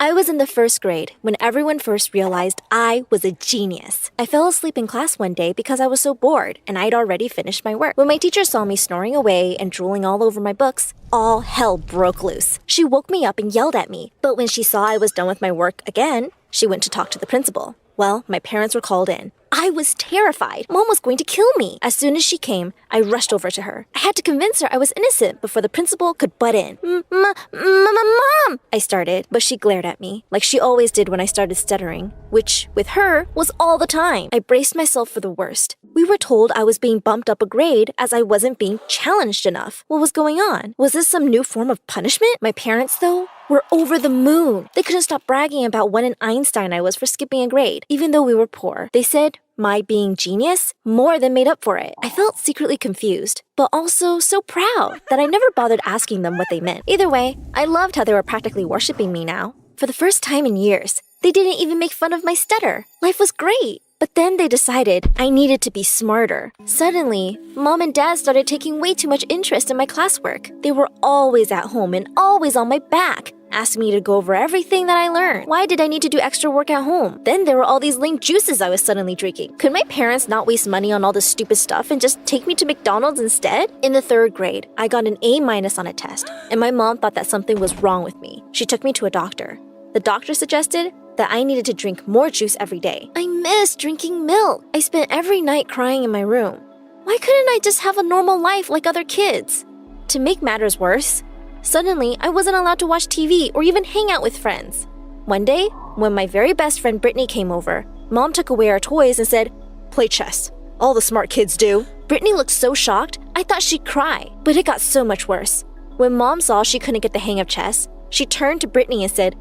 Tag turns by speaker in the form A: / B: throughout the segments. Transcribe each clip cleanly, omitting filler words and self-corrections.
A: I was in the first grade when everyone first realized I was a genius. I fell asleep in class one day because I was so bored and I'd already finished my work. When my teacher saw me snoring away and drooling all over my books, all hell broke loose. She woke me up and yelled at me, but when she saw I was done with my work again, she went to talk to the principal. Well, my parents were called in. I was terrified. Mom was going to kill me. As soon as she came, I rushed over to her. I had to convince her I was innocent before the principal could butt in. Mom! I started, but she glared at me, like she always did when I started stuttering, which, with her, was all the time. I braced myself for the worst. We were told I was being bumped up a grade as I wasn't being challenged enough. What was going on? Was this some new form of punishment? My parents, though, were over the moon. They couldn't stop bragging about what an Einstein I was for skipping a grade, even though we were poor. They said my being genius more than made up for it. I felt secretly confused, but also so proud that I never bothered asking them what they meant. Either way, I loved how they were practically worshiping me now. For the first time in years, they didn't even make fun of my stutter. Life was great. But then they decided I needed to be smarter. Suddenly, Mom and Dad started taking way too much interest in my classwork. They were always at home and always on my back, asking me to go over everything that I learned. Why did I need to do extra work at home? Then there were all these lame juices I was suddenly drinking. Could my parents not waste money on all this stupid stuff and just take me to McDonald's instead? In the third grade, I got an A- on a test, and my mom thought that something was wrong with me. She took me to a doctor. The doctor suggested that I needed to drink more juice every day. I missed drinking milk. I spent every night crying in my room. Why couldn't I just have a normal life like other kids? To make matters worse, suddenly I wasn't allowed to watch TV or even hang out with friends. One day, when my very best friend Brittany came over, Mom took away our toys and said, "Play chess. All the smart kids do." Brittany looked so shocked, I thought she'd cry, but it got so much worse. When Mom saw she couldn't get the hang of chess, she turned to Brittany and said,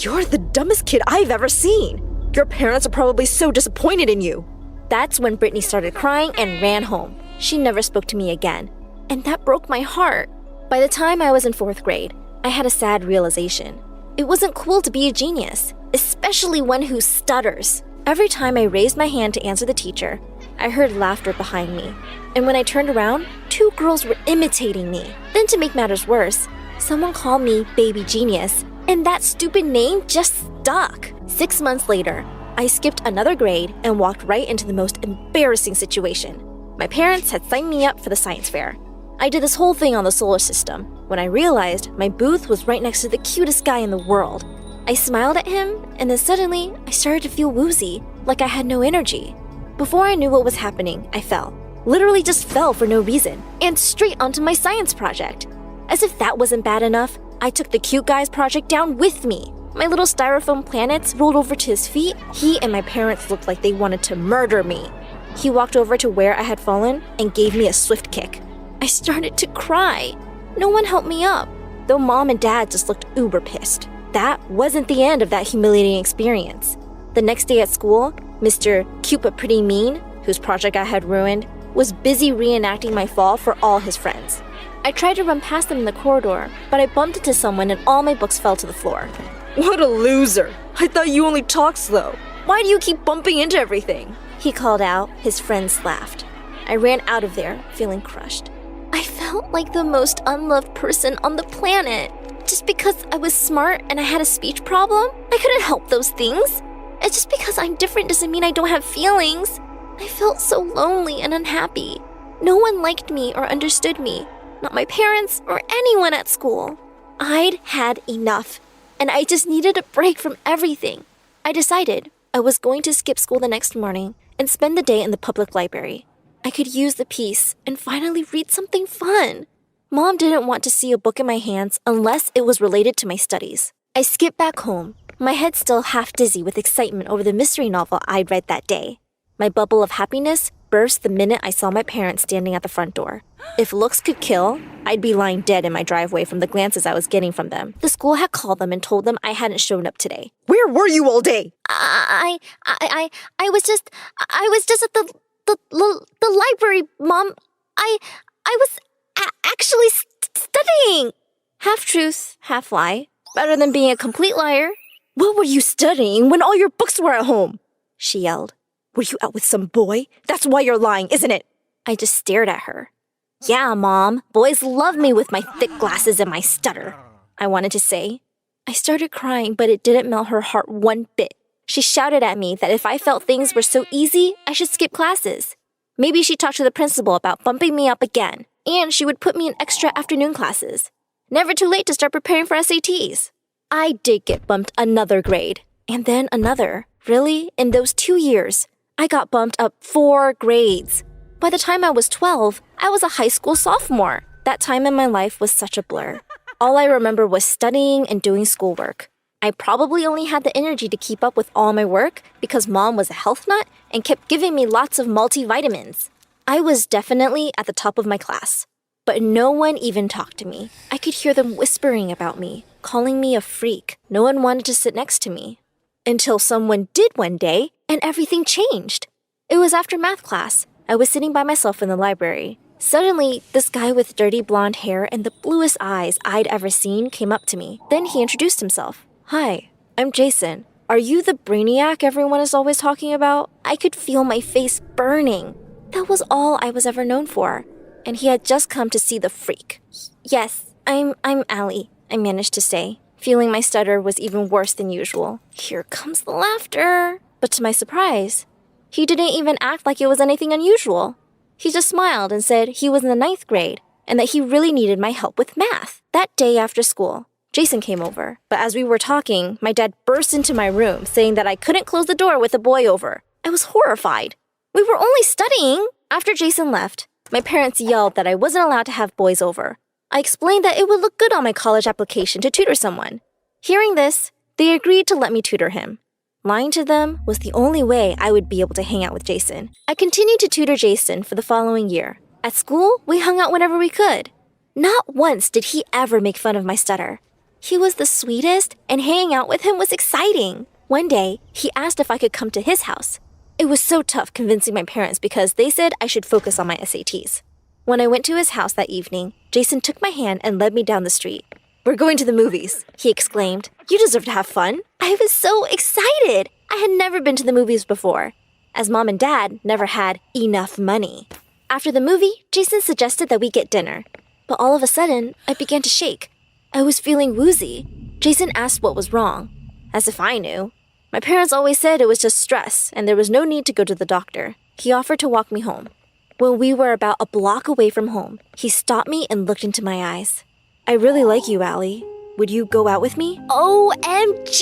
A: "You're the dumbest kid I've ever seen. Your parents are probably so disappointed in you." That's when Brittany started crying and ran home. She never spoke to me again, and that broke my heart. By the time I was in fourth grade, I had a sad realization. It wasn't cool to be a genius, especially one who stutters. Every time I raised my hand to answer the teacher, I heard laughter behind me, and when I turned around, 2 girls were imitating me. Then to make matters worse, someone called me Baby Genius, and that stupid name just stuck. 6 months later, I skipped another grade and walked right into the most embarrassing situation. My parents had signed me up for the science fair. I did this whole thing on the solar system when I realized my booth was right next to the cutest guy in the world. I smiled at him, and then suddenly I started to feel woozy, like I had no energy. Before I knew what was happening, I fell. Literally just fell for no reason, and straight onto my science project. As if that wasn't bad enough, I took the cute guy's project down with me. My little styrofoam planets rolled over to his feet. He and my parents looked like they wanted to murder me. He walked over to where I had fallen and gave me a swift kick. I started to cry. No one helped me up, though Mom and Dad just looked uber pissed. That wasn't the end of that humiliating experience. The next day at school, Mr. Cute But Pretty Mean, whose project I had ruined, was busy reenacting my fall for all his friends. I tried to run past them in the corridor, but I bumped into someone and all my books fell to the floor. "What a loser! I thought you only talk slow. Why do you keep bumping into everything?" he called out. His friends laughed. I ran out of there, feeling crushed. I felt like the most unloved person on the planet. Just because I was smart and I had a speech problem, I couldn't help those things. And just because I'm different doesn't mean I don't have feelings. I felt so lonely and unhappy. No one liked me or understood me. Not my parents or anyone at school. I'd had enough, and I just needed a break from everything. I decided I was going to skip school the next morning and spend the day in the public library. I could use the peace and finally read something fun. Mom didn't want to see a book in my hands unless it was related to my studies. I skipped back home, my head still half dizzy with excitement over the mystery novel I'd read that day. My bubble of happiness burst the minute I saw my parents standing at the front door. If looks could kill, I'd be lying dead in my driveway from the glances I was getting from them. The school had called them and told them I hadn't shown up today. "Where were you all day?" I was just at the library, Mom. I was actually studying. Half truth, half lie. Better than being a complete liar. "What were you studying when all your books were at home?" she yelled. "Were you out with some boy? That's why you're lying, isn't it?" I just stared at her. "Yeah, Mom. Boys love me with my thick glasses and my stutter," I wanted to say. I started crying, but it didn't melt her heart one bit. She shouted at me that if I felt things were so easy, I should skip classes. Maybe she talked to the principal about bumping me up again, and she would put me in extra afternoon classes. Never too late to start preparing for SATs. I did get bumped another grade, and then another. Really? In those 2 years, I got bumped up 4 grades. By the time I was 12, I was a high school sophomore. That time in my life was such a blur. All I remember was studying and doing schoolwork. I probably only had the energy to keep up with all my work because Mom was a health nut and kept giving me lots of multivitamins. I was definitely at the top of my class, but no one even talked to me. I could hear them whispering about me, calling me a freak. No one wanted to sit next to me. Until someone did one day, and everything changed. It was after math class. I was sitting by myself in the library. Suddenly, this guy with dirty blonde hair and the bluest eyes I'd ever seen came up to me. Then he introduced himself. "Hi, I'm Jason. Are you the brainiac everyone is always talking about?" I could feel my face burning. That was all I was ever known for. And he had just come to see the freak. "Yes, I'm Allie," I managed to say, feeling my stutter was even worse than usual. Here comes the laughter. But to my surprise, he didn't even act like it was anything unusual. He just smiled and said he was in the 9th grade and that he really needed my help with math. That day after school, Jason came over, but as we were talking, my dad burst into my room saying that I couldn't close the door with a boy over. I was horrified. We were only studying. After Jason left, my parents yelled that I wasn't allowed to have boys over. I explained that it would look good on my college application to tutor someone. Hearing this, they agreed to let me tutor him. Lying to them was the only way I would be able to hang out with Jason. I continued to tutor Jason for the following year. At school, we hung out whenever we could. Not once did he ever make fun of my stutter. He was the sweetest, and hanging out with him was exciting. One day, he asked if I could come to his house. It was so tough convincing my parents because they said I should focus on my SATs. When I went to his house that evening, Jason took my hand and led me down the street. "We're going to the movies," he exclaimed. "You deserve to have fun." I was so excited. I had never been to the movies before, as Mom and Dad never had enough money. After the movie, Jason suggested that we get dinner. But all of a sudden, I began to shake. I was feeling woozy. Jason asked what was wrong, as if I knew. My parents always said it was just stress and there was no need to go to the doctor. He offered to walk me home. When we were about a block away from home, he stopped me and looked into my eyes. "I really like you, Allie. Would you go out with me?" OMG,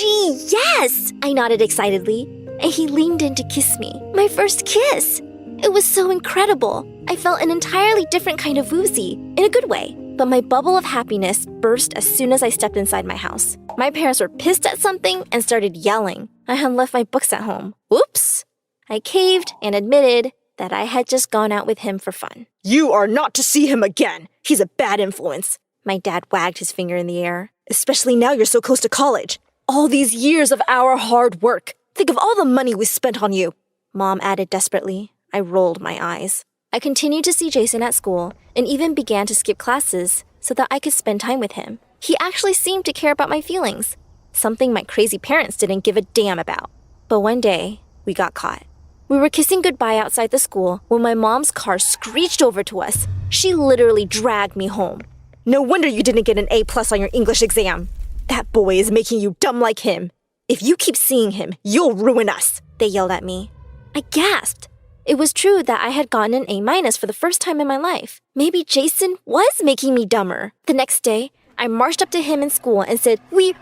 A: yes! I nodded excitedly, and he leaned in to kiss me. My first kiss! It was so incredible. I felt an entirely different kind of woozy, in a good way. But my bubble of happiness burst as soon as I stepped inside my house. My parents were pissed at something and started yelling. I had left my books at home. Whoops! I caved and admitted that I had just gone out with him for fun. "You are not to see him again. He's a bad influence." My dad wagged his finger in the air. "Especially now you're so close to college. All these years of our hard work. Think of all the money we spent on you." Mom added desperately. I rolled my eyes. I continued to see Jason at school and even began to skip classes so that I could spend time with him. He actually seemed to care about my feelings, something my crazy parents didn't give a damn about. But one day, we got caught. We were kissing goodbye outside the school when my mom's car screeched over to us. She literally dragged me home. "No wonder you didn't get an A+ on your English exam. That boy is making you dumb like him. If you keep seeing him, you'll ruin us," they yelled at me. I gasped. It was true that I had gotten an A- for the first time in my life. Maybe Jason was making me dumber. The next day, I marched up to him in school and said, We're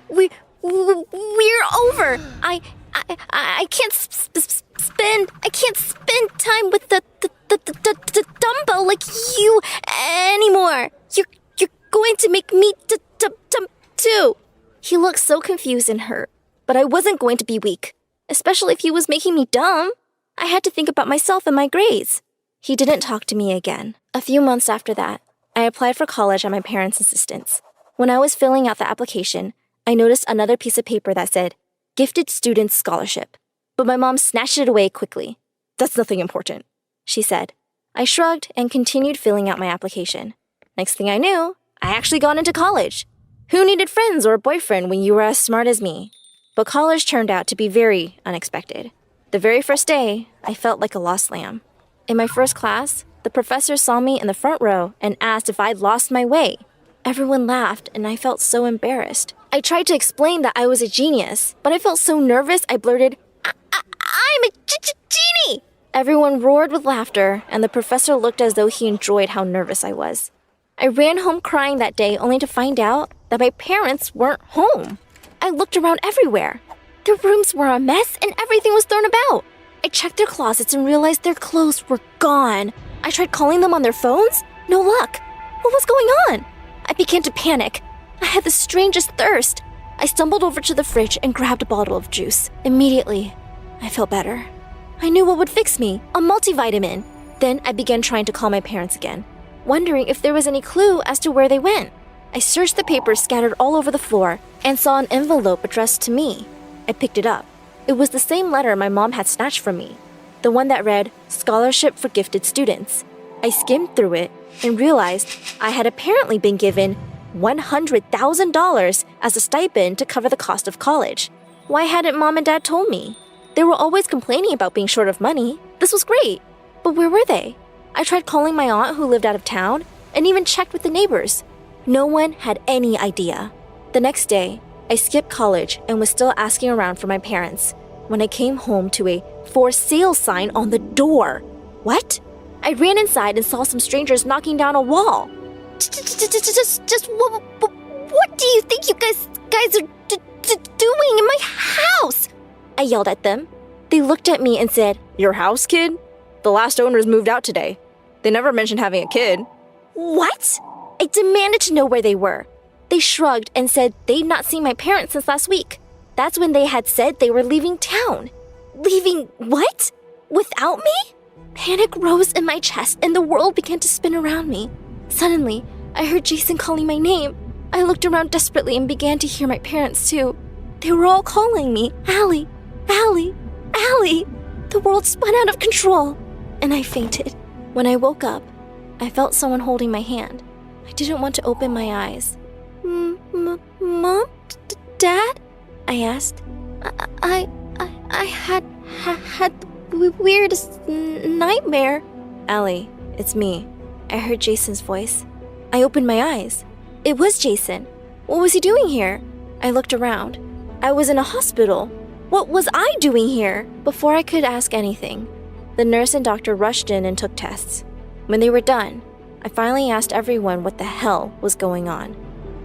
A: over. I can't spend time with the dumbo like you anymore. You're going to make me dumb too." He looked so confused and hurt, but I wasn't going to be weak, especially if he was making me dumb. I had to think about myself and my grades. He didn't talk to me again. A few months after that, I applied for college at my parents' insistence. When I was filling out the application, I noticed another piece of paper that said, "Gifted Student Scholarship." But my mom snatched it away quickly. "That's nothing important," she said. I shrugged and continued filling out my application. Next thing I knew, I actually got into college. Who needed friends or a boyfriend when you were as smart as me? But college turned out to be very unexpected. The very first day, I felt like a lost lamb. In my first class, the professor saw me in the front row and asked if I'd lost my way. Everyone laughed, and I felt so embarrassed. I tried to explain that I was a genius, but I felt so nervous I blurted, I'm a genie! Everyone roared with laughter, and the professor looked as though he enjoyed how nervous I was. I ran home crying that day only to find out that my parents weren't home. I looked around everywhere. Their rooms were a mess and everything was thrown about. I checked their closets and realized their clothes were gone. I tried calling them on their phones. No luck. What was going on? I began to panic. I had the strangest thirst. I stumbled over to the fridge and grabbed a bottle of juice. Immediately, I felt better. I knew what would fix me, a multivitamin. Then I began trying to call my parents again, wondering if there was any clue as to where they went. I searched the papers scattered all over the floor and saw an envelope addressed to me. I picked it up. It was the same letter my mom had snatched from me, the one that read, Scholarship for Gifted Students. I skimmed through it and realized I had apparently been given $100,000 as a stipend to cover the cost of college. Why hadn't mom and dad told me? They were always complaining about being short of money. This was great. But where were they? I tried calling my aunt who lived out of town and even checked with the neighbors. No one had any idea. The next day, I skipped college and was still asking around for my parents when I came home to a for sale sign on the door. What? I ran inside and saw some strangers knocking down a wall. Just what do you think you guys are doing in my house? I yelled at them. They looked at me and said, Your house, kid? The last owners moved out today. They never mentioned having a kid. What? I demanded to know where they were. They shrugged and said they'd not seen my parents since last week. That's when they had said they were leaving town. Leaving what? Without me? Panic rose in my chest and the world began to spin around me. Suddenly, I heard Jason calling my name. I looked around desperately and began to hear my parents too. They were all calling me, Allie, Allie, Allie. The world spun out of control, and I fainted. When I woke up, I felt someone holding my hand. I didn't want to open my eyes. Mom? Dad? I asked. I had the weirdest nightmare. Allie, it's me. I heard Jason's voice. I opened my eyes. It was Jason. What was he doing here? I looked around. I was in a hospital. What was I doing here? Before I could ask anything, the nurse and doctor rushed in and took tests. When they were done, I finally asked everyone what the hell was going on.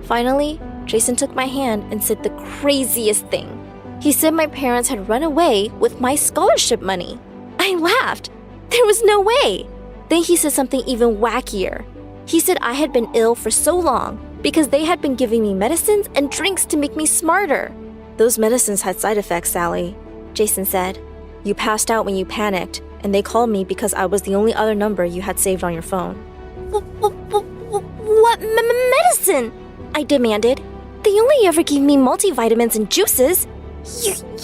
A: Finally, Jason took my hand and said the craziest thing. He said my parents had run away with my scholarship money. I laughed. There was no way. Then he said something even wackier. He said I had been ill for so long because they had been giving me medicines and drinks to make me smarter. Those medicines had side effects, Sally, Jason said. You passed out when you panicked, and they called me because I was the only other number you had saved on your phone. What medicine? I demanded. They only ever gave me multivitamins and juices.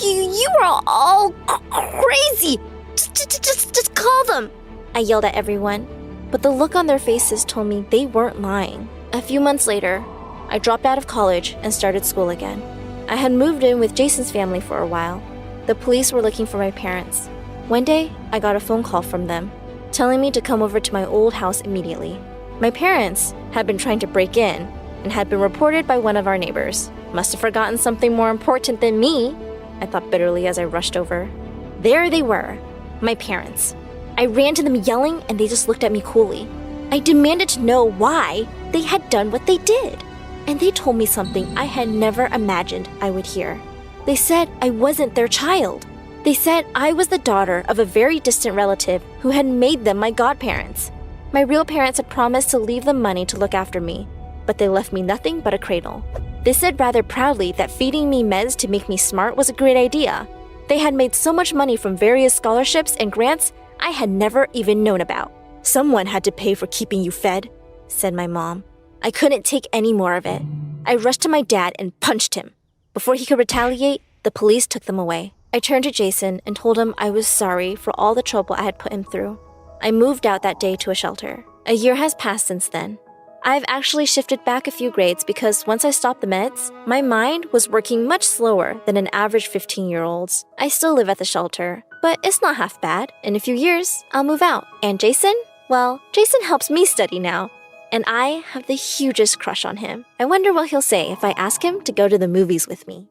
A: You are all crazy. Just call them. I yelled at everyone, but the look on their faces told me they weren't lying. A few months later, I dropped out of college and started school again. I had moved in with Jason's family for a while. The police were looking for my parents. One day, I got a phone call from them, telling me to come over to my old house immediately. My parents had been trying to break in and had been reported by one of our neighbors. Must have forgotten something more important than me, I thought bitterly as I rushed over. There they were, my parents. I ran to them yelling and they just looked at me coolly. I demanded to know why they had done what they did. And they told me something I had never imagined I would hear. They said I wasn't their child. They said I was the daughter of a very distant relative who had made them my godparents. My real parents had promised to leave them money to look after me, but they left me nothing but a cradle. They said rather proudly that feeding me meds to make me smart was a great idea. They had made so much money from various scholarships and grants I had never even known about. Someone had to pay for keeping you fed, said my mom. I couldn't take any more of it. I rushed to my dad and punched him. Before he could retaliate, the police took them away. I turned to Jason and told him I was sorry for all the trouble I had put him through. I moved out that day to a shelter. A year has passed since then. I've actually shifted back a few grades because once I stopped the meds, my mind was working much slower than an average 15-year-old's. I still live at the shelter, but it's not half bad. In a few years, I'll move out. And Jason? Well, Jason helps me study now. and I have the hugest crush on him. I wonder what he'll say if I ask him to go to the movies with me.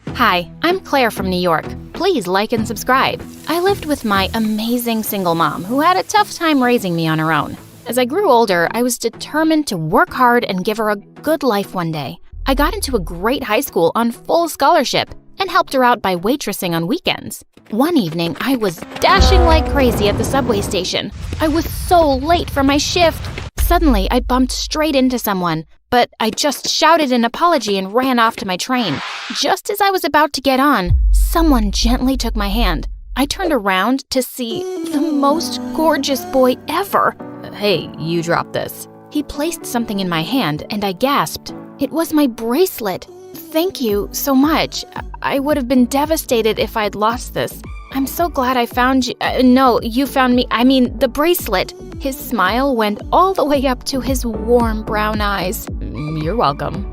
B: Hi, I'm Claire from New York. Please like and subscribe. I lived with my amazing single mom who had a tough time raising me on her own. As I grew older, I was determined to work hard and give her a good life one day. I got into a great high school on full scholarship and helped her out by waitressing on weekends. One evening, I was dashing like crazy at the subway station. I was so late for my shift. Suddenly, I bumped straight into someone, but I just shouted an apology and ran off to my train. Just as I was about to get on, someone gently took my hand. I turned around to see the most gorgeous boy ever. Hey, you dropped this. He placed something in my hand, and I gasped. It was my bracelet. Thank you so much. I would have been devastated if I'd lost this. I'm so glad I found you. No, you found me. I mean, the bracelet. His smile went all the way up to his warm brown eyes. You're welcome.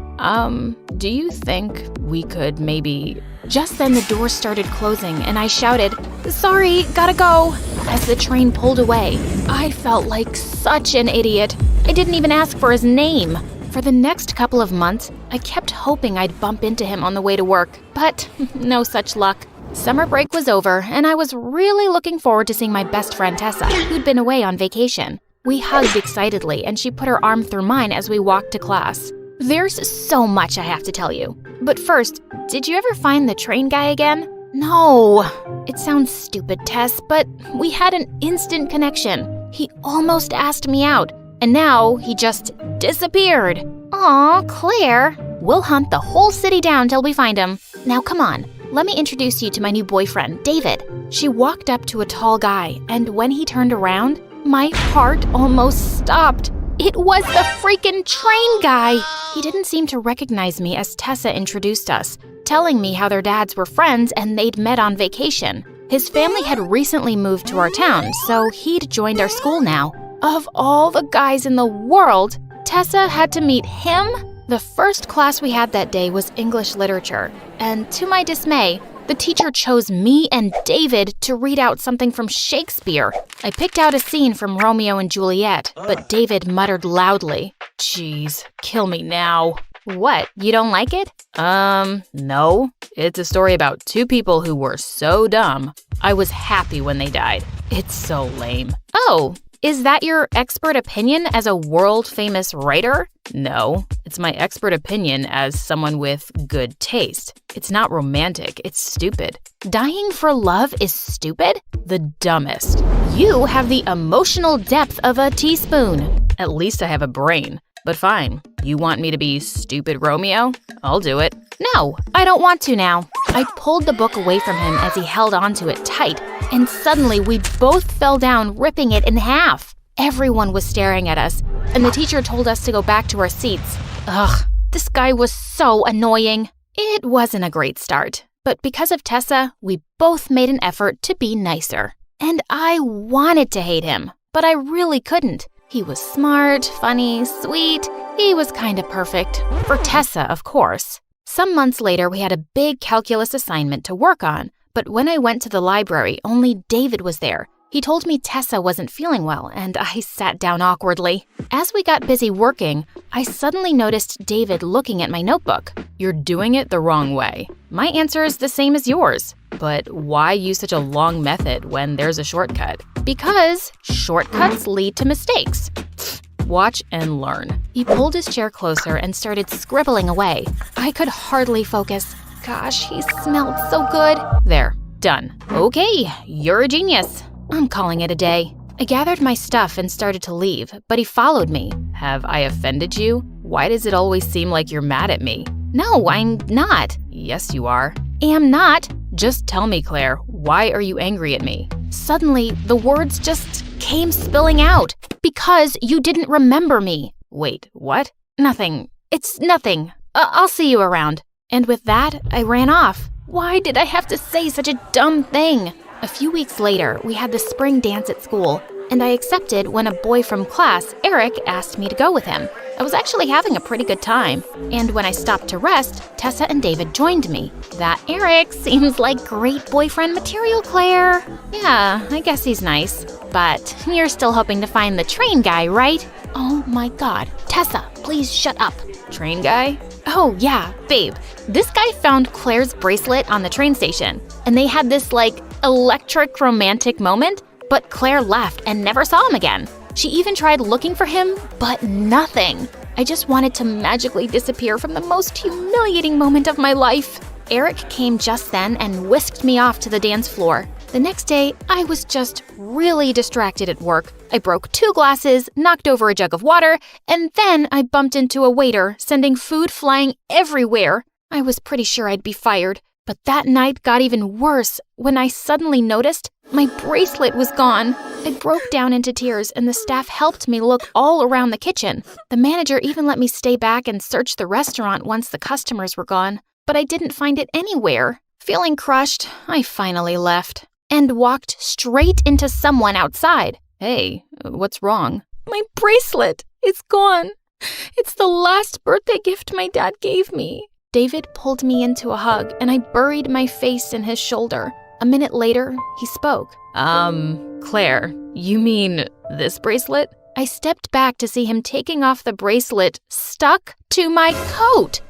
B: Do you think we could maybe... Just then the door started closing and I shouted, "Sorry, gotta go," as the train pulled away. I felt like such an idiot. I didn't even ask for his name. For the next couple of months, I kept hoping I'd bump into him on the way to work, but no such luck. Summer break was over, and I was really looking forward to seeing my best friend Tessa, who'd been away on vacation. We hugged excitedly, and she put her arm through mine as we walked to class. There's so much I have to tell you. But first, did you ever find the train guy again? No. It sounds stupid, Tess, but we had an instant connection. He almost asked me out, and now he just disappeared. Aw, Claire. We'll hunt the whole city down till we find him. Now come on, let me introduce you to my new boyfriend, David. She walked up to a tall guy, and when he turned around, my heart almost stopped. It was the freaking train guy! He didn't seem to recognize me as Tessa introduced us, telling me how their dads were friends and they'd met on vacation. His family had recently moved to our town, so he'd joined our school now. Of all the guys in the world, Tessa had to meet him? The first class we had that day was English literature, and to my dismay, the teacher chose me and David to read out something from Shakespeare. I picked out a scene from Romeo and Juliet, but David muttered loudly, "Jeez, kill me now." What, you don't like it? No. It's a story about two people who were so dumb. I was happy when they died. It's so lame. Oh, is that your expert opinion as a world-famous writer? No, it's my expert opinion as someone with good taste. It's not romantic, it's stupid. Dying for love is stupid? The dumbest. You have the emotional depth of a teaspoon. At least I have a brain. But fine, you want me to be stupid Romeo? I'll do it. No, I don't want to now. I pulled the book away from him as he held onto it tight, and suddenly we both fell down, ripping it in half. Everyone was staring at us, and the teacher told us to go back to our seats. Ugh, this guy was so annoying. It wasn't a great start, but because of Tessa, we both made an effort to be nicer. And I wanted to hate him, but I really couldn't. He was smart, funny, sweet. He was kind of perfect. For Tessa, of course. Some months later, we had a big calculus assignment to work on, but when I went to the library, only David was there. He told me Tessa wasn't feeling well, and I sat down awkwardly. As we got busy working, I suddenly noticed David looking at my notebook. You're doing it the wrong way. My answer is the same as yours. But why use such a long method when there's a shortcut? Because shortcuts lead to mistakes. Watch and learn. He pulled his chair closer and started scribbling away. I could hardly focus. Gosh, he smelled so good. There, done. Okay, you're a genius. I'm calling it a day. I gathered my stuff and started to leave, but he followed me. Have I offended you? Why does it always seem like you're mad at me? No, I'm not. Yes, you are. Am not. Just tell me, Claire, why are you angry at me? Suddenly, the words just came spilling out. Because you didn't remember me. Wait, what? Nothing. It's nothing. I'll see you around. And with that, I ran off. Why did I have to say such a dumb thing? A few weeks later, we had the spring dance at school, and I accepted when a boy from class, Eric, asked me to go with him. I was actually having a pretty good time, and when I stopped to rest, Tessa and David joined me. That Eric seems like great boyfriend material, Claire. Yeah, I guess he's nice. But you're still hoping to find the train guy, right? Oh my god. Tessa, please shut up. Train guy? Oh yeah, babe. This guy found Claire's bracelet on the train station, and they had this electric romantic moment, but Claire left and never saw him again. She even tried looking for him, but nothing. I just wanted to magically disappear from the most humiliating moment of my life. Eric came just then and whisked me off to the dance floor. The next day, I was just really distracted at work. I broke 2 glasses, knocked over a jug of water, and then I bumped into a waiter, sending food flying everywhere. I was pretty sure I'd be fired, but that night got even worse when I suddenly noticed my bracelet was gone. I broke down into tears, and the staff helped me look all around the kitchen. The manager even let me stay back and search the restaurant once the customers were gone, but I didn't find it anywhere. Feeling crushed, I finally left and walked straight into someone outside. Hey, what's wrong? My bracelet! It's gone. It's the last birthday gift my dad gave me. David pulled me into a hug, and I buried my face in his shoulder. A minute later, he spoke. Claire, you mean this bracelet? I stepped back to see him taking off the bracelet stuck to my coat.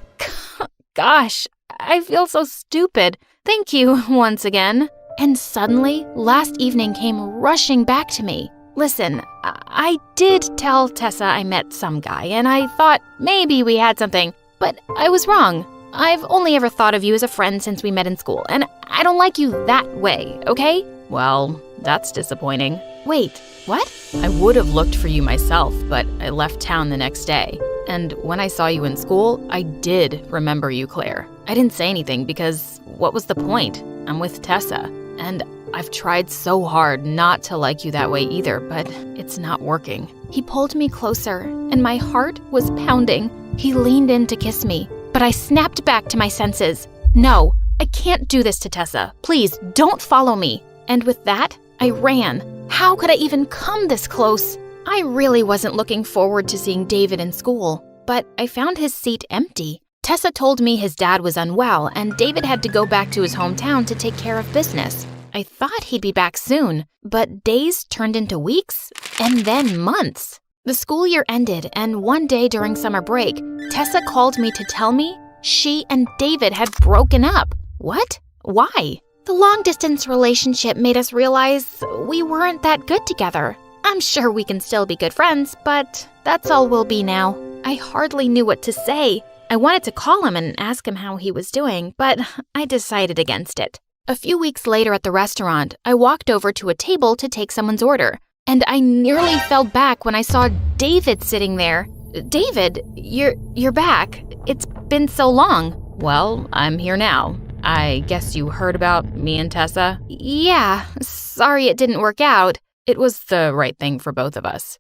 B: Gosh, I feel so stupid. Thank you once again. And suddenly, last evening came rushing back to me. Listen, I did tell Tessa I met some guy, and I thought maybe we had something, but I was wrong. I've only ever thought of you as a friend since we met in school, and I don't like you that way, okay? Well, that's disappointing. Wait, what? I would have looked for you myself, but I left town the next day. And when I saw you in school, I did remember you, Claire. I didn't say anything because what was the point? I'm with Tessa, and I've tried so hard not to like you that way either, but it's not working. He pulled me closer, and my heart was pounding. He leaned in to kiss me, but I snapped back to my senses. No, I can't do this to Tessa. Please, don't follow me. And with that, I ran. How could I even come this close? I really wasn't looking forward to seeing David in school, but I found his seat empty. Tessa told me his dad was unwell, and David had to go back to his hometown to take care of business. I thought he'd be back soon, but days turned into weeks, and then months. The school year ended, and one day during summer break, Tessa called me to tell me she and David had broken up. What? Why? The long-distance relationship made us realize we weren't that good together. I'm sure we can still be good friends, but that's all we'll be now. I hardly knew what to say. I wanted to call him and ask him how he was doing, but I decided against it. A few weeks later at the restaurant, I walked over to a table to take someone's order, and I nearly fell back when I saw David sitting there. David, you're back. It's been so long. Well, I'm here now. I guess you heard about me and Tessa? Yeah, sorry it didn't work out. It was the right thing for both of us.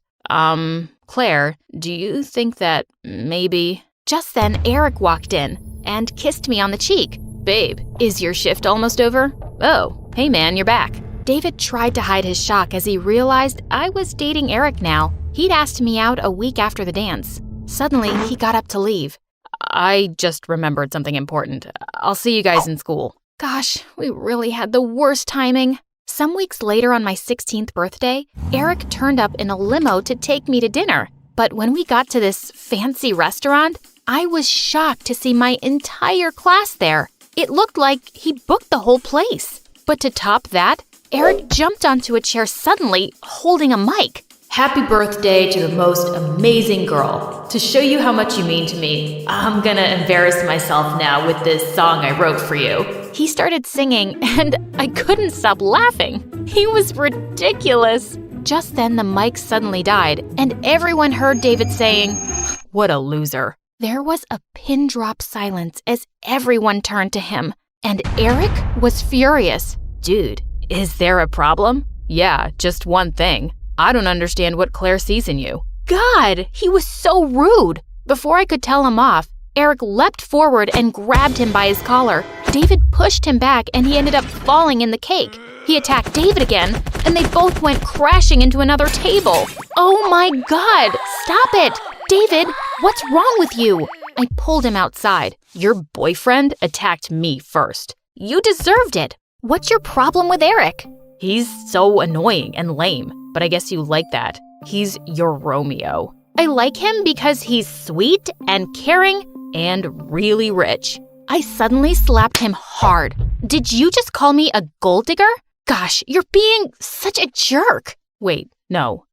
B: Claire, do you think that maybe... Just then, Eric walked in and kissed me on the cheek. Babe, is your shift almost over? Oh, hey man, you're back. David tried to hide his shock as he realized I was dating Eric now. He'd asked me out a week after the dance. Suddenly, he got up to leave. I just remembered something important. I'll see you guys in school. Gosh, we really had the worst timing. Some weeks later on my 16th birthday, Eric turned up in a limo to take me to dinner. But when we got to this fancy restaurant, I was shocked to see my entire class there. It looked like he booked the whole place. But to top that, Eric jumped onto a chair suddenly, holding a mic. Happy birthday to the most amazing girl. To show you how much you mean to me, I'm gonna embarrass myself now with this song I wrote for you. He started singing, and I couldn't stop laughing. He was ridiculous. Just then, the mic suddenly died, and everyone heard David saying, "What a loser." There was a pin-drop silence as everyone turned to him, and Eric was furious. Dude, is there a problem? Yeah, just one thing. I don't understand what Claire sees in you. God, he was so rude. Before I could tell him off, Eric leapt forward and grabbed him by his collar. David pushed him back, and he ended up falling in the cake. He attacked David again, and they both went crashing into another table. Oh my God, stop it! David, what's wrong with you? I pulled him outside. Your boyfriend attacked me first. You deserved it. What's your problem with Eric? He's so annoying and lame, but I guess you like that. He's your Romeo. I like him because he's sweet and caring and really rich. I suddenly slapped him hard. Did you just call me a gold digger? Gosh, you're being such a jerk. Wait, no,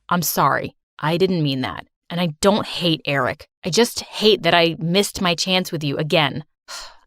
B: I'm sorry. I didn't mean that. And I don't hate Eric. I just hate that I missed my chance with you again.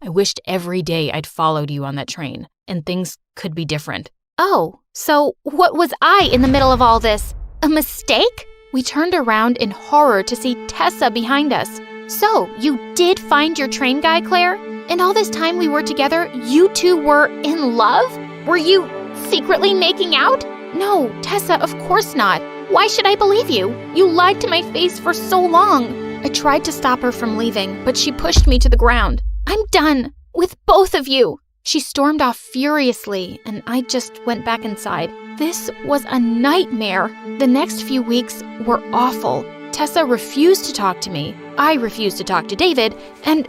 B: I wished every day I'd followed you on that train, and things could be different. Oh, so what was I in the middle of all this? A mistake? We turned around in horror to see Tessa behind us. So, you did find your train guy, Claire? And all this time we were together, you two were in love? Were you secretly making out? No, Tessa, of course not. Why should I believe you? You lied to my face for so long. I tried to stop her from leaving, but she pushed me to the ground. I'm done with both of you. She stormed off furiously, and I just went back inside. This was a nightmare. The next few weeks were awful. Tessa refused to talk to me. I refused to talk to David, and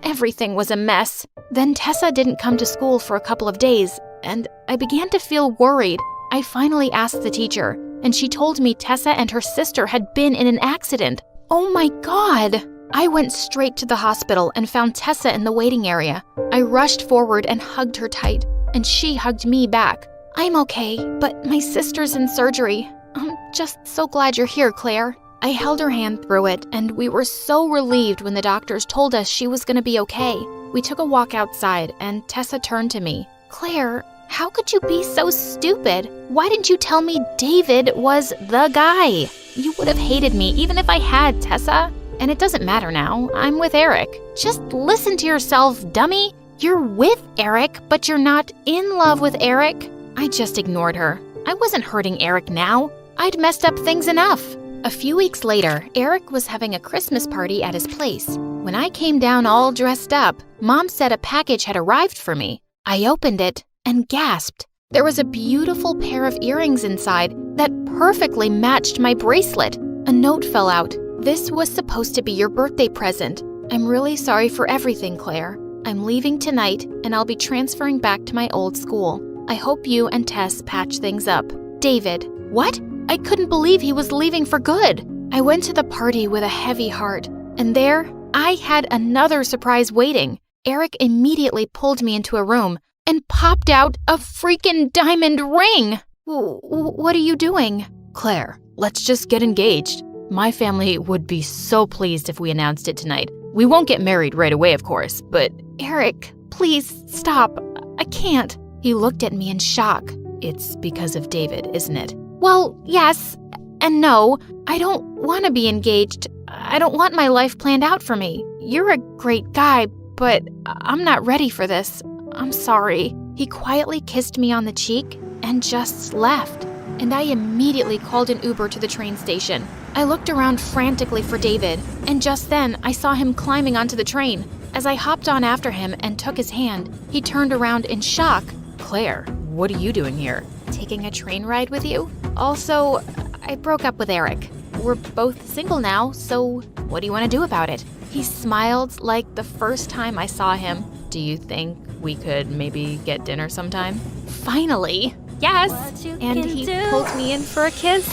B: everything was a mess. Then Tessa didn't come to school for a couple of days, and I began to feel worried. I finally asked the teacher, and she told me Tessa and her sister had been in an accident. Oh my God! I went straight to the hospital and found Tessa in the waiting area. I rushed forward and hugged her tight, and she hugged me back. I'm okay, but my sister's in surgery. I'm just so glad you're here, Claire. I held her hand through it, and we were so relieved when the doctors told us she was going to be okay. We took a walk outside, and Tessa turned to me. Claire, how could you be so stupid? Why didn't you tell me David was the guy? You would have hated me even if I had, Tessa. And it doesn't matter now. I'm with Eric. Just listen to yourself, dummy. You're with Eric, but you're not in love with Eric. I just ignored her. I wasn't hurting Eric now. I'd messed up things enough. A few weeks later, Eric was having a Christmas party at his place. When I came down all dressed up, Mom said a package had arrived for me. I opened it and gasped. There was a beautiful pair of earrings inside that perfectly matched my bracelet. A note fell out. This was supposed to be your birthday present. I'm really sorry for everything, Claire. I'm leaving tonight, and I'll be transferring back to my old school. I hope you and Tess patch things up. David. What? I couldn't believe he was leaving for good. I went to the party with a heavy heart, and there I had another surprise waiting. Eric immediately pulled me into a room and popped out a freaking diamond ring. What are you doing? Claire, let's just get engaged. My family would be so pleased if we announced it tonight. We won't get married right away, of course, but… Eric, please stop. I can't. He looked at me in shock. It's because of David, isn't it? Well, yes and no. I don't want to be engaged. I don't want my life planned out for me. You're a great guy, but I'm not ready for this. I'm sorry. He quietly kissed me on the cheek and just left. And I immediately called an Uber to the train station. I looked around frantically for David, and just then I saw him climbing onto the train. As I hopped on after him and took his hand, he turned around in shock. Claire, what are you doing here? Taking a train ride with you? Also, I broke up with Eric. We're both single now, so what do you want to do about it? He smiled like the first time I saw him. Do you think we could maybe get dinner sometime? Finally! Yes! And he pulled me in for a kiss.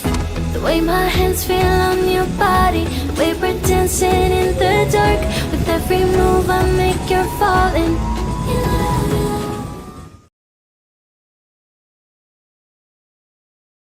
C: The way my hands feel on your body, the way we're dancing in the dark. With every move I make, you're falling in love.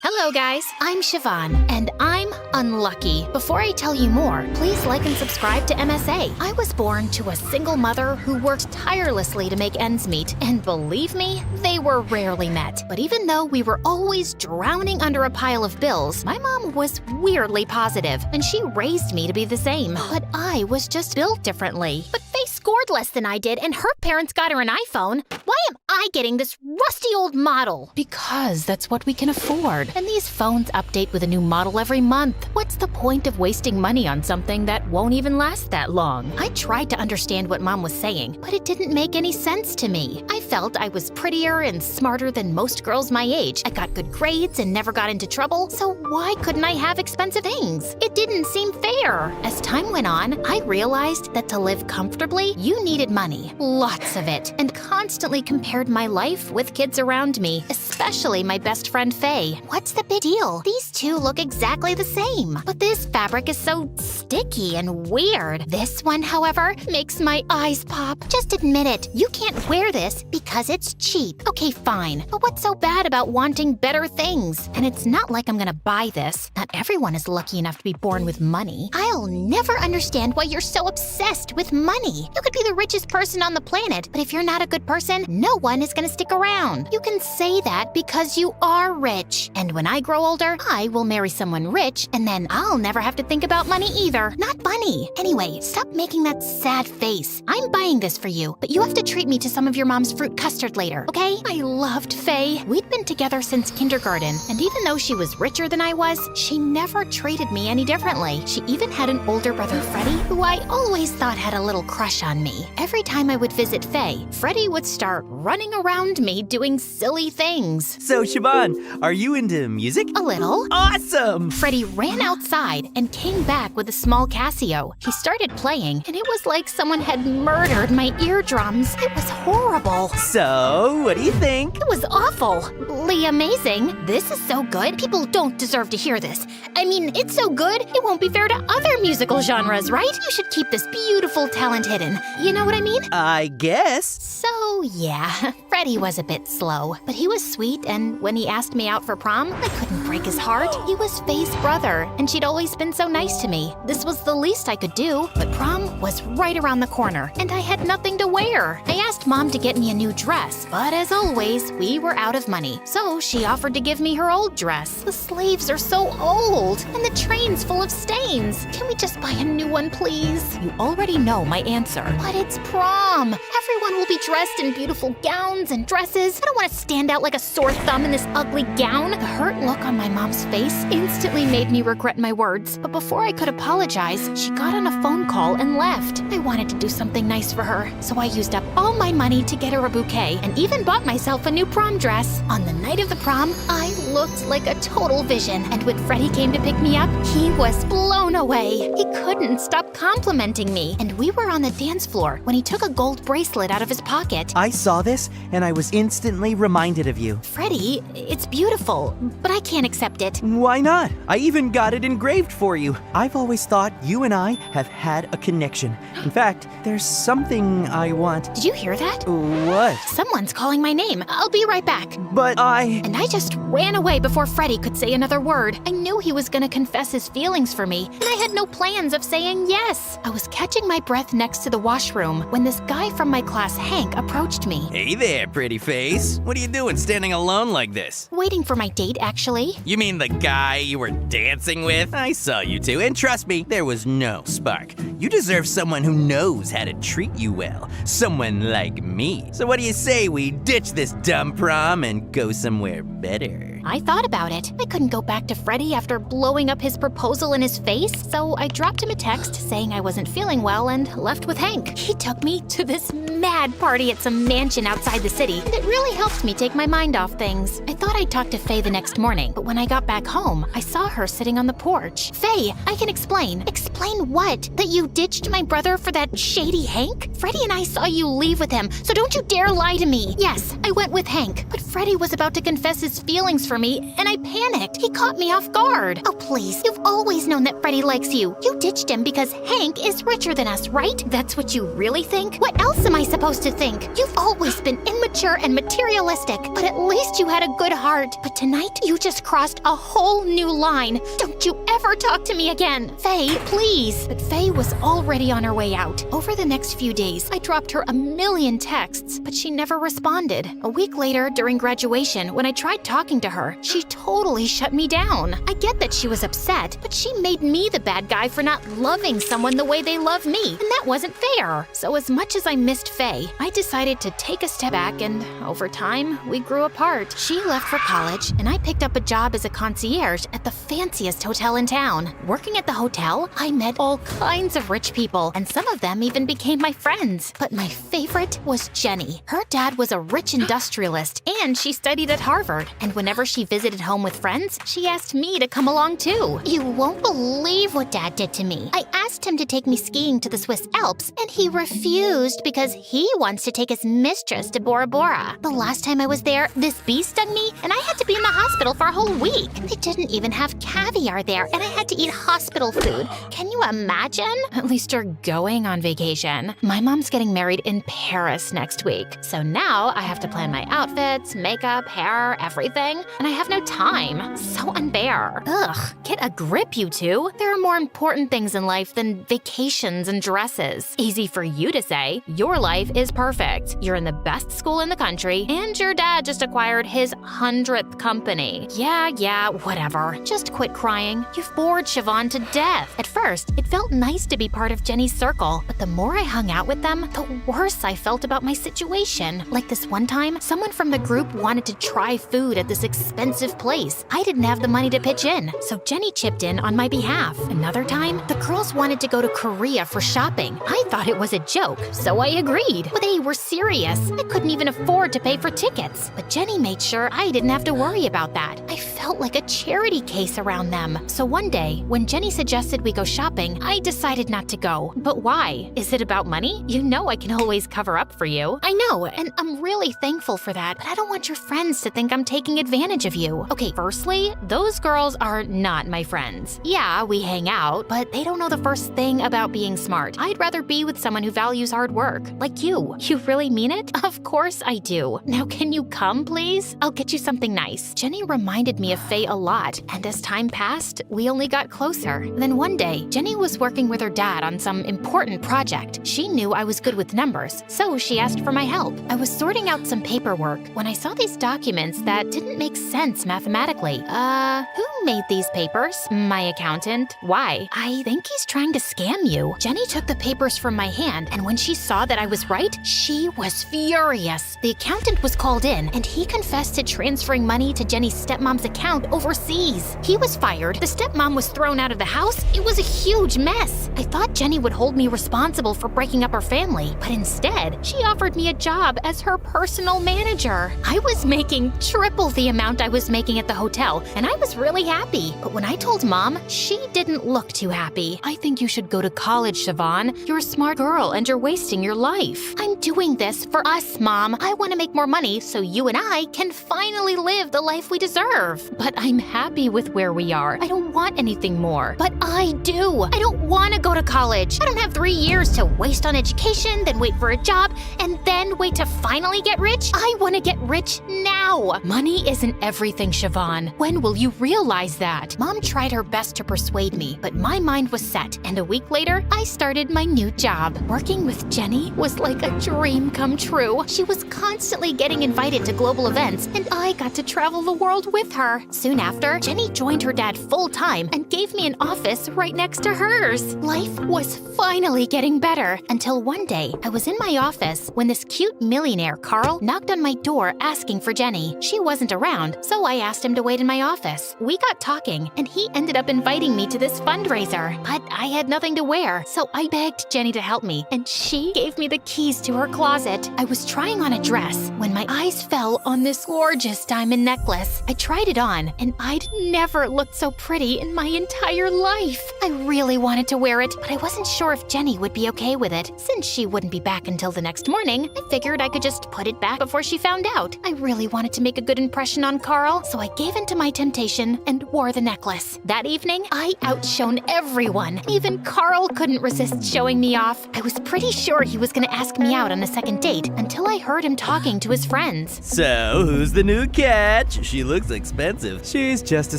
B: Hello guys, I'm Siobhan, and I'm unlucky. Before I tell you more, please like and subscribe to MSA. I was born to a single mother who worked tirelessly to make ends meet, and believe me, they were rarely met. But even though we were always drowning under a pile of bills, my mom was weirdly positive, and she raised me to be the same. But I was just built differently. But they scored less than I did, and her parents got her an iPhone. Why am I getting this rusty old model? Because that's what we can afford. And these phones update with a new model every month. What's the point of wasting money on something that won't even last that long? I tried to understand what Mom was saying, but it didn't make any sense to me. I felt I was prettier and smarter than most girls my age. I got good grades and never got into trouble, so why couldn't I have expensive things? It didn't seem fair. As time went on, I realized that to live comfortably, you needed money, lots of it, and constantly compared my life with kids around me, especially my best friend Faye. What's the big deal? These two look exactly the same, but this fabric is so sticky and weird. This one, however, makes my eyes pop. Just admit it, you can't wear this because it's cheap. Okay, fine, but what's so bad about wanting better things? And it's not like I'm gonna buy this. Not everyone is lucky enough to be born with money. I'll never understand why you're so obsessed with money. You could be the richest person on the planet, but if you're not a good person, no one is gonna stick around. You can say that because you are rich. And when I grow older, I will marry someone rich, and then I'll never have to think about money either. Not funny. Anyway, stop making that sad face. I'm buying this for you, but you have to treat me to some of your mom's fruit custard later, okay? I loved Faye. We'd been together since kindergarten, and even though she was richer than I was, she never treated me any differently. She even had an older brother, Freddie, who I always thought had a little crush on me. Every time I would visit Faye, Freddie would start running around me doing silly things.
D: So, Siobhan, are you into music?
B: A little.
D: Awesome!
B: Freddie ran outside and came back with a small Casio. He started playing, and it was like someone had murdered my eardrums. It was horrible.
D: So, what do you think?
B: It was awfully amazing. This is so good. People don't deserve to hear this. I mean, it's so good, it won't be fair to other musical genres, right? You should keep this beautiful talent hidden. You know what I mean?
D: I guess.
B: So, yeah, Freddie was a bit slow, but he was sweet, and when he asked me out for prom, I couldn't break his heart. He was Faye's brother, and she'd always been so nice to me. This was the least I could do, but prom was right around the corner, and I had nothing to wear. I asked Mom to get me a new dress, but as always, we were out of money, so she offered to give me her old dress. The sleeves are so old, and the train's full of stains. Can we just buy a new one, please? You already know my answer. But it's prom. Everyone will be dressed in beautiful gowns and dresses. I don't want to stand out like a sore thumb in this ugly gown. The hurt look on my mom's face instantly made me regret my words. But before I could apologize, she got on a phone call and left. I wanted to do something nice for her, so I used up all my money to get her a bouquet and even bought myself a new prom dress. On the night of the prom, I looked like a total vision, and when Freddie came to pick me up, he was blown away. He couldn't stop complimenting me, and we were on the dance floor when he took a gold bracelet out of his pocket.
D: I saw this, and I was instantly reminded of you.
B: Freddie, it's beautiful, but I can't accept it.
D: Why not? I even got it engraved for you. I've always thought you and I have had a connection. In fact, there's something I want.
B: Did you hear that?
D: What?
B: Someone's calling my name. I'll be right back.
D: But
B: And I just ran away before Freddie could say another word. I knew he was gonna confess his feelings for me, and I had no plans of saying yes. I was catching my breath next to the washroom when this guy from my class, Hank, approached me.
E: Hey there, pretty face. What are you doing standing alone like this?
B: Waiting for my date, actually.
E: You mean the guy you were dancing with? I saw you two, and trust me, there was no spark. You deserve someone who knows how to treat you well. Someone like me. So what do you say we ditch this dumb prom and go somewhere better?
B: I thought about it. I couldn't go back to Freddie after blowing up his proposal in his face, so I dropped him a text saying I wasn't feeling well and left with Hank. He took me to this mad party at some mansion outside the city, and it really helped me take my mind off things. I thought I'd talk to Faye the next morning, but when I got back home, I saw her sitting on the porch. Faye, I can explain. Explain what? That you ditched my brother for that shady Hank? Freddie and I saw you leave with him, so don't you dare lie to me. Yes, I went with Hank, but Freddie was about to confess his feelings for me, and I panicked. He caught me off guard. Oh, please, you've always known that Freddie likes you. You ditched him because Hank is richer than us, right? That's what you really think? What else am I supposed to think? You've always been immature and materialistic, but at least you had a good heart. But tonight, you just crossed a whole new line. Don't you ever talk to me again. Faye, please. But Faye was already on her way out. Over the next few days, I dropped her a million texts, but she never responded. A week later, during graduation, when I tried talking to her, she totally shut me down. I get that she was upset, but she made me the bad guy for not loving someone the way they love me, and that wasn't fair. So as much as I missed Faye, I decided to take a step back, and over time, we grew apart. She left for college, and I picked up a job as a concierge at the fanciest hotel in town. Working at the hotel, I met all kinds of rich people, and some of them even became my friends. But my favorite was Jenny. Her dad was a rich industrialist, and she studied at Harvard. And whenever she visited home with friends, she asked me to come along too. You won't believe what Dad did to me. I asked him to take me skiing to the Swiss Alps, and he refused because he wants to take his mistress to Bora Bora. The last time I was there, this bee stung me, and I had to be in the hospital for a whole week. They didn't even have caviar there, and I had to eat hospital food. Can you imagine? At least you're going on vacation. My mom's getting married in Paris next week, so now I have to plan my outfits, makeup, hair, everything, and I have no time. So unfair. Ugh, get a grip, you two. There are more important things in life than vacations and dresses. Easy for you to say. Your life is perfect. You're in the best school in the country, and your dad just acquired his 100th company. Yeah, whatever. Just quit crying. You've bored Siobhan to death. At first, it felt nice to be part of Jenny's circle, but the more I hung out with them, the worse I felt about my situation. Like this one time, someone from the group wanted to try food at this expensive place. I didn't have the money to pitch in, so Jenny chipped in on my behalf. Another time, the girls wanted to go to Korea for shopping. I thought it was a joke, so I agreed. But they were serious. I couldn't even afford to pay for tickets. But Jenny made sure I didn't have to worry about that. I felt like a charity case around them. So one day, when Jenny suggested we go shopping, I decided not to go. But why? Is it about money? You know I can always cover up for you. I know, and I'm really thankful for that, but I don't want your friends to think I'm taking advantage of you. Okay, firstly, those girls are not my friends. Yeah, we hang out, but they don't know the first thing about being smart. I'd rather be with someone who values hard work, like you. You really mean it? Of course I do. Now can you come, please? I'll get you something nice. Jenny reminded me of Faye a lot, and as time passed, we only got closer. Then one day, Jenny was working with her dad on some important project. She knew I was good with numbers, so she asked for my help. I was sorting out some paperwork when I saw these documents that didn't make sense mathematically. Who made these papers? My accountant. Why? I think he's trying to scam you. Jenny took the papers from my hand, and when she saw that I was right, she was furious. The accountant was called in, and he confessed to transferring money to Jenny's stepmom's account overseas. He was fired. The stepmom was thrown out of the house. It was a huge mess. I thought Jenny would hold me responsible for breaking up her family, but instead, she offered me a job as her personal manager. I was making triple the amount I was making at the hotel, and I was really happy. But when I told Mom, she didn't look too happy. I think you should go to college, Siobhan. You're a smart girl, and you're wasting your life. I'm doing this for us, Mom. I want to make more money so you and I can finally live the life we deserve. But I'm happy with where we are. I don't want anything more. But I do. I don't want to go to college. I don't have 3 years to waste on education, then wait for a job, and then wait to finally get rich. I want to get rich now. Money isn't everything, Siobhan. When will you realize that? Mom tried her best to persuade me, but my mind was set, and a week later, I started my new job. Working with Jenny was like a dream come true. She was constantly getting invited to global events, and I got to travel the world with her. Soon after, Jenny joined her dad full-time and gave me an office right next to hers. Life was finally getting better, until one day, I was in my office when this cute millionaire, Carl, knocked on my door asking for Jenny. She wasn't around, so I asked him to wait in my office. We got talking, and he ended up inviting me to this fundraiser, but I had nothing to wear, so I begged Jenny to help me, and she gave me the keys to her closet. I was trying on a dress when my eyes fell on this gorgeous diamond necklace. I tried it on, and I'd never looked so pretty in my entire life. I really wanted to wear it, but I wasn't sure if Jenny would be okay with it. Since she wouldn't be back until the next morning, I figured I could just put it back before she found out. I really wanted to make a good impression on Carl, so I gave in to my temptation and wore the necklace. That evening, I outshone everyone. Even Carl couldn't resist showing me off. I was pretty sure he was gonna ask me out on a second date until I heard him talking to his friends.
E: So, who's the new catch? She looks expensive.
D: She's just a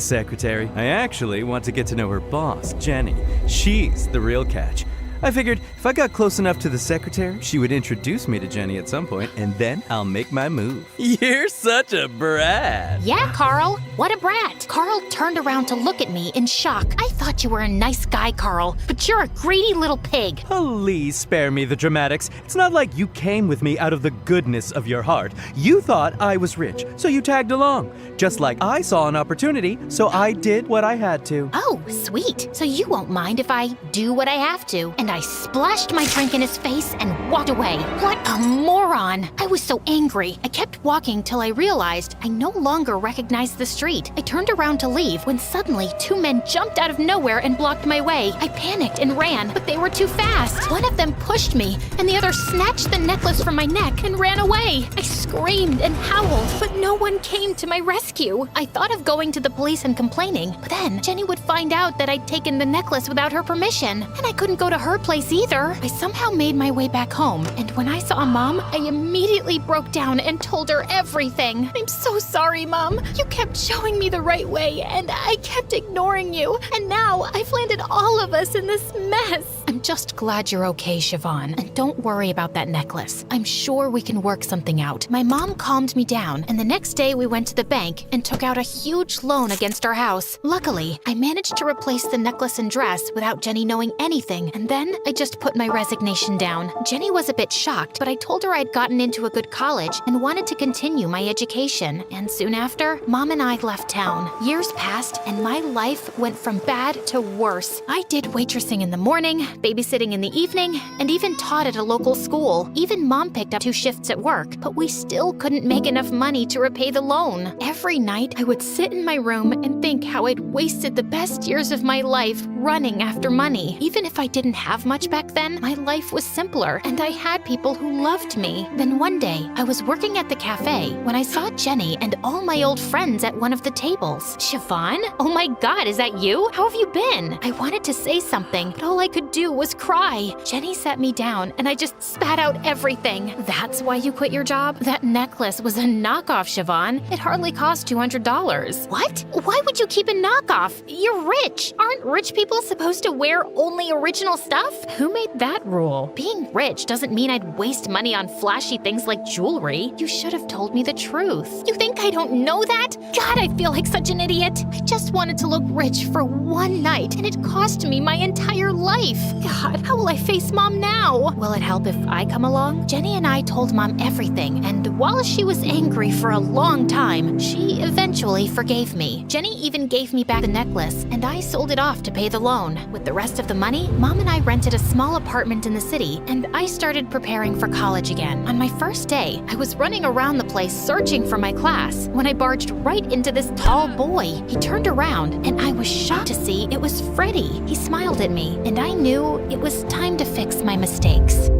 D: secretary. I actually want to get to know her boss, Jenny. She's the real catch. I figured if I got close enough to the secretary, she would introduce me to Jenny at some point, and then I'll make my move.
E: You're such a brat.
B: Yeah, Carl. What a brat. Carl turned around to look at me in shock. I thought you were a nice guy, Carl, but you're a greedy little pig.
D: Please spare me the dramatics. It's not like you came with me out of the goodness of your heart. You thought I was rich, so you tagged along. Just like I saw an opportunity, so I did what I had to.
B: Oh, sweet. So you won't mind if I do what I have to. And I splashed my drink in his face and walked away. What a moron. I was so angry. I kept walking till I realized I no longer recognized the street. I turned around to leave when suddenly 2 men jumped out of nowhere and blocked my way. I panicked and ran, but they were too fast. One of them pushed me, and the other snatched the necklace from my neck and ran away. I screamed and howled, but no one came to my rescue. I thought of going to the police and complaining, but then Jenny would find out that I'd taken the necklace without her permission, and I couldn't go to her place either. I somehow made my way back home, and when I saw Mom, I immediately broke down and told her everything. I'm so sorry, Mom. You kept showing me the right way, and I kept ignoring you, and now I've landed all of us in this mess. I'm just glad you're okay, Siobhan, and don't worry about that necklace. I'm sure we can work something out. My mom calmed me down, and the next day we went to the bank and took out a huge loan against our house. Luckily, I managed to replace the necklace and dress without Jenny knowing anything, and then I just put my resignation down. Jenny was a bit shocked, but I told her I'd gotten into a good college and wanted to continue my education. And soon after, Mom and I left town. Years passed, and my life went from bad to worse. I did waitressing in the morning, babysitting in the evening, and even taught at a local school. Even Mom picked up 2 shifts at work, but we still couldn't make enough money to repay the loan. Every night, I would sit in my room and think how I'd wasted the best years of my life running after money. Even if I didn't have much back then, my life was simpler, and I had people who loved me. Then one day, I was working at the cafe when I saw Jenny and all my old friends at one of the tables. Siobhan? Oh my God, is that you? How have you been? I wanted to say something, but all I could do was cry. Jenny sat me down, and I just spat out everything. That's why you quit your job? That necklace was a knockoff, Siobhan. It hardly cost $200. What? Why would you keep a knockoff? You're rich. Aren't rich people supposed to wear only original stuff? Who made that rule? Being rich doesn't mean I'd waste money on flashy things like jewelry. You should have told me the truth. You think I don't know that? God, I feel like such an idiot. I just wanted to look rich for one night, and it cost me my entire life. God, how will I face Mom now? Will it help if I come along? Jenny and I told Mom everything, and while she was angry for a long time, she eventually forgave me. Jenny even gave me back the necklace, and I sold it off to pay the loan. With the rest of the money, Mom and I rented a small apartment in the city, and I started preparing for college again. On my first day, I was running around the place searching for my class when I barged right into this tall boy. He turned around, and I was shocked to see it was Freddie. He smiled at me, and I knew it was time to fix my mistakes.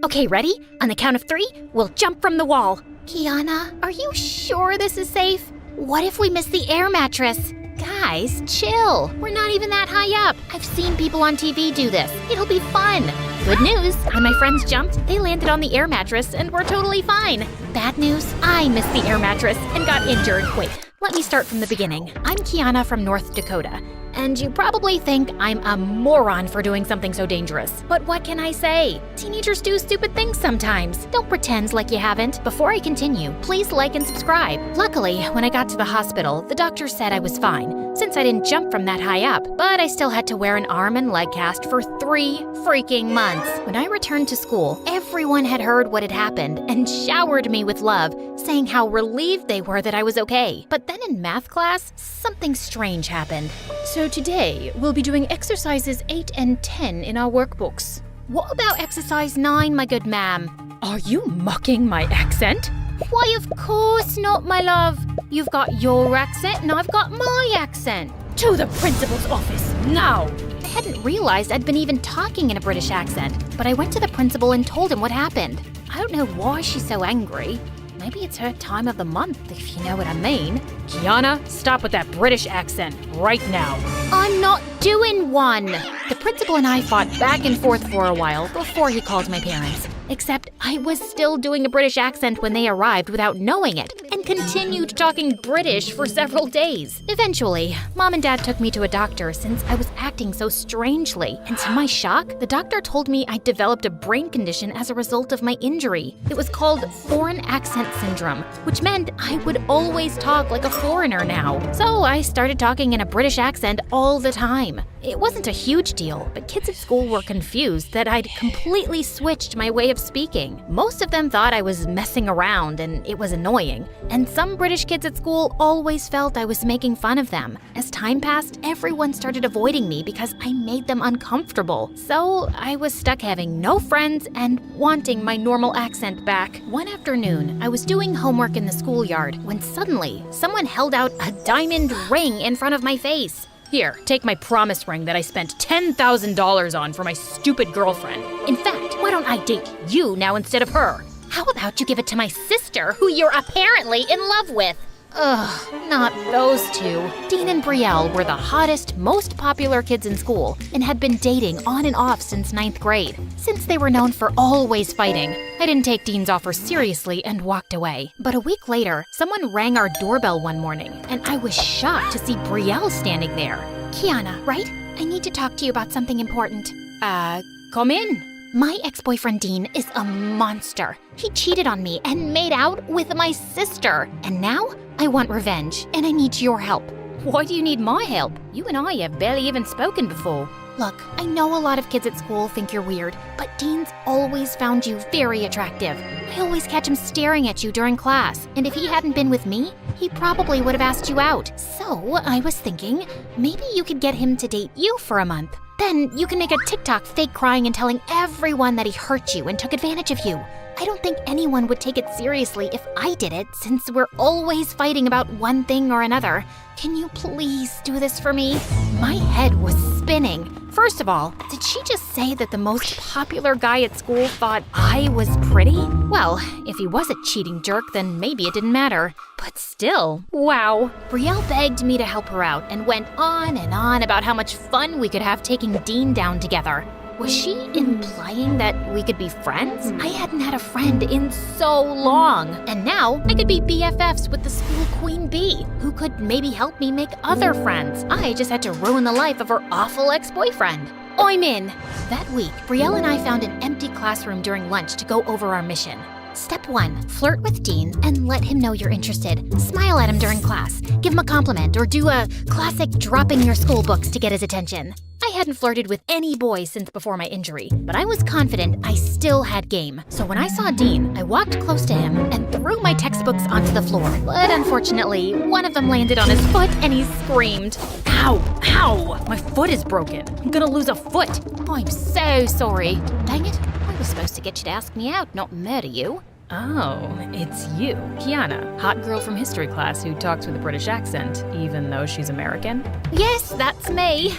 B: Okay, ready? On the count of 3, we'll jump from the wall. Kiana, are you sure this is safe? What if we miss the air mattress? Guys, chill. We're not even that high up. I've seen people on TV do this. It'll be fun. Good news, when my friends jumped, they landed on the air mattress and were totally fine. Bad news, I missed the air mattress and got injured. Wait, let me start from the beginning. I'm Kiana from North Dakota. And you probably think I'm a moron for doing something so dangerous. But what can I say? Teenagers do stupid things sometimes. Don't pretend like you haven't. Before I continue, please like and subscribe. Luckily, when I got to the hospital, the doctor said I was fine, since I didn't jump from that high up. But I still had to wear an arm and leg cast for 3 freaking months. When I returned to school, everyone had heard what had happened and showered me with love, saying how relieved they were that I was okay. But then in math class, something strange happened. So today, we'll be doing exercises 8 and 10 in our workbooks. What about exercise 9, my good ma'am? Are you mocking my accent? Why, of course not, my love. You've got your accent and I've got my accent. To the principal's office, now! I hadn't realized I'd been even talking in a British accent, but I went to the principal and told him what happened. I don't know why she's so angry. Maybe it's her time of the month, if you know what I mean. Kiana, stop with that British accent right now. I'm not doing one. The principal and I fought back and forth for a while before he called my parents. Except I was still doing a British accent when they arrived without knowing it, and continued talking British for several days. Eventually, Mom and Dad took me to a doctor since I was acting so strangely, and to my shock, the doctor told me I'd developed a brain condition as a result of my injury. It was called foreign accent syndrome, which meant I would always talk like a foreigner now. So I started talking in a British accent all the time. It wasn't a huge deal, but kids at school were confused that I'd completely switched my way of speaking. Most of them thought I was messing around and it was annoying, and some British kids at school always felt I was making fun of them. As time passed, everyone started avoiding me because I made them uncomfortable. So I was stuck having no friends and wanting my normal accent back. One afternoon, I was doing homework in the schoolyard when suddenly someone held out a diamond ring in front of my face. Here, take my promise ring that I spent $10,000 on for my stupid girlfriend. In fact, why don't I date you now instead of her? How about you give it to my sister, who you're apparently in love with? Ugh, not those two. Dean and Brielle were the hottest, most popular kids in school and had been dating on and off since 9th grade. Since they were known for always fighting, I didn't take Dean's offer seriously and walked away. But a week later, someone rang our doorbell one morning, and I was shocked to see Brielle standing there. Kiana, right? I need to talk to you about something important. Come in. My ex-boyfriend Dean is a monster. He cheated on me and made out with my sister. And now I want revenge, and I need your help. Why do you need my help? You and I have barely even spoken before. Look, I know a lot of kids at school think you're weird, but Dean's always found you very attractive. I always catch him staring at you during class, and if he hadn't been with me, he probably would have asked you out. So I was thinking, maybe you could get him to date you for a month. Then you can make a TikTok fake crying and telling everyone that he hurt you and took advantage of you. I don't think anyone would take it seriously if I did it, since we're always fighting about one thing or another. Can you please do this for me? My head was spinning. First of all, did she just say that the most popular guy at school thought I was pretty? Well, if he was a cheating jerk, then maybe it didn't matter. But still, wow. Brielle begged me to help her out and went on and on about how much fun we could have taking Dean down together. Was she implying that we could be friends? I hadn't had a friend in so long. And now I could be BFFs with the school queen bee, who could maybe help me make other friends. I just had to ruin the life of her awful ex-boyfriend. I'm in. That week, Brielle and I found an empty classroom during lunch to go over our mission. Step 1, flirt with Dean and let him know you're interested. Smile at him during class, give him a compliment, or do a classic dropping your school books to get his attention. I hadn't flirted with any boy since before my injury, but I was confident I still had game. So when I saw Dean, I walked close to him and threw my textbooks onto the floor. But unfortunately, one of them landed on his foot and he screamed. Ow! Ow! My foot is broken. I'm gonna lose a foot. I'm so sorry. Dang it. I was supposed to get you to ask me out, not murder you.
F: Oh, it's you, Kiana, hot girl from history class who talks with a British accent, even though she's American?
B: Yes, that's me.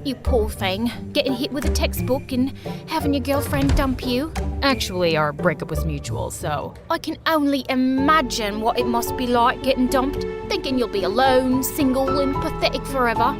B: You poor thing, getting hit with a textbook and having your girlfriend dump you.
F: Actually, our breakup was mutual, so...
B: I can only imagine what it must be like getting dumped, thinking you'll be alone, single, and pathetic forever.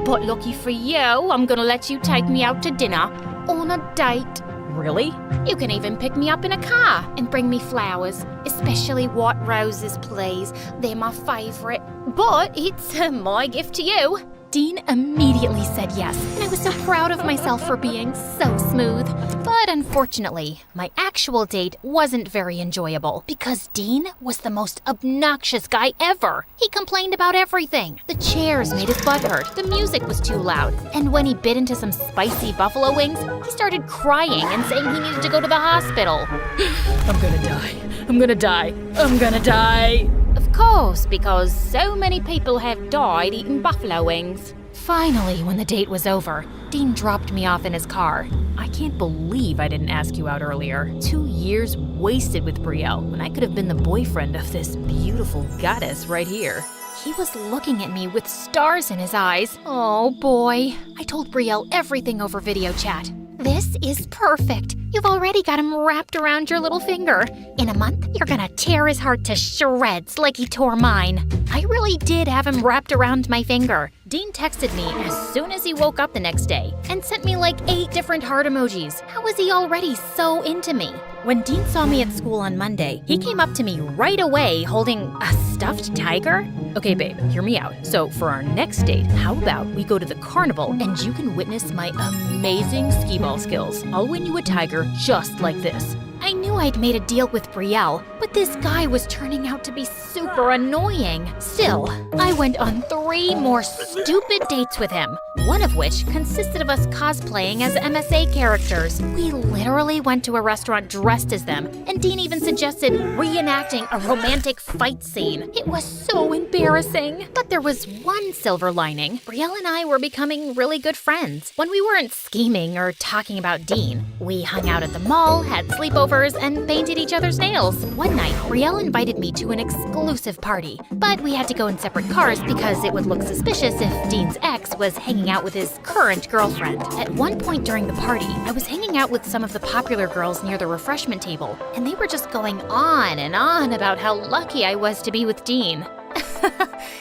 B: But lucky for you, I'm gonna let you take me out to dinner on a date.
F: Really?
B: You can even pick me up in a car and bring me flowers, especially white roses, please. They're my favorite. But it's my gift to you. Dean immediately said yes, and I was so proud of myself for being so smooth. But unfortunately, my actual date wasn't very enjoyable because Dean was the most obnoxious guy ever. He complained about everything. The chairs made his butt hurt, the music was too loud, and when he bit into some spicy buffalo wings, he started crying and saying he needed to go to the hospital.
F: I'm gonna die. I'm gonna die. I'm gonna die.
B: Of course, because so many people have died eating buffalo wings. Finally, when the date was over, Dean dropped me off in his car.
F: I can't believe I didn't ask you out earlier. 2 years wasted with Brielle when I could have been the boyfriend of this beautiful goddess right here.
B: He was looking at me with stars in his eyes. Oh boy. I told Brielle everything over video chat. This is perfect. You've already got him wrapped around your little finger. In a month, you're gonna tear his heart to shreds like he tore mine. I really did have him wrapped around my finger. Dean texted me as soon as he woke up the next day and sent me like 8 different heart emojis. How was he already so into me? When Dean saw me at school on Monday, he came up to me right away holding a stuffed tiger. Okay, babe, hear me out. So for our next date, how about we go to the carnival and you can witness my amazing skee-ball skills. I'll win you a tiger just like this. I knew I'd made a deal with Brielle, but this guy was turning out to be super annoying. Still, I went on 3 more stupid dates with him, one of which consisted of us cosplaying as MSA characters. We literally went to a restaurant dressed as them, and Dean even suggested reenacting a romantic fight scene. It was so embarrassing. But there was one silver lining. Brielle and I were becoming really good friends. When we weren't scheming or talking about Dean, we hung out at the mall, had sleepovers, and painted each other's nails. One night, Brielle invited me to an exclusive party, but we had to go in separate cars because it would look suspicious if Dean's ex was hanging out with his current girlfriend. At one point during the party, I was hanging out with some of the popular girls near the refreshment table, and they were just going on and on about how lucky I was to be with Dean.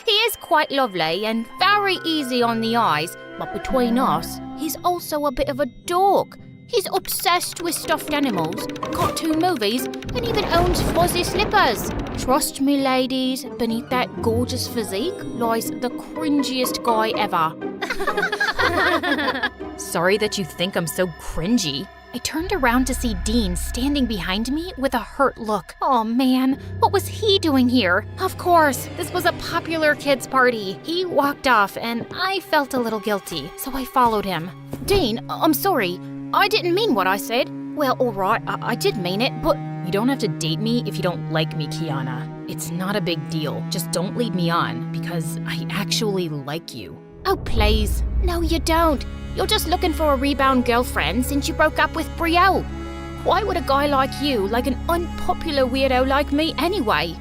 B: He is quite lovely and very easy on the eyes, but between us, he's also a bit of a dork. He's obsessed with stuffed animals, cartoon movies, and even owns fuzzy slippers. Trust me, ladies, beneath that gorgeous physique lies the cringiest guy ever.
F: Sorry that you think I'm so cringy.
B: I turned around to see Dean standing behind me with a hurt look. Oh man, what was he doing here? Of course, this was a popular kids' party. He walked off and I felt a little guilty, so I followed him. Dean, I'm sorry. I didn't mean what I said. Well, alright, I did mean it, but...
F: You don't have to date me if you don't like me, Kiana. It's not a big deal. Just don't lead me on, because I actually like you.
B: Oh, please. No, you don't. You're just looking for a rebound girlfriend since you broke up with Brielle. Why would a guy like you like an unpopular weirdo like me anyway?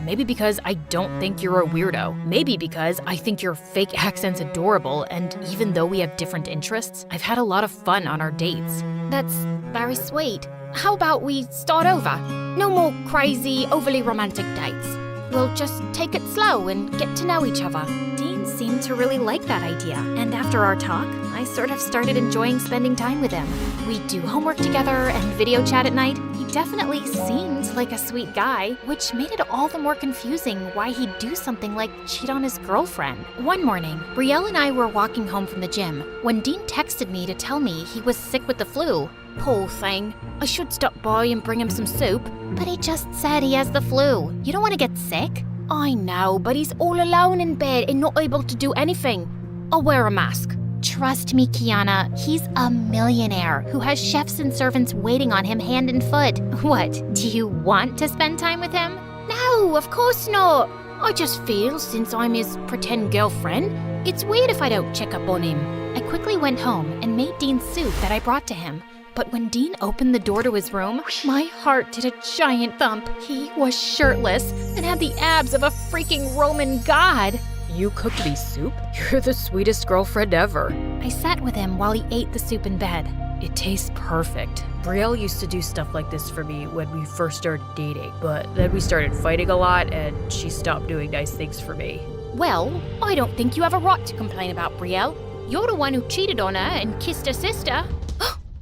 F: Maybe because I don't think you're a weirdo. Maybe because I think your fake accent's adorable, and even though we have different interests, I've had a lot of fun on our dates.
B: That's very sweet. How about we start over? No more crazy, overly romantic dates. We'll just take it slow and get to know each other. Dean seemed to really like that idea, and after our talk, I sort of started enjoying spending time with him. We'd do homework together and video chat at night. He definitely seemed like a sweet guy, which made it all the more confusing why he'd do something like cheat on his girlfriend. One morning, Brielle and I were walking home from the gym when Dean texted me to tell me he was sick with the flu. Poor thing. I should stop by and bring him some soup. But he just said he has the flu. You don't want to get sick? I know, but he's all alone in bed and not able to do anything. I'll wear a mask. Trust me, Kiana, he's a millionaire who has chefs and servants waiting on him hand and foot. What, do you want to spend time with him? No, of course not. I just feel, since I'm his pretend girlfriend, it's weird if I don't check up on him. I quickly went home and made Dean soup that I brought to him. But when Dean opened the door to his room, my heart did a giant thump. He was shirtless and had the abs of a freaking Roman god.
F: You cooked me soup? You're the sweetest girlfriend ever.
B: I sat with him while he ate the soup in bed.
F: It tastes perfect. Brielle used to do stuff like this for me when we first started dating, but then we started fighting a lot and she stopped doing nice things for me.
B: Well, I don't think you have a right to complain about Brielle. You're the one who cheated on her and kissed her sister.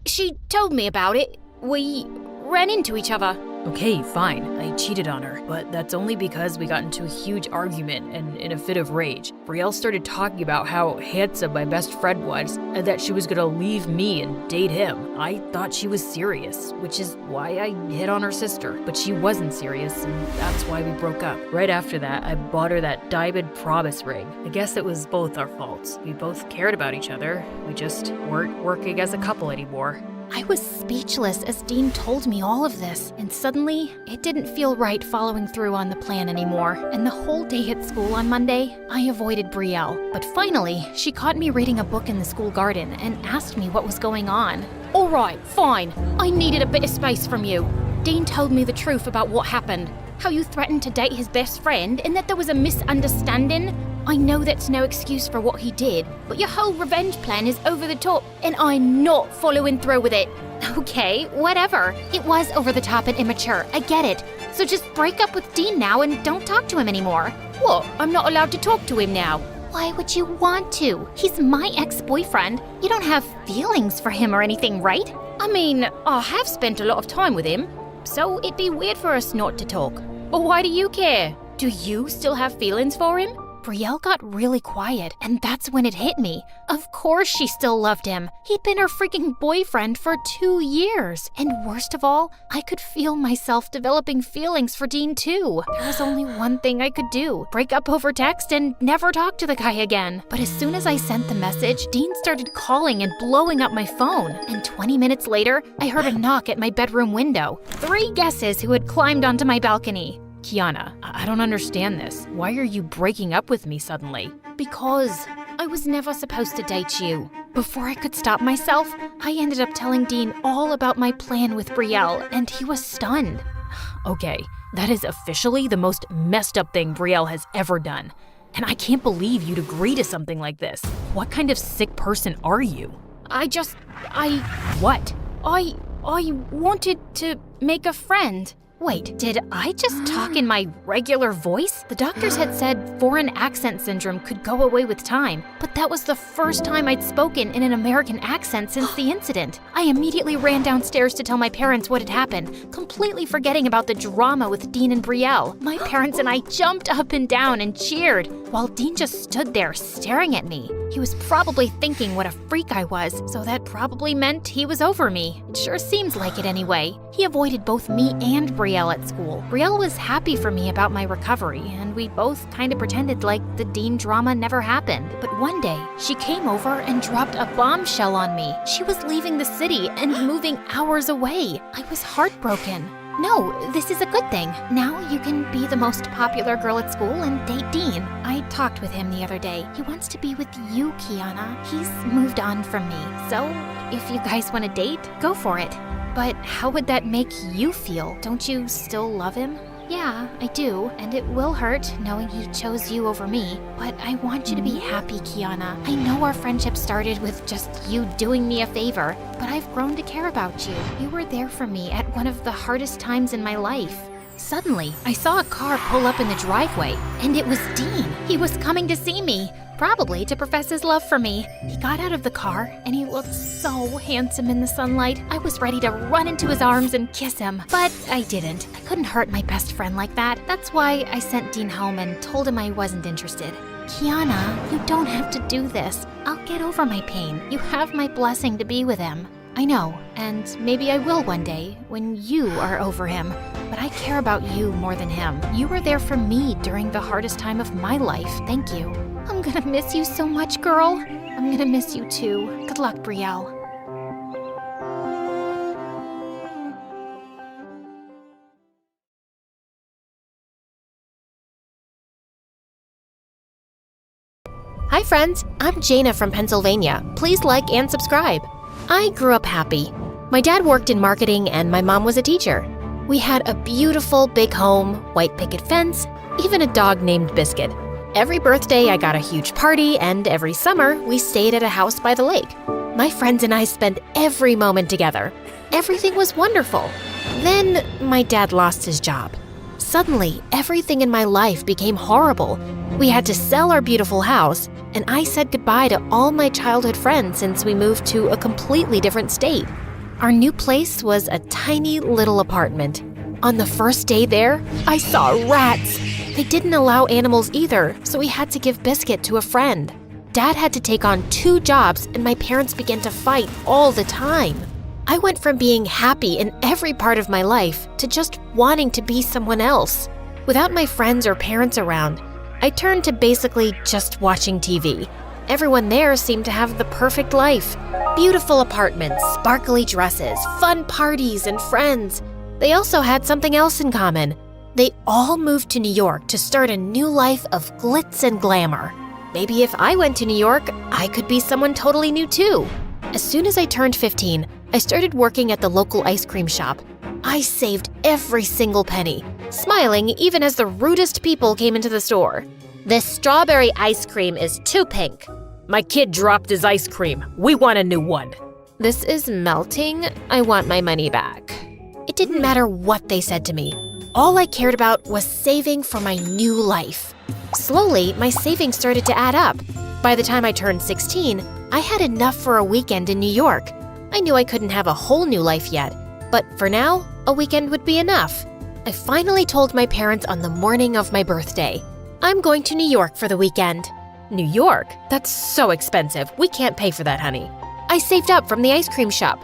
B: She told me about it. We ran into each other.
F: Okay, fine. I cheated on her, but that's only because we got into a huge argument and in a fit of rage. Brielle started talking about how handsome my best friend was and that she was gonna leave me and date him. I thought she was serious, which is why I hit on her sister, but she wasn't serious and that's why we broke up. Right after that, I bought her that diamond promise ring. I guess it was both our faults. We both cared about each other. We just weren't working as a couple anymore.
B: I was speechless as Dean told me all of this, and suddenly, it didn't feel right following through on the plan anymore. And the whole day at school on Monday, I avoided Brielle. But finally, she caught me reading a book in the school garden and asked me what was going on. All right, fine. I needed a bit of space from you. Dean told me the truth about what happened. How you threatened to date his best friend and that there was a misunderstanding. I know that's no excuse for what he did, but your whole revenge plan is over the top, and I'm not following through with it. Okay, whatever. It was over the top and immature, I get it. So just break up with Dean now and don't talk to him anymore. What? I'm not allowed to talk to him now? Why would you want to? He's my ex-boyfriend. You don't have feelings for him or anything, right? I mean, I have spent a lot of time with him, so it'd be weird for us not to talk. But why do you care? Do you still have feelings for him? Brielle got really quiet, and that's when it hit me. Of course she still loved him. He'd been her freaking boyfriend for 2 years. And worst of all, I could feel myself developing feelings for Dean too. There was only one thing I could do: break up over text and never talk to the guy again. But as soon as I sent the message, Dean started calling and blowing up my phone. And 20 minutes later, I heard a knock at my bedroom window. 3 guesses who had climbed onto my balcony. Kiana, I don't understand this. Why are you breaking up with me suddenly? Because I was never supposed to date you. Before I could stop myself, I ended up telling Dean all about my plan with Brielle, and he was stunned. Okay, that is officially the most messed up thing Brielle has ever done. And I can't believe you'd agree to something like this. What kind of sick person are you? What? I wanted to make a friend. Wait, did I just talk in my regular voice? The doctors had said foreign accent syndrome could go away with time, but that was the first time I'd spoken in an American accent since the incident. I immediately ran downstairs to tell my parents what had happened, completely forgetting about the drama with Dean and Brielle. My parents and I jumped up and down and cheered, while Dean just stood there staring at me. He was probably thinking what a freak I was, so that probably meant he was over me. It sure seems like it anyway. He avoided both me and Brielle at school. Brielle was happy for me about my recovery, and we both kind of pretended like the Dean drama never happened. But one day, she came over and dropped a bombshell on me. She was leaving the city and moving hours away. I was heartbroken. No, this is a good thing. Now you can be the most popular girl at school and date Dean. I talked with him the other day. He wants to be with you, Kiana. He's moved on from me. So, if you guys want to date, go for it. But how would that make you feel? Don't you still love him? Yeah, I do, and it will hurt knowing he chose you over me. But I want you to be happy, Kiana. I know our friendship started with just you doing me a favor, but I've grown to care about you. You were there for me at one of the hardest times in my life. Suddenly, I saw a car pull up in the driveway, and it was Dean. He was coming to see me, probably to profess his love for me. He got out of the car, and he looked so handsome in the sunlight. I was ready to run into his arms and kiss him, but I didn't. I couldn't hurt my best friend like that. That's why I sent Dean home and told him I wasn't interested. Kiana, you don't have to do this. I'll get over my pain. You have my blessing to be with him. I know, and maybe I will one day, when you are over him. But I care about you more than him. You were there for me during the hardest time of my life. Thank you. I'm gonna miss you so much, girl. I'm gonna miss you too. Good luck, Brielle. Hi friends, I'm Jaina from Pennsylvania. Please like and subscribe. I grew up happy. My dad worked in marketing and my mom was a teacher. We had a beautiful big home, white picket fence, even a dog named Biscuit. Every birthday I got a huge party, and every summer we stayed at a house by the lake. My friends and I spent every moment together. Everything was wonderful. Then my dad lost his job. Suddenly, everything in my life became horrible. We had to sell our beautiful house, and I said goodbye to all my childhood friends since we moved to a completely different state. Our new place was a tiny little apartment. On the first day there, I saw rats. They didn't allow animals either, so we had to give Biscuit to a friend. Dad had to take on 2 jobs, and my parents began to fight all the time. I went from being happy in every part of my life to just wanting to be someone else. Without my friends or parents around, I turned to basically just watching TV. Everyone there seemed to have the perfect life. Beautiful apartments, sparkly dresses, fun parties, and friends. They also had something else in common. They all moved to New York to start a new life of glitz and glamour. Maybe if I went to New York, I could be someone totally new too. As soon as I turned 15, I started working at the local ice cream shop. I saved every single penny, smiling even as the rudest people came into the store.
G: This strawberry ice cream is too pink.
F: My kid dropped his ice cream. We want a new one.
B: This is melting. I want my money back. It didn't matter what they said to me. All I cared about was saving for my new life. Slowly, my savings started to add up. By the time I turned 16, I had enough for a weekend in New York. I knew I couldn't have a whole new life yet, but for now, a weekend would be enough. I finally told my parents on the morning of my birthday. I'm going to New York for the weekend.
F: New York? That's so expensive. We can't pay for that, honey.
B: I saved up from the ice cream shop.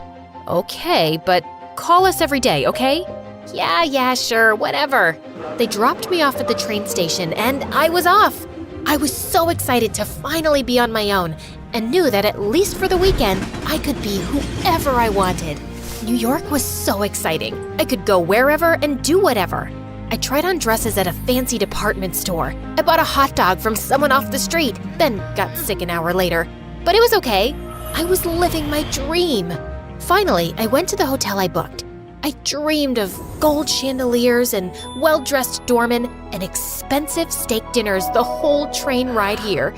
F: Okay, but call us every day, okay?
B: Yeah, sure, whatever. They dropped me off at the train station and I was off. I was so excited to finally be on my own and knew that at least for the weekend, I could be whoever I wanted. New York was so exciting. I could go wherever and do whatever. I tried on dresses at a fancy department store. I bought a hot dog from someone off the street, then got sick an hour later. But it was okay. I was living my dream. Finally, I went to the hotel I booked. I dreamed of gold chandeliers and well-dressed doormen and expensive steak dinners the whole train ride here.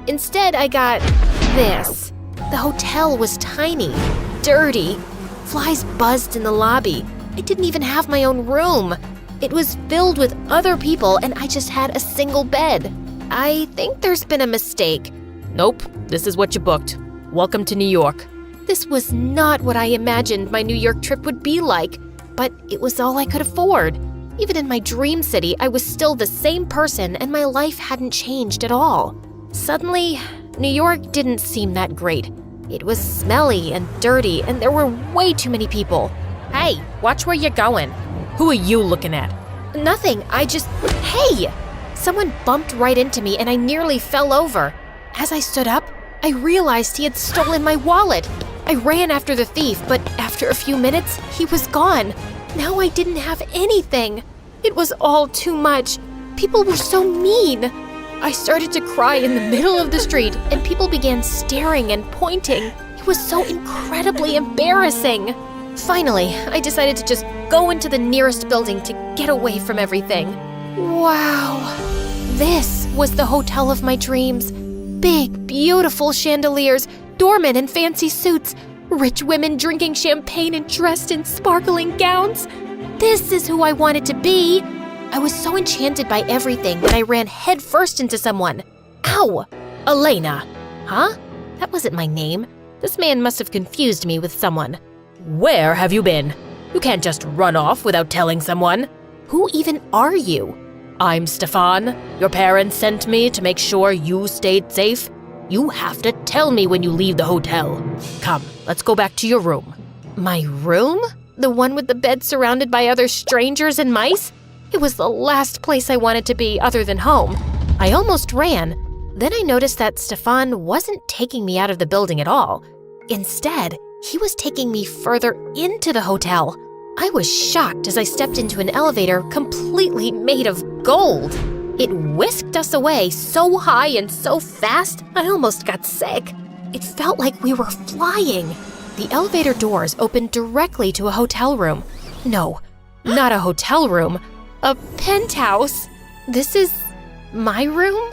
B: Instead, I got this. The hotel was tiny, dirty. Flies buzzed in the lobby. I didn't even have my own room. It was filled with other people and I just had a single bed. I think there's been a mistake.
F: Nope, this is what you booked. Welcome to New York.
B: This was not what I imagined my New York trip would be like, but it was all I could afford. Even in my dream city, I was still the same person and my life hadn't changed at all. Suddenly, New York didn't seem that great. It was smelly and dirty and there were way too many people.
F: Hey, watch where you're going. Who are you looking at?
B: Nothing, Hey! Someone bumped right into me and I nearly fell over. As I stood up, I realized he had stolen my wallet. I ran after the thief, but after a few minutes, he was gone. Now I didn't have anything. It was all too much. People were so mean. I started to cry in the middle of the street and people began staring and pointing. It was so incredibly embarrassing. Finally, I decided to just go into the nearest building to get away from everything. Wow. This was the hotel of my dreams. Big, beautiful chandeliers, doormen in fancy suits, rich women drinking champagne and dressed in sparkling gowns. This is who I wanted to be. I was so enchanted by everything that I ran headfirst into someone. Ow!
F: Elena.
B: Huh? That wasn't my name. This man must have confused me with someone.
F: Where have you been? You can't just run off without telling someone.
B: Who even are you?
F: I'm Stefan. Your parents sent me to make sure you stayed safe. You have to tell me when you leave the hotel. Come, let's go back to your room.
B: My room? The one with the bed surrounded by other strangers and mice? It was the last place I wanted to be other than home. I almost ran. Then I noticed that Stefan wasn't taking me out of the building at all. Instead, he was taking me further into the hotel. I was shocked as I stepped into an elevator completely made of gold. It whisked us away so high and so fast, I almost got sick. It felt like we were flying. The elevator doors opened directly to a hotel room. No, not a hotel room. A penthouse. This is my room?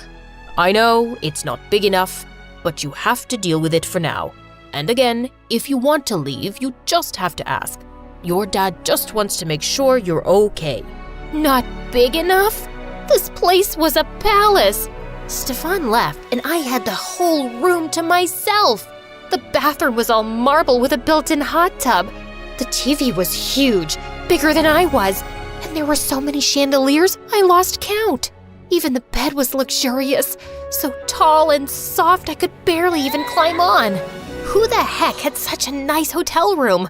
F: I know it's not big enough, but you have to deal with it for now. And again, if you want to leave, you just have to ask. Your dad just wants to make sure you're okay.
B: Not big enough? This place was a palace. Stefan left and I had the whole room to myself. The bathroom was all marble with a built-in hot tub. The TV was huge, bigger than I was. And there were so many chandeliers, I lost count. Even the bed was luxurious, so tall and soft I could barely even climb on. Who the heck had such a nice hotel room?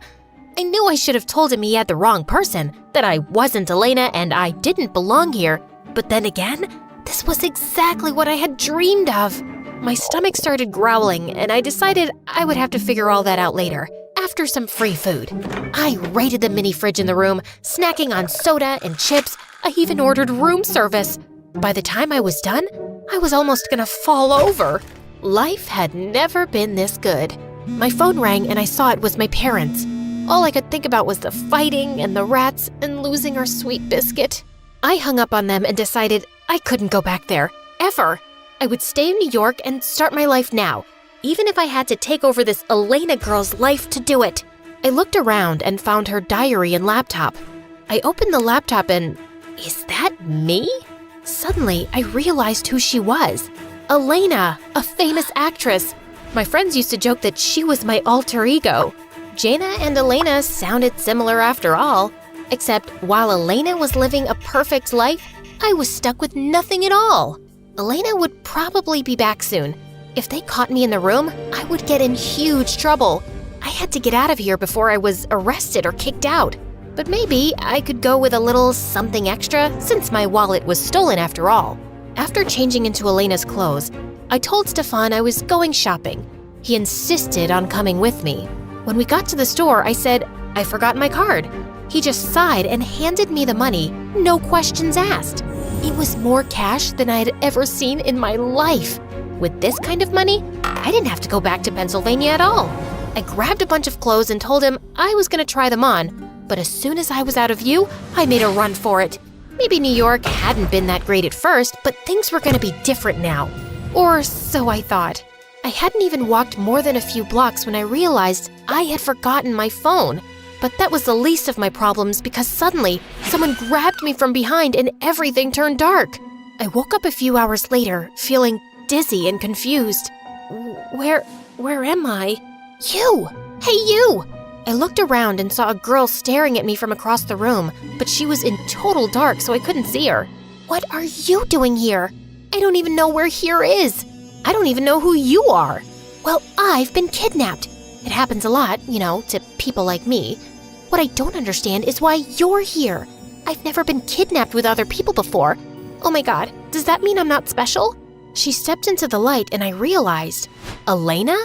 B: I knew I should have told him he had the wrong person, that I wasn't Elena and I didn't belong here. But then again, this was exactly what I had dreamed of. My stomach started growling and I decided I would have to figure all that out later. After some free food. I raided the mini fridge in the room, snacking on soda and chips. I even ordered room service. By the time I was done, I was almost gonna fall over. Life had never been this good. My phone rang and I saw it was my parents. All I could think about was the fighting and the rats and losing our sweet biscuit. I hung up on them and decided I couldn't go back there.
G: ever. I would stay in New York and start my life now, even if I had to take over this Elena girl's life to do it.
B: I looked around and found her diary and laptop. I opened the laptop and, is that me? Suddenly, I realized who she was. Elena, a famous actress. My friends used to joke that she was my alter ego. Jaina and Elena sounded similar after all, except while Elena was living a perfect life, I was stuck with nothing at all. Elena would probably be back soon. If they caught me in the room, I would get in huge trouble. I had to get out of here before I was arrested or kicked out. But maybe I could go with a little something extra since my wallet was stolen after all. After changing into Elena's clothes, I told Stefan I was going shopping. He insisted on coming with me. When we got to the store, I said, I forgot my card. He just sighed and handed me the money, no questions asked. It was more cash than I had ever seen in my life. With this kind of money, I didn't have to go back to Pennsylvania at all. I grabbed a bunch of clothes and told him I was going to try them on, but as soon as I was out of view, I made a run for it. Maybe New York hadn't been that great at first, but things were going to be different now. Or so I thought. I hadn't even walked more than a few blocks when I realized I had forgotten my phone. But that was the least of my problems because suddenly, someone grabbed me from behind and everything turned dark. I woke up a few hours later, feeling dizzy and confused. Where am I? You! Hey, you! I looked around and saw a girl staring at me from across the room, but she was in total dark, so I couldn't see her. What are you doing here? I don't even know where here is. I don't even know who you are. Well, I've been kidnapped. It happens a lot, to people like me. What I don't understand is why you're here. I've never been kidnapped with other people before. Oh my God, does that mean I'm not special? She stepped into the light and I realized, Elena?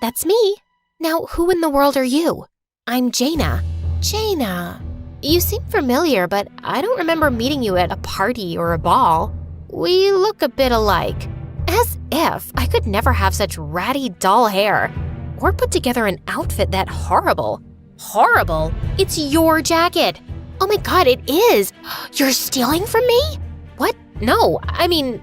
B: That's me. Now, who in the world are you? I'm Jaina. Jaina. You seem familiar, but I don't remember meeting you at a party or a ball. We look a bit alike. As if I could never have such ratty, dull hair. Or put together an outfit that horrible. Horrible? It's your jacket. Oh my God, it is. You're stealing from me? What? No,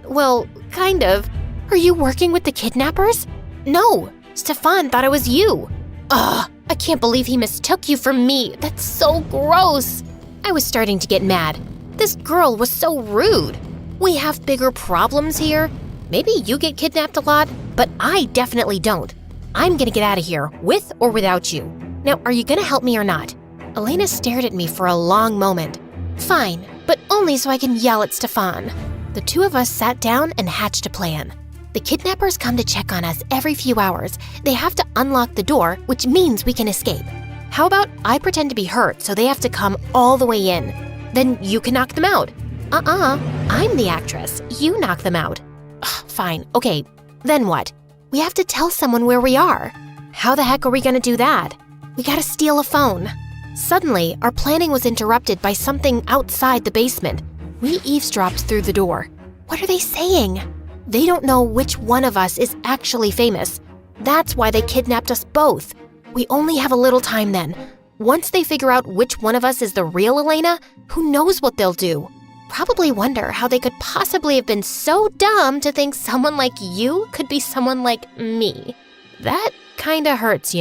B: well, kind of. Are you working with the kidnappers? No, Stefan thought it was you. Ugh, I can't believe he mistook you for me. That's so gross. I was starting to get mad. This girl was so rude. We have bigger problems here. Maybe you get kidnapped a lot, but I definitely don't. I'm gonna get out of here, with or without you. Now, are you gonna help me or not? Elena stared at me for a long moment. Fine, but only so I can yell at Stefan. The two of us sat down and hatched a plan. The kidnappers come to check on us every few hours. They have to unlock the door, which means we can escape. How about I pretend to be hurt so they have to come all the way in? Then you can knock them out. I'm the actress. You knock them out. Ugh, fine, okay, then what? We have to tell someone where we are. How the heck are we gonna do that? We gotta steal a phone. Suddenly, our planning was interrupted by something outside the basement. We eavesdropped through the door. What are they saying? They don't know which one of us is actually famous. That's why they kidnapped us both. We only have a little time then. Once they figure out which one of us is the real Elena, who knows what they'll do? Probably wonder how they could possibly have been so dumb to think someone like you could be someone like me. That kinda hurts,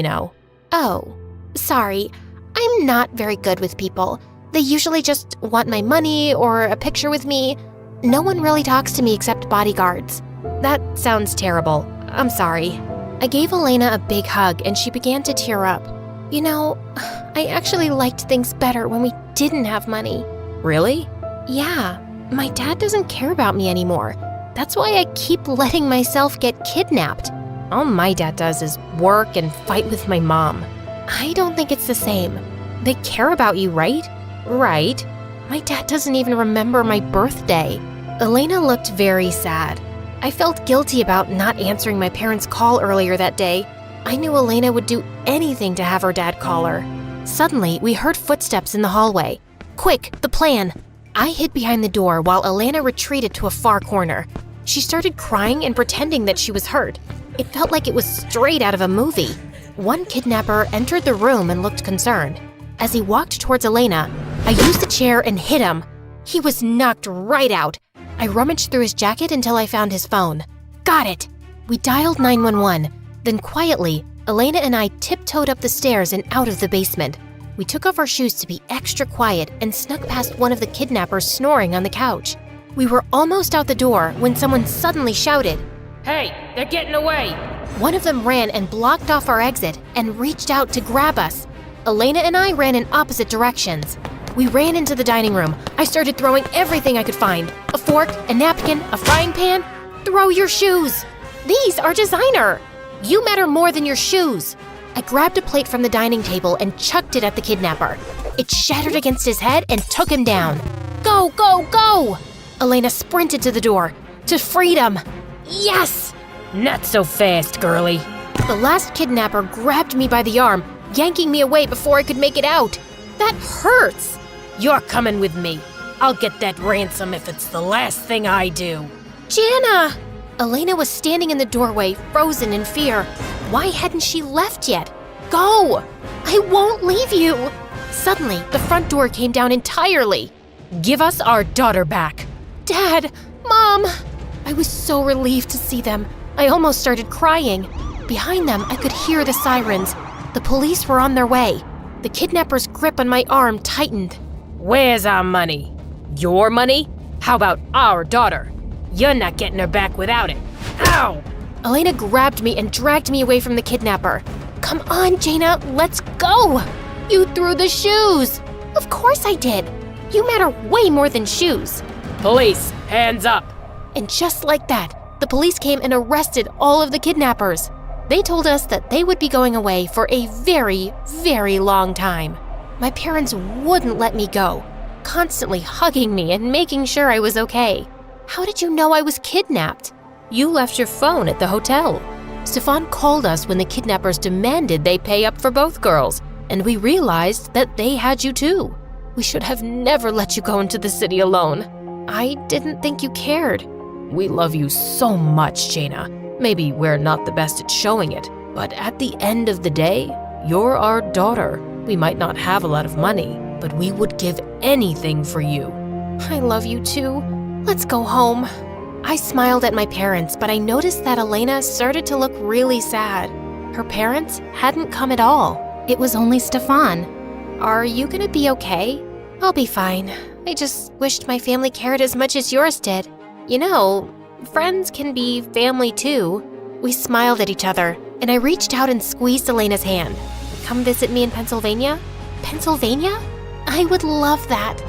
B: Oh, sorry. I'm not very good with people. They usually just want my money or a picture with me. No one really talks to me except bodyguards. That sounds terrible. I'm sorry. I gave Elena a big hug and she began to tear up. I actually liked things better when we didn't have money. Really? Yeah. My dad doesn't care about me anymore. That's why I keep letting myself get kidnapped. All my dad does is work and fight with my mom. I don't think it's the same. They care about you, right? Right. My dad doesn't even remember my birthday. Elena looked very sad. I felt guilty about not answering my parents' call earlier that day. I knew Elena would do anything to have her dad call her. Suddenly, we heard footsteps in the hallway. Quick, the plan. I hid behind the door while Elena retreated to a far corner. She started crying and pretending that she was hurt. It felt like it was straight out of a movie. One kidnapper entered the room and looked concerned. As he walked towards Elena, I used the chair and hit him. He was knocked right out. I
G: I rummaged through his jacket until I found his phone. Got it! We dialed 911. Then quietly, Elena and I tiptoed up the stairs and out of the basement. We took off our shoes to be extra quiet and snuck past one of the kidnappers snoring on the couch. We were almost out the door when someone suddenly shouted,
F: Hey, they're getting away!
G: One of them ran and blocked off our exit and reached out to grab us. Elena and I ran in opposite directions. We ran into the dining room. I started throwing everything I could find. A fork, a napkin, a frying pan. Throw your shoes! These are designer! You matter more than your shoes! I grabbed a plate from the dining table and chucked it at the kidnapper. It shattered against his head and took him down. Go, go, go! Elena sprinted to the door. To freedom! Yes!
F: Not so fast, girlie.
G: The last kidnapper grabbed me by the arm, yanking me away before I could make it out. That hurts!
F: You're coming with me. I'll get that ransom if it's the last thing I do.
G: Jana! Elena was standing in the doorway, frozen in fear. Why hadn't she left yet? Go! I won't leave you! Suddenly, the front door came down entirely.
F: Give us our daughter back.
G: Dad! Mom! I was so relieved to see them. I almost started crying. Behind them, I could hear the sirens. The police were on their way. The kidnapper's grip on my arm tightened.
F: Where's our money? Your money? How about our daughter? You're not getting her back without it. Ow!
G: Elena grabbed me and dragged me away from the kidnapper. Come on, Jana, let's go! You threw the shoes! Of course I did. You matter way more than shoes.
F: Police, hands up!
G: And just like that, the police came and arrested all of the kidnappers. They told us that they would be going away for a very, very long time. My parents wouldn't let me go, constantly hugging me and making sure I was okay. How did you know I was kidnapped?
B: You left your phone at the hotel.
G: Stefan called us when the kidnappers demanded they pay up for both girls, and we realized that they had you too. We should have never let you go into the city alone. I didn't think you cared.
F: We love you so much, Jana. Maybe we're not the best at showing it, but at the end of the day, you're our daughter. We might not have a lot of money, but we would give anything for you.
G: I love you too. Let's go home. I smiled at my parents, but I noticed that Elena started to look really sad. Her parents hadn't come at all. It was only Stefan. Are you gonna be okay? I'll be fine. I just wished my family cared as much as yours did. You know, friends can be family too. We smiled at each other, and I reached out and squeezed Elena's hand. Come visit me in Pennsylvania? Pennsylvania? I would love that.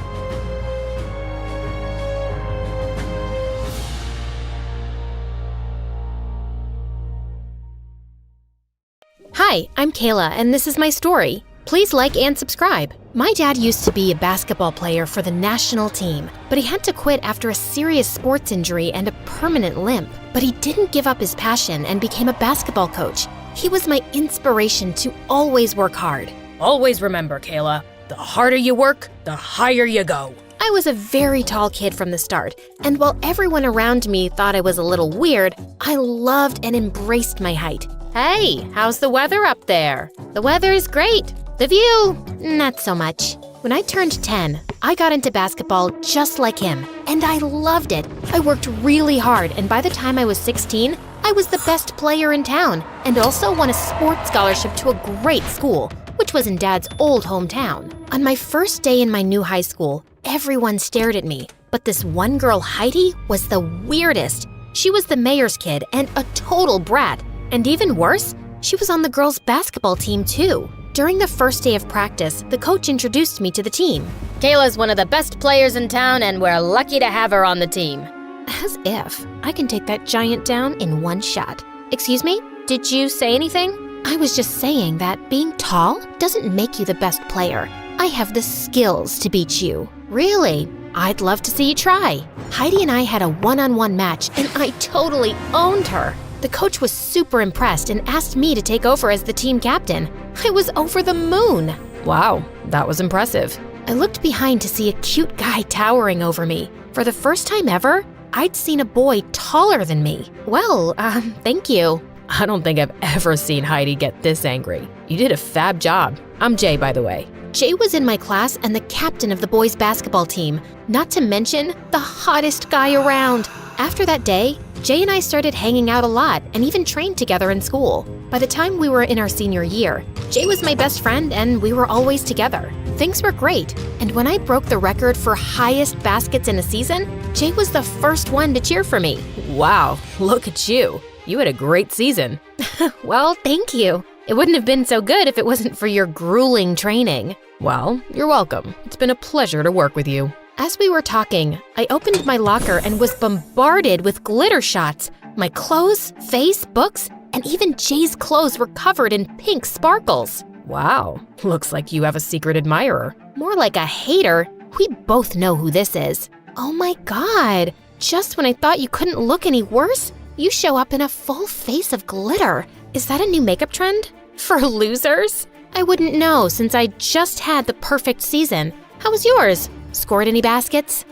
G: Hi, I'm Kayla, and this is my story. Please like and subscribe. My dad used to be a basketball player for the national team, but he had to quit after a serious sports injury and a permanent limp. But he didn't give up his passion and became a basketball coach. He was my inspiration to always work hard.
F: Always remember, Kayla, the harder you work, the higher you go.
G: I was a very tall kid from the start, and while everyone around me thought I was a little weird, I loved and embraced my height. Hey, how's the weather up there? The weather is great. The view, not so much. When I turned 10, I got into basketball just like him, and I loved it. I worked really hard, and by the time I was 16, I was the best player in town, and also won a sports scholarship to a great school, which was in Dad's old hometown. On my first day in my new high school, everyone stared at me, but this one girl, Heidi, was the weirdest. She was the mayor's kid and a total brat. And even worse, she was on the girls' basketball team too. During the first day of practice, the coach introduced me to the team.
B: Kayla's one of the best players in town, and we're lucky to have her on the team.
G: As if I can take that giant down in one shot. Excuse me? Did you say anything? I was just saying that being tall doesn't make you the best player. I have the skills to beat you. Really? I'd love to see you try. Heidi and I had a one-on-one match, and I totally owned her. The coach was super impressed and asked me to take over as the team captain. I was over the moon.
F: Wow, that was impressive.
G: I looked behind to see a cute guy towering over me. For the first time ever, I'd seen a boy taller than me. Well, thank you.
F: I don't think I've ever seen Heidi get this angry. You did a fab job. I'm Jay, by the way.
G: Jay was in my class and the captain of the boys' basketball team, not to mention the hottest guy around. After that day, Jay and I started hanging out a lot and even trained together in school. By the time we were in our senior year, Jay was my best friend and we were always together. Things were great, and when I broke the record for highest baskets in a season, Jay was the first one to cheer for me.
F: Wow, look at you. You had a great season.
G: Well, thank you. It wouldn't have been so good if it wasn't for your grueling training.
F: Well, you're welcome. It's been a pleasure to work with you.
G: As we were talking, I opened my locker and was bombarded with glitter shots. My clothes, face, books, and even Jay's clothes were covered in pink sparkles.
F: Wow, looks like you have a secret admirer.
G: More like a hater. We both know who this is. Oh my God, just when I thought you couldn't look any worse, you show up in a full face of glitter. Is that a new makeup trend? For losers? I wouldn't know since I just had the perfect season. How was yours? Scored any baskets?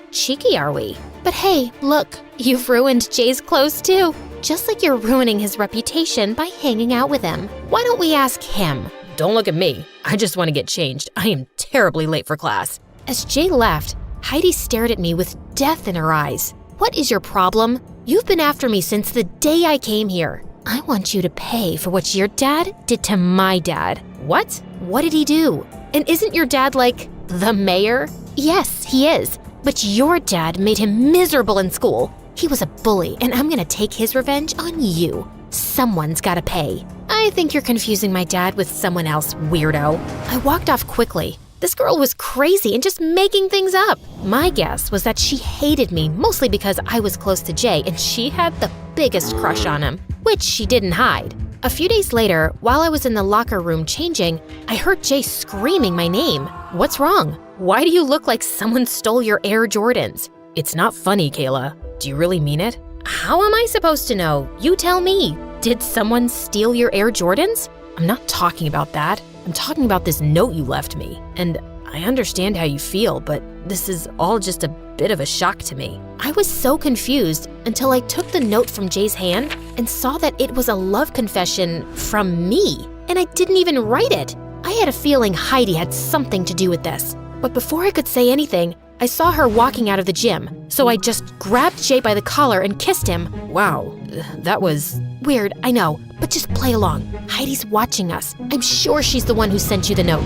G: Cheeky are we? But hey, look, you've ruined Jay's clothes too. Just like you're ruining his reputation by hanging out with him. Why don't we ask him?
F: Don't look at me. I just want to get changed. I am terribly late for class.
G: As Jay left, Heidi stared at me with death in her eyes. What is your problem? You've been after me since the day I came here. I want you to pay for what your dad did to my dad. What? What did he do? And isn't your dad like the mayor? Yes, he is. But your dad made him miserable in school. He was a bully, and I'm gonna take his revenge on you. Someone's gotta pay. I think you're confusing my dad with someone else, weirdo. I walked off quickly. This girl was crazy and just making things up. My guess was that she hated me mostly because I was close to Jay and she had the biggest crush on him, which she didn't hide. A few days later, while I was in the locker room changing, I heard Jay screaming my name. What's wrong? Why do you look like someone stole your Air Jordans?
F: It's not funny, Kayla. Do you really mean it?
G: How am I supposed to know? You tell me. Did someone steal your Air Jordans?
F: I'm not talking about that. I'm talking about this note you left me. And I understand how you feel, but this is all just a bit of a shock to me.
G: I was so confused until I took the note from Jay's hand and saw that it was a love confession from me, and I didn't even write it. I had a feeling Heidi had something to do with this. But before I could say anything, I saw her walking out of the gym, so I just grabbed Jay by the collar and kissed him.
F: Wow, that was
G: weird, I know, but just play along. Heidi's watching us. I'm sure she's the one who sent you the note.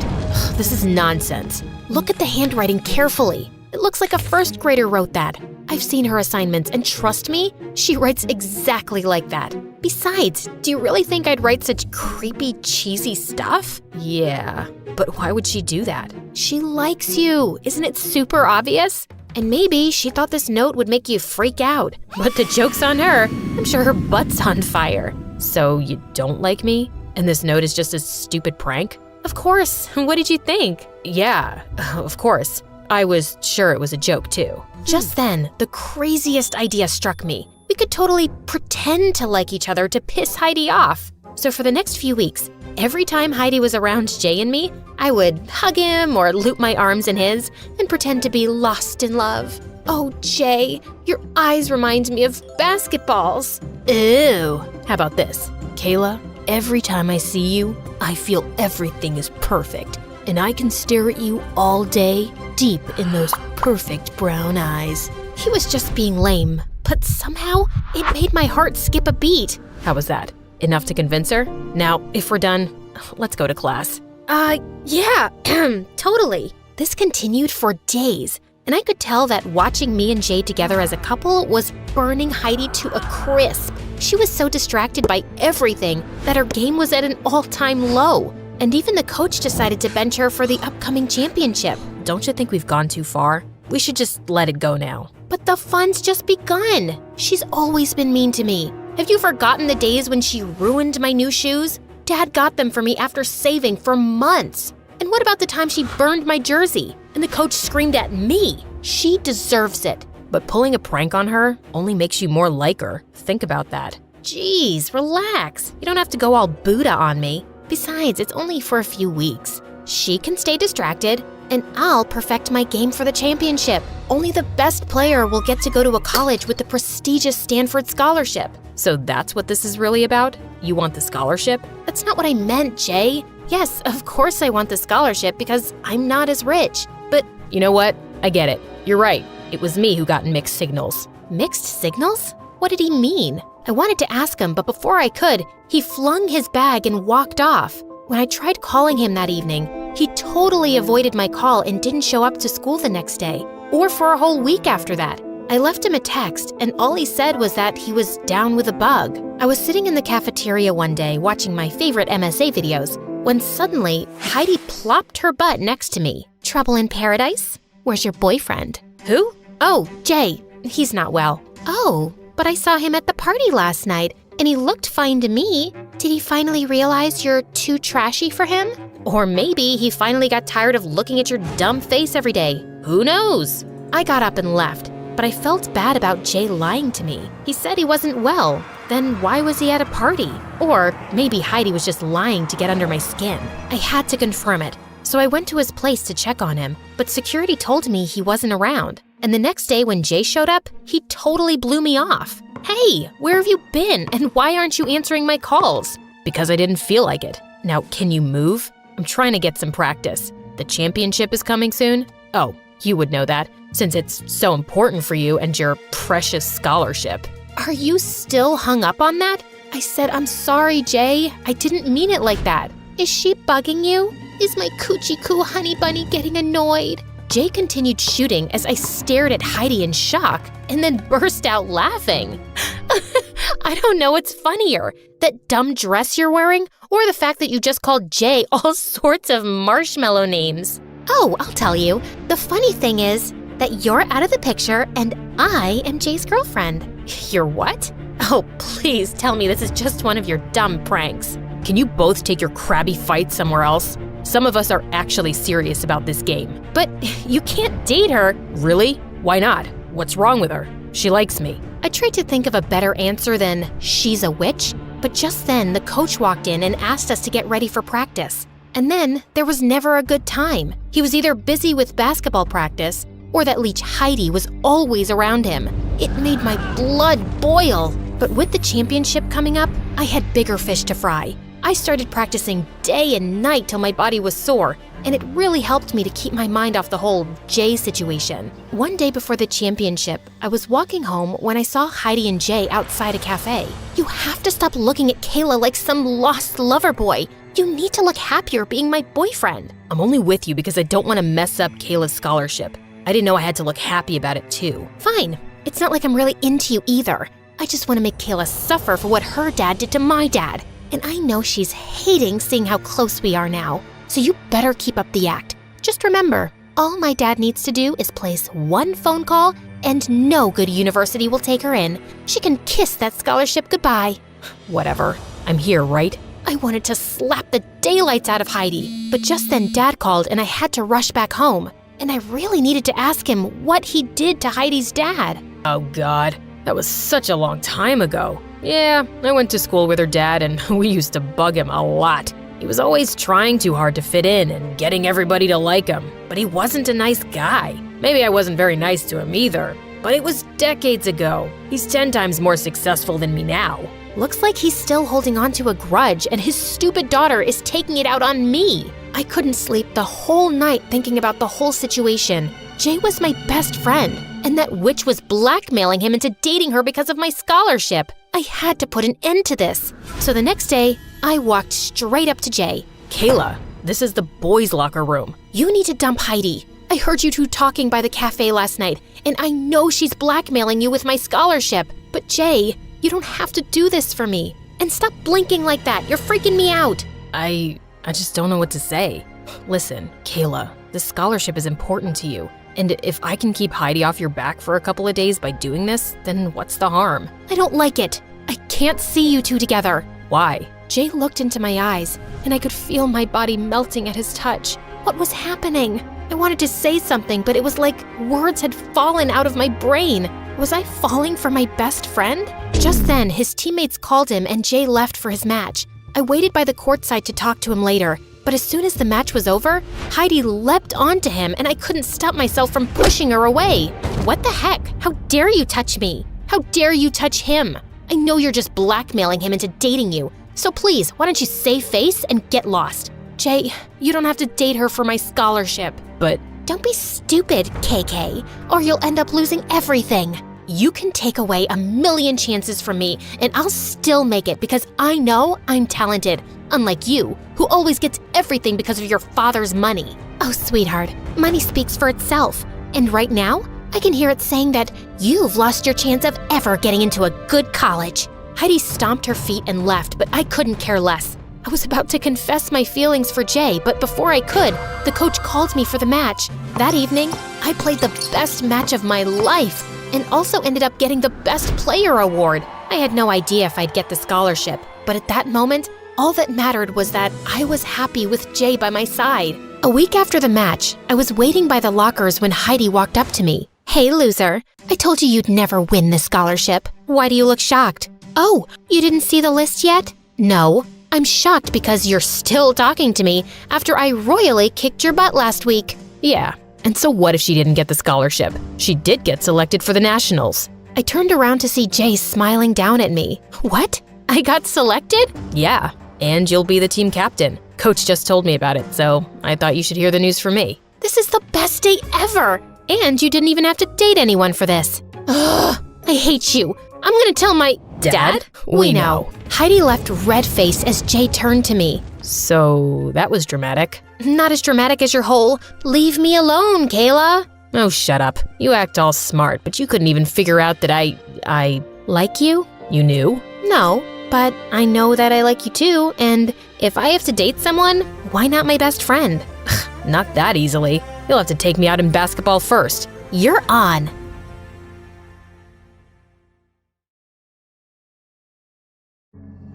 F: This is nonsense.
G: Look at the handwriting carefully. It looks like a first grader wrote that. I've seen her assignments, and trust me, she writes exactly like that. Besides, do you really think I'd write such creepy, cheesy stuff?
F: Yeah, but why would she do that?
G: She likes you. Isn't it super obvious? And maybe she thought this note would make you freak out. But the joke's on her. I'm sure her butt's on fire.
F: So you don't like me? And this note is just a stupid prank?
G: Of course. What did you think?
F: Yeah, of course. I was sure it was a joke too.
G: Just then, the craziest idea struck me. We could totally pretend to like each other to piss Heidi off. So for the next few weeks, every time Heidi was around Jay and me, I would hug him or loop my arms in his and pretend to be lost in love. Oh, Jay, your eyes remind me of basketballs.
F: Ew. How about this? Kayla, every time I see you, I feel everything is perfect. And I can stare at you all day, deep in those perfect brown eyes.
G: He was just being lame, but somehow it made my heart skip a beat.
F: How was that? Enough to convince her? Now, if we're done, let's go to class.
G: Yeah, totally. This continued for days, and I could tell that watching me and Jay together as a couple was burning Heidi to a crisp. She was so distracted by everything that her game was at an all-time low. And even the coach decided to bench her for the upcoming championship.
F: Don't you think we've gone too far? We should just let it go now.
G: But the fun's just begun. She's always been mean to me. Have you forgotten the days when she ruined my new shoes? Dad got them for me after saving for months. And what about the time she burned my jersey and the coach screamed at me? She deserves it.
F: But pulling a prank on her only makes you more like her. Think about that.
G: Jeez, relax. You don't have to go all Buddha on me. Besides, it's only for a few weeks. She can stay distracted, and I'll perfect my game for the championship. Only the best player will get to go to a college with the prestigious Stanford scholarship.
F: So that's what this is really about? You want the scholarship?
G: That's not what I meant, Jay. Yes, of course I want the scholarship because I'm not as rich. But
F: You know what? I get it. You're right. It was me who got mixed signals.
G: mixed signals? What did he mean? I wanted to ask him, but before I could, he flung his bag and walked off. When I tried calling him that evening, he totally avoided my call and didn't show up to school the next day, or for a whole week after that. I left him a text, and all he said was that he was down with a bug. I was sitting in the cafeteria one day watching my favorite MSA videos, when suddenly Heidi plopped her butt next to me. Trouble in paradise? Where's your boyfriend?
F: Who?
G: Oh, Jay. He's not well. Oh, but I saw him at the party last night, and he looked fine to me. Did he finally realize you're too trashy for him? Or maybe he finally got tired of looking at your dumb face every day. Who knows? I got up and left, but I felt bad about Jay lying to me. He said he wasn't well. Then why was he at a party? Or maybe Heidi was just lying to get under my skin. I had to confirm it. So I went to his place to check on him, but security told me he wasn't around. And the next day when Jay showed up, he totally blew me off. Hey, where have you been? And why aren't you answering my calls?
F: Because I didn't feel like it. Now, can you move? I'm trying to get some practice. The championship is coming soon? Oh, you would know that, since it's so important for you and your precious scholarship.
G: Are you still hung up on that? I said, I'm sorry, Jay. I didn't mean it like that. Is she bugging you? Is my coochie coo honey bunny getting annoyed? Jay continued shooting as I stared at Heidi in shock and then burst out laughing. I don't know what's funnier, that dumb dress you're wearing or the fact that you just called Jay all sorts of marshmallow names. Oh, I'll tell you. The funny thing is that you're out of the picture and I am Jay's girlfriend.
F: You're what?
G: Oh, please tell me this is just one of your dumb pranks.
F: Can you both take your crabby fights somewhere else? Some of us are actually serious about this game.
G: But you can't date her.
F: Really? Why not? What's wrong with her? She likes me.
G: I tried to think of a better answer than she's a witch, but just then the coach walked in and asked us to get ready for practice. And then there was never a good time. He was either busy with basketball practice or that leech Heidi was always around him. It made my blood boil. But with the championship coming up, I had bigger fish to fry. I started practicing day and night till my body was sore, and it really helped me to keep my mind off the whole Jay situation. One day before the championship, I was walking home when I saw Heidi and Jay outside a cafe. You have to stop looking at Kayla like some lost lover boy. You need to look happier being my boyfriend.
F: I'm only with you because I don't want to mess up Kayla's scholarship. I didn't know I had to look happy about it too.
G: Fine. It's not like I'm really into you either. I just want to make Kayla suffer for what her dad did to my dad. And I know she's hating seeing how close we are now. So you better keep up the act. Just remember, all my dad needs to do is place one phone call and no good university will take her in. She can kiss that scholarship goodbye.
F: Whatever. I'm here, right?
G: I wanted to slap the daylights out of Heidi, but just then Dad called and I had to rush back home. And I really needed to ask him what he did to Heidi's dad.
F: Oh God, that was such a long time ago. Yeah, I went to school with her dad and we used to bug him a lot. He was always trying too hard to fit in and getting everybody to like him, but he wasn't a nice guy. Maybe I wasn't very nice to him either, but it was decades ago. He's 10 times more successful than me now.
G: Looks like he's still holding on to a grudge and his stupid daughter is taking it out on me. I couldn't sleep the whole night thinking about the whole situation. Jay was my best friend, and that witch was blackmailing him into dating her because of my scholarship. I had to put an end to this. So the next day, I walked straight up to Jay.
F: Kayla, this is the boys' locker room.
G: You need to dump Heidi. I heard you two talking by the cafe last night, and I know she's blackmailing you with my scholarship. But Jay, you don't have to do this for me. And stop blinking like that. You're freaking me out.
F: I just don't know what to say. Listen, Kayla, this scholarship is important to you. And if I can keep Heidi off your back for a couple of days by doing this, then what's the harm?
G: I don't like it. I can't see you two together.
F: Why?
G: Jay looked into my eyes, and I could feel my body melting at his touch. What was happening? I wanted to say something, but it was like words had fallen out of my brain. Was I falling for my best friend? Just then, his teammates called him and Jay left for his match. I waited by the courtside to talk to him later, but as soon as the match was over, Heidi leapt onto him and I couldn't stop myself from pushing her away. What the heck? How dare you touch me? How dare you touch him? I know you're just blackmailing him into dating you, so please, why don't you save face and get lost? Jay, you don't have to date her for my scholarship.
F: But
G: Don't be stupid, KK, or you'll end up losing everything. You can take away 1,000,000 chances from me, and I'll still make it because I know I'm talented, unlike you, who always gets everything because of your father's money. Oh, sweetheart, money speaks for itself, and right now, I can hear it saying that you've lost your chance of ever getting into a good college. Heidi stomped her feet and left, but I couldn't care less. I was about to confess my feelings for Jay, but before I could, the coach called me for the match. That evening, I played the best match of my life and also ended up getting the Best Player award. I had no idea if I'd get the scholarship, but at that moment, all that mattered was that I was happy with Jay by my side. A week after the match, I was waiting by the lockers when Heidi walked up to me. Hey, loser, I told you you'd never win this scholarship. Why do you look shocked? Oh, you didn't see the list yet? No. I'm shocked because you're still talking to me after I royally kicked your butt last week.
F: yeah, and so what if she didn't get the scholarship? She did get selected for the Nationals.
G: I turned around to see Jay smiling down at me. What? I got selected?
F: Yeah, and you'll be the team captain. Coach just told me about it, so I thought you should hear the news from me.
G: This is the best day ever! And you didn't even have to date anyone for this. Ugh, I hate you. I'm gonna tell my...
F: Dad? We know.
G: Heidi left red-faced as Jay turned to me.
F: So that was dramatic.
G: Not as dramatic as your whole, leave me alone, Kayla.
F: Oh, shut up. You act all smart, but you couldn't even figure out that I
G: Like you?
F: You knew?
G: No, but I know that I like you too, and if I have to date someone, why not my best friend?
F: Not that easily. You'll have to take me out in basketball first.
G: You're on.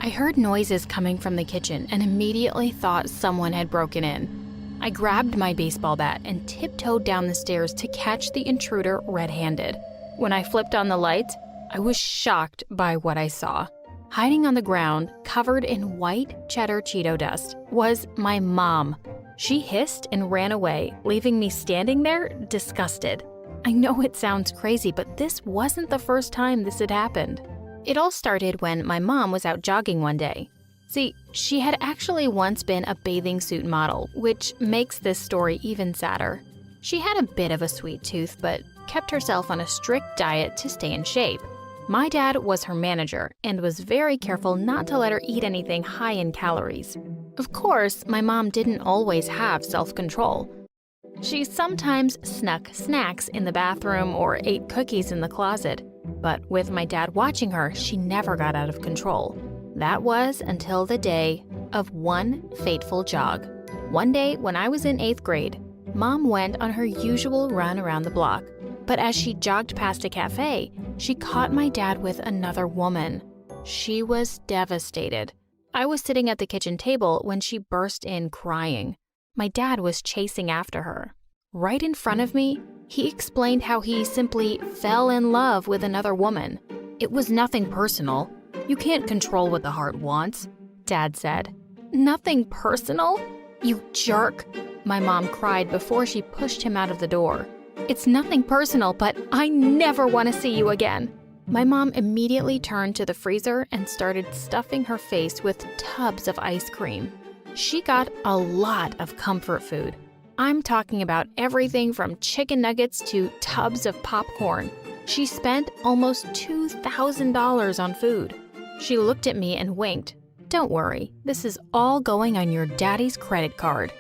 B: I heard noises coming from the kitchen and immediately thought someone had broken in. I grabbed my baseball bat and tiptoed down the stairs to catch the intruder red-handed. When I flipped on the lights, I was shocked by what I saw. Hiding on the ground, covered in white cheddar Cheeto dust, was my mom. She hissed and ran away, leaving me standing there, disgusted. I know it sounds crazy, but this wasn't the first time this had happened. It all started when my mom was out jogging one day. See, she had actually once been a bathing suit model, which makes this story even sadder. She had a bit of a sweet tooth, but kept herself on a strict diet to stay in shape. My dad was her manager and was very careful not to let her eat anything high in calories. Of course, my mom didn't always have self-control. She sometimes snuck snacks in the bathroom or ate cookies in the closet. But with my dad watching her, she never got out of control. That was until the day of one fateful jog. One day when I was in 8th grade, Mom went on her usual run around the block. But as she jogged past a cafe, she caught my dad with another woman. She was devastated. I was sitting at the kitchen table when she burst in crying. My dad was chasing after her. Right in front of me, he explained how he simply fell in love with another woman. It was nothing personal. You can't control what the heart wants, Dad said. Nothing personal? You jerk, my mom cried before she pushed him out of the door. It's nothing personal, but I never want to see you again. My mom immediately turned to the freezer and started stuffing her face with tubs of ice cream. She got a lot of comfort food. I'm talking about everything from chicken nuggets to tubs of popcorn. She spent almost $2,000 on food. She looked at me and winked. Don't worry, this is all going on your daddy's credit card.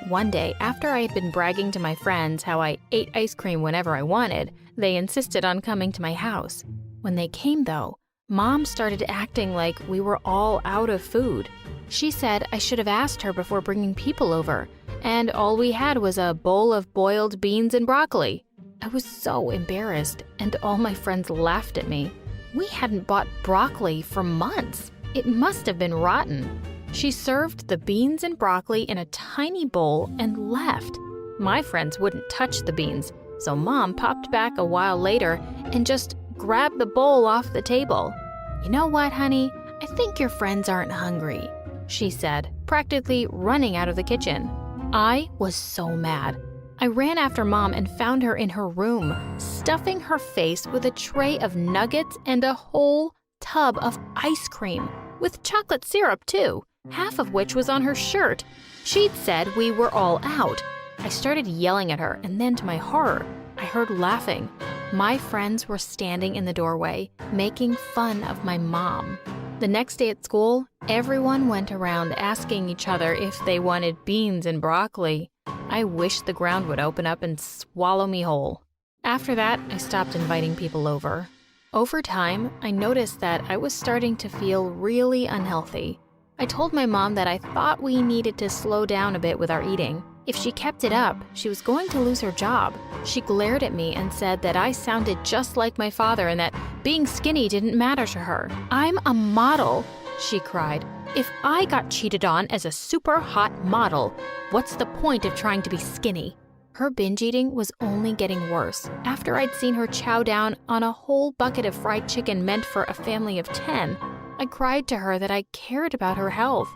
B: One day, after I had been bragging to my friends how I ate ice cream whenever I wanted, they insisted on coming to my house. When they came, though, Mom started acting like we were all out of food. She said I should have asked her before bringing people over, and all we had was a bowl of boiled beans and broccoli. I was so embarrassed, and all my friends laughed at me. We hadn't bought broccoli for months. It must have been rotten. She served the beans and broccoli in a tiny bowl and left. My friends wouldn't touch the beans, so Mom popped back a while later and just grabbed the bowl off the table. You know what, honey? I think your friends aren't hungry, she said, practically running out of the kitchen. I was so mad. I ran after Mom and found her in her room, stuffing her face with a tray of nuggets and a whole tub of ice cream, with chocolate syrup too. half of which was on her shirt. She'd said we were all out. I started yelling at her, and then to my horror, I heard laughing. My friends were standing in the doorway, making fun of my mom. The next day at school, everyone went around asking each other if they wanted beans and broccoli. I wished the ground would open up and swallow me whole. After that, I stopped inviting people over. Over time, I noticed that I was starting to feel really unhealthy. I told my mom that I thought we needed to slow down a bit with our eating. If she kept it up, she was going to lose her job. She glared at me and said that I sounded just like my father and that being skinny didn't matter to her. "I'm a model," she cried. "If I got cheated on as a super hot model, what's the point of trying to be skinny?" Her binge eating was only getting worse. After I'd seen her chow down on a whole bucket of fried chicken meant for a family of 10, I cried to her that I cared about her health.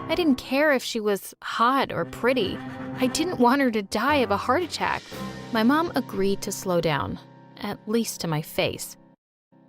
B: I didn't care if she was hot or pretty. I didn't want her to die of a heart attack. My mom agreed to slow down, at least to my face.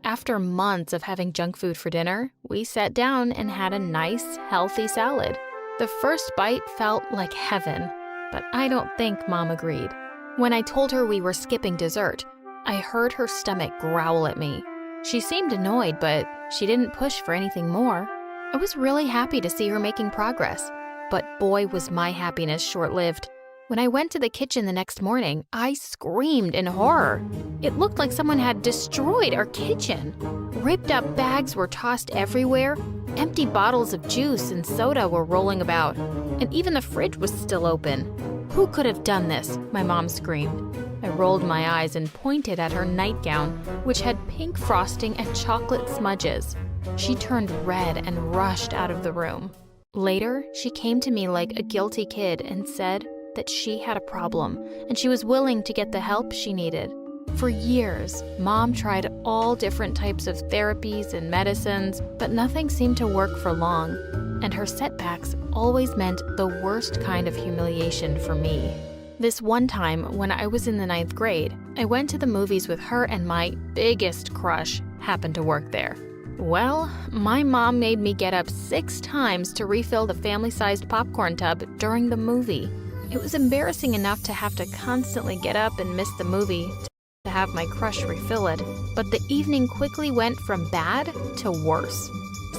B: After months of having junk food for dinner, we sat down and had a nice, healthy salad. The first bite felt like heaven, but I don't think Mom agreed. When I told her we were skipping dessert, I heard her stomach growl at me. She seemed annoyed, but she didn't push for anything more. I was really happy to see her making progress, but boy was my happiness short-lived. When I went to the kitchen the next morning, I screamed in horror. It looked like someone had destroyed our kitchen. Ripped up bags were tossed everywhere, empty bottles of juice and soda were rolling about, and even the fridge was still open. "Who could have done this?" my mom screamed. I rolled my eyes and pointed at her nightgown, which had pink frosting and chocolate smudges. She turned red and rushed out of the room. Later, she came to me like a guilty kid and said that she had a problem and she was willing to get the help she needed. For years, Mom tried all different types of therapies and medicines, but nothing seemed to work for long, and her setbacks always meant the worst kind of humiliation for me. This one time, when I was in the 9th grade, I went to the movies with her and my biggest crush happened to work there. Well, my mom made me get up 6 times to refill the family-sized popcorn tub during the movie. It was embarrassing enough to have to constantly get up and miss the movie to have my crush refill it, but the evening quickly went from bad to worse.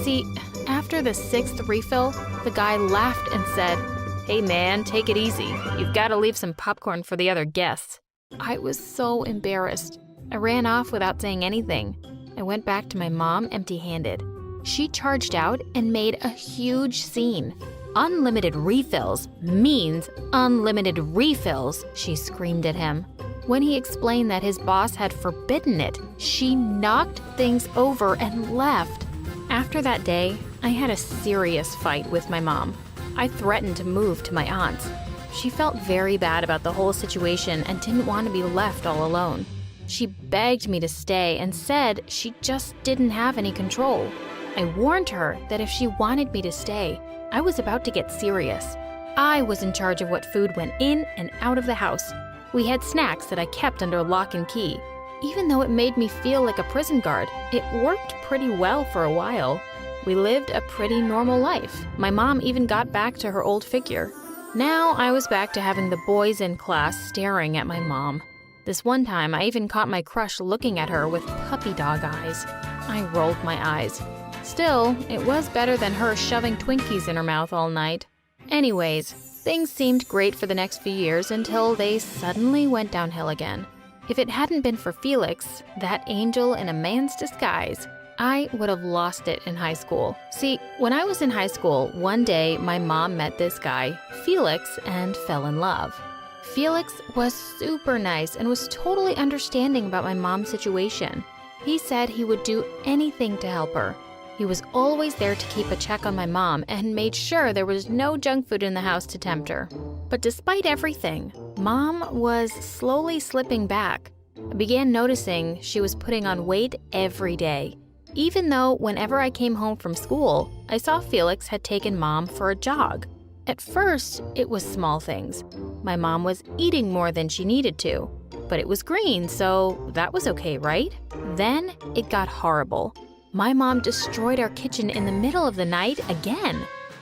B: See, after the 6th refill, the guy laughed and said, "Hey man, take it easy. You've got to leave some popcorn for the other guests." I was so embarrassed. I ran off without saying anything. I went back to my mom empty-handed. She charged out and made a huge scene. "Unlimited refills means unlimited refills," she screamed at him. When he explained that his boss had forbidden it, she knocked things over and left. After that day, I had a serious fight with my mom. I threatened to move to my aunt's. She felt very bad about the whole situation and didn't want to be left all alone. She begged me to stay and said she just didn't have any control. I warned her that if she wanted me to stay, I was about to get serious. I was in charge of what food went in and out of the house. We had snacks that I kept under lock and key. Even though it made me feel like a prison guard, it worked pretty well for a while. We lived a pretty normal life. My mom even got back to her old figure. Now I was back to having the boys in class staring at my mom. This one time, I even caught my crush looking at her with puppy dog eyes. I rolled my eyes. Still, it was better than her shoving Twinkies in her mouth all night. Anyways, things seemed great for the next few years until they suddenly went downhill again. If it hadn't been for Felix, that angel in a man's disguise, I would have lost it in high school. See, when I was in high school, one day my mom met this guy, Felix, and fell in love. Felix was super nice and was totally understanding about my mom's situation. He said he would do anything to help her. He was always there to keep a check on my mom and made sure there was no junk food in the house to tempt her. But despite everything, Mom was slowly slipping back. I began noticing she was putting on weight every day. Even though whenever I came home from school, I saw Felix had taken Mom for a jog. At first, it was small things. My mom was eating more than she needed to, but it was green, so that was okay, right? Then it got horrible. My mom destroyed our kitchen in the middle of the night again.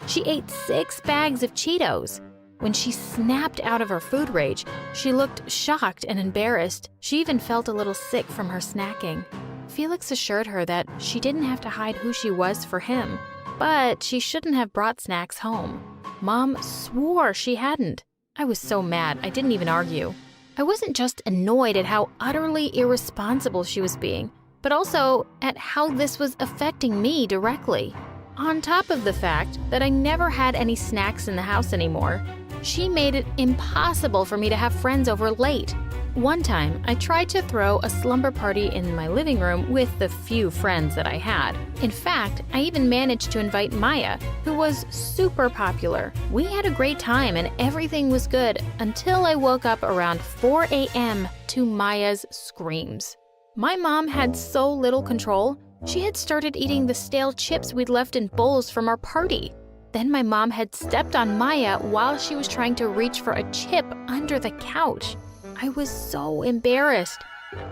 B: She ate 6 bags of Cheetos. When she snapped out of her food rage, she looked shocked and embarrassed. She even felt a little sick from her snacking. Felix assured her that she didn't have to hide who she was for him, but she shouldn't have brought snacks home. Mom swore she hadn't. I was so mad, I didn't even argue. I wasn't just annoyed at how utterly irresponsible she was being, but also at how this was affecting me directly. On top of the fact that I never had any snacks in the house anymore, she made it impossible for me to have friends over late. One time, I tried to throw a slumber party in my living room with the few friends that I had. In fact, I even managed to invite Maya, who was super popular. We had a great time and everything was good until I woke up around 4 a.m. to Maya's screams. My mom had so little control, she had started eating the stale chips we'd left in bowls from our party. Then my mom had stepped on Maya while she was trying to reach for a chip under the couch. I was so embarrassed.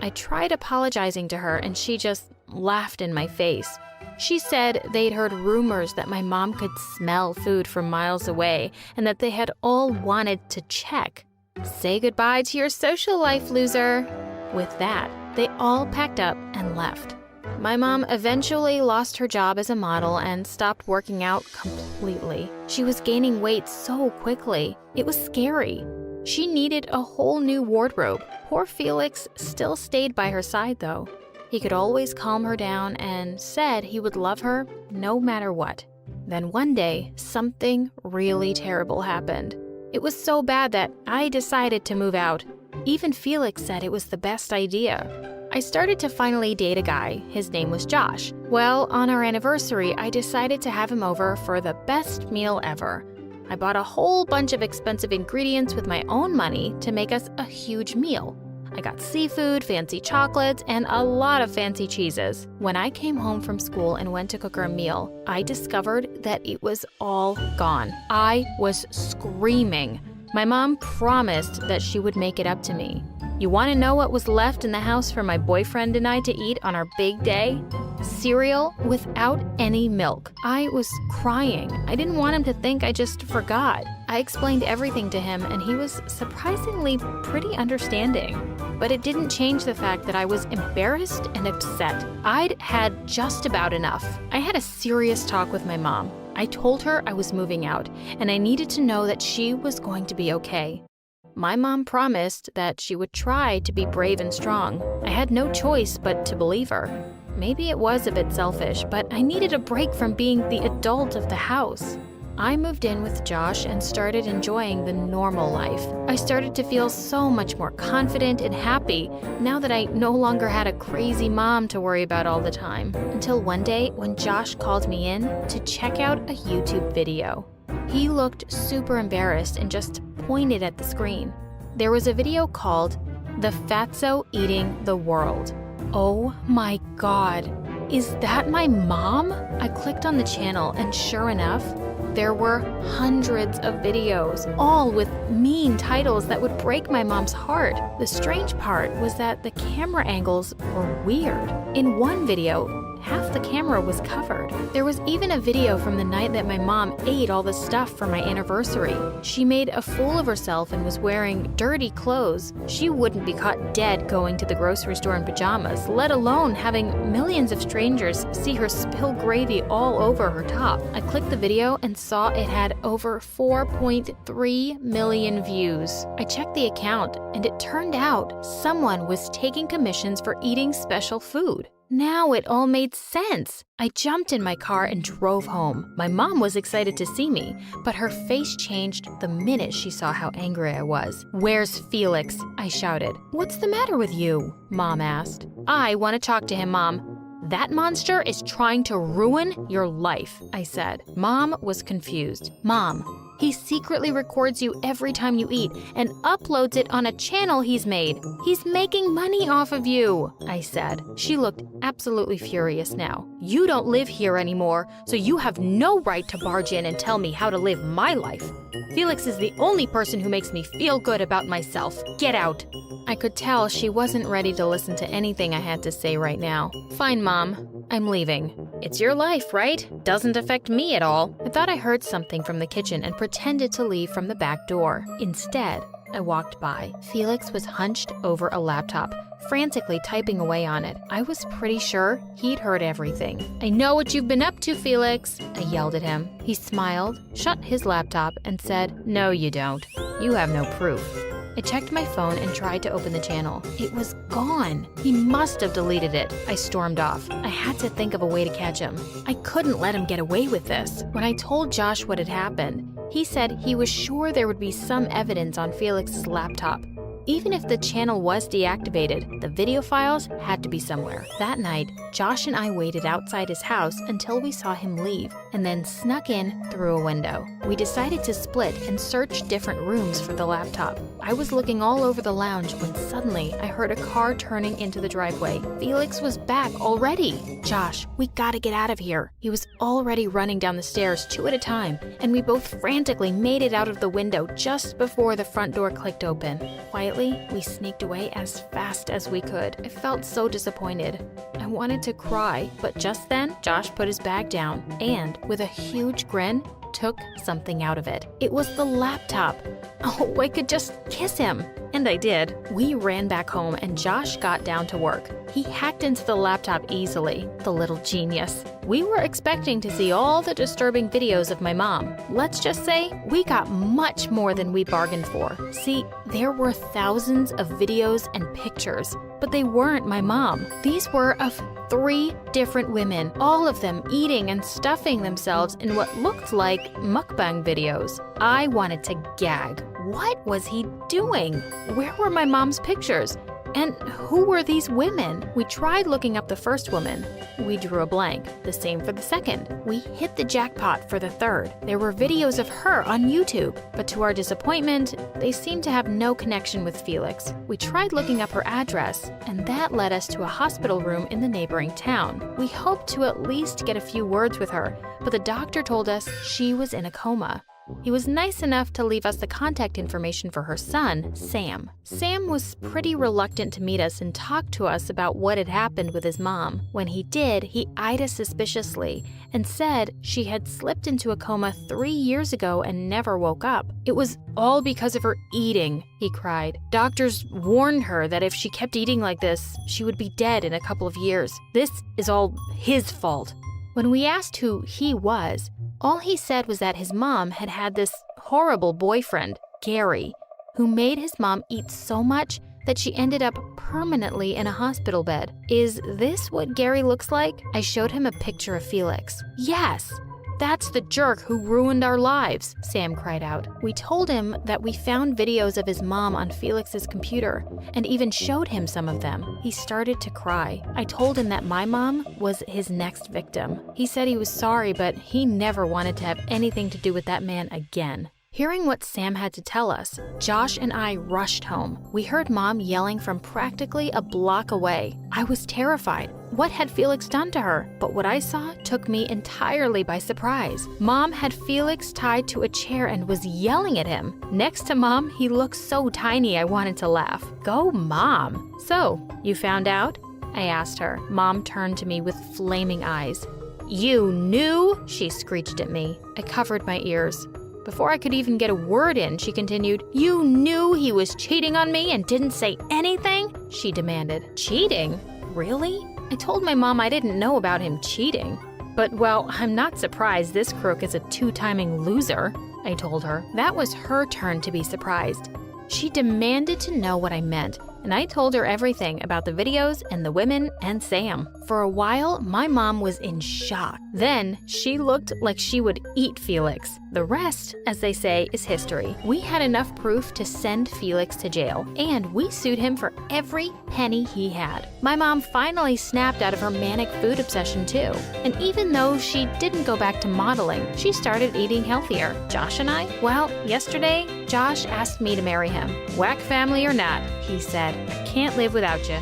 B: I tried apologizing to her and she just laughed in my face. She said they'd heard rumors that my mom could smell food from miles away and that they had all wanted to check. Say goodbye to your social life, loser. With that, they all packed up and left. My mom eventually lost her job as a model and stopped working out completely. She was gaining weight so quickly. It was scary. She needed a whole new wardrobe. Poor Felix still stayed by her side, though. He could always calm her down and said he would love her no matter what. Then one day, something really terrible happened. It was so bad that I decided to move out. Even Felix said it was the best idea. I started to finally date a guy. His name was Josh. Well, on our anniversary, I decided to have him over for the best meal ever. I bought a whole bunch of expensive ingredients with my own money to make us a huge meal. I got seafood, fancy chocolates, and a lot of fancy cheeses. When I came home from school and went to cook our meal, I discovered that it was all gone. I was screaming. My mom promised that she would make it up to me. You want to know what was left in the house for my boyfriend and I to eat on our big day? Cereal without any milk. I was crying. I didn't want him to think I just forgot. I explained everything to him and he was surprisingly pretty understanding. But it didn't change the fact that I was embarrassed and upset. I'd had just about enough. I had a serious talk with my mom. I told her I was moving out and I needed to know that she was going to be okay. My mom promised that she would try to be brave and strong. I had no choice but to believe her. Maybe it was a bit selfish, but I needed a break from being the adult of the house. I moved in with Josh and started enjoying the normal life. I started to feel so much more confident and happy now that I no longer had a crazy mom to worry about all the time. Until one day when Josh called me in to check out a YouTube video. He looked super embarrassed and just pointed at the screen. There was a video called The Fatso Eating the World. Oh my God, is that my mom? I clicked on the channel and sure enough, there were hundreds of videos, all with mean titles that would break my mom's heart. The strange part was that the camera angles were weird. In one video, half the camera was covered. There was even a video from the night that my mom ate all the stuff for my anniversary. She made a fool of herself and was wearing dirty clothes. She wouldn't be caught dead going to the grocery store in pajamas, let alone having millions of strangers see her spill gravy all over her top. I clicked the video and saw it had over 4.3 million views. I checked the account and it turned out someone was taking commissions for eating special food. Now it all made sense. I jumped in my car and drove home. My mom was excited to see me, but her face changed the minute she saw how angry I was. "Where's Felix?" I shouted. "What's the matter with you?" Mom asked. "I want to talk to him, Mom." "That monster is trying to ruin your life," I said. Mom was confused. "Mom, He secretly records you every time you eat and uploads it on a channel he's made. He's making money off of you, I said. She looked absolutely furious now. You don't live here anymore, so you have no right to barge in and tell me how to live my life. Felix is the only person who makes me feel good about myself. Get out. I could tell she wasn't ready to listen to anything I had to say right now. Fine, Mom. I'm leaving. It's your life, right? Doesn't affect me at all. I thought I heard something from the kitchen and pretended to leave from the back door. Instead, I walked by. Felix was hunched over a laptop, frantically typing away on it. I was pretty sure he'd heard everything. I know what you've been up to, Felix, I yelled at him. He smiled, shut his laptop, and said, No, you don't. You have no proof. I checked my phone and tried to open the channel. It was gone. He must have deleted it. I stormed off. I had to think of a way to catch him. I couldn't let him get away with this. When I told Josh what had happened, he said he was sure there would be some evidence on Felix's laptop. Even if the channel was deactivated, the video files had to be somewhere. That night, Josh and I waited outside his house until we saw him leave, and then snuck in through a window. We decided to split and search different rooms for the laptop. I was looking all over the lounge when suddenly I heard a car turning into the driveway. Felix was back already. Josh, we gotta get out of here. He was already running down the stairs 2 at a time, and we both frantically made it out of the window just before the front door clicked open. Quietly, we sneaked away as fast as we could. I felt so disappointed. I wanted to cry, but just then, Josh put his bag down and, with a huge grin, took something out of it. It was the laptop. Oh, I could just kiss him. And I did. We ran back home and Josh got down to work. He hacked into the laptop easily, the little genius. We were expecting to see all the disturbing videos of my mom. Let's just say we got much more than we bargained for. See, there were thousands of videos and pictures, but they weren't my mom. These were of 3 different women, all of them eating and stuffing themselves in what looked like mukbang videos. I wanted to gag. What was he doing? Where were my mom's pictures? And who were these women? We tried looking up the first woman. We drew a blank. The same for the second. We hit the jackpot for the third. There were videos of her on YouTube, but to our disappointment, they seemed to have no connection with Felix. We tried looking up her address, and that led us to a hospital room in the neighboring town. We hoped to at least get a few words with her, but the doctor told us she was in a coma. He was nice enough to leave us the contact information for her son, Sam. Sam was pretty reluctant to meet us and talk to us about what had happened with his mom. When he did, he eyed us suspiciously and said she had slipped into a coma 3 years ago and never woke up. It was all because of her eating, he cried. Doctors warned her that if she kept eating like this, she would be dead in a couple of years. This is all his fault. When we asked who he was, all he said was that his mom had had this horrible boyfriend, Gary, who made his mom eat so much that she ended up permanently in a hospital bed. Is this what Gary looks like? I showed him a picture of Felix. Yes! That's the jerk who ruined our lives, Sam cried out. We told him that we found videos of his mom on Felix's computer and even showed him some of them. He started to cry. I told him that my mom was his next victim. He said he was sorry, but he never wanted to have anything to do with that man again. Hearing what Sam had to tell us, Josh and I rushed home. We heard Mom yelling from practically a block away. I was terrified. What had Felix done to her? But what I saw took me entirely by surprise. Mom had Felix tied to a chair and was yelling at him. Next to Mom, he looked so tiny I wanted to laugh. Go, Mom! So, you found out? I asked her. Mom turned to me with flaming eyes. You knew? She screeched at me. I covered my ears. Before I could even get a word in, she continued, You knew he was cheating on me and didn't say anything? She demanded. Cheating? Really? I told my mom I didn't know about him cheating. But, well, I'm not surprised this crook is a 2-timing loser, I told her. That was her turn to be surprised. She demanded to know what I meant, and I told her everything about the videos and the women and Sam. For a while, my mom was in shock. Then, she looked like she would eat Felix. The rest, as they say, is history. We had enough proof to send Felix to jail, and we sued him for every penny he had. My mom finally snapped out of her manic food obsession too. And even though she didn't go back to modeling, she started eating healthier. Josh and I? Well, yesterday, Josh asked me to marry him. Whack family or not, he said, I can't live without you.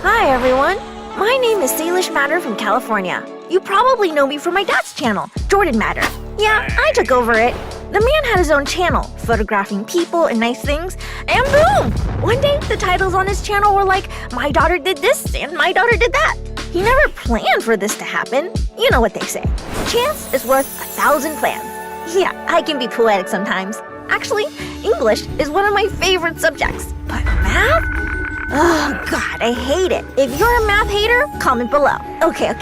A: Hi everyone, my name is Salish Matter from California. You probably know me from my dad's channel, Jordan Matter. Yeah, I took over it. The man had his own channel, photographing people and nice things, and boom! One day, the titles on his channel were like, my daughter did this and my daughter did that. He never planned for this to happen. You know what they say. Chance is worth 1,000 plans. Yeah, I can be poetic sometimes. Actually, English is one of my favorite subjects. But math? Oh God, I hate it. If you're a math hater, comment below. Okay.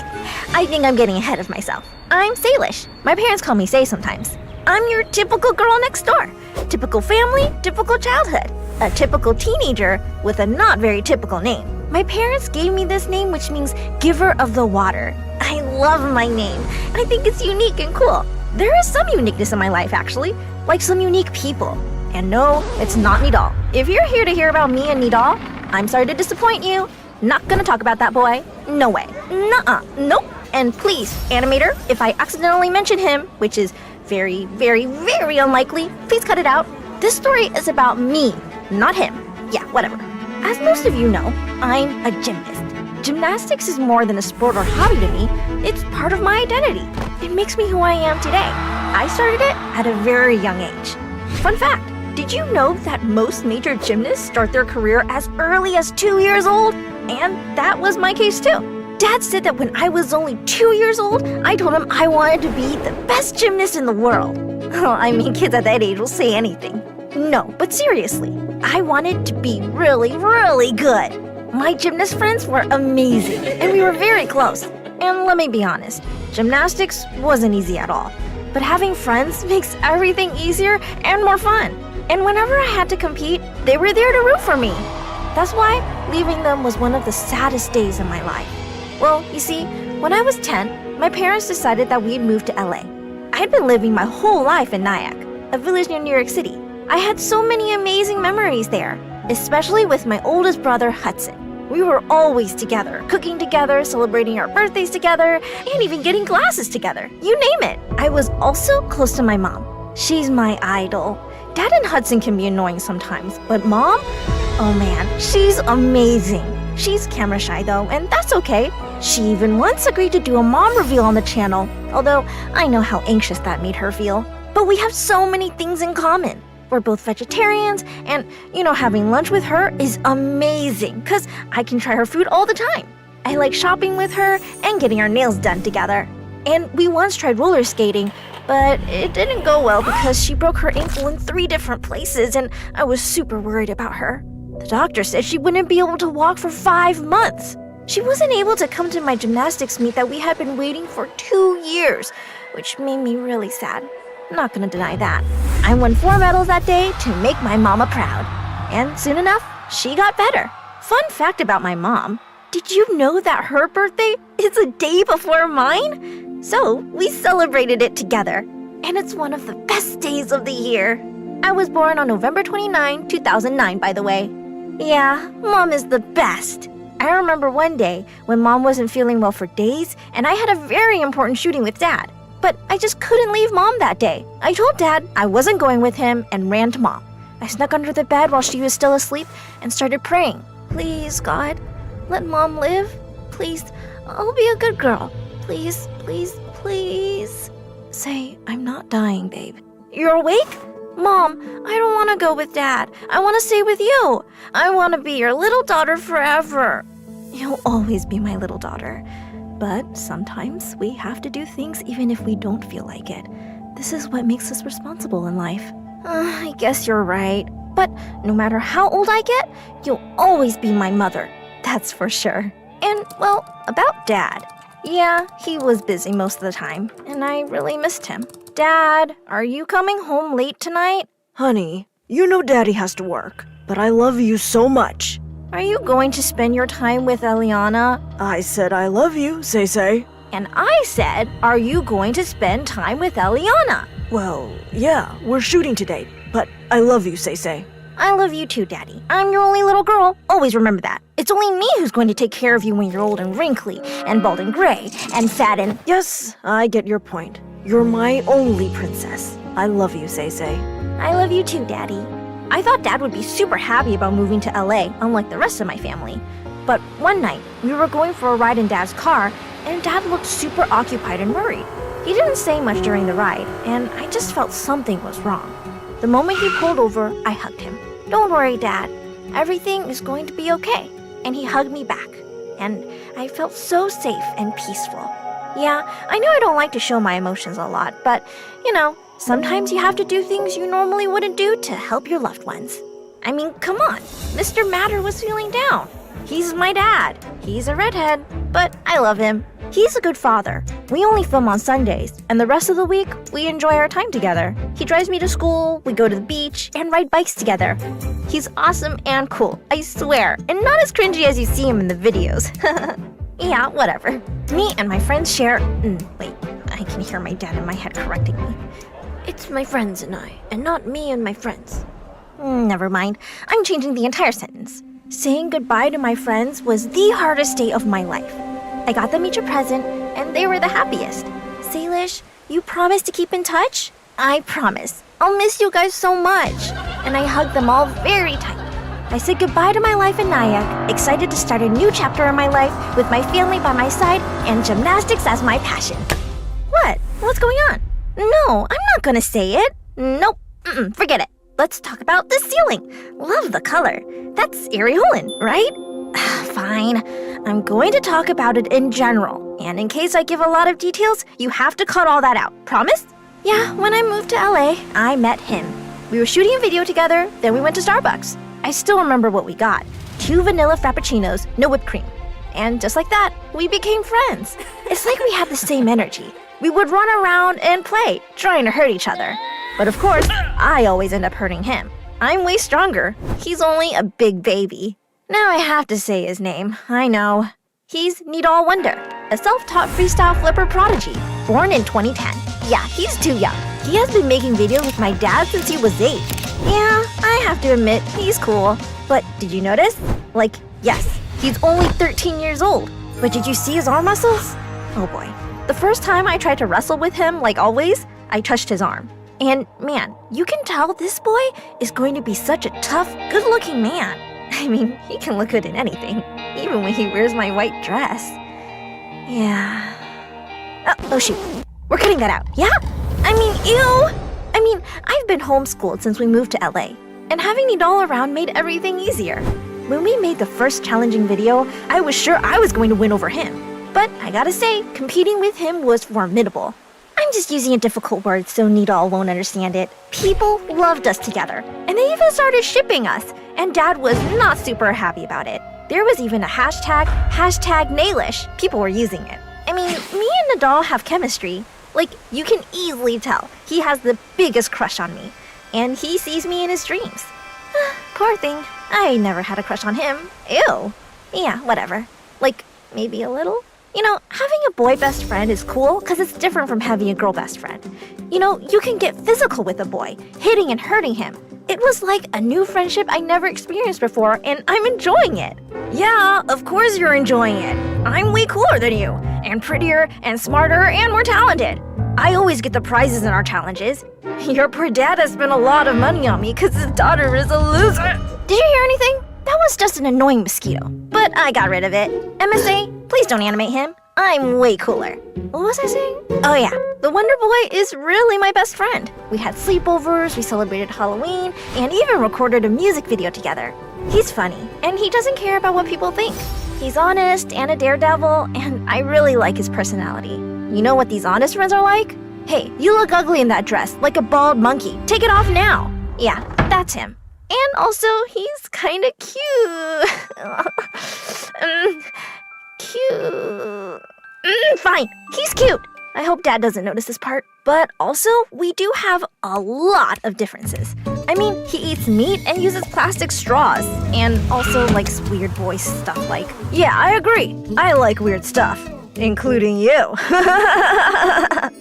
A: I think I'm getting ahead of myself. I'm Salish. My parents call me Say sometimes. I'm your typical girl next door. Typical family, typical childhood. A typical teenager with a not very typical name. My parents gave me this name, which means giver of the water. I love my name. I think it's unique and cool. There is some uniqueness in my life, actually, like some unique people. And no, it's not Nidal. If you're here to hear about me and Nidal, I'm sorry to disappoint you. Not gonna talk about that boy. No way. Nuh-uh. Nope. And please, animator, if I accidentally mention him, which is very, very, very unlikely, please cut it out. This story is about me, not him. Yeah, whatever. As most of you know, I'm a gymnast. Gymnastics is more than a sport or hobby to me. It's part of my identity. It makes me who I am today. I started it at a very young age. Fun fact. Did you know that most major gymnasts start their career as early as 2 years old? And that was my case too. Dad said that when I was only 2 years old, I told him I wanted to be the best gymnast in the world. Oh, I mean, kids at that age will say anything. No, but seriously, I wanted to be really, really good. My gymnast friends were amazing, and we were very close. And let me be honest, gymnastics wasn't easy at all. But having friends makes everything easier and more fun. And whenever I had to compete, they were there to root for me. That's why leaving them was one of the saddest days in my life. Well, you see, when I was 10, my parents decided that we'd move to LA. I had been living my whole life in Nyack, a village near New York City. I had so many amazing memories there, especially with my oldest brother, Hudson. We were always together, cooking together, celebrating our birthdays together, and even getting classes together. You name it. I was also close to my mom. She's my idol. Dad and Hudson can be annoying sometimes, but Mom? Oh man, she's amazing. She's camera shy though, and that's okay. She even once agreed to do a mom reveal on the channel, although I know how anxious that made her feel. But we have so many things in common. We're both vegetarians, and having lunch with her is amazing because I can try her food all the time. I like shopping with her and getting our nails done together. And we once tried roller skating, but it didn't go well because she broke her ankle in 3 different places and I was super worried about her. The doctor said she wouldn't be able to walk for 5 months. She wasn't able to come to my gymnastics meet that we had been waiting for 2 years, which made me really sad. I'm not gonna deny that. I won 4 medals that day to make my mama proud. And soon enough, she got better. Fun fact about my mom, did you know that her birthday is a day before mine? So we celebrated it together. And it's one of the best days of the year. I was born on November 29, 2009, by the way. Yeah, Mom is the best. I remember one day when Mom wasn't feeling well for days and I had a very important shooting with Dad. But I just couldn't leave Mom that day. I told Dad I wasn't going with him and ran to Mom. I snuck under the bed while she was still asleep and started praying. Please, God, let Mom live. Please, I'll be a good girl. Please, please, please. Say, I'm not dying, babe. You're awake? Mom, I don't want to go with Dad. I want to stay with you. I want to be your little daughter forever. You'll always be my little daughter. But sometimes we have to do things even if we don't feel like it. This is what makes us responsible in life. I guess you're right. But no matter how old I get, you'll always be my mother. That's for sure. And, well, about Dad. Yeah, he was busy most of the time, and I really missed him. Dad, are you coming home late tonight?
H: Honey, you know Daddy has to work, but I love you so much.
A: Are you going to spend your time with Eliana?
H: I said I love you, Say.
A: And I said, are you going to spend time with Eliana?
H: Well, yeah, we're shooting today, but I love you, Say.
A: I love you too, Daddy. I'm your only little girl. Always remember that. It's only me who's going to take care of you when you're old and wrinkly, and bald and gray, and fat and…
H: Yes, I get your point. You're my only princess. I love you, Say.
A: I love you too, Daddy. I thought Dad would be super happy about moving to LA, unlike the rest of my family. But one night, we were going for a ride in Dad's car, and Dad looked super occupied and worried. He didn't say much during the ride, and I just felt something was wrong. The moment he pulled over, I hugged him. Don't worry, Dad. Everything is going to be okay. And he hugged me back. And I felt so safe and peaceful. Yeah, I know I don't like to show my emotions a lot, but, sometimes you have to do things you normally wouldn't do to help your loved ones. I mean, come on. Mr. Matter was feeling down. He's my dad. He's a redhead, but I love him. He's a good father. We only film on Sundays, and the rest of the week, we enjoy our time together. He drives me to school, we go to the beach, and ride bikes together. He's awesome and cool, I swear, and not as cringy as you see him in the videos. Yeah, whatever. Me and my friends share… wait, I can hear my dad in my head correcting me. It's my friends and I, and not me and my friends. Never mind, I'm changing the entire sentence. Saying goodbye to my friends was the hardest day of my life. I got them each a present, and they were the happiest. Salish, you promise to keep in touch? I promise. I'll miss you guys so much. And I hugged them all very tight. I said goodbye to my life in Nyack, excited to start a new chapter in my life with my family by my side and gymnastics as my passion. What? What's going on? No, I'm not gonna say it. Nope. Forget it. Let's talk about the ceiling. Love the color. That's Areolan, right? Fine. I'm going to talk about it in general. And in case I give a lot of details, you have to cut all that out. Promise? Yeah, when I moved to LA, I met him. We were shooting a video together, then we went to Starbucks. I still remember what we got. 2 vanilla frappuccinos, no whipped cream. And just like that, we became friends. It's like we had the same energy. We would run around and play, trying to hurt each other. But of course, I always end up hurting him. I'm way stronger. He's only a big baby. Now I have to say his name, I know. He's Nidal Wonder, a self-taught freestyle flipper prodigy, born in 2010. Yeah, he's too young. He has been making videos with my dad since he was 8. Yeah, I have to admit, he's cool. But did you notice? Yes, he's only 13 years old. But did you see his arm muscles? Oh boy. The first time I tried to wrestle with him, like always, I touched his arm. And man, you can tell this boy is going to be such a tough, good-looking man. I mean, he can look good in anything, even when he wears my white dress. Yeah. Oh shoot. We're cutting that out, yeah? I mean, ew! I've been homeschooled since we moved to LA, and having Nidal around made everything easier. When we made the first challenging video, I was sure I was going to win over him. But I gotta say, competing with him was formidable. I'm just using a difficult word so Nidal won't understand it. People loved us together, and they even started shipping us, and Dad was not super happy about it. There was even a hashtag Nailish. People were using it. I mean, me and Nidal have chemistry. You can easily tell. He has the biggest crush on me, and he sees me in his dreams. Poor thing. I never had a crush on him. Ew. Yeah, whatever. Maybe a little? Having a boy best friend is cool because it's different from having a girl best friend. You can get physical with a boy, hitting and hurting him. It was like a new friendship I never experienced before, and I'm enjoying it. Yeah, of course you're enjoying it. I'm way cooler than you, and prettier, and smarter, and more talented. I always get the prizes in our challenges. Your poor dad has spent a lot of money on me because his daughter is a loser. Did you hear anything? That was just an annoying mosquito, but I got rid of it. MSA, please don't animate him. I'm way cooler. What was I saying? Oh yeah, the Wonder Boy is really my best friend. We had sleepovers, we celebrated Halloween, and even recorded a music video together. He's funny, and he doesn't care about what people think. He's honest and a daredevil, and I really like his personality. You know what these honest friends are like? Hey, you look ugly in that dress, like a bald monkey. Take it off now. Yeah, that's him. And also, he's kinda cute. Cute. Fine, he's cute. I hope Dad doesn't notice this part. But also, we do have a lot of differences. I mean, he eats meat and uses plastic straws. And also likes weird boy stuff yeah, I agree. I like weird stuff. including you.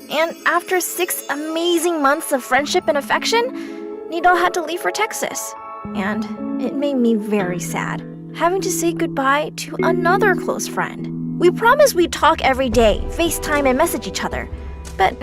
A: And after 6 amazing months of friendship and affection, Nidal had to leave for Texas. And it made me very sad, having to say goodbye to another close friend. We promised we'd talk every day, FaceTime and message each other. But,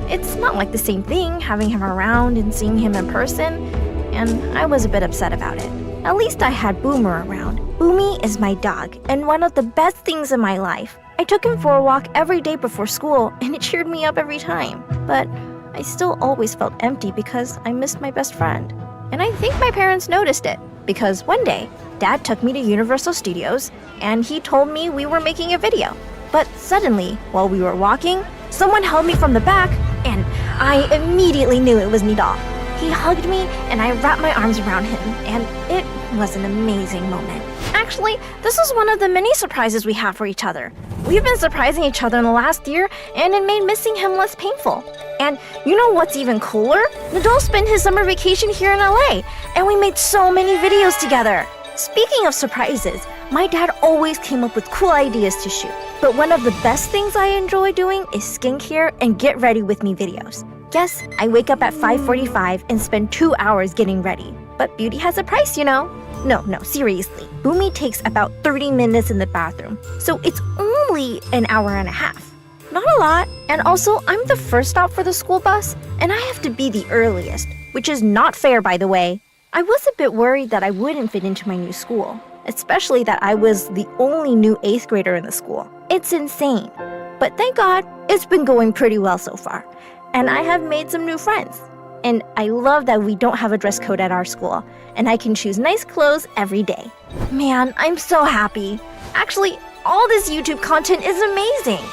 A: it's not like the same thing having him around and seeing him in person, and I was a bit upset about it. At least I had Boomer around. Boomy is my dog, and one of the best things in my life. I took him for a walk every day before school, and it cheered me up every time. But I still always felt empty because I missed my best friend. And I think my parents noticed it, because one day, Dad took me to Universal Studios, and he told me we were making a video. But suddenly, while we were walking, someone held me from the back, and I immediately knew it was Nidal. He hugged me, and I wrapped my arms around him, and it was an amazing moment. Actually, this is one of the many surprises we have for each other. We've been surprising each other in the last year, and it made missing him less painful. And you know what's even cooler? Nidal spent his summer vacation here in LA, and we made so many videos together. Speaking of surprises, my dad always came up with cool ideas to shoot. But one of the best things I enjoy doing is skincare and get ready with me videos. Yes, I wake up at 5:45 and spend 2 hours getting ready. But beauty has a price, No, seriously. Boomy takes about 30 minutes in the bathroom, so it's only an hour and a half. Not a lot. And also, I'm the first stop for the school bus, and I have to be the earliest, which is not fair, by the way. I was a bit worried that I wouldn't fit into my new school, especially that I was the only new 8th grader in the school. It's insane. But thank God, it's been going pretty well so far. And I have made some new friends. And I love that we don't have a dress code at our school, and I can choose nice clothes every day. Man, I'm so happy. Actually, all this YouTube content is amazing.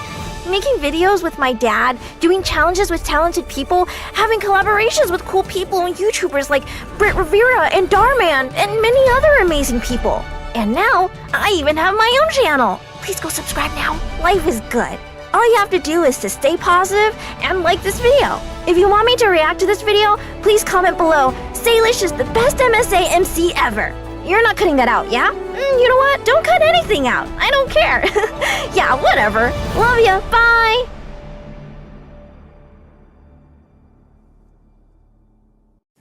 A: Making videos with my dad, doing challenges with talented people, having collaborations with cool people and YouTubers like Britt Rivera and Darman, and many other amazing people. And now, I even have my own channel. Please go subscribe now. Life is good. All you have to do is to stay positive and like this video. If you want me to react to this video, please comment below. Saylish is the best MSA MC ever. You're not cutting that out, yeah? You know what? Don't cut anything out. I don't care. Yeah, whatever. Love ya. Bye.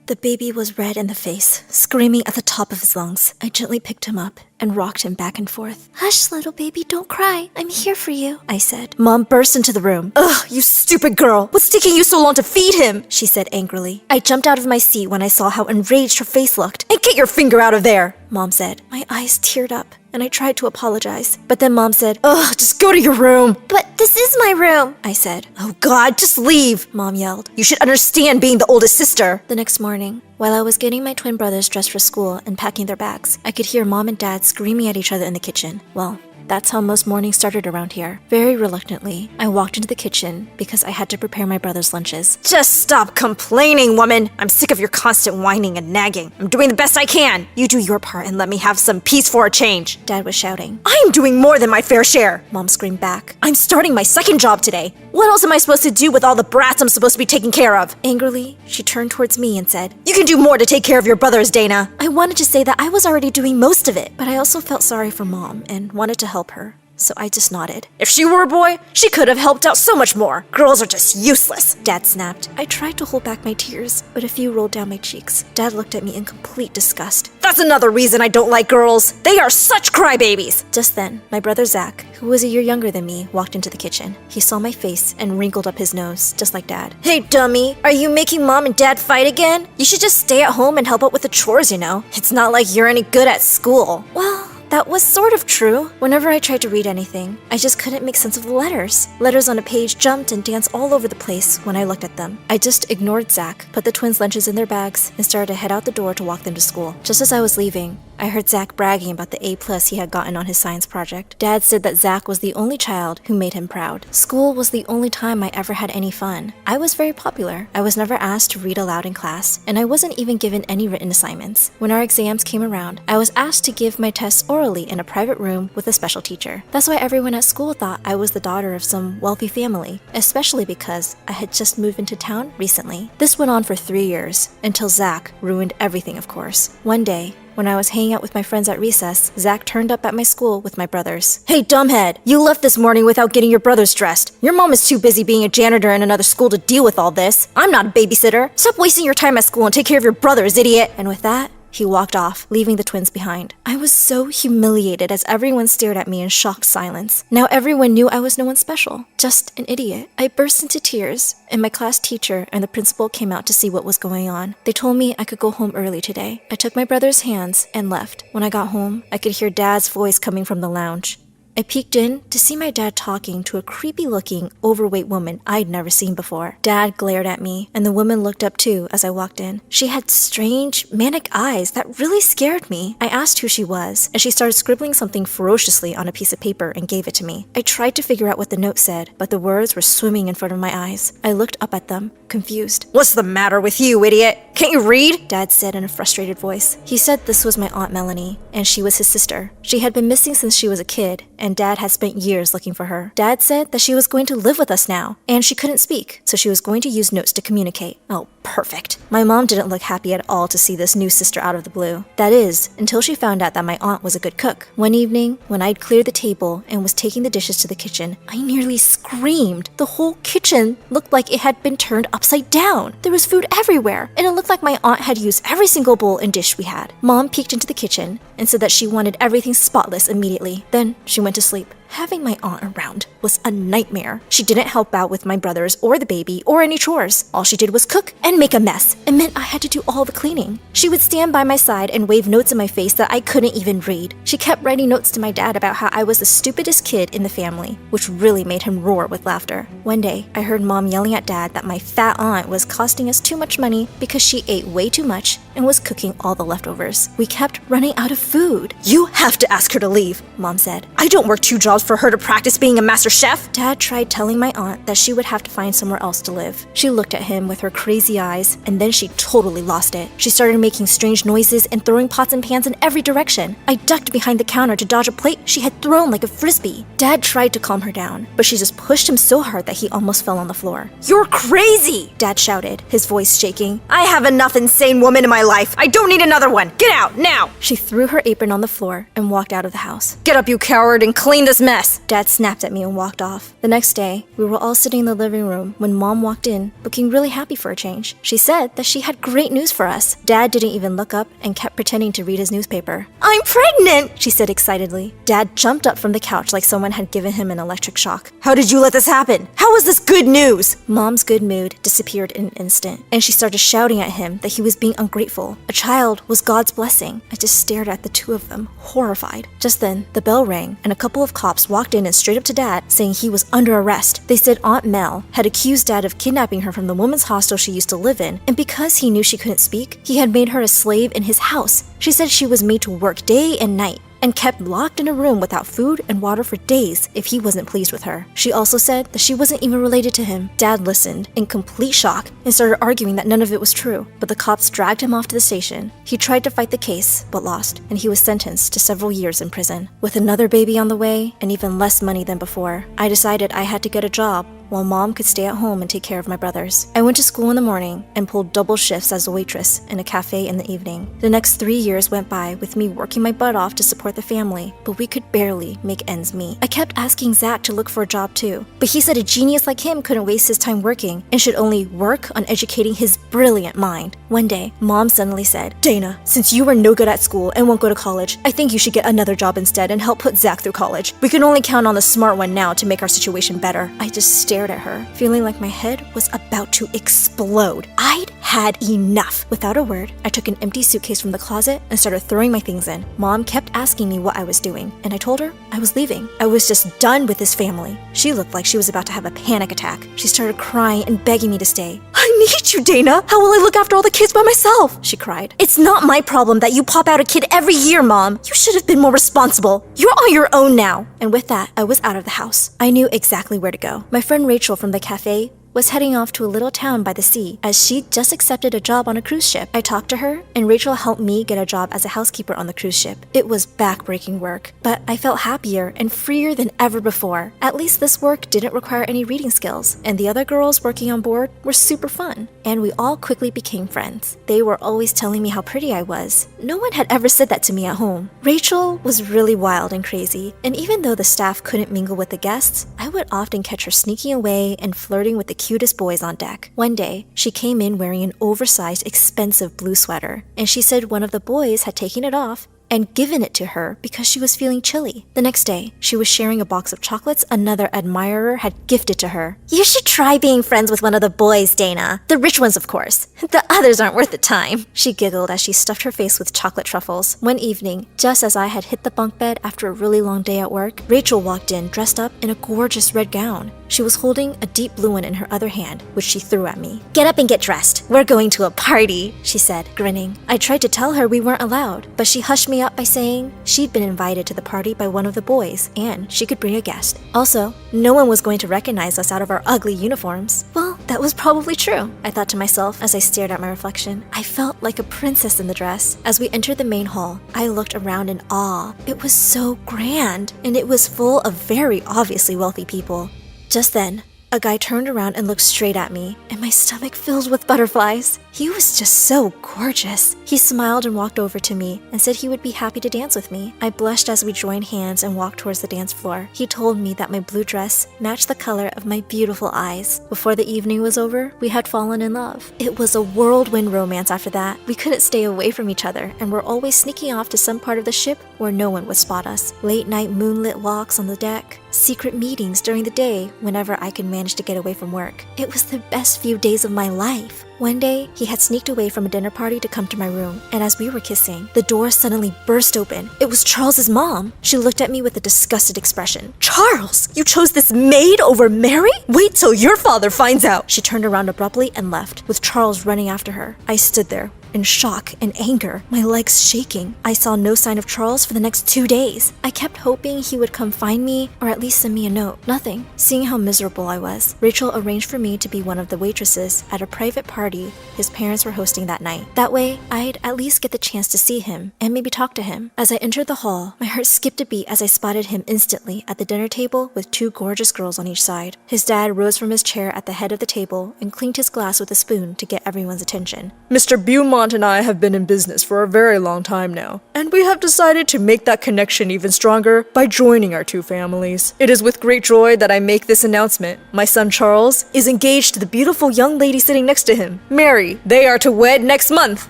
A: The baby was red in the face, screaming at the top of his lungs. I gently picked him up and rocked him back and forth. Hush, little baby, don't cry. I'm here for you, I said. Mom burst into the room. Ugh, you stupid girl. What's taking you so long to feed him? She said angrily. I jumped out of my seat when I saw how enraged her face looked. And get your finger out of there, Mom said. My eyes teared up, and I tried to apologize. But then Mom said, ugh, just go to your room. But this is my room, I said. Oh God, just leave, Mom yelled. You should understand being the oldest sister. The next morning, while I was getting my twin brothers dressed for school and packing their bags, I could hear Mom and Dad screaming at each other in the kitchen. Well, that's how most mornings started around here. Very reluctantly, I walked into the kitchen because I had to prepare my brothers' lunches. Just stop complaining, woman! I'm sick of your constant whining and nagging. I'm doing the best I can! You do your part and let me have some peace for a change, Dad was shouting. I'm doing more than my fair share, Mom screamed back. I'm starting my second job today. What else am I supposed to do with all the brats I'm supposed to be taking care of? Angrily, she turned towards me and said, you can do more to take care of your brothers, Dana. I wanted to say that I was already doing most of it, but I also felt sorry for Mom and wanted to help her. So I just nodded. If she were a boy, she could have helped out so much more. Girls are just useless, Dad snapped. I tried to hold back my tears, but a few rolled down my cheeks. Dad looked at me in complete disgust. That's another reason I don't like girls. They are such crybabies. Just then, my brother Zach, who was a year younger than me, walked into the kitchen. He saw my face and wrinkled up his nose, just like Dad. Hey, dummy, are you making Mom and Dad fight again? You should just stay at home and help out with the chores, It's not like you're any good at school. Well, that was sort of true. Whenever I tried to read anything, I just couldn't make sense of the letters. Letters on a page jumped and danced all over the place when I looked at them. I just ignored Zach, put the twins' lunches in their bags, and started to head out the door to walk them to school. Just as I was leaving, I heard Zach bragging about the A+ he had gotten on his science project. Dad said that Zach was the only child who made him proud. School was the only time I ever had any fun. I was very popular. I was never asked to read aloud in class, and I wasn't even given any written assignments. When our exams came around, I was asked to give my tests orally in a private room with a special teacher. That's why everyone at school thought I was the daughter of some wealthy family, especially because I had just moved into town recently. This went on for 3 years, until Zach ruined everything, of course. One day, When I was hanging out with my friends at recess, Zach turned up at my school with my brothers. Hey, dumbhead! You left this morning without getting your brothers dressed. Your mom is too busy being a janitor in another school to deal with all this. I'm not a babysitter. Stop wasting your time at school and take care of your brothers, idiot! And with that, he walked off, leaving the twins behind. I was so humiliated as everyone stared at me in shocked silence. Now everyone knew I was no one special, just an idiot. I burst into tears, and my class teacher and the principal came out to see what was going on. They told me I could go home early today. I took my brother's hands and left. When I got home, I could hear Dad's voice coming from the lounge. I peeked in to see my dad talking to a creepy-looking, overweight woman I'd never seen before. Dad glared at me, and the woman looked up too as I walked in. She had strange, manic eyes that really scared me. I asked who she was, and she started scribbling something ferociously on a piece of paper and gave it to me. I tried to figure out what the note said, but the words were swimming in front of my eyes. I looked up at them, confused. "What's the matter with you, idiot? Can't you read?" Dad said in a frustrated voice. He said this was my Aunt Melanie, and she was his sister. She had been missing since she was a kid, and Dad had spent years looking for her. Dad said that she was going to live with us now, and she couldn't speak, so she was going to use notes to communicate. Oh, perfect. My mom didn't look happy at all to see this new sister out of the blue. That is, until she found out that my aunt was a good cook. One evening, when I'd cleared the table and was taking the dishes to the kitchen, I nearly screamed. The whole kitchen looked like it had been turned upside down. There was food everywhere, and it looked like my aunt had used every single bowl and dish we had. Mom peeked into the kitchen and said that she wanted everything spotless immediately. Then she went to sleep. Having my aunt around was a nightmare. She didn't help out with my brothers or the baby or any chores. All she did was cook and make a mess. It meant I had to do all the cleaning. She would stand by my side and wave notes in my face that I couldn't even read. She kept writing notes to my dad about how I was the stupidest kid in the family, which really made him roar with laughter. One day, I heard Mom yelling at Dad that my fat aunt was costing us too much money because she ate way too much and was cooking all the leftovers. We kept running out of food. "You have to ask her to leave," Mom said. "I don't work 2 jobs for her to practice being a master chef." Dad tried telling my aunt that she would have to find somewhere else to live. She looked at him with her crazy eyes, and then she totally lost it. She started making strange noises and throwing pots and pans in every direction. I ducked behind the counter to dodge a plate she had thrown like a frisbee. Dad tried to calm her down, but she just pushed him so hard that he almost fell on the floor. "You're crazy!" Dad shouted, his voice shaking. "I have enough insane women in my life. I don't need another one. Get out, now!" She threw her apron on the floor and walked out of the house. "Get up, you coward, and clean this mess!" Dad snapped at me and walked off. The next day, we were all sitting in the living room when Mom walked in, looking really happy for a change. She said that she had great news for us. Dad didn't even look up and kept pretending to read his newspaper. "I'm pregnant!" she said excitedly. Dad jumped up from the couch like someone had given him an electric shock. "How did you let this happen? How is this good news?" Mom's good mood disappeared in an instant, and she started shouting at him that he was being ungrateful. A child was God's blessing. I just stared at the two of them, horrified. Just then, the bell rang, and a couple of cops walked in and straight up to Dad, saying he was under arrest. They said Aunt Mel had accused Dad of kidnapping her from the women's hostel she used to live in, and because he knew she couldn't speak, he had made her a slave in his house. She said she was made to work day and night, and kept locked in a room without food and water for days if he wasn't pleased with her. She also said that she wasn't even related to him. Dad listened in complete shock and started arguing that none of it was true, but the cops dragged him off to the station. He tried to fight the case, but lost, and he was sentenced to several years in prison. With another baby on the way and even less money than before, I decided I had to get a job while Mom could stay at home and take care of my brothers. I went to school in the morning and pulled double shifts as a waitress in a cafe in the evening. The next 3 years went by with me working my butt off to support the family, but we could barely make ends meet. I kept asking Zach to look for a job too, but he said a genius like him couldn't waste his time working and should only work on educating his brilliant mind. One day, Mom suddenly said, "Dana, since you are no good at school and won't go to college, I think you should get another job instead and help put Zach through college. We can only count on the smart one now to make our situation better." I just stared at her, feeling like my head was about to explode. I'd had enough. Without a word, I took an empty suitcase from the closet and started throwing my things in. Mom kept asking me what I was doing, and I told her I was leaving. I was just done with this family. She looked like she was about to have a panic attack. She started crying and begging me to stay. "I need you, Dana. How will I look after all the kids by myself?" she cried. "It's not my problem that you pop out a kid every year, Mom. You should have been more responsible. You're on your own now." And with that, I was out of the house. I knew exactly where to go. My friend Rachel from the cafe was heading off to a little town by the sea as she'd just accepted a job on a cruise ship. I talked to her, and Rachel helped me get a job as a housekeeper on the cruise ship. It was backbreaking work, but I felt happier and freer than ever before. At least this work didn't require any reading skills, and the other girls working on board were super fun, and we all quickly became friends. They were always telling me how pretty I was. No one had ever said that to me at home. Rachel was really wild and crazy, and even though the staff couldn't mingle with the guests, I would often catch her sneaking away and flirting with the cutest boys on deck. One day, she came in wearing an oversized, expensive blue sweater, and she said one of the boys had taken it off and given it to her because she was feeling chilly. The next day, she was sharing a box of chocolates another admirer had gifted to her. "You should try being friends with one of the boys, Dana. The rich ones, of course. The others aren't worth the time." She giggled as she stuffed her face with chocolate truffles. One evening, just as I had hit the bunk bed after a really long day at work, Rachel walked in dressed up in a gorgeous red gown. She was holding a deep blue one in her other hand, which she threw at me. "Get up and get dressed. We're going to a party," she said, grinning. I tried to tell her we weren't allowed, but she hushed me up by saying she'd been invited to the party by one of the boys, and she could bring a guest. Also, no one was going to recognize us out of our ugly uniforms. Well, that was probably true, I thought to myself as I stared at my reflection. I felt like a princess in the dress. As we entered the main hall, I looked around in awe. It was so grand, and it was full of very obviously wealthy people. Just then, a guy turned around and looked straight at me, and my stomach filled with butterflies. He was just so gorgeous. He smiled and walked over to me and said he would be happy to dance with me. I blushed as we joined hands and walked towards the dance floor. He told me that my blue dress matched the color of my beautiful eyes. Before the evening was over, we had fallen in love. It was a whirlwind romance after that. We couldn't stay away from each other and were always sneaking off to some part of the ship where no one would spot us. Late night moonlit walks on the deck, secret meetings during the day whenever I could manage to get away from work. It was the best few days of my life. One day, he had sneaked away from a dinner party to come to my room, and as we were kissing, the door suddenly burst open. It was Charles's mom. She looked at me with a disgusted expression. "Charles, you chose this maid over Mary? Wait till your father finds out!" She turned around abruptly and left, with Charles running after her. I stood there, in shock and anger, my legs shaking. I saw no sign of Charles for the next 2 days. I kept hoping he would come find me or at least send me a note. Nothing. Seeing how miserable I was, Rachel arranged for me to be one of the waitresses at a private party his parents were hosting that night. That way, I'd at least get the chance to see him and maybe talk to him. As I entered the hall, my heart skipped a beat as I spotted him instantly at the dinner table with 2 gorgeous girls on each side. His dad rose from his chair at the head of the table and cleaned his glass with a spoon to get everyone's attention.
H: Mr. Beaumont and I have been in business for a very long time now, and we have decided to make that connection even stronger by joining our 2 families. It is with great joy that I make this announcement. My son Charles is engaged to the beautiful young lady sitting next to him, Mary. They are to wed next month,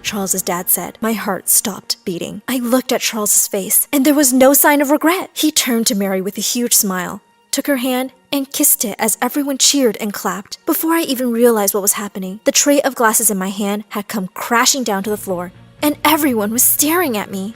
H: Charles's dad said. My heart stopped beating. I looked at Charles's face, and there was no sign of regret. He turned to Mary with a huge smile, took her hand, and kissed it as everyone cheered and clapped. Before I even realized what was happening, the tray of glasses in my hand had come crashing down to the floor, and everyone was staring at me.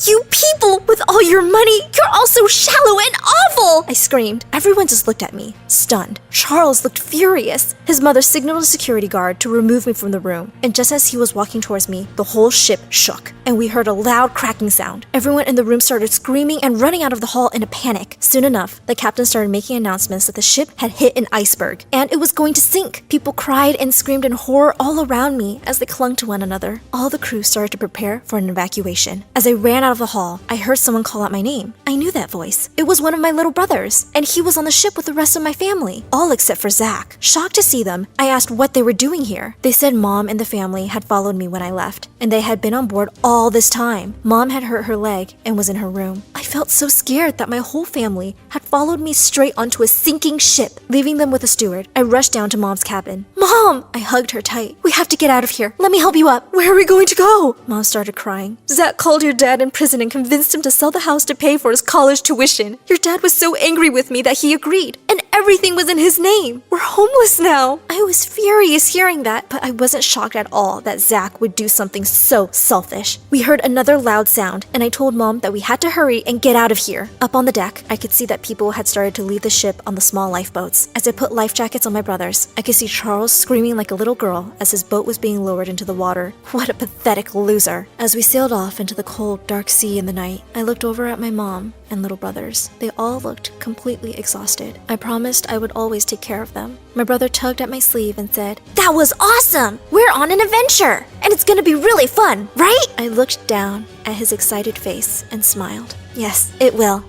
H: You people with all your money, you're all so shallow and awful! I screamed. Everyone just looked at me, stunned. Charles looked furious. His mother signaled a security guard to remove me from the room, and just as he was walking towards me, the whole ship shook, and we heard a loud cracking sound. Everyone in the room started screaming and running out of the hall in a panic. Soon enough, the captain started making announcements that the ship had hit an iceberg, and it was going to sink. People cried and screamed in horror all around me as they clung to one another. All the crew started to prepare for an evacuation. As I ran out of the hall, I heard someone call out my name. I knew that voice. It was one of my little brothers, and he was on the ship with the rest of my family, all except for Zach. Shocked to see them, I asked what they were doing here. They said Mom and the family had followed me when I left, and they had been on board all this time. Mom had hurt her leg and was in her room. I felt so scared that my whole family had followed me straight onto a sinking ship, leaving them with a steward. I rushed down to Mom's cabin. Mom! I hugged her tight. We have to get out of here. Let me help you up. Where are we going to go? Mom started crying. Zach called your dad in prison and convinced him to sell the house to pay for his college tuition. Your dad was so angry with me that he agreed, and everything was in his name. We're homeless now. I was furious hearing that, but I wasn't shocked at all that Zach would do something so selfish. We heard another loud sound, and I told Mom that we had to hurry and get out of here. Up on the deck, I could see that people had started to leave the ship on the small lifeboats. As I put life jackets on my brothers, I could see Charles screaming like a little girl as his boat was being lowered into the water. What a pathetic loser. As we sailed off into the cold,
A: dark sea in the night, I looked over at my mom and little brothers. They all looked completely exhausted. I promised I would always take care of them. My brother tugged at my sleeve and said, "That was awesome! We're on an adventure! And it's gonna be really fun, right?" I looked down at his excited face and smiled. "Yes, it will."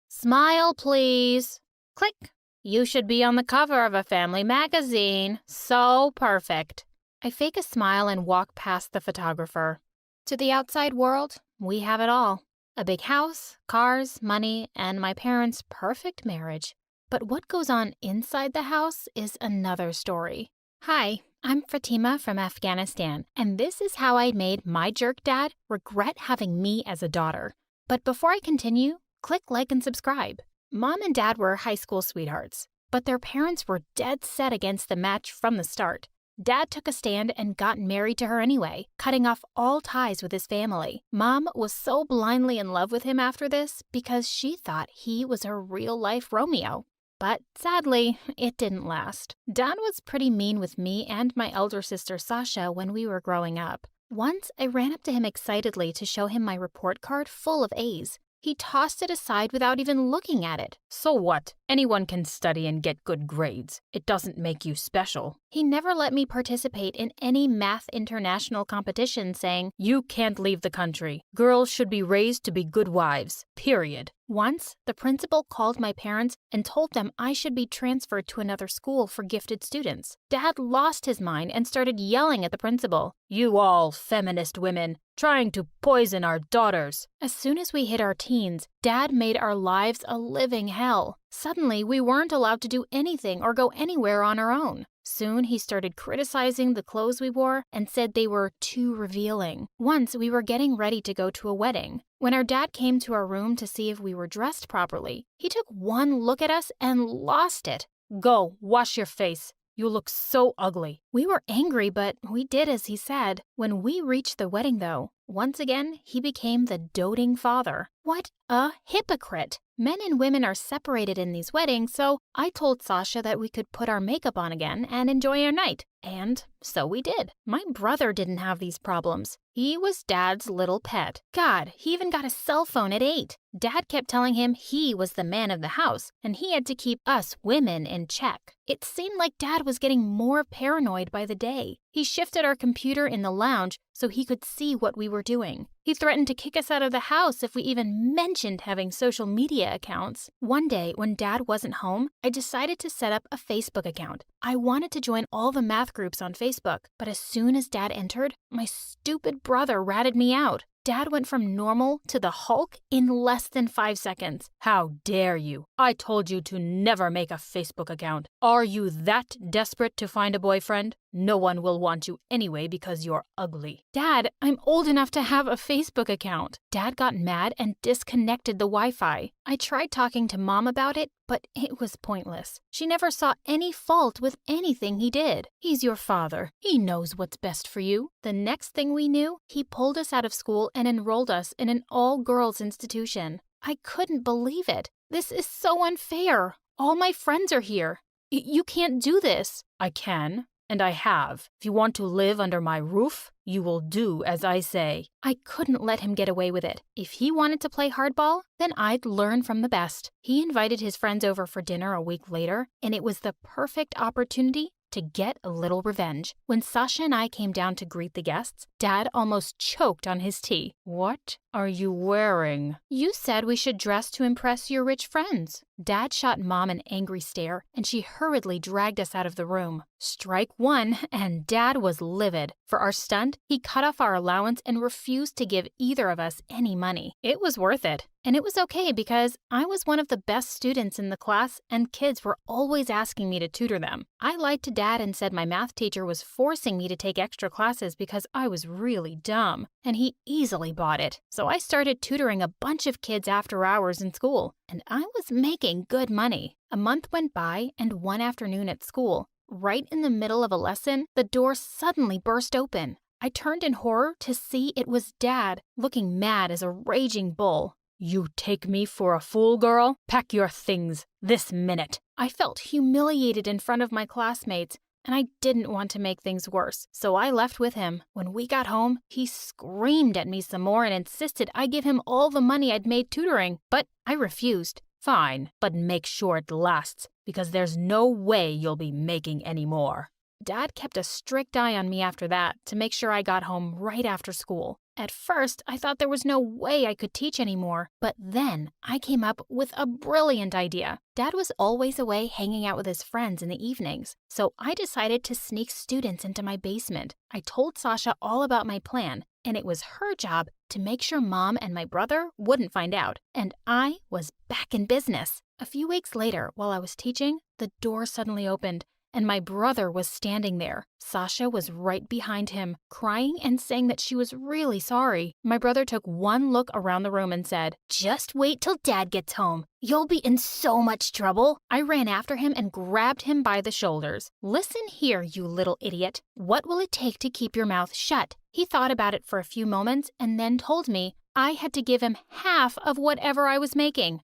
B: Smile, please. Click. You should be on the cover of a family magazine. So perfect. I fake a smile and walk past the photographer. To the outside world, we have it all. A big house, cars, money, and my parents' perfect marriage. But what goes on inside the house is another story. Hi, I'm Fatima from Afghanistan, and this is how I made my jerk dad regret having me as a daughter. But before I continue, click like and subscribe. Mom and Dad were high school sweethearts, but their parents were dead set against the match from the start. Dad took a stand and got married to her anyway, cutting off all ties with his family. Mom was so blindly in love with him after this because she thought he was her real-life Romeo. But sadly, it didn't last. Dad was pretty mean with me and my elder sister Sasha when we were growing up. Once, I ran up to him excitedly to show him my report card full of A's. He tossed it aside without even looking at it.
F: So what? Anyone can study and get good grades. It doesn't make you special.
B: He never let me participate in any math international competition, saying,
F: "You can't leave the country. Girls should be raised to be good wives. Period."
B: Once, the principal called my parents and told them I should be transferred to another school for gifted students. Dad lost his mind and started yelling at the principal.
F: "You all feminist women, trying to poison our daughters."
B: As soon as we hit our teens, Dad made our lives a living hell. Suddenly, we weren't allowed to do anything or go anywhere on our own. Soon, he started criticizing the clothes we wore and said they were too revealing. Once, we were getting ready to go to a wedding. When our dad came to our room to see if we were dressed properly, he took one look at us and lost it.
F: "Go, wash your face. You look so ugly."
B: We were angry, but we did as he said. When we reached the wedding, though, once again, he became the doting father. What a hypocrite! Men and women are separated in these weddings, so I told Sasha that we could put our makeup on again and enjoy our night. And so we did. My brother didn't have these problems. He was Dad's little pet. God, he even got a cell phone at 8. Dad kept telling him he was the man of the house, and he had to keep us women in check. It seemed like Dad was getting more paranoid by the day. He shifted our computer in the lounge so he could see what we were doing. He threatened to kick us out of the house if we even mentioned having social media accounts. One day, when Dad wasn't home, I decided to set up a Facebook account. I wanted to join all the math groups on Facebook, but as soon as Dad entered, my stupid brother ratted me out. Dad went from normal to the Hulk in less than 5 seconds.
F: "How dare you? I told you to never make a Facebook account. Are you that desperate to find a boyfriend? No one will want you anyway because you're ugly."
B: Dad, I'm old enough to have a Facebook account. Dad got mad and disconnected the Wi-Fi. I tried talking to Mom about it, but it was pointless. She never saw any fault with anything he did. He's your father. He knows what's best for you. The next thing we knew, he pulled us out of school and enrolled us in an all-girls institution. I couldn't believe it. This is so unfair. All my friends are here. You can't do this.
F: I can. And I have. If you want to live under my roof, you will do as I say.
B: I couldn't let him get away with it. If he wanted to play hardball, then I'd learn from the best. He invited his friends over for dinner a week later, and it was the perfect opportunity to get a little revenge. When Sasha and I came down to greet the guests, Dad almost choked on his tea.
F: "What are you wearing?"
B: "You said we should dress to impress your rich friends." Dad shot Mom an angry stare, and she hurriedly dragged us out of the room. Strike one, and Dad was livid. For our stunt, he cut off our allowance and refused to give either of us any money. It was worth it. And it was okay because I was one of the best students in the class and kids were always asking me to tutor them. I lied to Dad and said my math teacher was forcing me to take extra classes because I was really dumb, and he easily bought it. So I started tutoring a bunch of kids after hours in school, and I was making good money. A month went by, and one afternoon at school, right in the middle of a lesson, the door suddenly burst open. I turned in horror to see it was Dad, looking mad as a raging bull.
F: "You take me for a fool, girl? Pack your things this minute."
B: I felt humiliated in front of my classmates, and I didn't want to make things worse, so I left with him. When we got home, he screamed at me some more and insisted I give him all the money I'd made tutoring, but I refused. Fine, but make sure it lasts, because there's no way you'll be making any more. Dad kept a strict eye on me after that to make sure I got home right after school. At first, I thought there was no way I could teach anymore, but then I came up with a brilliant idea. Dad was always away hanging out with his friends in the evenings, so I decided to sneak students into my basement. I told Sasha all about my plan, and it was her job to make sure Mom and my brother wouldn't find out, and I was back in business. A few weeks later, while I was teaching, the door suddenly opened, and my brother was standing there. Sasha was right behind him, crying and saying that she was really sorry. My brother took one look around the room and said, "Just wait till Dad gets home. You'll be in so much trouble." I ran after him and grabbed him by the shoulders. "Listen here, you little idiot. What will it take to keep your mouth shut?" He thought about it for a few moments and then told me I had to give him half of whatever I was making.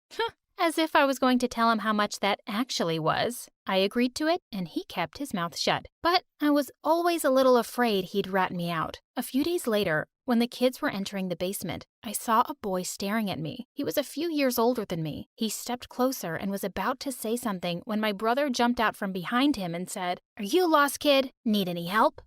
B: As if I was going to tell him how much that actually was. I agreed to it, and he kept his mouth shut. But I was always a little afraid he'd rat me out. A few days later, when the kids were entering the basement, I saw a boy staring at me. He was a few years older than me. He stepped closer and was about to say something when my brother jumped out from behind him and said, "Are you lost, kid? Need any help?"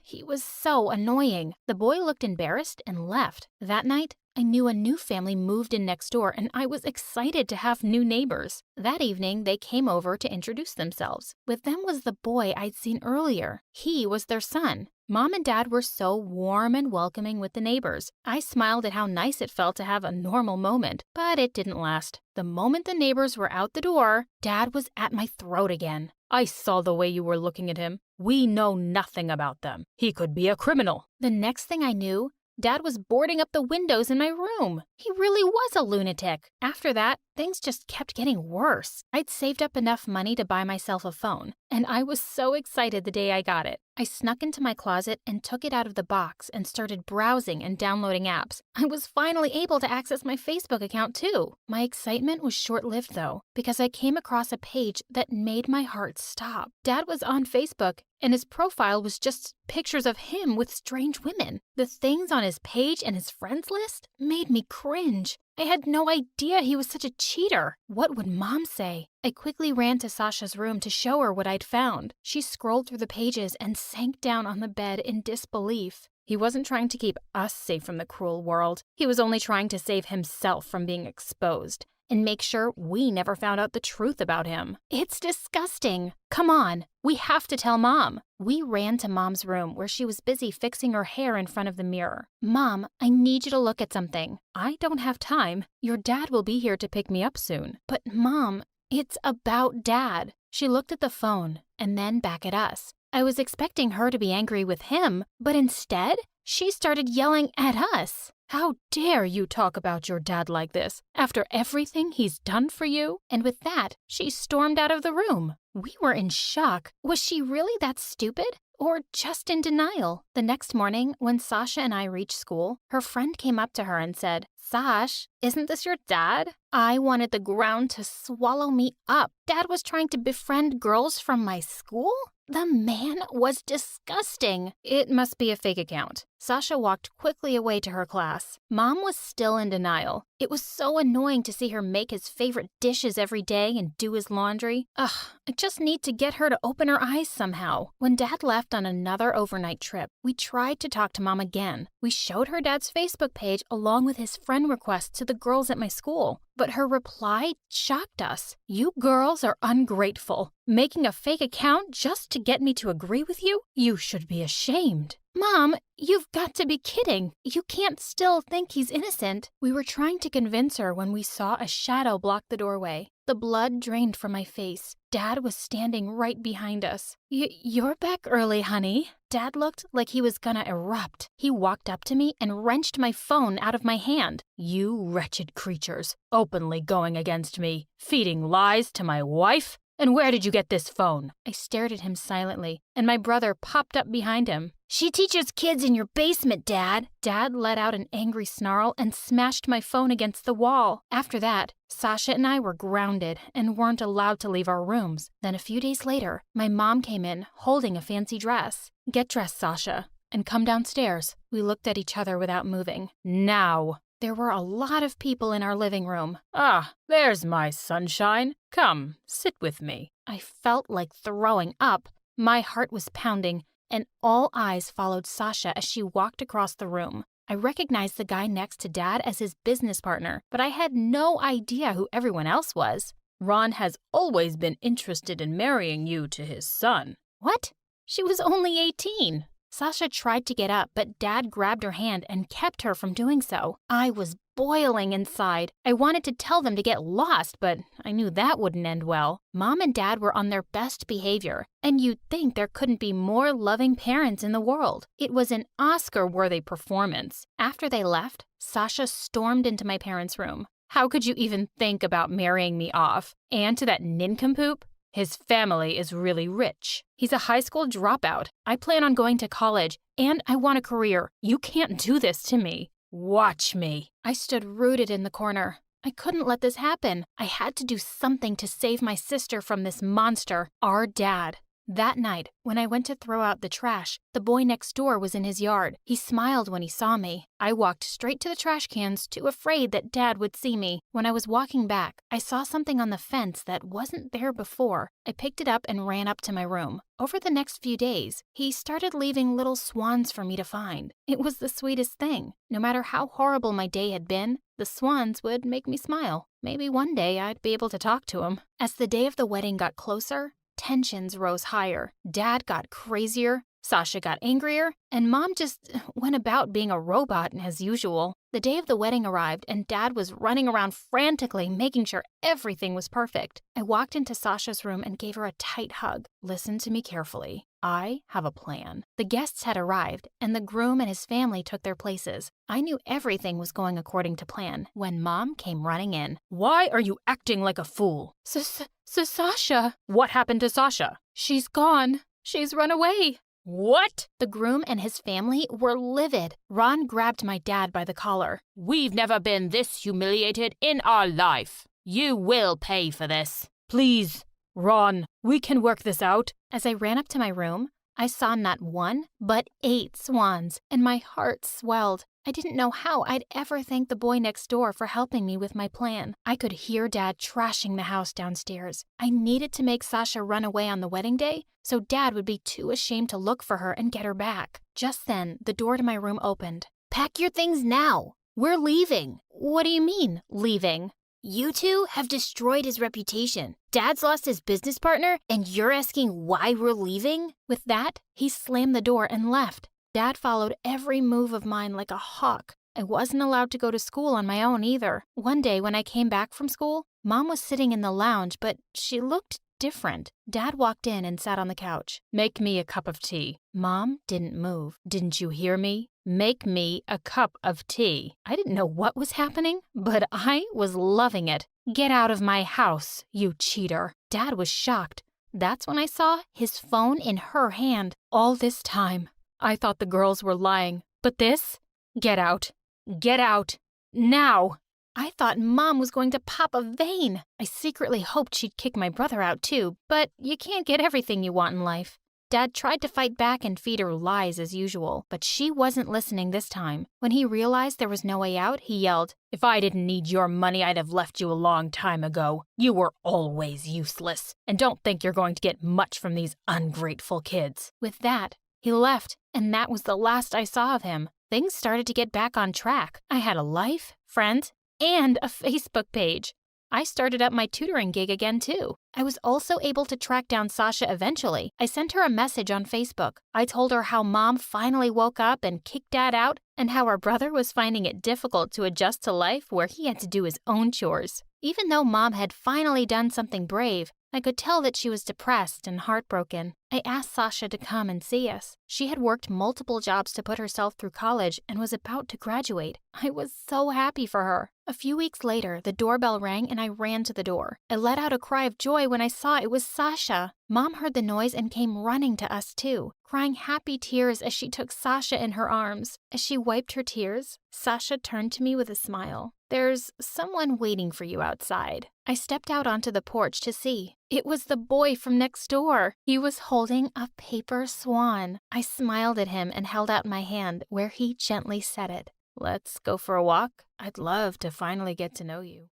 B: He was so annoying. The boy looked embarrassed and left. That night, I knew a new family moved in next door, and I was excited to have new neighbors. That evening, they came over to introduce themselves. With them was the boy I'd seen earlier. He was their son. Mom and Dad were so warm and welcoming with the neighbors. I smiled at how nice it felt to have a normal moment, but it didn't last. The moment the neighbors were out the door, Dad was at my throat again. "I saw the way you were looking at him. We know nothing about them. He could be a criminal." The next thing I knew, Dad was boarding up the windows in my room. He really was a lunatic. After that, things just kept getting worse. I'd saved up enough money to buy myself a phone, and I was so excited the day I got it. I snuck into my closet and took it out of the box and started browsing and downloading apps. I was finally able to access my Facebook account too. My excitement was short-lived though, because I came across a page that made my heart stop. Dad was on Facebook, and his profile was just pictures of him with strange women. The things on his page and his friends list made me cringe. I had no idea he was such a cheater. What would Mom say? I quickly ran to Sasha's room to show her what I'd found. She scrolled through the pages and sank down on the bed in disbelief. He wasn't trying to keep us safe from the cruel world. He was only trying to save himself from being exposed and make sure we never found out the truth about him. It's disgusting. Come on, we have to tell Mom. We ran to Mom's room where she was busy fixing her hair in front of the mirror. "Mom, I need you to look at something." "I don't have time. Your dad will be here to pick me up soon." "But Mom, it's about Dad." She looked at the phone and then back at us. I was expecting her to be angry with him, but instead, she started yelling at us. "How dare you talk about your dad like this, after everything he's done for you?" And with that, she stormed out of the room. We were in shock. Was she really that stupid? Or just in denial? The next morning, when Sasha and I reached school, her friend came up to her and said, "Sash, isn't this your dad?" I wanted the ground to swallow me up. Dad was trying to befriend girls from my school? The man was disgusting. It must be a fake account. Sasha walked quickly away to her class. Mom was still in denial. It was so annoying to see her make his favorite dishes every day and do his laundry. I just need to get her to open her eyes somehow. When Dad left on another overnight trip, we tried to talk to Mom again. We showed her Dad's Facebook page along with his friend requests to the girls at my school. But her reply shocked us. "You girls are ungrateful. Making a fake account just to get me to agree with you? You should be ashamed." "Mom, you've got to be kidding. You can't still think he's innocent." We were trying to convince her when we saw a shadow block the doorway. The blood drained from my face. Dad was standing right behind us. You're back early, honey." Dad looked like he was gonna erupt. He walked up to me and wrenched my phone out of my hand. "You wretched creatures, openly going against me, feeding lies to my wife. And where did you get this phone? I stared at him silently, and my brother popped up behind him. She teaches kids in your basement, Dad. Dad let out an angry snarl and smashed my phone against the wall. After that, Sasha and I were grounded and weren't allowed to leave our rooms. Then a few days later, my mom came in holding a fancy dress. Get dressed, Sasha, and come downstairs. We looked at each other without moving. Now. There were a lot of people in our living room.
F: Ah, there's my sunshine. Come, sit with me.
B: I felt like throwing up. My heart was pounding, and all eyes followed Sasha as she walked across the room. I recognized the guy next to Dad as his business partner, but I had no idea who everyone else was.
F: Ron has always been interested in marrying you to his son.
B: What? She was only 18. Sasha tried to get up, but Dad grabbed her hand and kept her from doing so. I was boiling inside. I wanted to tell them to get lost, but I knew that wouldn't end well. Mom and Dad were on their best behavior, and you'd think there couldn't be more loving parents in the world. It was an Oscar-worthy performance. After they left, Sasha stormed into my parents' room. How could you even think about marrying me off? And to that nincompoop? His family is really rich. He's a high school dropout. I plan on going to college, and I want a career. You can't do this to me.
F: Watch me.
B: I stood rooted in the corner. I couldn't let this happen. I had to do something to save my sister from this monster, our dad. That night, when I went to throw out the trash, the boy next door was in his yard. He smiled when he saw me. I walked straight to the trash cans, too afraid that Dad would see me. When I was walking back, I saw something on the fence that wasn't there before. I picked it up and ran up to my room. Over the next few days, he started leaving little swans for me to find. It was the sweetest thing. No matter how horrible my day had been, the swans would make me smile. Maybe one day I'd be able to talk to him. As the day of the wedding got closer, tensions rose higher. Dad got crazier, Sasha got angrier, and Mom just went about being a robot as usual. The day of the wedding arrived, and Dad was running around frantically, making sure everything was perfect. I walked into Sasha's room and gave her a tight hug. Listen to me carefully. I have a plan. The guests had arrived, and the groom and his family took their places. I knew everything was going according to plan when Mom came running in.
F: Why are you acting like a fool?
B: Sasha.
F: What happened to Sasha?
B: She's gone. She's run away.
F: What?
B: The groom and his family were livid. Ron grabbed my dad by the collar.
F: We've never been this humiliated in our life. You will pay for this. Please, Ron, we can work this out.
B: As I ran up to my room, I saw not one, but 8 swans, and my heart swelled. I didn't know how I'd ever thank the boy next door for helping me with my plan. I could hear Dad trashing the house downstairs. I needed to make Sasha run away on the wedding day, so Dad would be too ashamed to look for her and get her back. Just then, the door to my room opened.
G: Pack your things now. We're leaving.
B: What do you mean, leaving?
G: You two have destroyed his reputation. Dad's lost his business partner, and you're asking why we're leaving?
B: With that, he slammed the door and left. Dad followed every move of mine like a hawk. I wasn't allowed to go to school on my own either. One day when I came back from school, Mom was sitting in the lounge, but she looked different. Dad walked in and sat on the couch.
F: Make me a cup of tea.
B: Mom didn't move.
F: Didn't you hear me? Make me a cup of tea.
B: I didn't know what was happening, but I was loving it. Get out of my house, you cheater. Dad was shocked. That's when I saw his phone in her hand. All this time, I thought the girls were lying. But this? Get out. Get out. Now. I thought Mom was going to pop a vein. I secretly hoped she'd kick my brother out too, but you can't get everything you want in life. Dad tried to fight back and feed her lies as usual, but she wasn't listening this time. When he realized there was no way out, he yelled,
F: "If I didn't need your money, I'd have left you a long time ago. You were always useless, and don't think you're going to get much from these ungrateful kids."
B: With that, he left, and that was the last I saw of him. Things started to get back on track. I had a life, friends, and a Facebook page. I started up my tutoring gig again, too. I was also able to track down Sasha eventually. I sent her a message on Facebook. I told her how Mom finally woke up and kicked Dad out, and how our brother was finding it difficult to adjust to life where he had to do his own chores. Even though Mom had finally done something brave, I could tell that she was depressed and heartbroken. I asked Sasha to come and see us. She had worked multiple jobs to put herself through college and was about to graduate. I was so happy for her. A few weeks later, the doorbell rang and I ran to the door. I let out a cry of joy when I saw it was Sasha. Mom heard the noise and came running to us too, crying happy tears as she took Sasha in her arms. As she wiped her tears, Sasha turned to me with a smile. "There's someone waiting for you outside." I stepped out onto the porch to see. It was the boy from next door. He was holding a paper swan. I smiled at him and held out my hand where he gently set it. "Let's go for a walk. I'd love to finally get to know you."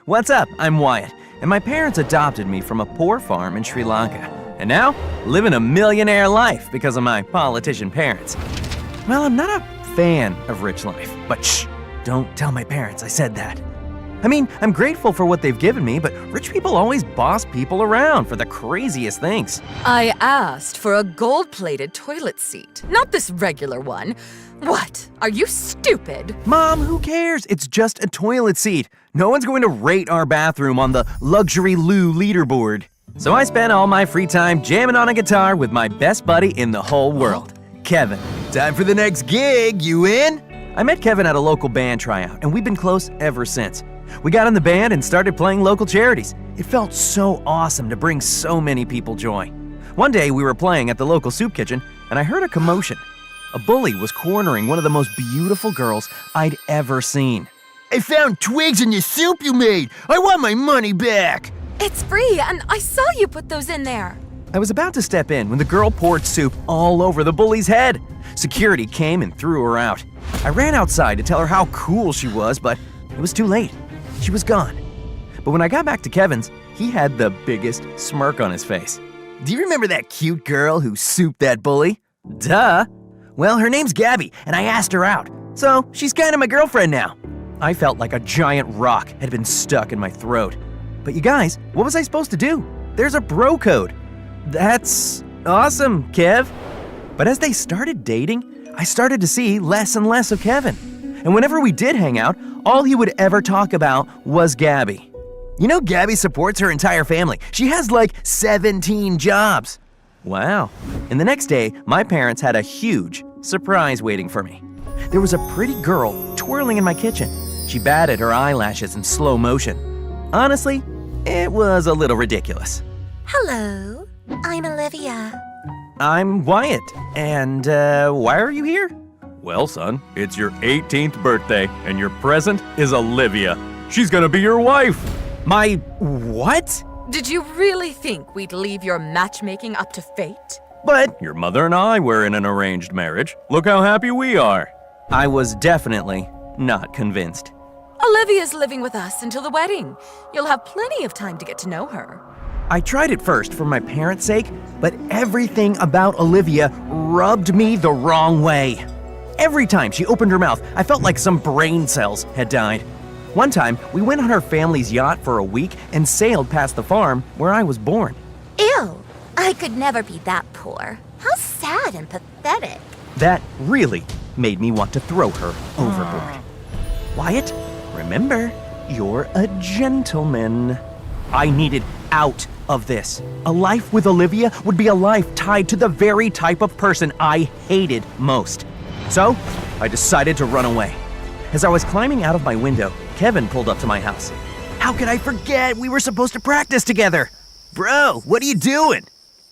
E: What's up? I'm Wyatt, and my parents adopted me from a poor farm in Sri Lanka. And now, living a millionaire life because of my politician parents. Well, I'm not a fan of rich life, but shh, don't tell my parents I said that. I mean, I'm grateful for what they've given me, but rich people always boss people around for the craziest things.
I: I asked for a gold-plated toilet seat, not this regular one. What? Are you stupid?
E: Mom, who cares? It's just a toilet seat. No one's going to rate our bathroom on the luxury loo leaderboard. So I spent all my free time jamming on a guitar with my best buddy in the whole world, Kevin. Time for the next gig, you in? I met Kevin at a local band tryout, and we've been close ever since. We got in the band and started playing local charities. It felt so awesome to bring so many people joy. One day we were playing at the local soup kitchen, and I heard a commotion. A bully was cornering one of the most beautiful girls I'd ever seen. "I found twigs in the soup you made! I want my money back!"
I: It's free, and I saw you put those in there.
E: I was about to step in when the girl poured soup all over the bully's head. Security came and threw her out. I ran outside to tell her how cool she was, but it was too late. She was gone. But when I got back to Kevin's, he had the biggest smirk on his face. "Do you remember that cute girl who souped that bully?" "Duh. Well, her name's Gabby, and I asked her out. So she's kind of my girlfriend now." I felt like a giant rock had been stuck in my throat. But you guys, what was I supposed to do? There's a bro code. That's awesome, Kev. But as they started dating, I started to see less and less of Kevin. And whenever we did hang out, all he would ever talk about was Gabby. You know, Gabby supports her entire family. She has like 17 jobs. Wow. And the next day, my parents had a huge surprise waiting for me. There was a pretty girl twirling in my kitchen. She batted her eyelashes in slow motion. Honestly, it was a little ridiculous.
A: Hello, I'm Olivia.
E: I'm Wyatt, and why are you here?
J: Well, son, it's your 18th birthday, and your present is Olivia. She's gonna be your wife.
E: My what?
I: Did you really think we'd leave your matchmaking up to fate?
E: But
J: Your mother and I were in an arranged marriage. Look how happy we are.
E: I was definitely not convinced.
I: Olivia's living with us until the wedding. You'll have plenty of time to get to know her.
E: I tried it first for my parents' sake, but everything about Olivia rubbed me the wrong way. Every time she opened her mouth, I felt like some brain cells had died. One time, we went on her family's yacht for a week and sailed past the farm where I was born.
A: Ew, I could never be that poor. How sad and pathetic.
E: That really made me want to throw her overboard. Wyatt, remember, you're a gentleman. I needed out of this. A life with Olivia would be a life tied to the very type of person I hated most. So, I decided to run away. As I was climbing out of my window, Kevin pulled up to my house. How could I forget? We were supposed to practice together. Bro, what are you doing?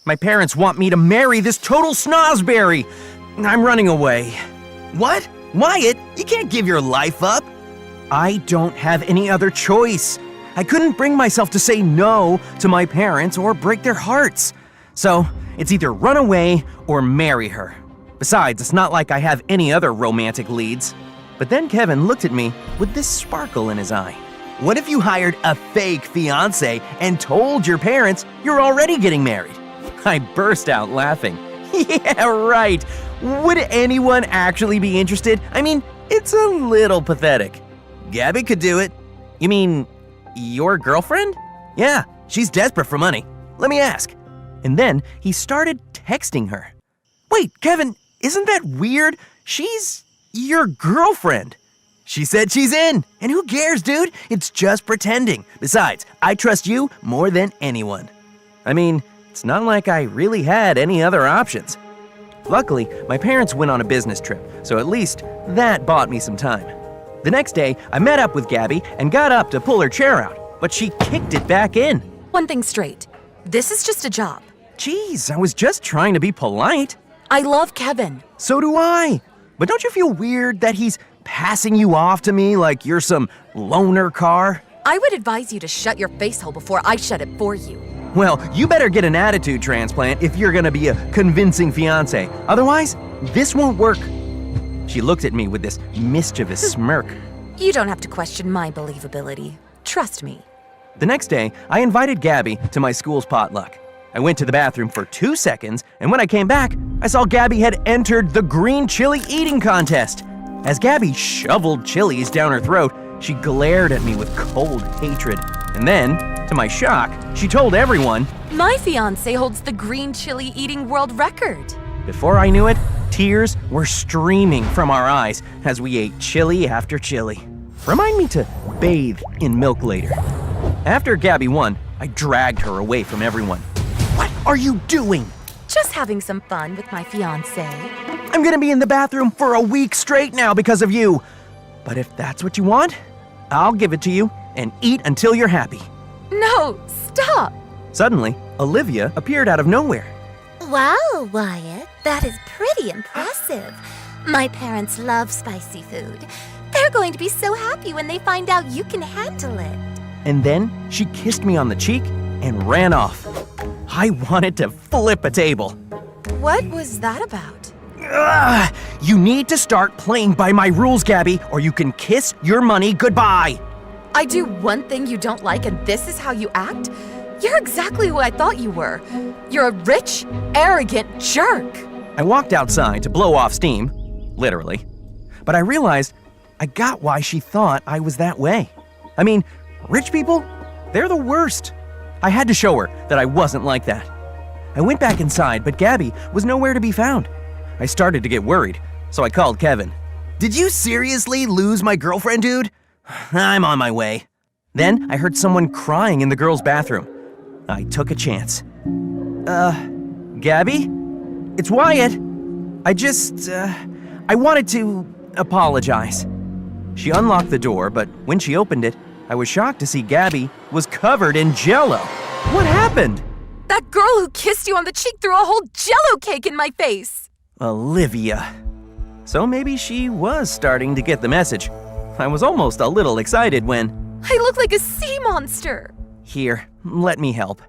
E: My parents want me to marry this total snozberry. I'm running away. What? Wyatt, you can't give your life up. I don't have any other choice. I couldn't bring myself to say no to my parents or break their hearts. So, it's either run away or marry her. Besides, it's not like I have any other romantic leads. But then Kevin looked at me with this sparkle in his eye. What if you hired a fake fiancé and told your parents you're already getting married? I burst out laughing. Yeah, right. Would anyone actually be interested? I mean, it's a little pathetic. Gabby could do it. You mean, your girlfriend? Yeah, she's desperate for money. Let me ask. And then he started texting her. Wait, Kevin, isn't that weird? She's your girlfriend. She said she's in. And who cares, dude? It's just pretending. Besides, I trust you more than anyone. I mean, it's not like I really had any other options. Luckily, my parents went on a business trip, so at least that bought me some time. The next day, I met up with Gabby and got up to pull her chair out, but she kicked it back in.
I: One thing straight. This is just a job.
E: Jeez, I was just trying to be polite.
I: I love Kevin.
E: So do I. But don't you feel weird that he's passing you off to me like you're some loaner car?
I: I would advise you to shut your face hole before I shut it for you.
E: Well, you better get an attitude transplant if you're gonna be a convincing fiancé. Otherwise, this won't work. She looked at me with this mischievous smirk.
I: You don't have to question my believability. Trust me.
E: The next day, I invited Gabby to my school's potluck. I went to the bathroom for 2 seconds, and when I came back, I saw Gabby had entered the green chili eating contest. As Gabby shoveled chilies down her throat, she glared at me with cold hatred. And then, to my shock, she told everyone,
I: My fiancé holds the green chili eating world record.
E: Before I knew it, tears were streaming from our eyes as we ate chili after chili. Remind me to bathe in milk later. After Gabby won, I dragged her away from everyone. What are you doing?
I: Just having some fun with my fiancé.
E: I'm gonna be in the bathroom for a week straight now because of you. But if that's what you want, I'll give it to you and eat until you're happy.
I: No, stop!
E: Suddenly, Olivia appeared out of nowhere.
C: Wow, Wyatt, that is pretty impressive. My parents love spicy food. They're going to be so happy when they find out you can handle it.
E: And then she kissed me on the cheek and ran off. I wanted to flip a table.
I: What was that about?
E: Ugh, you need to start playing by my rules, Gabby, or you can kiss your money goodbye.
I: I do one thing you don't like and this is how you act? You're exactly who I thought you were. You're a rich, arrogant jerk.
E: I walked outside to blow off steam, literally. But I realized I got why she thought I was that way. I mean, rich people, they're the worst. I had to show her that I wasn't like that. I went back inside, but Gabby was nowhere to be found. I started to get worried, so I called Kevin. Did you seriously lose my girlfriend, dude? I'm on my way. Then I heard someone crying in the girls' bathroom. I took a chance. Gabby? It's Wyatt. I wanted to apologize. She unlocked the door, but when she opened it, I was shocked to see Gabby was covered in Jell-O. What happened?
I: That girl who kissed you on the cheek threw a whole Jell-O cake in my face.
E: Olivia. So maybe she was starting to get the message. I was almost a little excited when...
I: I look like a sea monster.
E: Here, let me help.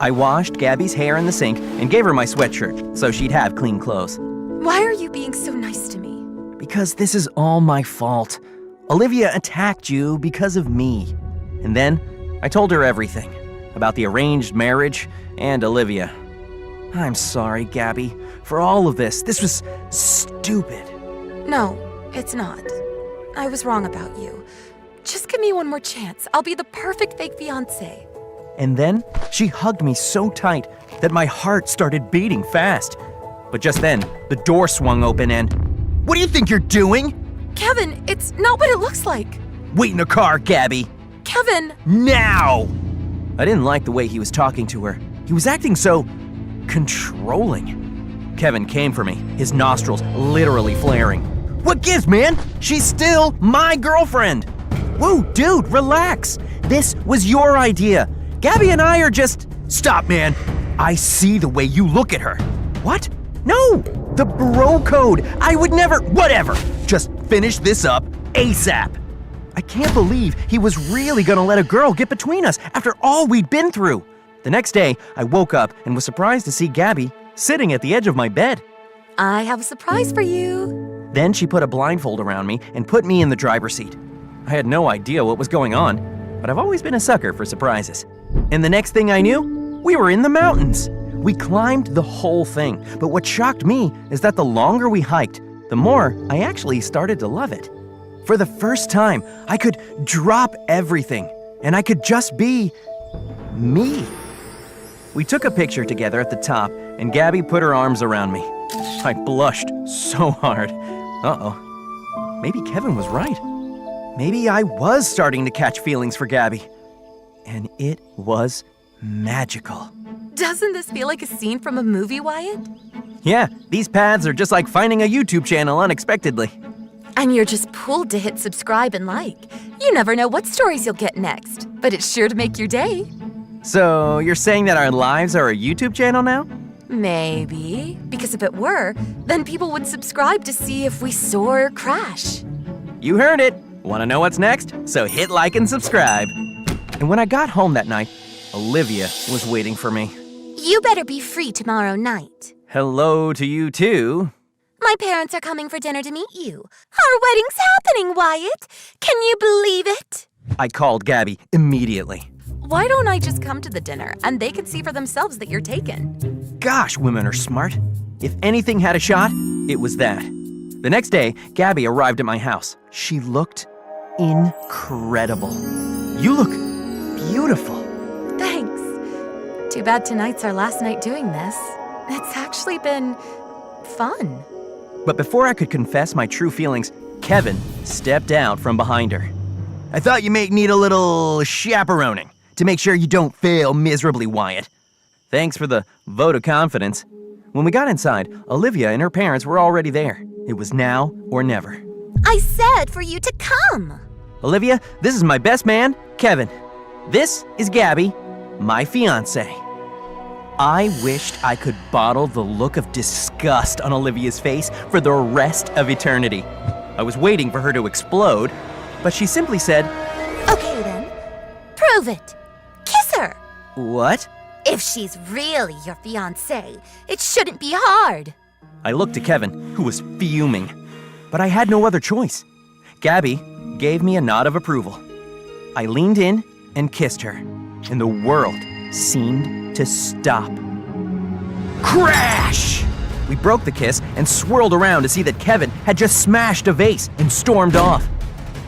E: I washed Gabby's hair in the sink and gave her my sweatshirt so she'd have clean clothes.
I: Why are you being so nice to me?
E: Because this is all my fault. Olivia attacked you because of me. And then I told her everything about the arranged marriage and Olivia. I'm sorry, Gabby, for all of this. This was stupid.
I: No, it's not. I was wrong about you. Just give me one more chance. I'll be the perfect fake fiancé.
E: And then she hugged me so tight that my heart started beating fast. But just then, the door swung open and... What do you think you're doing?
I: Kevin, it's not what it looks like.
E: Wait in the car, Gabby.
I: Kevin!
E: Now! I didn't like the way he was talking to her. He was acting so... controlling. Kevin came for me, his nostrils literally flaring. What gives, man? She's still my girlfriend. Whoa, dude, relax. This was your idea. Gabby and I are just... Stop, man. I see the way you look at her. What? No! The bro code! I would never... Whatever! Just finish this up ASAP! I can't believe he was really gonna let a girl get between us after all we'd been through. The next day, I woke up and was surprised to see Gabby sitting at the edge of my bed.
I: I have a surprise for you.
E: Then she put a blindfold around me and put me in the driver's seat. I had no idea what was going on, but I've always been a sucker for surprises. And the next thing I knew, we were in the mountains. We climbed the whole thing, but what shocked me is that the longer we hiked, the more I actually started to love it. For the first time, I could drop everything, and I could just be me. We took a picture together at the top, and Gabby put her arms around me. I blushed so hard. Uh-oh. Maybe Kevin was right.
D: maybe I was starting to catch feelings for Gabby. And it was magical.
I: Doesn't this feel like a scene from a movie, Wyatt?
D: Yeah, these paths are just like finding a YouTube channel unexpectedly.
I: And you're just pulled to hit subscribe and like. You never know what stories you'll get next, but it's sure to make your day.
D: So, you're saying that our lives are a YouTube channel now?
I: Maybe. Because if it were, then people would subscribe to see if we soar or crash.
D: You heard it. Want to know what's next? So hit like and subscribe. And when I got home that night, Olivia was waiting for me.
A: You better be free tomorrow night.
D: Hello to you too.
A: My parents are coming for dinner to meet you. Our wedding's happening, Wyatt. Can you believe it?
D: I called Gabby immediately.
I: Why don't I just come to the dinner and they can see for themselves that you're taken?
D: Gosh, women are smart. If anything had a shot, it was that. The next day, Gabby arrived at my house. She looked incredible. You look beautiful.
I: Thanks. Too bad tonight's our last night doing this. It's actually been fun.
D: But before I could confess my true feelings, Kevin stepped out from behind her. I thought you may need a little chaperoning to make sure you don't fail miserably, Wyatt. Thanks for the vote of confidence. When we got inside, Olivia and her parents were already there. It was now or never.
A: I said for you to come.
D: Olivia, this is my best man, Kevin. This is Gabby, my fiancé. I wished I could bottle the look of disgust on Olivia's face for the rest of eternity. I was waiting for her to explode, but she simply said,
A: Okay then, prove it. Kiss her.
D: "What?"
A: If she's really your fiancé, it shouldn't be hard.
D: I looked at Kevin, who was fuming, but I had no other choice. Gabby gave me a nod of approval. I leaned in and kissed her, and the world seemed to stop. Crash! We broke the kiss and swirled around to see that Kevin had just smashed a vase and stormed off.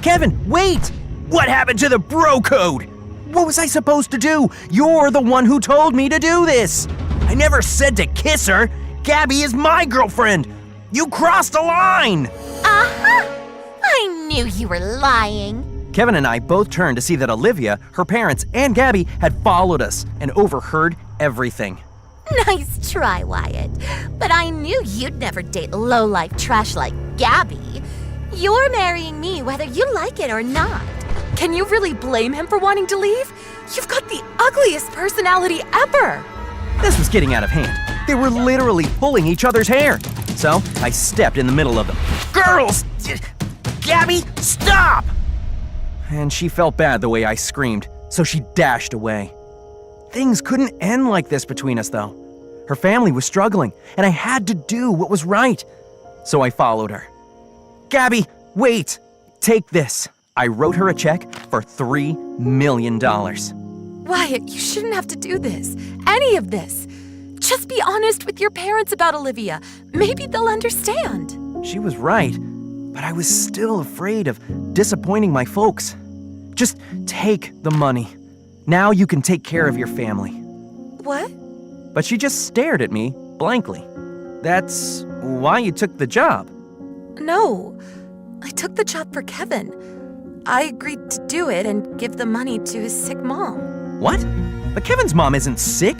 D: Kevin, wait! What happened to the bro code? What was I supposed to do? You're the one who told me to do this. I never said to kiss her. Gabby is my girlfriend. You crossed a line.
A: I knew you were lying.
D: Kevin and I both turned to see that Olivia, her parents, and Gabby had followed us and overheard everything.
A: Nice try, Wyatt. But I knew you'd never date low-life trash like Gabby. You're marrying me whether you like it or not.
I: Can you really blame him for wanting to leave? You've got the ugliest personality ever.
D: This was getting out of hand. They were literally pulling each other's hair. So I stepped in the middle of them. Girls! Gabby, stop! And she felt bad the way I screamed, so she dashed away. Things couldn't end like this between us, though. Her family was struggling, and I had to do what was right. So I followed her. Gabby, wait! Take this. I wrote her a check for $3 million.
I: Wyatt, you shouldn't have to do this. Any of this. Just be honest with your parents about Olivia. Maybe they'll understand.
D: She was right, but I was still afraid of disappointing my folks. Just take the money. Now you can take care of your family.
I: What?
D: But she just stared at me blankly. That's why you took the job.
I: No, I took the job for Kevin. I agreed to do it and give the money to his sick mom.
D: What? But Kevin's mom isn't sick.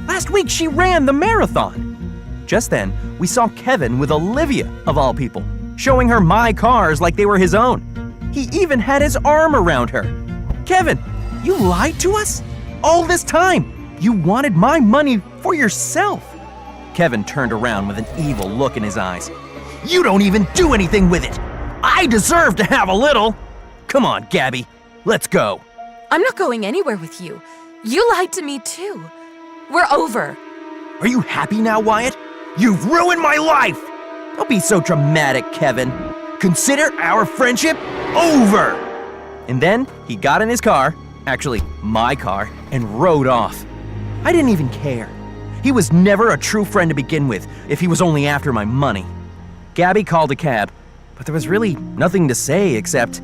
D: Last week she ran the marathon. Just then, we saw Kevin with Olivia, of all people, showing her my cars like they were his own. He even had his arm around her. Kevin, you lied to us? All this time, you wanted my money for yourself. Kevin turned around with an evil look in his eyes. You don't even do anything with it. I deserve to have a little. Come on, Gabby, let's go.
I: I'm not going anywhere with you. You lied to me too. We're over.
D: Are you happy now, Wyatt? You've ruined my life! Don't be so dramatic, Kevin. Consider our friendship over! And then he got in his car, actually my car, and rode off. I didn't even care. He was never a true friend to begin with if he was only after my money. Gabby called a cab, but there was really nothing to say except,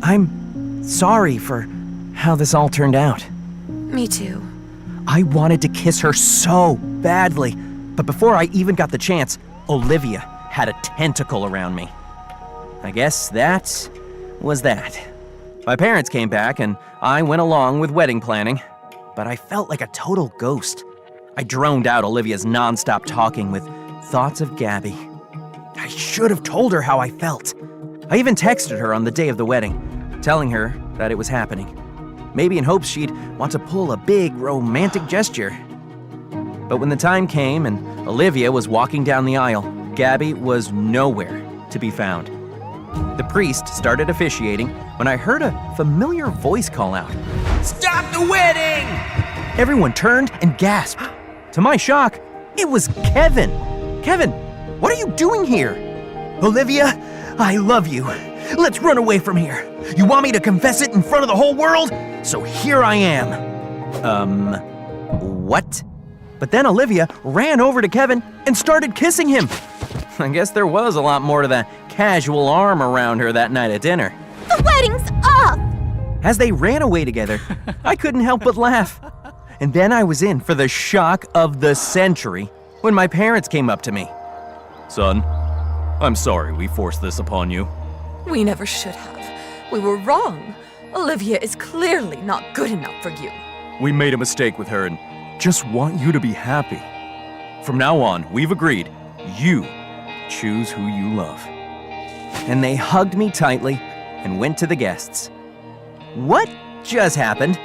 D: I'm sorry for how this all turned out.
I: Me too.
D: I wanted to kiss her so badly, but before I even got the chance, Olivia had a tentacle around me. I guess that
E: was that. My parents came back and I went along with wedding planning, but I felt like a total ghost. I droned out Olivia's nonstop talking with thoughts of Gabby. I should have told her how I felt. I even texted her on the day of the wedding, telling her that it was happening. Maybe in hopes she'd want to pull a big romantic gesture. But when the time came and Olivia was walking down the aisle, Gabby was nowhere to be found. The priest started officiating when I heard a familiar voice call out, "Stop the wedding!" Everyone turned and gasped. To my shock, it was Kevin. "Kevin, what are you doing here?" "Olivia, I love you. Let's run away from here. You want me to confess it in front of the whole world? So here I am." What? But then Olivia ran over to Kevin and started kissing him. I guess there was a lot more to that casual arm around her that night at dinner.
I: The wedding's off!
E: As they ran away together, I couldn't help but laugh. And then I was in for the shock of the century when my parents came up to me.
J: Son, I'm sorry we forced this upon you.
I: We never should have. We were wrong. Olivia is clearly not good enough for you.
J: We made a mistake with her and just want you to be happy. From now on, we've agreed, you choose who you love.
E: And they hugged me tightly and went to the guests. What just happened?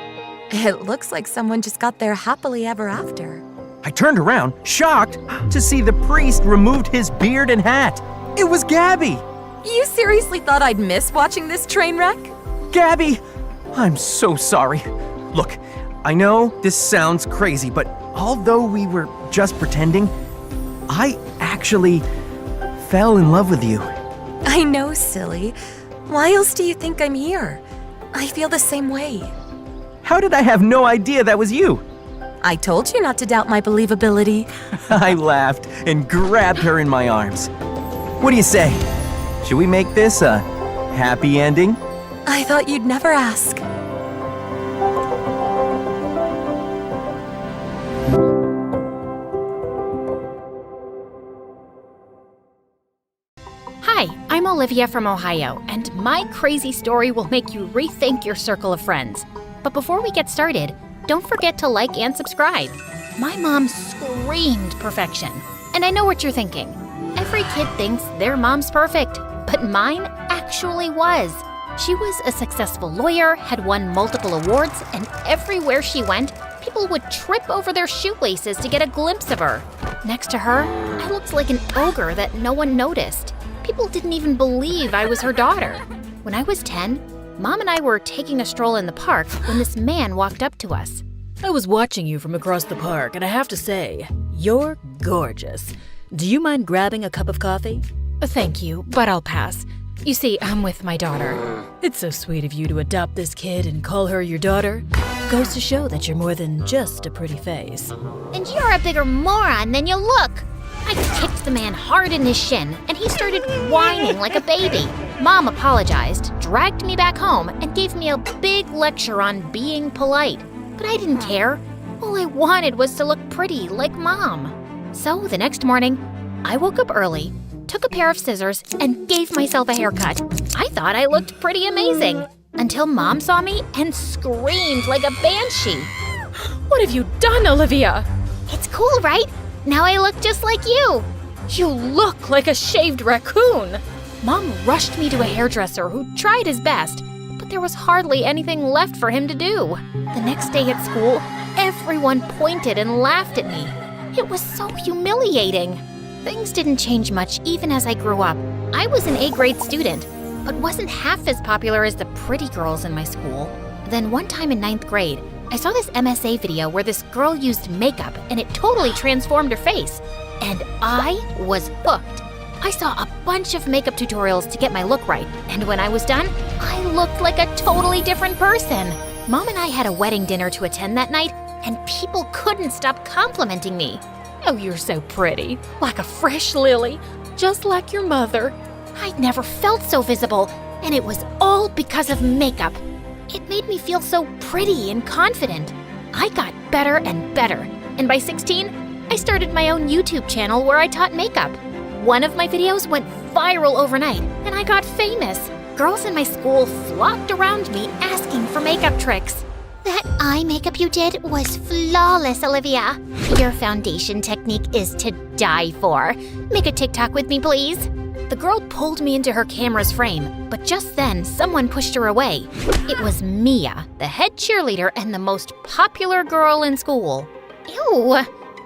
I: It looks like someone just got there happily ever after.
E: I turned around, shocked, to see the priest removed his beard and hat. It was Gabby!
I: You seriously thought I'd miss watching this train wreck?
E: Gabby! I'm so sorry. Look, I know this sounds crazy, but although we were just pretending, I actually fell in love with you.
I: I know, silly. Why else do you think I'm here? I feel the same way.
E: How did I have no idea that was you?
I: I told you not to doubt my believability.
E: I laughed and grabbed her in my arms. What do you say? Should we make this a happy ending?
I: I thought you'd never ask.
B: Hi, I'm Olivia from Ohio, and my crazy story will make you rethink your circle of friends. But before we get started, don't forget to like and subscribe. My mom screamed perfection, and I know what you're thinking. Every kid thinks their mom's perfect, but mine actually was. She was a successful lawyer, had won multiple awards, and everywhere she went, people would trip over their shoelaces to get a glimpse of her. Next to her, I looked like an ogre that no one noticed. People didn't even believe I was her daughter. When I was 10, Mom and I were taking a stroll in the park when this man walked up to us.
F: I was watching you from across the park, and I have to say, you're gorgeous. Do you mind grabbing a cup of coffee?
B: Thank you, but I'll pass. You see, I'm with my daughter.
F: It's so sweet of you to adopt this kid and call her your daughter. Goes to show that you're more than just a pretty face.
G: And you're a bigger moron than you look. I kicked the man hard in his shin, and he started whining like a baby. Mom apologized, dragged me back home, and gave me a big lecture on being polite. But I didn't care. All I wanted was to look pretty like Mom. So the next morning, I woke up early, took a pair of scissors, and gave myself a haircut. I thought I looked pretty amazing, until Mom saw me and screamed like a banshee.
B: What have you done, Olivia?
G: It's cool, right? Now I look just like you.
B: You look like a shaved raccoon. Mom rushed me to a hairdresser who tried his best, but there was hardly anything left for him to do. The next day at school, everyone pointed and laughed at me. It was so humiliating. Things didn't change much even as I grew up. I was an A-grade student, but wasn't half as popular as the pretty girls in my school. Then one time in 9th grade, I saw this MSA video where this girl used makeup and it totally transformed her face. And I was hooked. I saw a bunch of makeup tutorials to get my look right, and when I was done, I looked like a totally different person. Mom and I had a wedding dinner to attend that night, and people couldn't stop complimenting me.
F: Oh, you're so pretty. Like a fresh lily, just like your mother.
G: I'd never felt so visible, and it was all because of makeup. It made me feel so pretty and confident. I got better and better, and by 16, I started my own YouTube channel where I taught makeup. One of my videos went viral overnight, and I got famous.
B: girls in my school flocked around me asking for makeup tricks.
G: That eye makeup you did was flawless, Olivia. Your foundation technique is to die for. Make a TikTok with me, please.
B: The girl pulled me into her camera's frame, but just then someone pushed her away. It was Mia, the head cheerleader and the most popular girl in school.
G: Ew.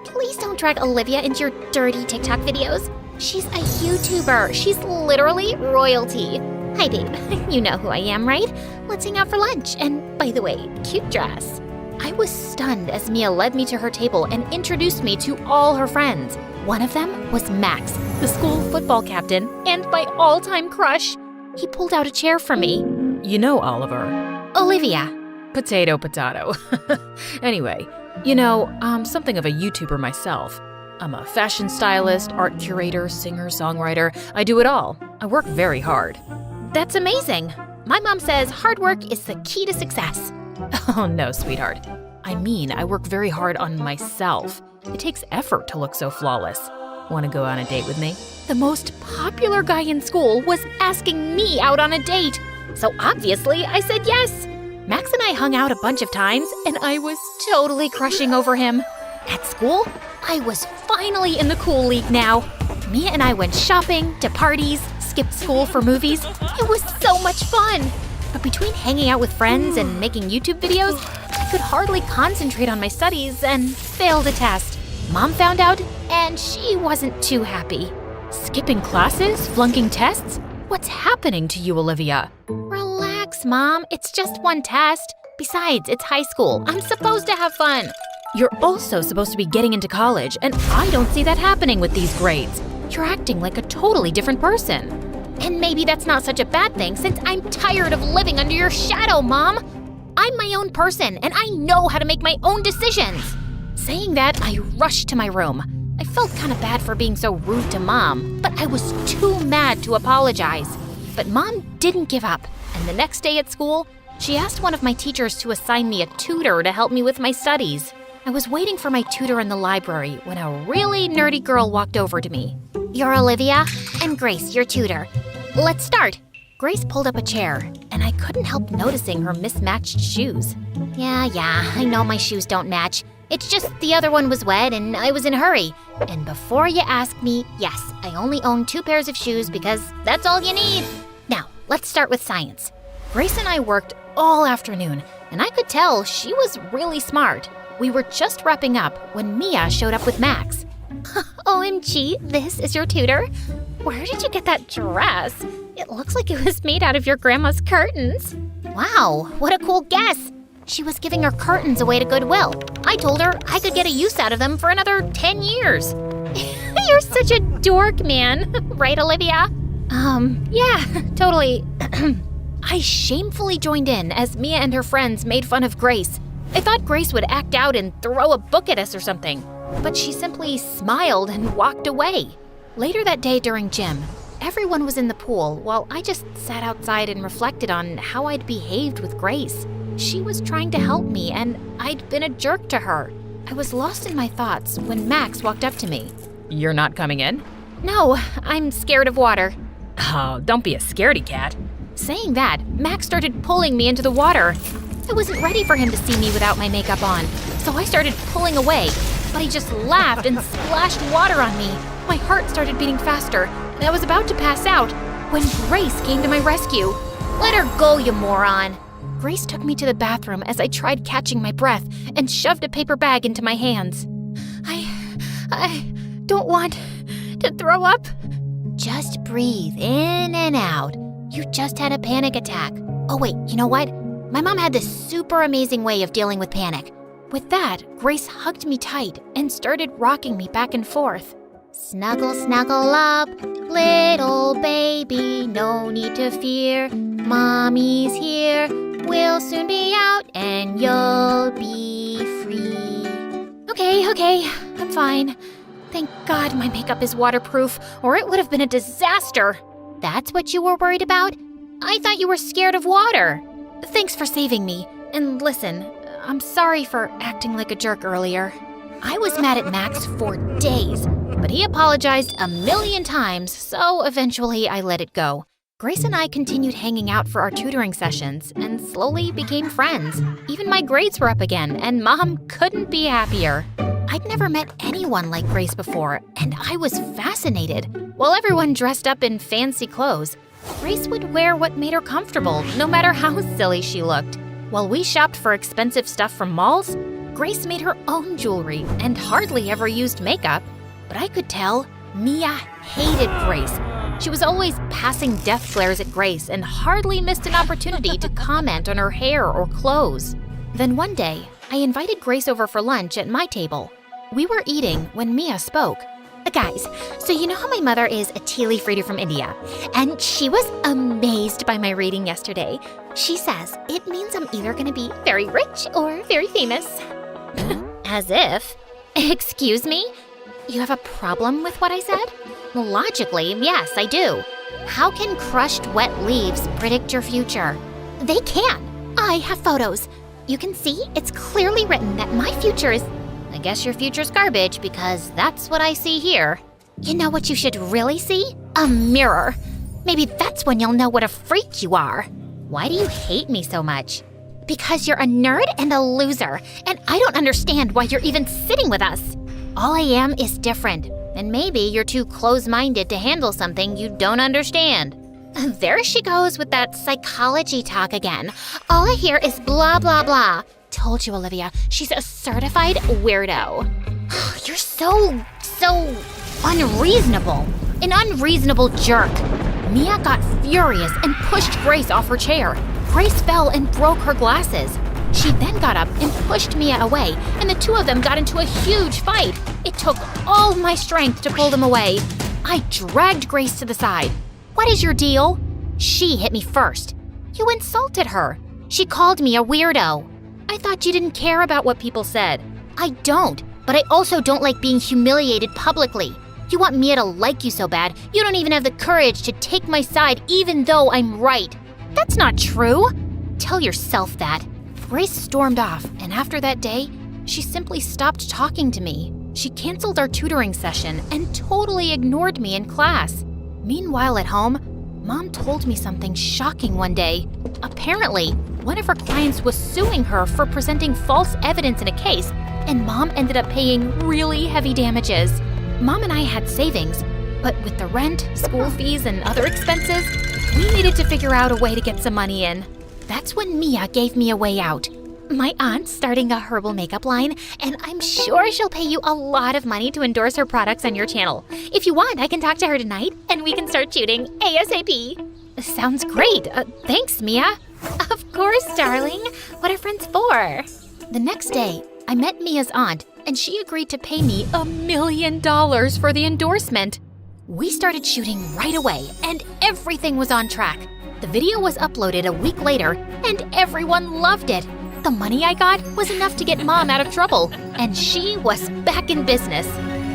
G: Please don't drag Olivia into your dirty TikTok videos. She's a YouTuber. She's literally royalty. Hi, babe. You know who I am, right? Let's hang out for lunch. And by the way, cute dress.
B: I was stunned as Mia led me to her table and introduced me to all her friends. One of them was Max, the school football captain, and my all-time crush. He pulled out a chair for me.
F: You know, Oliver.
B: Olivia.
F: Potato, potato. Anyway, you know, I'm something of a YouTuber myself. I'm a fashion stylist, art curator, singer, songwriter. I do it all. I work very hard.
B: That's amazing. My mom says hard work is the key to success.
F: Oh no, sweetheart. I mean, I work very hard on myself. It takes effort to look so flawless. Want to go on a date with me?
B: The most popular guy in school was asking me out on a date. So obviously, I said yes. Max and I hung out a bunch of times, and I was totally crushing over him. At school, I was finally in the cool league now. Mia and I went shopping, to parties, skipped school for movies. It was so much fun. But between hanging out with friends and making YouTube videos, I could hardly concentrate on my studies and failed a test. Mom found out, and she wasn't too happy.
F: Skipping classes? Flunking tests? What's happening to you, Olivia?
B: Relax, Mom. It's just one test. Besides, it's high school. I'm supposed to have fun.
F: You're also supposed to be getting into college, and I don't see that happening with these grades. You're acting like a totally different person.
B: And maybe that's not such a bad thing since I'm tired of living under your shadow, Mom. I'm my own person, and I know how to make my own decisions. Saying that, I rushed to my room. I felt kind of bad for being so rude to Mom, but I was too mad to apologize. But Mom didn't give up, and the next day at school, she asked one of my teachers to assign me a tutor to help me with my studies. I was waiting for my tutor in the library when a really nerdy girl walked over to me.
G: You're Olivia, and Grace, your tutor. Let's start.
B: Grace pulled up a chair, and I couldn't help noticing her mismatched shoes.
G: Yeah, I know my shoes don't match. It's just the other one was wet and I was in a hurry. And before you ask me, yes, I only own 2 pairs of shoes because that's all you need. Now, let's start with science.
B: Grace and I worked all afternoon, and I could tell she was really smart. We were just wrapping up when Mia showed up with Max.
G: OMG, this is your tutor? Where did you get that dress? It looks like it was made out of your grandma's curtains.
B: Wow, what a cool guess. She was giving her curtains away to Goodwill. I told her I could get a use out of them for another 10 years.
G: You're such a dork, man. Right, Olivia?
B: Yeah, totally. I shamefully joined in as Mia and her friends made fun of Grace. I thought Grace would act out and throw a book at us or something, but she simply smiled and walked away. Later that day during gym, everyone was in the pool while I just sat outside and reflected on how I'd behaved with Grace. She was trying to help me, and I'd been a jerk to her. I was lost in my thoughts when Max walked up to me.
F: You're not coming in?
B: No, I'm scared of water.
F: Oh, don't be a scaredy cat.
B: Saying that, Max started pulling me into the water. I wasn't ready for him to see me without my makeup on, so I started pulling away, but he just laughed and splashed water on me. My heart started beating faster, and I was about to pass out when Grace came to my rescue. Let her go, you moron. Grace took me to the bathroom as I tried catching my breath and shoved a paper bag into my hands. I don't want to throw up.
G: Just breathe in and out. You just had a panic attack. Oh wait, you know what? My mom had this super amazing way of dealing with panic.
B: With that, Grace hugged me tight and started rocking me back and forth.
G: Snuggle, snuggle up, little baby, no need to fear. Mommy's here, we'll soon be out and you'll be free.
B: Okay, I'm fine. Thank God my makeup is waterproof, or it would have been a disaster.
G: That's what you were worried about? I thought you were scared of water.
B: Thanks for saving me. And listen, I'm sorry for acting like a jerk earlier. I was mad at Max for days, but he apologized a million times, so eventually I let it go. Grace and I continued hanging out for our tutoring sessions and slowly became friends. Even my grades were up again, and Mom couldn't be happier. I'd never met anyone like Grace before, and I was fascinated. While everyone dressed up in fancy clothes, Grace would wear what made her comfortable, no matter how silly she looked. While we shopped for expensive stuff from malls, Grace made her own jewelry and hardly ever used makeup. But I could tell Mia hated Grace. She was always passing death glares at Grace and hardly missed an opportunity to comment on her hair or clothes. Then one day, I invited Grace over for lunch at my table. We were eating when Mia spoke.
G: Guys, so you know how my mother is a tea leaf reader from India? And she was amazed by my reading yesterday. She says it means I'm either going to be very rich or very famous. As if. Excuse me? You have a problem with what I said? Logically, yes, I do. How can crushed wet leaves predict your future? They can. I have photos. You can see it's clearly written that my future is... I guess your future's garbage because that's what I see here. You know what you should really see? A mirror. Maybe that's when you'll know what a freak you are. Why do you hate me so much? Because you're a nerd and a loser, and I don't understand why you're even sitting with us. All I am is different, and maybe you're too close-minded to handle something you don't understand. There she goes with that psychology talk again. All I hear is blah, blah, blah. Told you, Olivia, she's a certified weirdo. You're so unreasonable. An unreasonable jerk. Mia got furious and pushed Grace off her chair. Grace fell and broke her glasses. She then got up and pushed Mia away, and the two of them got into a huge fight. It took all my strength to pull them away. I dragged Grace to the side. What is your deal? She hit me first. You insulted her. She called me a weirdo. I thought you didn't care about what people said. I don't, but I also don't like being humiliated publicly. You want Mia to like you so bad, you don't even have the courage to take my side even though I'm right. That's not true. Tell yourself that. Grace stormed off, and after that day, she simply stopped talking to me. She canceled our tutoring session and totally ignored me in class. Meanwhile at home, Mom told me something shocking one day. Apparently, one of her clients was suing her for presenting false evidence in a case, and Mom ended up paying really heavy damages. Mom and I had savings, but with the rent, school fees, and other expenses, we needed to figure out a way to get some money in. That's when Mia gave me a way out. My aunt's starting a herbal makeup line, and I'm sure she'll pay you a lot of money to endorse her products on your channel. If you want, I can talk to her tonight, and we can start shooting ASAP. Sounds great. Thanks, Mia. Of course, darling. What are friends for? The next day, I met Mia's aunt, and she agreed to pay me $1 million for the endorsement. We started shooting right away, and everything was on track. The video was uploaded a week later, and everyone loved it. The money I got was enough to get Mom out of trouble, and she was back in business.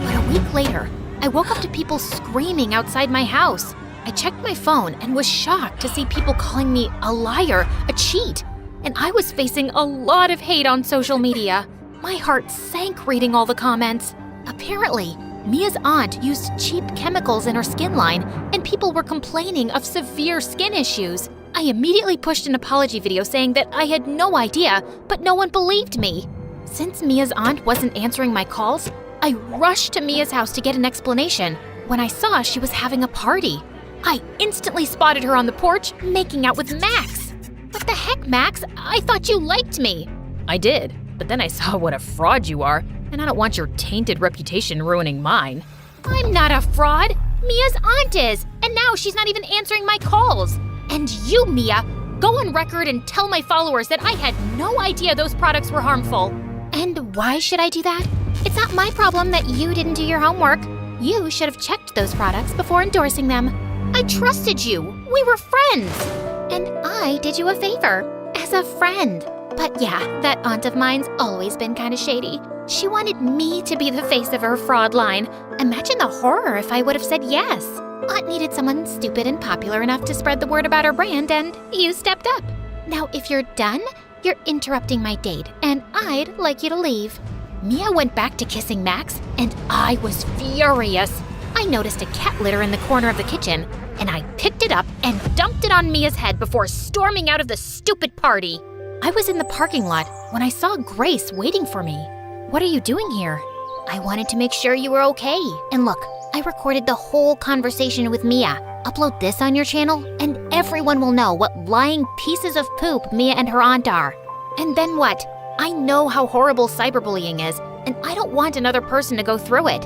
G: But a week later, I woke up to people screaming outside my house. I checked my phone and was shocked to see people calling me a liar, a cheat, and I was facing a lot of hate on social media. My heart sank reading all the comments. Apparently, Mia's aunt used cheap chemicals in her skin line, and people were complaining of severe skin issues. I immediately pushed an apology video saying that I had no idea, but no one believed me. Since Mia's aunt wasn't answering my calls, I rushed to Mia's house to get an explanation when I saw she was having a party. I instantly spotted her on the porch making out with Max. What the heck, Max? I thought you liked me.
F: I did, but then I saw what a fraud you are, and I don't want your tainted reputation ruining mine.
G: I'm not a fraud. Mia's aunt is, and now she's not even answering my calls. And you, Mia, go on record and tell my followers that I had no idea those products were harmful. And why should I do that? It's not my problem that you didn't do your homework. You should have checked those products before endorsing them. I trusted you. We were friends. And I did you a favor as a friend. But yeah, that aunt of mine's always been kind of shady. She wanted me to be the face of her fraud line. Imagine the horror if I would have said yes. Aunt needed someone stupid and popular enough to spread the word about her brand, and you stepped up. Now, if you're done, you're interrupting my date, and I'd like you to leave. Mia went back to kissing Max, and I was furious.
B: I noticed a cat litter in the corner of the kitchen, and I picked it up and dumped it on Mia's head before storming out of the stupid party. I was in the parking lot when I saw Grace waiting for me. What are you doing here? I wanted to make sure you were okay. And look, I recorded the whole conversation with Mia. Upload this on your channel, and everyone will know what lying pieces of poop Mia and her aunt are. And then what? I know how horrible cyberbullying is, and I don't want another person to go through it.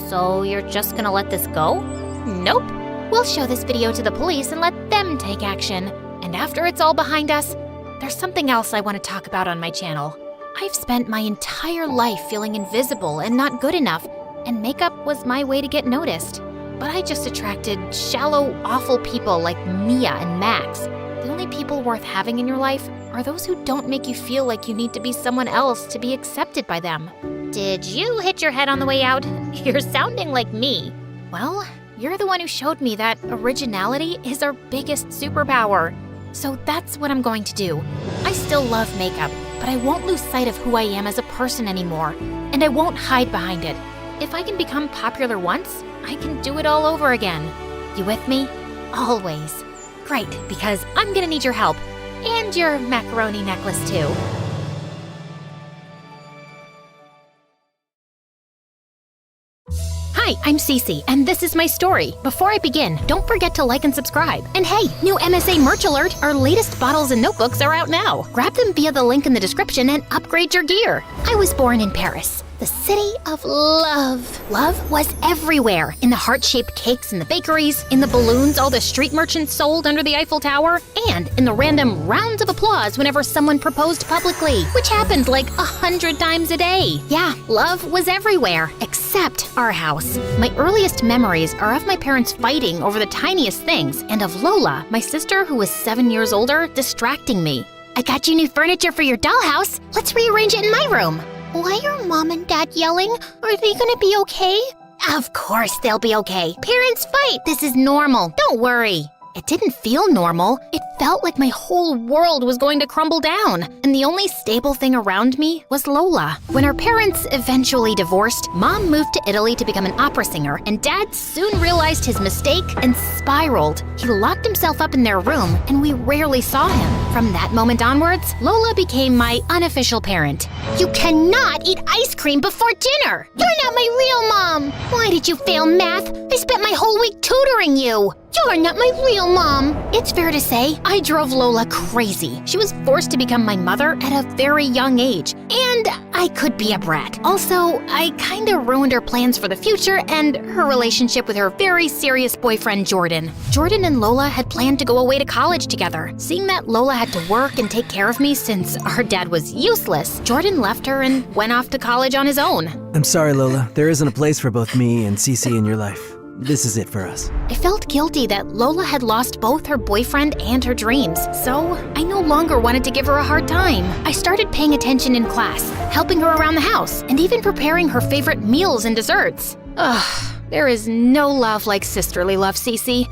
B: So you're just gonna let this go? Nope. We'll show this video to the police and let them take action. And after it's all behind us, there's something else I want to talk about on my channel. I've spent my entire life feeling invisible and not good enough, and makeup was my way to get noticed. But I just attracted shallow, awful people like Mia and Max. The only people worth having in your life are those who don't make you feel like you need to be someone else to be accepted by them. Did you hit your head on the way out? You're sounding like me. Well, you're the one who showed me that originality is our biggest superpower. So that's what I'm going to do. I still love makeup, but I won't lose sight of who I am as a person anymore, and I won't hide behind it. If I can become popular once, I can do it all over again. You with me? Always. Great, because I'm gonna need your help. And your macaroni necklace too. Hi, I'm Cece, and this is my story. Before I begin, don't forget to like and subscribe. And hey, new MSA merch alert! Our latest bottles and notebooks are out now. Grab them via the link in the description and upgrade your gear. I was born in Paris, the city of love. Love was everywhere, in the heart-shaped cakes in the bakeries, in the balloons all the street merchants sold under the Eiffel Tower, and in the random rounds of applause whenever someone proposed publicly, which happened like 100 times a day. Yeah, love was everywhere, except our house. My earliest memories are of my parents fighting over the tiniest things, and of Lola, my sister who was 7 years older, distracting me. I got you new furniture for your dollhouse. Let's rearrange it in my room. Why are Mom and Dad yelling? Are they gonna be okay? Of course they'll be okay. Parents fight. This is normal. Don't worry. It didn't feel normal. It felt like my whole world was going to crumble down, and the only stable thing around me was Lola. When our parents eventually divorced, Mom moved to Italy to become an opera singer, and Dad soon realized his mistake and spiraled. He locked himself up in their room, and we rarely saw him. From that moment onwards, Lola became my unofficial parent. You cannot eat ice cream before dinner! You're not my real mom! Why did you fail math? I spent my whole week tutoring you! You're not my real mom! It's fair to say, I drove Lola crazy. She was forced to become my mother at a very young age, and I could be a brat. Also, I kinda ruined her plans for the future and her relationship with her very serious boyfriend, Jordan. Jordan and Lola had planned to go away to college together. Seeing that Lola had to work and take care of me since our dad was useless, Jordan left her and went off to college on his own.
K: I'm sorry, Lola. There isn't a place for both me and Cece in your life. This is it for us.
B: I felt guilty that Lola had lost both her boyfriend and her dreams, so I no longer wanted to give her a hard time. I started paying attention in class, helping her around the house, and even preparing her favorite meals and desserts. Ugh, there is no love like sisterly love, Cece.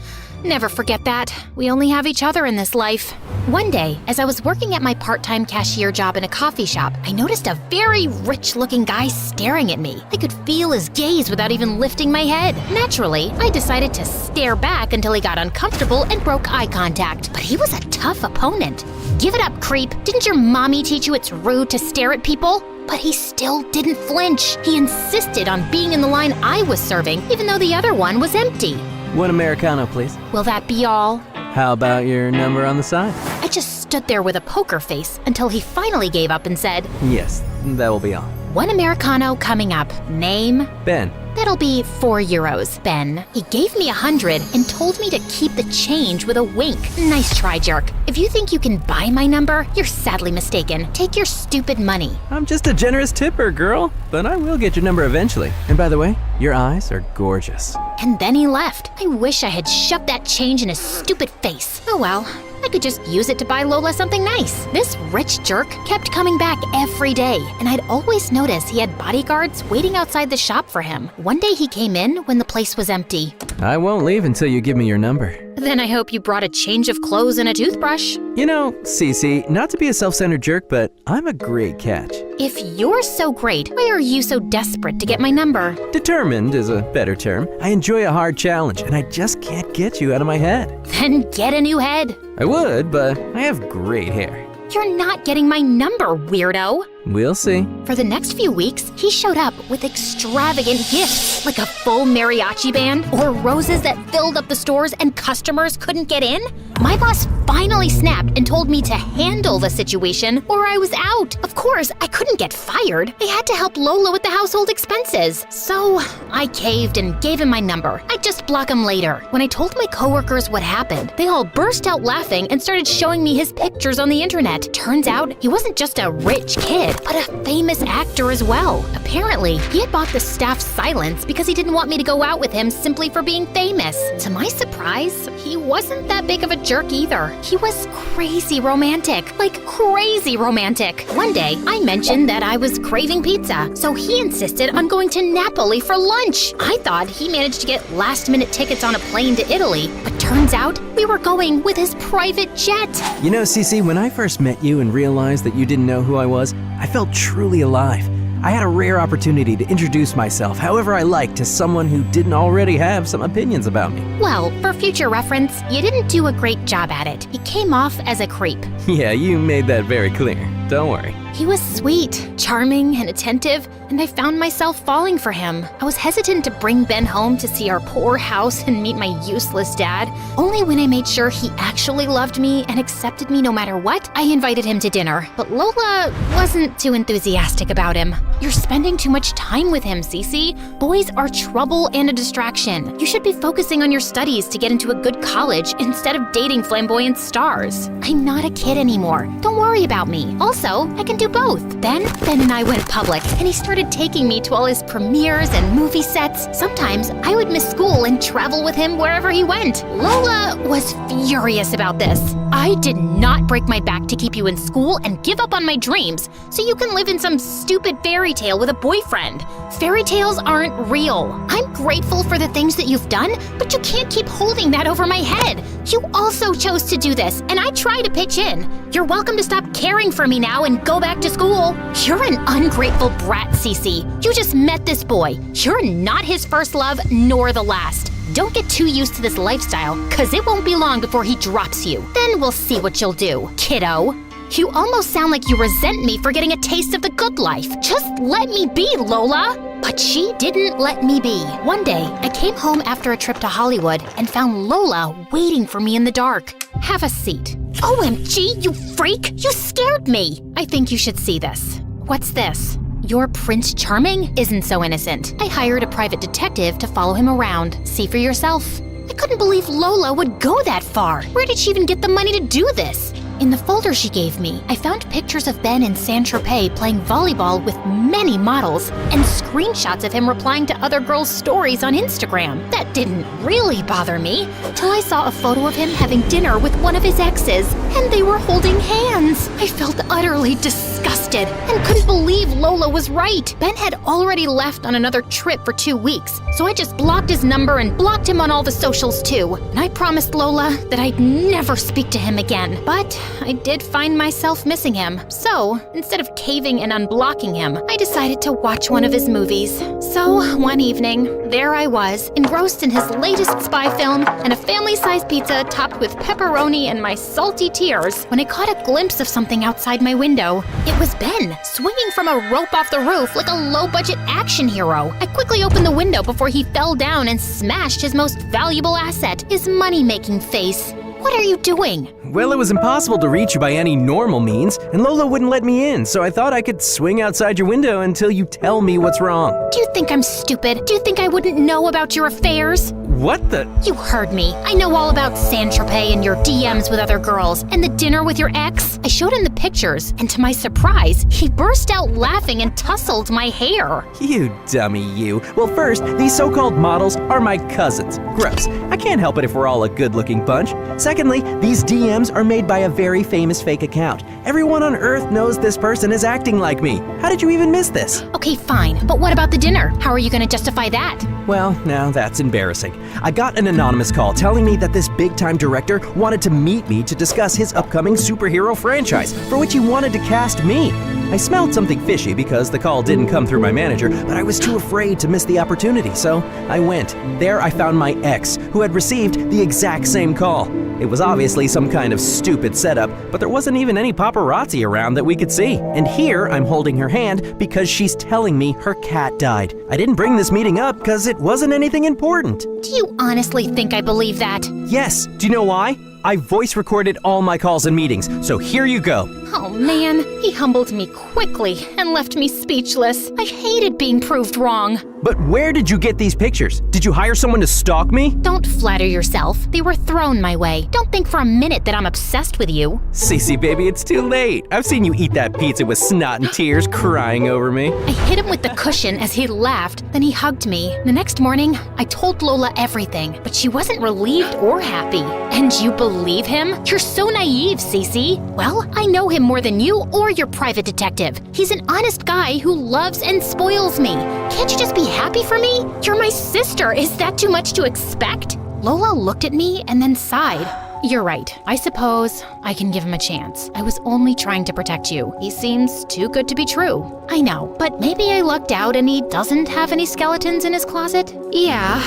B: Never forget that. We only have each other in this life. One day, as I was working at my part-time cashier job in a coffee shop, I noticed a very rich-looking guy staring at me. I could feel his gaze without even lifting my head. Naturally, I decided to stare back until he got uncomfortable and broke eye contact. But he was a tough opponent. Give it up, creep. Didn't your mommy teach you it's rude to stare at people? But he still didn't flinch. He insisted on being in the line I was serving, even though the other one was empty.
K: One Americano, please.
B: Will that be all?
K: How about your number on the side?
B: I just stood there with a poker face until he finally gave up and said,
K: Yes, that will be all.
B: One Americano coming up. Name?
K: Ben.
B: That'll be €4, Ben. He gave me 100 and told me to keep the change with a wink. Nice try, jerk. If you think you can buy my number, you're sadly mistaken. Take your stupid money.
K: I'm just a generous tipper, girl. But I will get your number eventually. And by the way, your eyes are gorgeous.
B: And then he left. I wish I had shoved that change in his stupid face. Oh well. I could just use it to buy Lola something nice. This rich jerk kept coming back every day, and I'd always notice he had bodyguards waiting outside the shop for him. One day he came in when the place was empty.
K: I won't leave until you give me your number.
B: Then I hope you brought a change of clothes and a toothbrush.
K: You know, Cece, not to be a self-centered jerk, but I'm a great catch.
B: If you're so great, why are you so desperate to get my number?
K: Determined is a better term. I enjoy a hard challenge, and I just can't get you out of my head.
B: Then get a new head.
K: I would, but I have great hair.
B: You're not getting my number, weirdo.
K: We'll see.
B: For the next few weeks, he showed up with extravagant gifts, like a full mariachi band or roses that filled up the stores and customers couldn't get in. My boss finally snapped and told me to handle the situation or I was out. Of course, I couldn't get fired. I had to help Lola with the household expenses. So I caved and gave him my number. I'd just block him later. When I told my coworkers what happened, they all burst out laughing and started showing me his pictures on the internet. Turns out, he wasn't just a rich kid, but a famous actor as well. Apparently, he had bought the staff's silence because he didn't want me to go out with him simply for being famous. To my surprise, he wasn't that big of a jerk either. He was crazy romantic, like crazy romantic. One day, I mentioned that I was craving pizza, so he insisted on going to Napoli for lunch. I thought he managed to get last-minute tickets on a plane to Italy, but turns out we were going with his private jet.
K: You know, Cece, when I first met you and realized that you didn't know who I was, I felt truly alive. I had a rare opportunity to introduce myself however I liked to someone who didn't already have some opinions about me.
B: Well, for future reference, you didn't do a great job at it. You came off as a creep.
K: Yeah, you made that very clear. Don't worry.
B: He was sweet, charming, and attentive, and I found myself falling for him. I was hesitant to bring Ben home to see our poor house and meet my useless dad. Only when I made sure he actually loved me and accepted me no matter what, I invited him to dinner. But Lola wasn't too enthusiastic about him. You're spending too much time with him, Cece. Boys are trouble and a distraction. You should be focusing on your studies to get into a good college instead of dating flamboyant stars. I'm not a kid anymore. Don't worry about me. Also, I can do both. Then, Ben and I went public, and he started taking me to all his premieres and movie sets. Sometimes, I would miss school and travel with him wherever he went. Lola was furious about this. I did not break my back to keep you in school and give up on my dreams, so you can live in some stupid fairy tale with a boyfriend. Fairy tales aren't real. I'm grateful for the things that you've done, but you can't keep holding that over my head. You also chose to do this, and I try to pitch in. You're welcome to stop caring for me now and go back to school. You're an ungrateful brat, Cece. You just met this boy. You're not his first love, nor the last. Don't get too used to this lifestyle, cause it won't be long before he drops you. Then we'll see what you'll do, kiddo. You almost sound like you resent me for getting a taste of the good life. Just let me be, Lola. But she didn't let me be. One day, I came home after a trip to Hollywood and found Lola waiting for me in the dark. Have a seat. OMG, you freak! You scared me! I think you should see this. What's this? Your Prince Charming isn't so innocent. I hired a private detective to follow him around. See for yourself. I couldn't believe Lola would go that far. Where did she even get the money to do this? In the folder she gave me, I found pictures of Ben in Saint-Tropez playing volleyball with many models and screenshots of him replying to other girls' stories on Instagram. That didn't really bother me till I saw a photo of him having dinner with one of his exes, and they were holding hands. I felt utterly disgusted and couldn't believe Lola was right. Ben had already left on another trip for 2 weeks, so I just blocked his number and blocked him on all the socials too. And I promised Lola that I'd never speak to him again. But I did find myself missing him. So, instead of caving and unblocking him, I decided to watch one of his movies. So, one evening, there I was, engrossed in his latest spy film and a family-sized pizza topped with pepperoni and my salty tears, when I caught a glimpse of something outside my window. It was Ben, swinging from a rope off the roof like a low-budget action hero. I quickly opened the window before he fell down and smashed his most valuable asset, his money-making face. What are you doing?
K: Well, it was impossible to reach you by any normal means, and Lola wouldn't let me in, so I thought I could swing outside your window until you tell me what's wrong.
B: Do you think I'm stupid? Do you think I wouldn't know about your affairs?
K: What the?
B: You heard me. I know all about Saint-Tropez and your DMs with other girls, and the dinner with your ex. I showed him the pictures, and to my surprise, he burst out laughing and tussled my hair.
K: You dummy, you. Well, first, these so-called models are my cousins. Gross. I can't help it if we're all a good-looking bunch. Secondly, these DMs are made by a very famous fake account. Everyone on Earth knows this person is acting like me. How did you even miss this?
B: Okay, fine, but what about the dinner? How are you going to justify that?
K: Well, now that's embarrassing. I got an anonymous call telling me that this big-time director wanted to meet me to discuss his upcoming superhero franchise, for which he wanted to cast me. I smelled something fishy because the call didn't come through my manager, but I was too afraid to miss the opportunity, so I went. There I found my ex, who had received the exact same call. It was obviously some kind of stupid setup, but there wasn't even any paparazzi around that we could see. And here I'm holding her hand because she's telling me her cat died. I didn't bring this meeting up because it wasn't anything important.
B: Do you honestly think I believe that?
K: Yes, do you know why? I voice recorded all my calls and meetings, so here you go.
B: Oh man, he humbled me quickly and left me speechless. I hated being proved wrong.
K: But where did you get these pictures? Did you hire someone to stalk me?
B: Don't flatter yourself. They were thrown my way. Don't think for a minute that I'm obsessed with you.
K: Cece, baby, it's too late. I've seen you eat that pizza with snot and tears crying over me.
B: I hit him with the cushion as he laughed, then he hugged me. The next morning, I told Lola everything, but she wasn't relieved or happy. And you believe him? You're so naive, Cece. Well, I know him more than you or your private detective. He's an honest guy who loves and spoils me. Can't you just be happy for me? You're my sister. Is that too much to expect? Lola looked at me and then sighed. You're right. I suppose I can give him a chance. I was only trying to protect you. He seems too good to be true. I know, but maybe I lucked out and he doesn't have any skeletons in his closet? Yeah,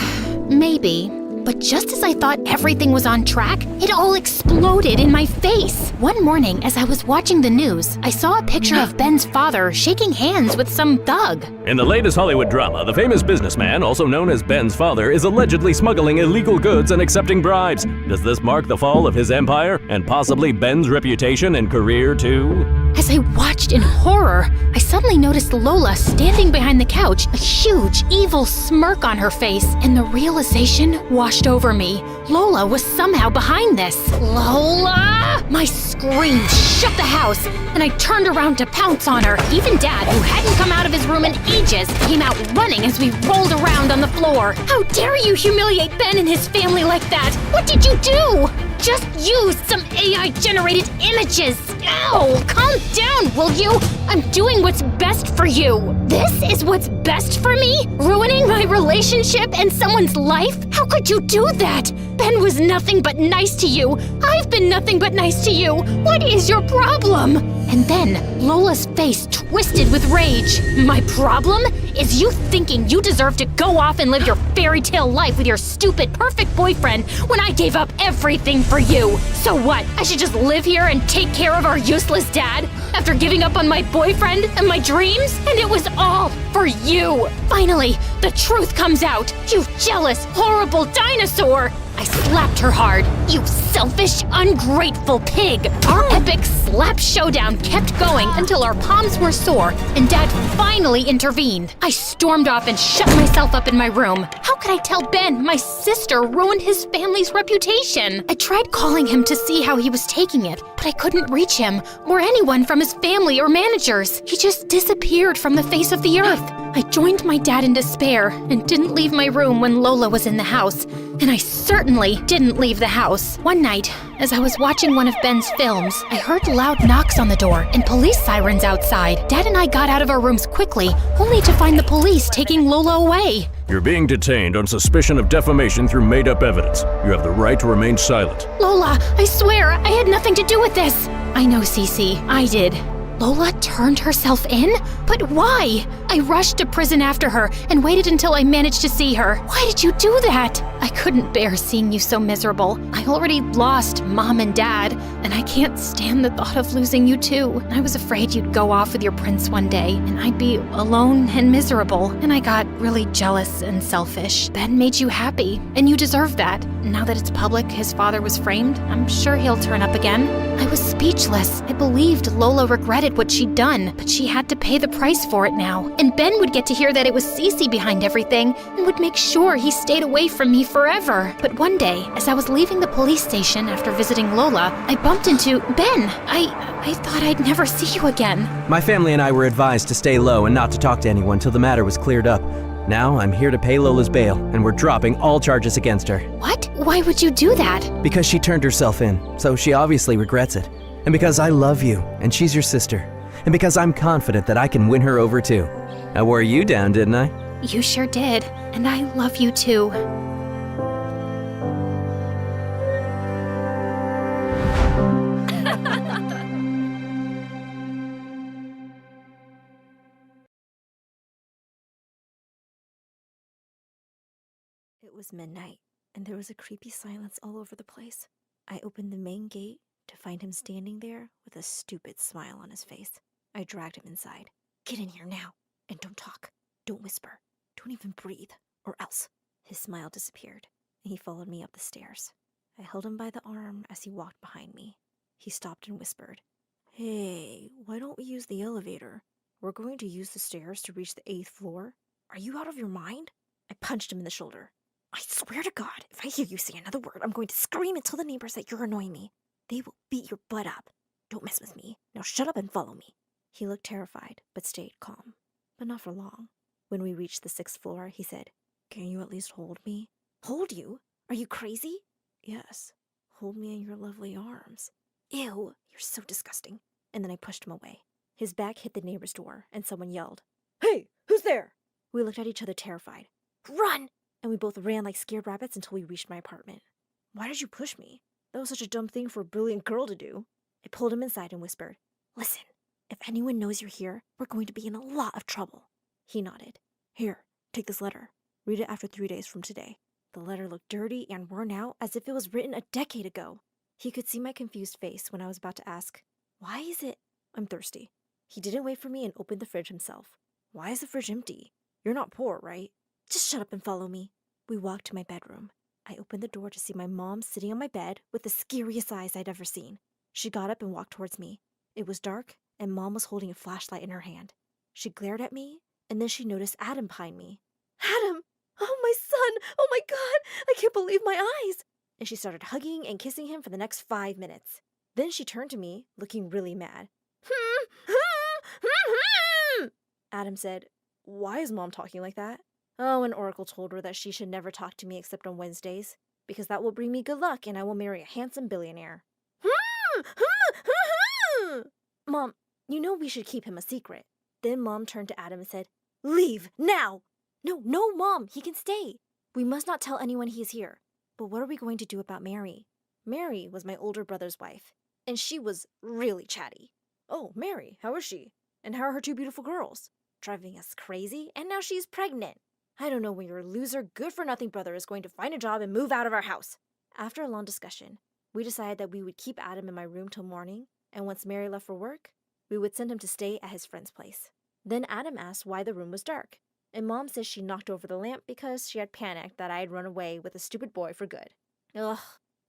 B: maybe. But just as I thought everything was on track, it all exploded in my face. One morning, as I was watching the news, I saw a picture of Ben's father shaking hands with some thug.
L: In the latest Hollywood drama, the famous businessman, also known as Ben's father, is allegedly smuggling illegal goods and accepting bribes. Does this mark the fall of his empire and possibly Ben's reputation and career too?
B: As I watched in horror, I suddenly noticed Lola standing behind the couch, a huge, evil smirk on her face, and the realization washed over me. Lola was somehow behind this. Lola! My scream shook the house, and I turned around to pounce on her. Even Dad, who hadn't come out of his room in ages, came out running as we rolled around on the floor. How dare you humiliate Ben and his family like that? What did you do? Just used some AI-generated images. Ow! Calm down, will you? I'm doing what's best for you. This is what's best for me? Ruining my relationship and someone's life? How could you do that? Ben was nothing but nice to you. I've been nothing but nice to you. What is your problem? And then Lola's face twisted with rage. My problem is you thinking you deserve to go off and live your fairy tale life with your stupid perfect boyfriend when I gave up everything for you. So what? I should just live here and take care of our useless dad after giving up on my boyfriend and my dreams? And it was all for you. Finally, the truth comes out. You jealous, horrible dinosaur. I slapped her hard. You selfish, ungrateful pig. Our epic slap showdown kept going until our palms were sore and Dad finally intervened. I stormed off and shut myself up in my room. How could I tell Ben my sister ruined his family's reputation? I tried calling him to see how he was taking it, but I couldn't reach him or anyone from his family or managers. He just disappeared from the face of the earth. I joined my dad in despair and didn't leave my room when Lola was in the house. And I certainly didn't leave the house. One night, as I was watching one of Ben's films, I heard loud knocks on the door and police sirens outside. Dad and I got out of our rooms quickly, only to find the police taking Lola away.
L: You're being detained on suspicion of defamation through made-up evidence. You have the right to remain silent.
B: Lola, I swear, I had nothing to do with this. I know, Cece, I did. Lola turned herself in? But why? I rushed to prison after her and waited until I managed to see her. Why did you do that? I couldn't bear seeing you so miserable. I already lost Mom and Dad, and I can't stand the thought of losing you too. I was afraid you'd go off with your prince one day, and I'd be alone and miserable, and I got really jealous and selfish. Ben made you happy, and you deserve that. Now that it's public his father was framed, I'm sure he'll turn up again. I was speechless. I believed Lola regretted what she'd done, but she had to pay the price for it now. And Ben would get to hear that it was Cece behind everything and would make sure he stayed away from me forever. But one day, as I was leaving the police station after visiting Lola, I bumped into Ben. I thought I'd never see you again.
K: My family and I were advised to stay low and not to talk to anyone till the matter was cleared up. Now I'm here to pay Lola's bail, and we're dropping all charges against her.
B: What? Why would you do that?
K: Because she turned herself in, so she obviously regrets it. And because I love you, and she's your sister. And because I'm confident that I can win her over too. I wore you down, didn't I?
B: You sure did, and I love you too.
A: It was midnight, and there was a creepy silence all over the place. I opened the main gate to find him standing there with a stupid smile on his face. I dragged him inside. Get in here now, and don't talk. Don't whisper. Don't even breathe, or else. His smile disappeared, and he followed me up the stairs. I held him by the arm as he walked behind me. He stopped and whispered, "Hey, why don't we use the elevator? We're going to use the stairs to reach the 8th floor. Are you out of your mind?" I punched him in the shoulder. "I swear to God, if I hear you say another word, I'm going to scream and tell the neighbors that you're annoying me. They will beat your butt up. Don't mess with me. Now shut up and follow me." He looked terrified, but stayed calm. But not for long. When we reached the 6th floor, he said, "Can you at least hold me?" "Hold you? Are you crazy?" "Yes. Hold me in your lovely arms." "Ew, you're so disgusting." And then I pushed him away. His back hit the neighbor's door, and someone yelled, "Hey, who's there?" We looked at each other terrified. "Run!" And we both ran like scared rabbits until we reached my apartment. "Why did you push me? That was such a dumb thing for a brilliant girl to do." I pulled him inside and whispered, "Listen, if anyone knows you're here, we're going to be in a lot of trouble." He nodded. "Here, take this letter. Read it after 3 days from today." The letter looked dirty and worn out, as if it was written a decade ago. He could see my confused face when I was about to ask, "Why is it?" "I'm thirsty." He didn't wait for me and opened the fridge himself. "Why is the fridge empty? You're not poor, right?" "Just shut up and follow me." We walked to my bedroom. I opened the door to see my mom sitting on my bed with the scariest eyes I'd ever seen. She got up and walked towards me. It was dark, and Mom was holding a flashlight in her hand. She glared at me, and then she noticed Adam behind me. "Adam! Oh, my son! Oh, my God! I can't believe my eyes!" And she started hugging and kissing him for the next 5 minutes. Then she turned to me, looking really mad. Adam said, "Why is Mom talking like that?" "Oh, an oracle told her that she should never talk to me except on Wednesdays, because that will bring me good luck and I will marry a handsome billionaire." "Mom, you know we should keep him a secret." Then Mom turned to Adam and said, "Leave, now!" "No, no, Mom, he can stay. We must not tell anyone he is here." "But what are we going to do about Mary?" Mary was my older brother's wife, and she was really chatty. "Oh, Mary, how is she? And how are her 2 beautiful girls?" "Driving us crazy, and now she's pregnant." "I don't know when your loser, good-for-nothing brother is going to find a job and move out of our house." After a long discussion, we decided that we would keep Adam in my room till morning, and once Mary left for work, we would send him to stay at his friend's place. Then Adam asked why the room was dark, and Mom says she knocked over the lamp because she had panicked that I had run away with a stupid boy for good. Ugh,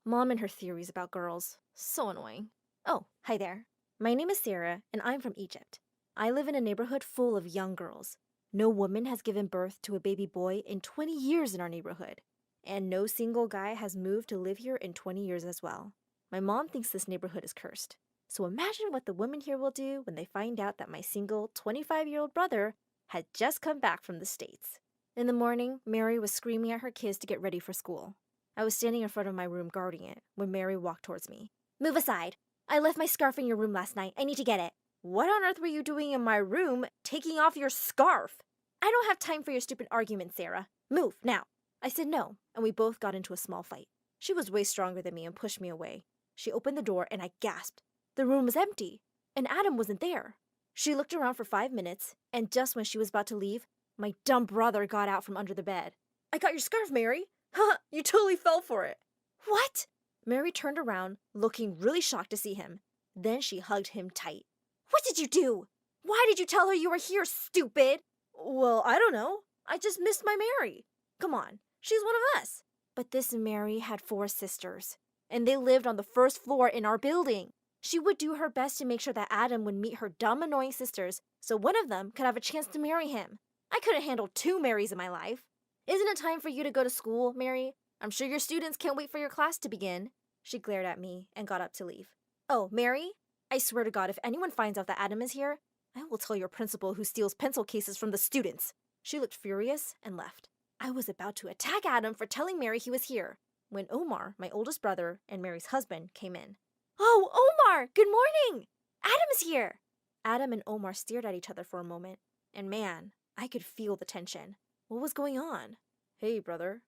A: Mom and her theories about girls. So annoying. Oh, hi there. My name is Sarah, and I'm from Egypt. I live in a neighborhood full of young girls. No woman has given birth to a baby boy in 20 years in our neighborhood. And no single guy has moved to live here in 20 years as well. My mom thinks this neighborhood is cursed. So imagine what the women here will do when they find out that my single 25-year-old brother had just come back from the States. In the morning, Mary was screaming at her kids to get ready for school. I was standing in front of my room guarding it when Mary walked towards me. "Move aside. I left my scarf in your room last night. I need to get it." "What on earth were you doing in my room, taking off your scarf?" "I don't have time for your stupid argument, Sarah. Move, now." I said no, and we both got into a small fight. She was way stronger than me and pushed me away. She opened the door and I gasped. The room was empty, and Adam wasn't there. She looked around for 5 minutes, and just when she was about to leave, my dumb brother got out from under the bed. "I got your scarf, Mary." "Huh, you totally fell for it." "What?" Mary turned around, looking really shocked to see him. Then she hugged him tight. "What did you do? Why did you tell her you were here, stupid?" "Well, I don't know. I just missed my Mary. Come on, she's one of us." But this Mary had 4 sisters, and they lived on the 1st floor in our building. She would do her best to make sure that Adam would meet her dumb, annoying sisters so one of them could have a chance to marry him. I couldn't handle 2 Marys in my life. "Isn't it time for you to go to school, Mary? I'm sure your students can't wait for your class to begin." She glared at me and got up to leave. "Oh, Mary? I swear to God, if anyone finds out that Adam is here, I will tell your principal who steals pencil cases from the students." She looked furious and left. I was about to attack Adam for telling Mary he was here when Omar, my oldest brother and Mary's husband, came in. "Oh, Omar, good morning! Adam is here!" Adam and Omar stared at each other for a moment, and man, I could feel the tension. What was going on?
H: Hey, brother.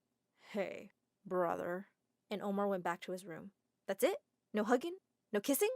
H: Hey, brother.
A: And Omar went back to his room. That's it? No hugging? No kissing?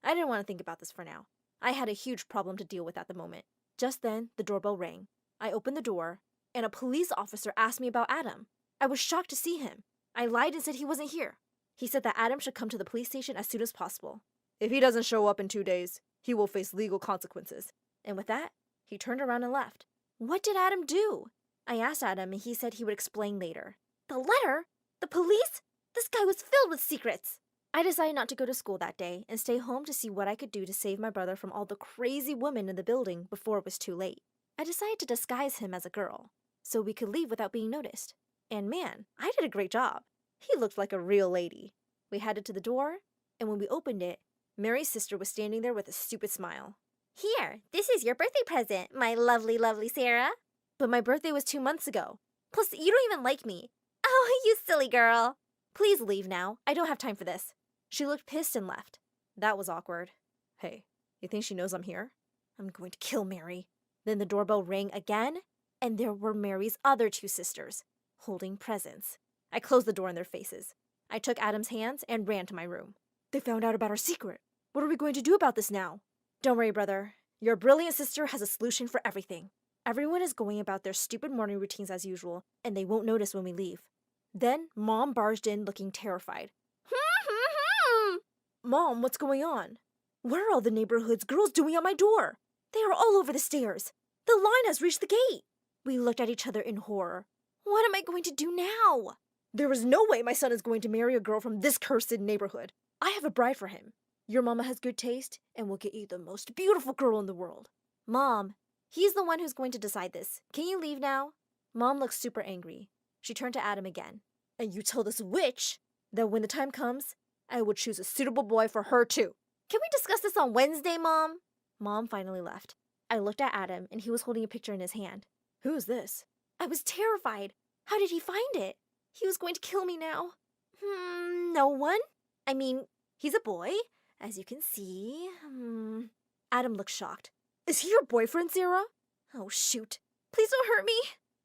A: I didn't want to think about this for now. I had a huge problem to deal with at the moment. Just then, the doorbell rang. I opened the door, and a police officer asked me about Adam. I was shocked to see him. I lied and said he wasn't here. He said that Adam should come to the police station as soon as possible.
H: If he doesn't show up in 2 days, he will face legal consequences.
A: And with that, he turned around and left. What did Adam do? I asked Adam, and he said he would explain later. The letter? The police? This guy was filled with secrets. I decided not to go to school that day and stay home to see what I could do to save my brother from all the crazy women in the building before it was too late. I decided to disguise him as a girl, so we could leave without being noticed. And man, I did a great job. He looked like a real lady. We headed to the door, and when we opened it, Mary's sister was standing there with a stupid smile.
M: Here, this is your birthday present, my lovely, lovely Sarah.
A: But my birthday was 2 months ago. Plus, you don't even like me.
M: Oh, you silly girl.
A: Please leave now. I don't have time for this. She looked pissed and left. That was awkward.
H: Hey, you think she knows I'm here?
A: I'm going to kill Mary. Then the doorbell rang again, and there were Mary's other 2 sisters, holding presents. I closed the door in their faces. I took Adam's hands and ran to my room.
H: They found out about our secret. What are we going to do about this now?
A: Don't worry, brother. Your brilliant sister has a solution for everything. Everyone is going about their stupid morning routines as usual, and they won't notice when we leave. Then Mom barged in looking terrified.
H: Mom, what's going on? What are all the neighborhood's girls doing at my door? They are all over the stairs. The line has reached the gate.
A: We looked at each other in horror. What am I going to do now?
H: There is no way my son is going to marry a girl from this cursed neighborhood. I have a bride for him. Your mama has good taste and will get you the most beautiful girl in the world.
A: Mom, he's the one who's going to decide this. Can you leave now? Mom looked super angry. She turned to Adam again.
H: And you tell this witch that when the time comes, I will choose a suitable boy for her too.
A: Can we discuss this on Wednesday, Mom? Mom finally left. I looked at Adam, and he was holding a picture in his hand.
H: Who is this?
A: I was terrified. How did he find it? He was going to kill me now. No one? I mean, he's a boy, as you can see. Adam looked shocked.
H: Is he your boyfriend, Sarah?
A: Oh, shoot. Please don't hurt me.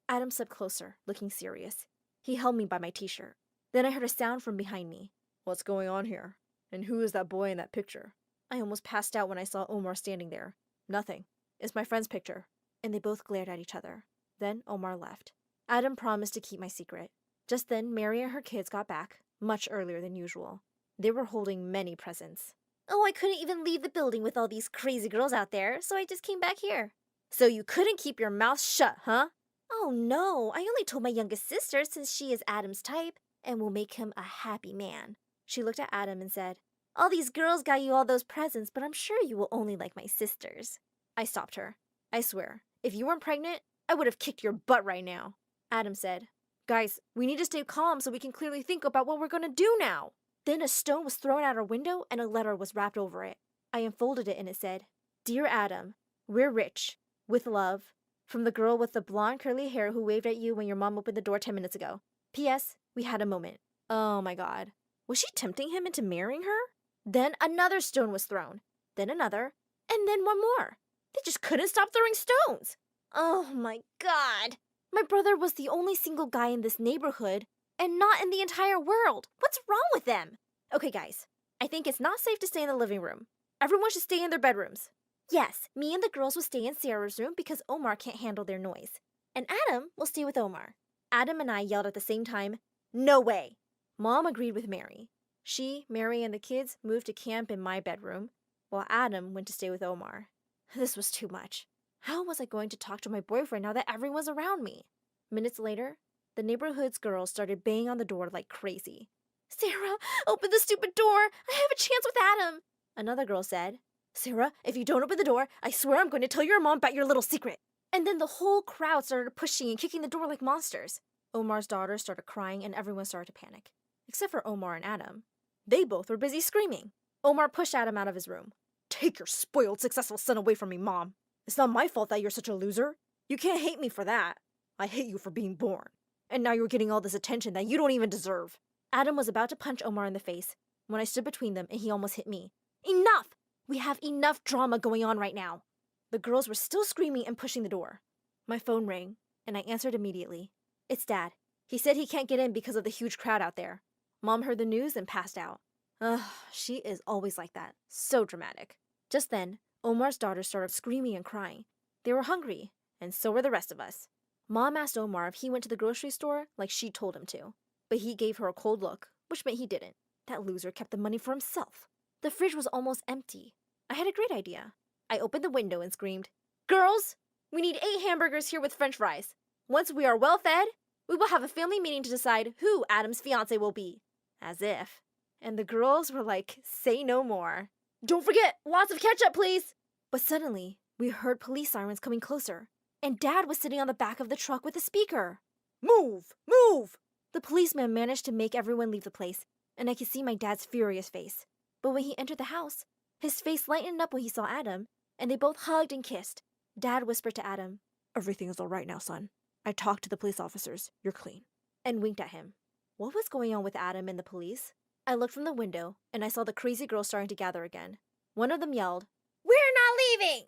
A: Adam stepped closer, looking serious. He held me by my t-shirt. Then I heard a sound from behind me.
H: What's going on here? And who is that boy in that picture?
A: I almost passed out when I saw Omar standing there.
H: Nothing. It's my friend's picture.
A: And they both glared at each other. Then Omar left. Adam promised to keep my secret. Just then, Mary and her kids got back, much earlier than usual. They were holding many presents.
M: Oh, I couldn't even leave the building with all these crazy girls out there, so I just came back here.
A: So you couldn't keep your mouth shut, huh?
M: Oh no, I only told my youngest sister since she is Adam's type and will make him a happy man.
A: She looked at Adam and said,
M: All these girls got you all those presents, but I'm sure you will only like my sisters.
A: I stopped her. I swear, if you weren't pregnant, I would have kicked your butt right now. Adam said, Guys, we need to stay calm so we can clearly think about what we're going to do now. Then a stone was thrown out our window and a letter was wrapped over it. I unfolded it and it said, Dear Adam, we're rich. With love. From the girl with the blonde curly hair who waved at you when your mom opened the door 10 minutes ago. P.S. We had a moment. Oh my God. Was she tempting him into marrying her? Then another stone was thrown. Then another. And then one more. They just couldn't stop throwing stones.
M: Oh my God.
A: My brother was the only single guy in this neighborhood and not in the entire world. What's wrong with them? Okay, guys. I think it's not safe to stay in the living room. Everyone should stay in their bedrooms. Yes, me and the girls will stay in Sarah's room because Omar can't handle their noise. And Adam will stay with Omar. Adam and I yelled at the same time, No way! Mom agreed with Mary. She, Mary, and the kids moved to camp in my bedroom, while Adam went to stay with Omar. This was too much. How was I going to talk to my boyfriend now that everyone's around me? Minutes later, the neighborhood's girls started banging on the door like crazy. Sarah, open the stupid door! I have a chance with Adam! Another girl said, Sarah, if you don't open the door, I swear I'm going to tell your mom about your little secret. And then the whole crowd started pushing and kicking the door like monsters. Omar's daughter started crying and everyone started to panic. Except for Omar and Adam. They both were busy screaming. Omar pushed Adam out of his room.
H: Take your spoiled, successful son away from me, Mom. It's not my fault that you're such a loser. You can't hate me for that. I hate you for being born. And now you're getting all this attention that you don't even deserve.
A: Adam was about to punch Omar in the face when I stood between them and he almost hit me. Enough! We have enough drama going on right now. The girls were still screaming and pushing the door. My phone rang. and I answered immediately. It's Dad. He said he can't get in because of the huge crowd out there. Mom heard the news and passed out. Ugh, she is always like that. So dramatic. Just then, Omar's daughter started screaming and crying. They were hungry, and so were the rest of us. Mom asked Omar if he went to the grocery store like she told him to, but he gave her a cold look, which meant he didn't. That loser kept the money for himself. The fridge was almost empty. I had a great idea. I opened the window and screamed, "Girls, we need 8 hamburgers here with french fries. Once we are well fed, we will have a family meeting to decide who Adam's fiancé will be." As if. And the girls were like, say no more. "Don't forget, lots of ketchup, please." But suddenly, we heard police sirens coming closer, and Dad was sitting on the back of the truck with a speaker. "Move! Move!" The policeman managed to make everyone leave the place, and I could see my dad's furious face. But when he entered the house, his face lightened up when he saw Adam, and they both hugged and kissed. Dad whispered to Adam, "Everything is all right now, son. I talked to the police officers. You're clean." And winked at him. What was going on with Adam and the police? I looked from the window, and I saw the crazy girls starting to gather again. One of them yelled, "We're not leaving!"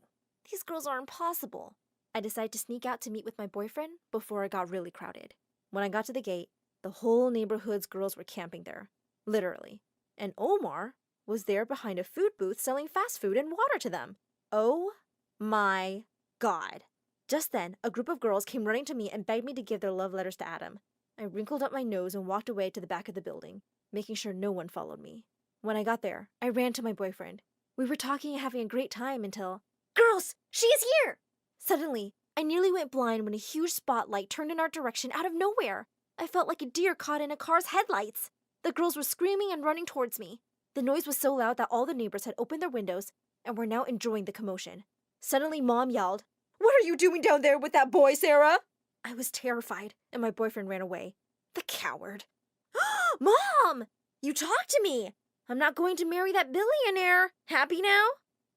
A: These girls are impossible. I decided to sneak out to meet with my boyfriend before it got really crowded. When I got to the gate, the whole neighborhood's girls were camping there. Literally. And Omar was there behind a food booth selling fast food and water to them. Oh my God. Just then, a group of girls came running to me and begged me to give their love letters to Adam. I wrinkled up my nose and walked away to the back of the building, making sure no one followed me. When I got there, I ran to my boyfriend. We were talking and having a great time until, "Girls, she is here!" Suddenly, I nearly went blind when a huge spotlight turned in our direction out of nowhere. I felt like a deer caught in a car's headlights. The girls were screaming and running towards me. The noise was so loud that all the neighbors had opened their windows and were now enjoying the commotion. Suddenly, Mom yelled, "What are you doing down there with that boy, Sarah?" I was terrified, and my boyfriend ran away. The coward. "Mom! You talked to me! I'm not going to marry that billionaire. Happy now?"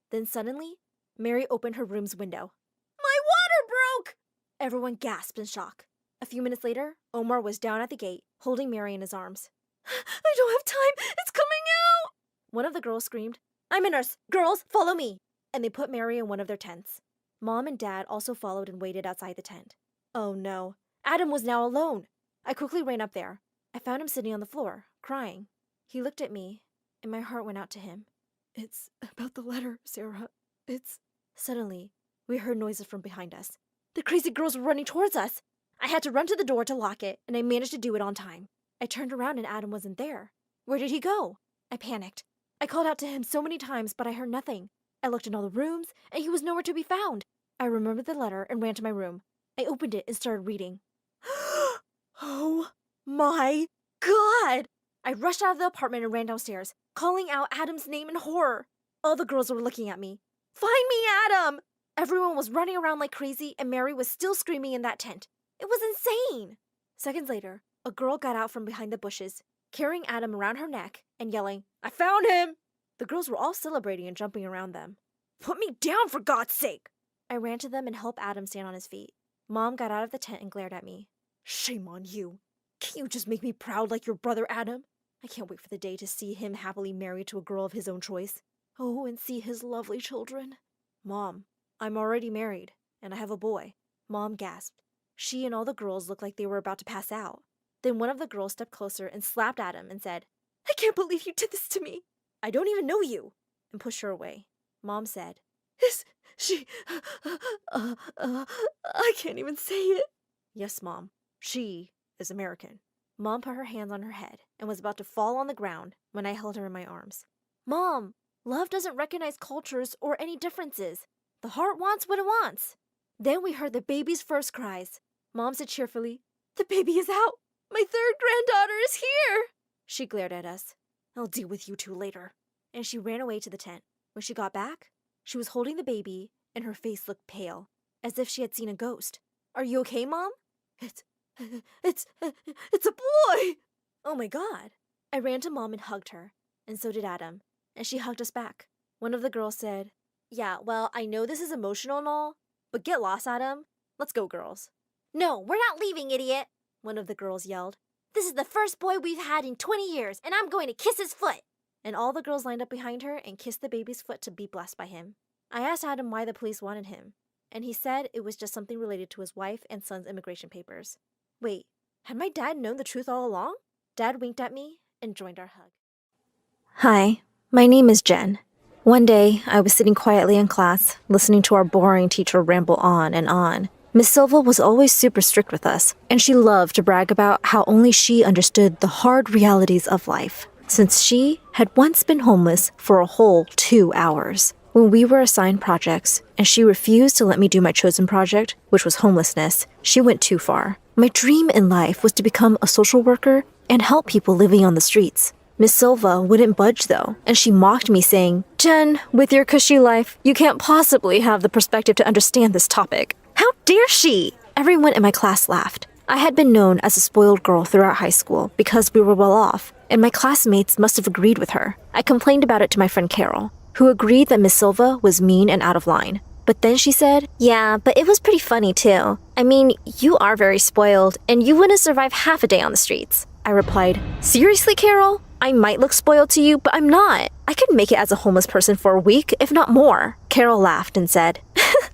A: Then suddenly, Mary opened her room's window. "My water broke!" Everyone gasped in shock. A few minutes later, Omar was down at the gate, holding Mary in his arms. "I don't have time! It's coming out!" One of the girls screamed, "I'm a nurse! Girls, follow me!" And they put Mary in one of their tents. Mom and Dad also followed and waited outside the tent. Oh no, Adam was now alone. I quickly ran up there. I found him sitting on the floor, crying. He looked at me, and my heart went out to him. "It's about the letter, Sarah. It's..." Suddenly, we heard noises from behind us. The crazy girls were running towards us. I had to run to the door to lock it, and I managed to do it on time. I turned around and Adam wasn't there. Where did he go? I panicked. I called out to him so many times, but I heard nothing. I looked in all the rooms, and he was nowhere to be found. I remembered the letter and ran to my room. I opened it and started reading. Oh my God! I rushed out of the apartment and ran downstairs, calling out Adam's name in horror. All the girls were looking at me. "Find me, Adam!" Everyone was running around like crazy, and Mary was still screaming in that tent. It was insane! Seconds later, a girl got out from behind the bushes, carrying Adam around her neck and yelling, "I found him!" The girls were all celebrating and jumping around them. "Put me down, for God's sake!" I ran to them and helped Adam stand on his feet. Mom got out of the tent and glared at me. "Shame on you! Can't you just make me proud like your brother Adam? I can't wait for the day to see him happily married to a girl of his own choice. Oh, and see his lovely children." "Mom, I'm already married, and I have a boy." Mom gasped. She and all the girls looked like they were about to pass out. Then one of the girls stepped closer and slapped Adam and said, "I can't believe you did this to me. I don't even know you," and pushed her away. Mom said, "Is she... I can't even say it." "Yes, Mom. She is American." Mom put her hands on her head and was about to fall on the ground when I held her in my arms. "Mom, love doesn't recognize cultures or any differences. The heart wants what it wants." Then we heard the baby's first cries. Mom said cheerfully, "The baby is out. My third granddaughter is here." She glared at us. "I'll deal with you two later." And she ran away to the tent. When she got back, she was holding the baby and her face looked pale, as if she had seen a ghost. "Are you okay, Mom?" It's a boy!" Oh my God. I ran to Mom and hugged her, and so did Adam, and she hugged us back. One of the girls said, "Yeah, well, I know this is emotional and all, but get lost, Adam. Let's go, girls." "No, we're not leaving, idiot!" one of the girls yelled. "This is the first boy we've had in 20 years, and I'm going to kiss his foot." And all the girls lined up behind her and kissed the baby's foot to be blessed by him. I asked Adam why the police wanted him. and he said it was just something related to his wife and son's immigration papers. Wait, had my dad known the truth all along? Dad winked at me and joined our hug. Hi, my name is Jen. One day, I was sitting quietly in class, listening to our boring teacher ramble on and on. Miss Silva was always super strict with us, and she loved to brag about how only she understood the hard realities of life, since she had once been homeless for a whole 2 hours. When we were assigned projects, and she refused to let me do my chosen project, which was homelessness, she went too far. My dream in life was to become a social worker and help people living on the streets. Miss Silva wouldn't budge though, and she mocked me saying, "Jen, with your cushy life, you can't possibly have the perspective to understand this topic." How dare she? Everyone in my class laughed. I had been known as a spoiled girl throughout high school because we were well off, and my classmates must have agreed with her. I complained about it to my friend Carol, who agreed that Miss Silva was mean and out of line. But then she said, "Yeah, but it was pretty funny too. I mean, you are very spoiled, and you wouldn't survive half a day on the streets." I replied, "Seriously, Carol? I might look spoiled to you, but I'm not. I could make it as a homeless person for a week, if not more." Carol laughed and said,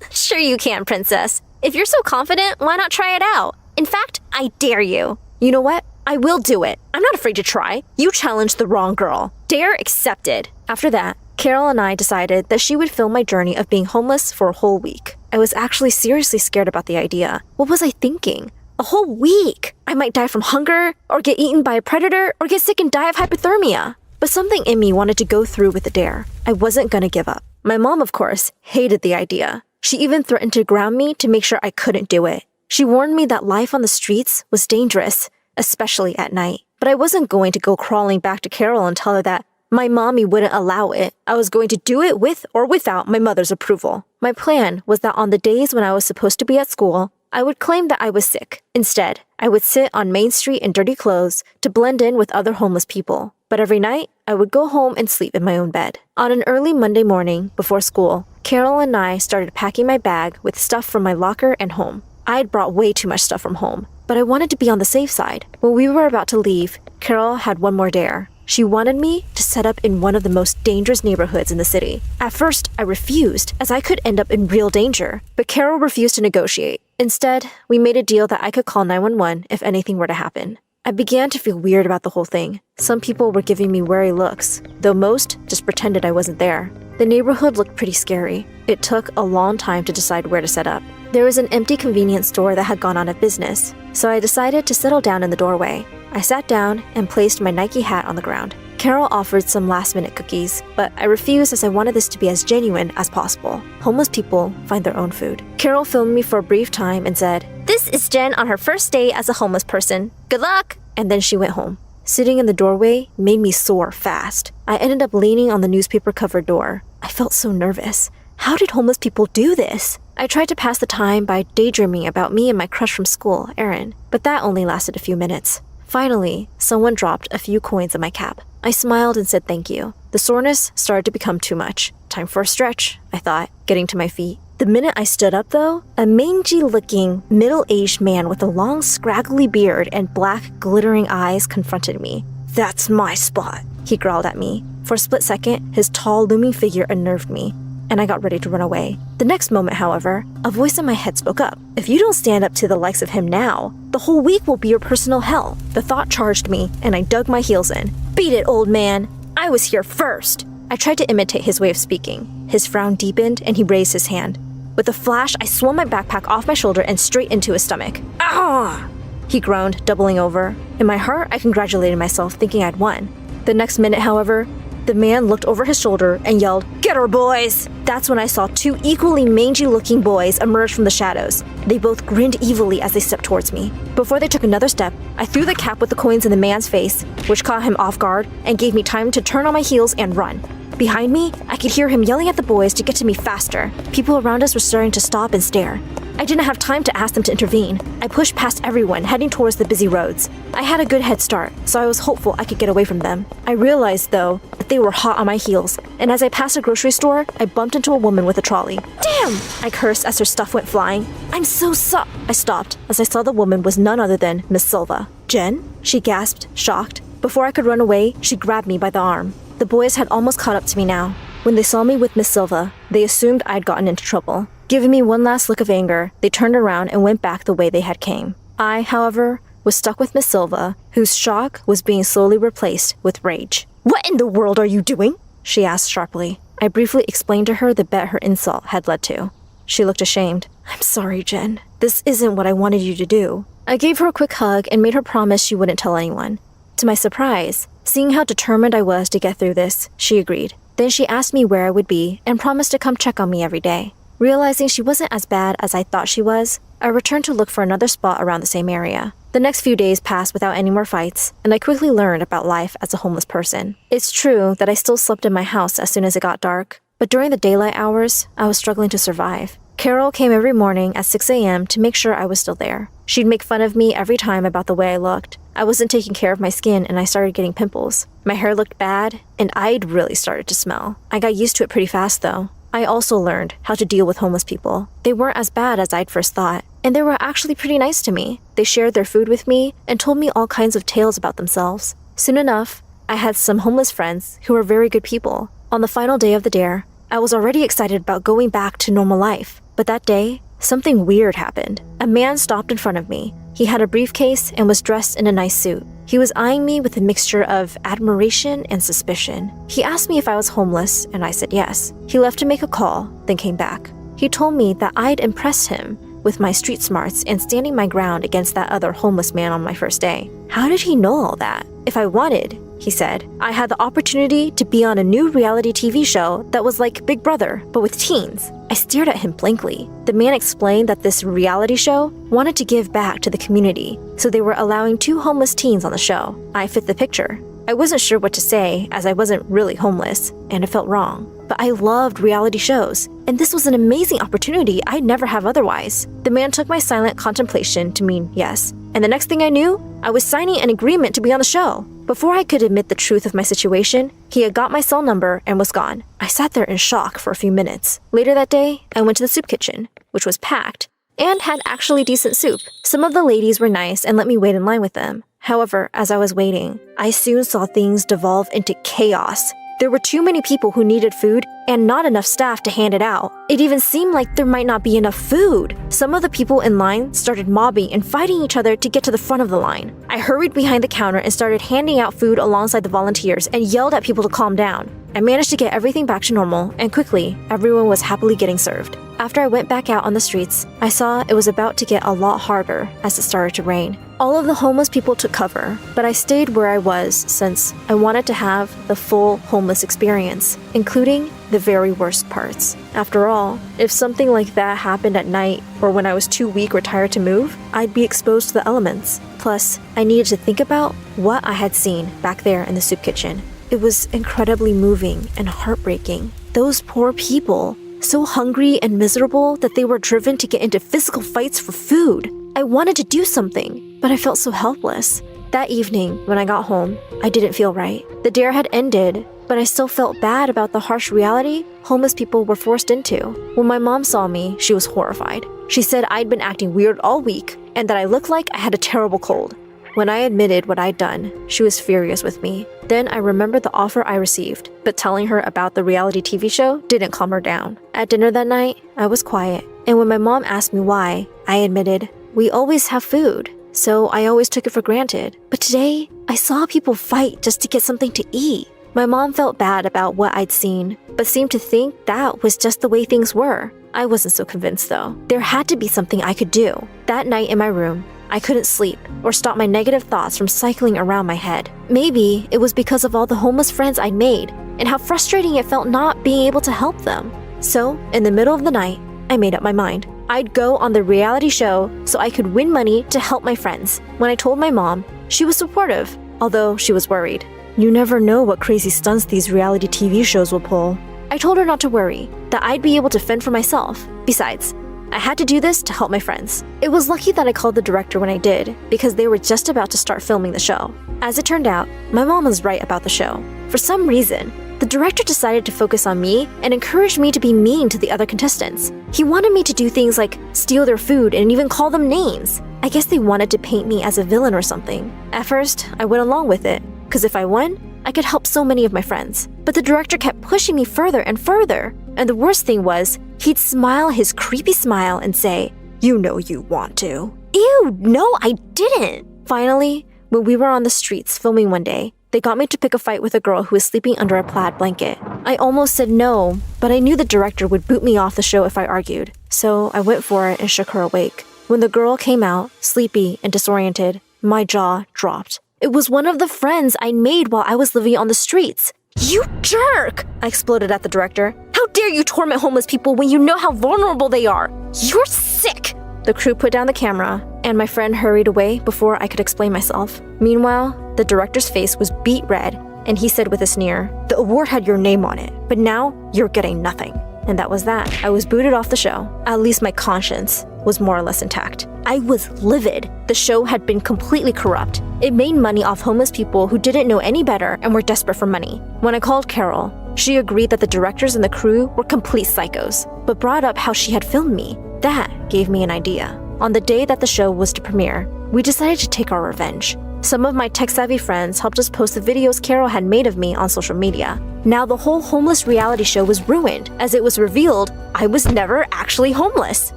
A: "Sure you can, princess. If you're so confident, why not try it out? In fact, I dare you." You know what? I will do it. I'm not afraid to try. You challenged the wrong girl. Dare accepted. After that, Carol and I decided that she would film my journey of being homeless for a whole week. I was actually seriously scared about the idea. What was I thinking? A whole week! I might die from hunger, or get eaten by a predator, or get sick and die of hypothermia. But something in me wanted to go through with the dare. I wasn't gonna give up. My mom, of course, hated the idea. She even threatened to ground me to make sure I couldn't do it. She warned me that life on the streets was dangerous, especially at night. But I wasn't going to go crawling back to Carol and tell her that my mommy wouldn't allow it. I was going to do it with or without my mother's approval. My plan was that on the days when I was supposed to be at school, I would claim that I was sick. Instead, I would sit on Main Street in dirty clothes to blend in with other homeless people. But every night, I would go home and sleep in my own bed. On an early Monday morning, before school, Carol and I started packing my bag with stuff from my locker and home. I had brought way too much stuff from home, but I wanted to be on the safe side. When we were about to leave, Carol had one more dare. She wanted me to set up in one of the most dangerous neighborhoods in the city. At first, I refused, as I could end up in real danger, but Carol refused to negotiate. Instead, we made a deal that I could call 911 if anything were to happen. I began to feel weird about the whole thing. Some people were giving me wary looks, though most just pretended I wasn't there. The neighborhood looked pretty scary. It took a long time to decide where to set up. There was an empty convenience store that had gone out of business, so I decided to settle down in the doorway. I sat down and placed my Nike hat on the ground. Carol offered some last-minute cookies, but I refused as I wanted this to be as genuine as possible. Homeless people find their own food. Carol filmed me for a brief time and said, "This is Jen on her first day as a homeless person. Good luck!" And then she went home. Sitting in the doorway made me sore fast. I ended up leaning on the newspaper-covered door. I felt so nervous. How did homeless people do this? I tried to pass the time by daydreaming about me and my crush from school, Erin, but that only lasted a few minutes. Finally, someone dropped a few coins in my cap. I smiled and said thank you. The soreness started to become too much. Time for a stretch, I thought, getting to my feet. The minute I stood up, though, a mangy-looking, middle-aged man with a long, scraggly beard and black, glittering eyes confronted me. "That's my spot," he growled at me. For a split second, his tall, looming figure unnerved me, and I got ready to run away. The next moment, however, a voice in my head spoke up. "If you don't stand up to the likes of him now, the whole week will be your personal hell." The thought charged me, and I dug my heels in. "Beat it, old man! I was here first!" I tried to imitate his way of speaking. His frown deepened, and he raised his hand. With a flash, I swung my backpack off my shoulder and straight into his stomach. "Ah!" He groaned, doubling over. In my heart, I congratulated myself, thinking I'd won. The next minute, however, the man looked over his shoulder and yelled, "Get her, boys!" That's when I saw two equally mangy-looking boys emerge from the shadows. They both grinned evilly as they stepped towards me. Before they took another step, I threw the cap with the coins in the man's face, which caught him off guard and gave me time to turn on my heels and run. Behind me, I could hear him yelling at the boys to get to me faster. People around us were starting to stop and stare. I didn't have time to ask them to intervene. I pushed past everyone, heading towards the busy roads. I had a good head start, so I was hopeful I could get away from them. I realized, though, that they were hot on my heels, and as I passed a grocery store, I bumped into a woman with a trolley. "Damn!" I cursed as her stuff went flying. "I'm so sorry." I stopped as I saw the woman was none other than Miss Silva. "Jen?" she gasped, shocked. Before I could run away, she grabbed me by the arm. The boys had almost caught up to me now. When they saw me with Miss Silva, they assumed I'd gotten into trouble. Giving me one last look of anger, they turned around and went back the way they had came. I, however, was stuck with Miss Silva, whose shock was being slowly replaced with rage. "What in the world are you doing?" she asked sharply. I briefly explained to her the bet her insult had led to. She looked ashamed. "I'm sorry, Jen. This isn't what I wanted you to do." I gave her a quick hug and made her promise she wouldn't tell anyone. To my surprise, seeing how determined I was to get through this, she agreed. Then she asked me where I would be and promised to come check on me every day. Realizing she wasn't as bad as I thought she was, I returned to look for another spot around the same area. The next few days passed without any more fights, and I quickly learned about life as a homeless person. It's true that I still slept in my house as soon as it got dark, but during the daylight hours, I was struggling to survive. Carol came every morning at 6 a.m. to make sure I was still there. She'd make fun of me every time about the way I looked. I wasn't taking care of my skin and I started getting pimples. My hair looked bad, and I'd really started to smell. I got used to it pretty fast though. I also learned how to deal with homeless people. They weren't as bad as I'd first thought, and they were actually pretty nice to me. They shared their food with me and told me all kinds of tales about themselves. Soon enough, I had some homeless friends who were very good people. On the final day of the dare, I was already excited about going back to normal life. But that day, something weird happened. A man stopped in front of me. He had a briefcase and was dressed in a nice suit. He was eyeing me with a mixture of admiration and suspicion. He asked me if I was homeless, and I said yes. He left to make a call, then came back. He told me that I'd impressed him with my street smarts and standing my ground against that other homeless man on my first day. How did he know all that? If I wanted, he said, I had the opportunity to be on a new reality TV show that was like Big Brother, but with teens. I stared at him blankly. The man explained that this reality show wanted to give back to the community, so they were allowing 2 homeless teens on the show. I fit the picture. I wasn't sure what to say as I wasn't really homeless, and it felt wrong. But I loved reality shows, and this was an amazing opportunity I'd never have otherwise. The man took my silent contemplation to mean yes, and the next thing I knew, I was signing an agreement to be on the show. Before I could admit the truth of my situation, he had got my cell number and was gone. I sat there in shock for a few minutes. Later that day, I went to the soup kitchen, which was packed, and had actually decent soup. Some of the ladies were nice and let me wait in line with them. However, as I was waiting, I soon saw things devolve into chaos. There were too many people who needed food and not enough staff to hand it out. It even seemed like there might not be enough food. Some of the people in line started mobbing and fighting each other to get to the front of the line. I hurried behind the counter and started handing out food alongside the volunteers and yelled at people to calm down. I managed to get everything back to normal, and quickly, everyone was happily getting served. After I went back out on the streets, I saw it was about to get a lot harder as it started to rain. All of the homeless people took cover, but I stayed where I was since I wanted to have the full homeless experience, including the very worst parts. After all, if something like that happened at night or when I was too weak or tired to move, I'd be exposed to the elements. Plus, I needed to think about what I had seen back there in the soup kitchen. It was incredibly moving and heartbreaking. Those poor people, so hungry and miserable that they were driven to get into physical fights for food. I wanted to do something, but I felt so helpless. That evening, when I got home, I didn't feel right. The dare had ended, but I still felt bad about the harsh reality homeless people were forced into. When my mom saw me, she was horrified. She said I'd been acting weird all week and that I looked like I had a terrible cold. When I admitted what I'd done, she was furious with me. Then I remembered the offer I received, but telling her about the reality TV show didn't calm her down. At dinner that night, I was quiet, and when my mom asked me why, I admitted, we always have food, so I always took it for granted. But today, I saw people fight just to get something to eat. My mom felt bad about what I'd seen, but seemed to think that was just the way things were. I wasn't so convinced though. There had to be something I could do. That night in my room, I couldn't sleep or stop my negative thoughts from cycling around my head. Maybe it was because of all the homeless friends I'd made and how frustrating it felt not being able to help them. So, in the middle of the night, I made up my mind. I'd go on the reality show so I could win money to help my friends. When I told my mom, she was supportive, although she was worried. You never know what crazy stunts these reality TV shows will pull. I told her not to worry, that I'd be able to fend for myself. Besides, I had to do this to help my friends. It was lucky that I called the director when I did, because they were just about to start filming the show. As it turned out, my mom was right about the show. For some reason, the director decided to focus on me and encouraged me to be mean to the other contestants. He wanted me to do things like steal their food and even call them names. I guess they wanted to paint me as a villain or something. At first, I went along with it, because if I won, I could help so many of my friends. But the director kept pushing me further and further. And the worst thing was, he'd smile his creepy smile and say, "You know you want to." Ew, no, I didn't. Finally, when we were on the streets filming one day, they got me to pick a fight with a girl who was sleeping under a plaid blanket. I almost said no, but I knew the director would boot me off the show if I argued. So I went for it and shook her awake. When the girl came out, sleepy and disoriented, my jaw dropped. It was one of the friends I made while I was living on the streets. "You jerk!" I exploded at the director. "How dare you torment homeless people when you know how vulnerable they are? You're sick!" The crew put down the camera, and my friend hurried away before I could explain myself. Meanwhile, the director's face was beet red, and he said with a sneer, "The award had your name on it, but now you're getting nothing." And that was that. I was booted off the show. At least my conscience was more or less intact. I was livid. The show had been completely corrupt. It made money off homeless people who didn't know any better and were desperate for money. When I called Carol, she agreed that the directors and the crew were complete psychos, but brought up how she had filmed me. That gave me an idea. On the day that the show was to premiere, we decided to take our revenge. Some of my tech-savvy friends helped us post the videos Carol had made of me on social media. Now the whole homeless reality show was ruined, as it was revealed I was never actually homeless.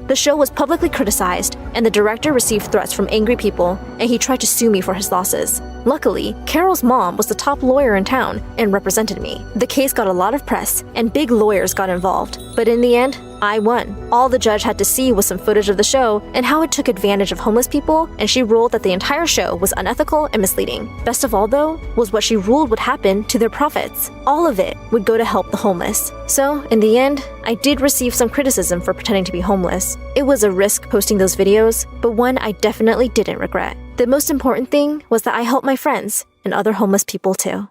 A: The show was publicly criticized, and the director received threats from angry people, and he tried to sue me for his losses. Luckily, Carol's mom was the top lawyer in town and represented me. The case got a lot of press, and big lawyers got involved. But in the end, I won. All the judge had to see was some footage of the show and how it took advantage of homeless people, and she ruled that the entire show was unethical and misleading. Best of all, though, was what she ruled would happen to their profits. All of it would go to help the homeless. So, in the end, I did receive some criticism for pretending to be homeless. It was a risk posting those videos, but one I definitely didn't regret. The most important thing was that I helped my friends and other homeless people too.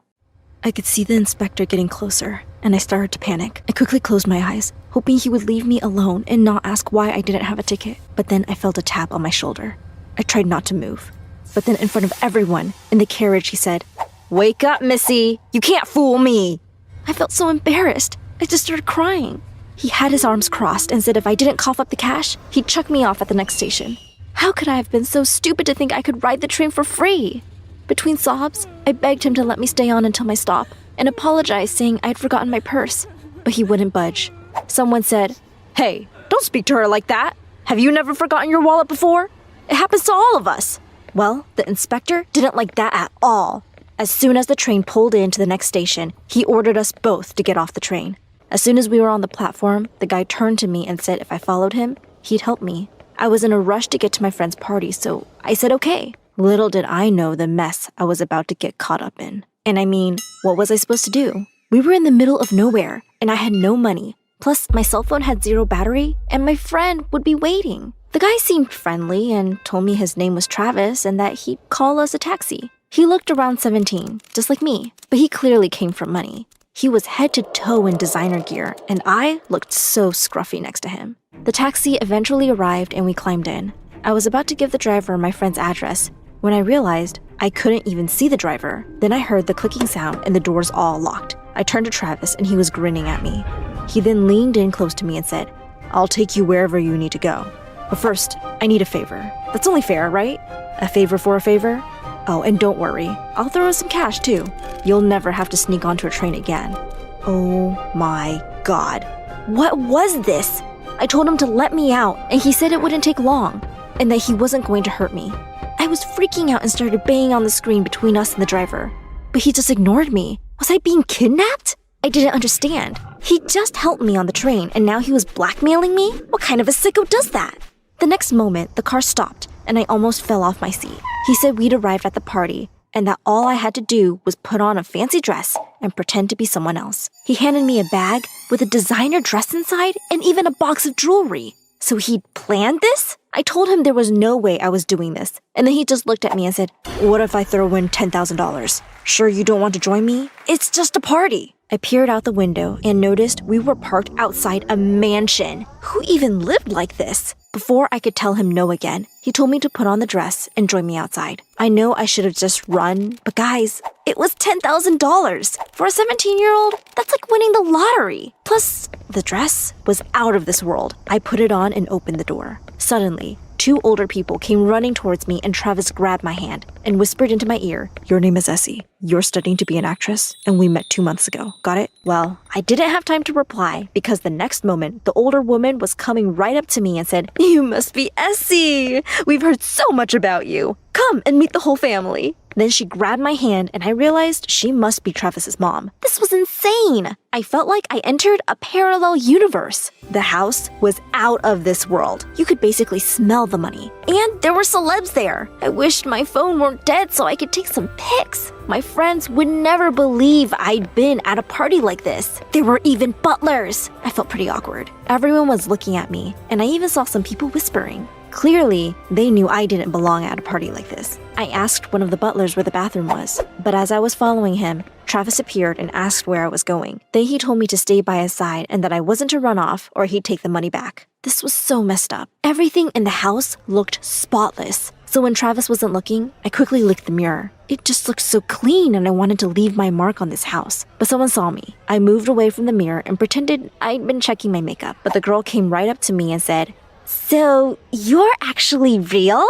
A: I could see the inspector getting closer, and I started to panic. I quickly closed my eyes, hoping he would leave me alone and not ask why I didn't have a ticket. But then I felt a tap on my shoulder. I tried not to move. But then in front of everyone in the carriage, he said, "Wake up, Missy! You can't fool me!" I felt so embarrassed. I just started crying. He had his arms crossed and said if I didn't cough up the cash, he'd chuck me off at the next station. How could I have been so stupid to think I could ride the train for free? Between sobs, I begged him to let me stay on until my stop and apologized, saying I'd forgotten my purse. But he wouldn't budge. Someone said, "Hey, don't speak to her like that. Have you never forgotten your wallet before? It happens to all of us." Well, the inspector didn't like that at all. As soon as the train pulled into the next station, he ordered us both to get off the train. As soon as we were on the platform, the guy turned to me and said if I followed him, he'd help me. I was in a rush to get to my friend's party, so I said okay. Little did I know the mess I was about to get caught up in. And I mean, what was I supposed to do? We were in the middle of nowhere, and I had no money. Plus, my cell phone had 0 battery, and my friend would be waiting. The guy seemed friendly and told me his name was Travis and that he'd call us a taxi. He looked around 17, just like me, but he clearly came from money. He was head to toe in designer gear, and I looked so scruffy next to him. The taxi eventually arrived and we climbed in. I was about to give the driver my friend's address when I realized I couldn't even see the driver. Then I heard the clicking sound and the doors all locked. I turned to Travis and he was grinning at me. He then leaned in close to me and said, "I'll take you wherever you need to go. But first, I need a favor. That's only fair, right? A favor for a favor? Oh, and don't worry, I'll throw in some cash too. You'll never have to sneak onto a train again." Oh my God. What was this? I told him to let me out, and he said it wouldn't take long, and that he wasn't going to hurt me. I was freaking out and started banging on the screen between us and the driver. But he just ignored me. Was I being kidnapped? I didn't understand. He just helped me on the train, and now he was blackmailing me? What kind of a sicko does that? The next moment, the car stopped, and I almost fell off my seat. He said we'd arrived at the party, and that all I had to do was put on a fancy dress and pretend to be someone else. He handed me a bag with a designer dress inside and even a box of jewelry. So he'd planned this? I told him there was no way I was doing this, and then he just looked at me and said, "What if I throw in $10,000? Sure you don't want to join me? It's just a party." I peered out the window and noticed we were parked outside a mansion. Who even lived like this? Before I could tell him no again, he told me to put on the dress and join me outside. I know I should have just run, but guys, it was $10,000. For a 17-year-old, that's like winning the lottery. Plus, the dress was out of this world. I put it on and opened the door. Suddenly, 2 older people came running towards me and Travis grabbed my hand and whispered into my ear, "Your name is Essie. You're studying to be an actress, and we met 2 months ago. Got it?" Well, I didn't have time to reply because the next moment, the older woman was coming right up to me and said, "You must be Essie. We've heard so much about you. Come and meet the whole family." Then she grabbed my hand and I realized she must be Travis's mom. This was insane. I felt like I entered a parallel universe. The house was out of this world. You could basically smell the money. And there were celebs there. I wished my phone weren't dead so I could take some pics. My friends would never believe I'd been at a party like this. There were even butlers. I felt pretty awkward. Everyone was looking at me, and I even saw some people whispering. Clearly, they knew I didn't belong at a party like this. I asked one of the butlers where the bathroom was, but as I was following him, Travis appeared and asked where I was going. Then he told me to stay by his side and that I wasn't to run off or he'd take the money back. This was so messed up. Everything in the house looked spotless. So when Travis wasn't looking, I quickly licked the mirror. It just looked so clean and I wanted to leave my mark on this house. But someone saw me. I moved away from the mirror and pretended I'd been checking my makeup. But the girl came right up to me and said, "So, you're actually real?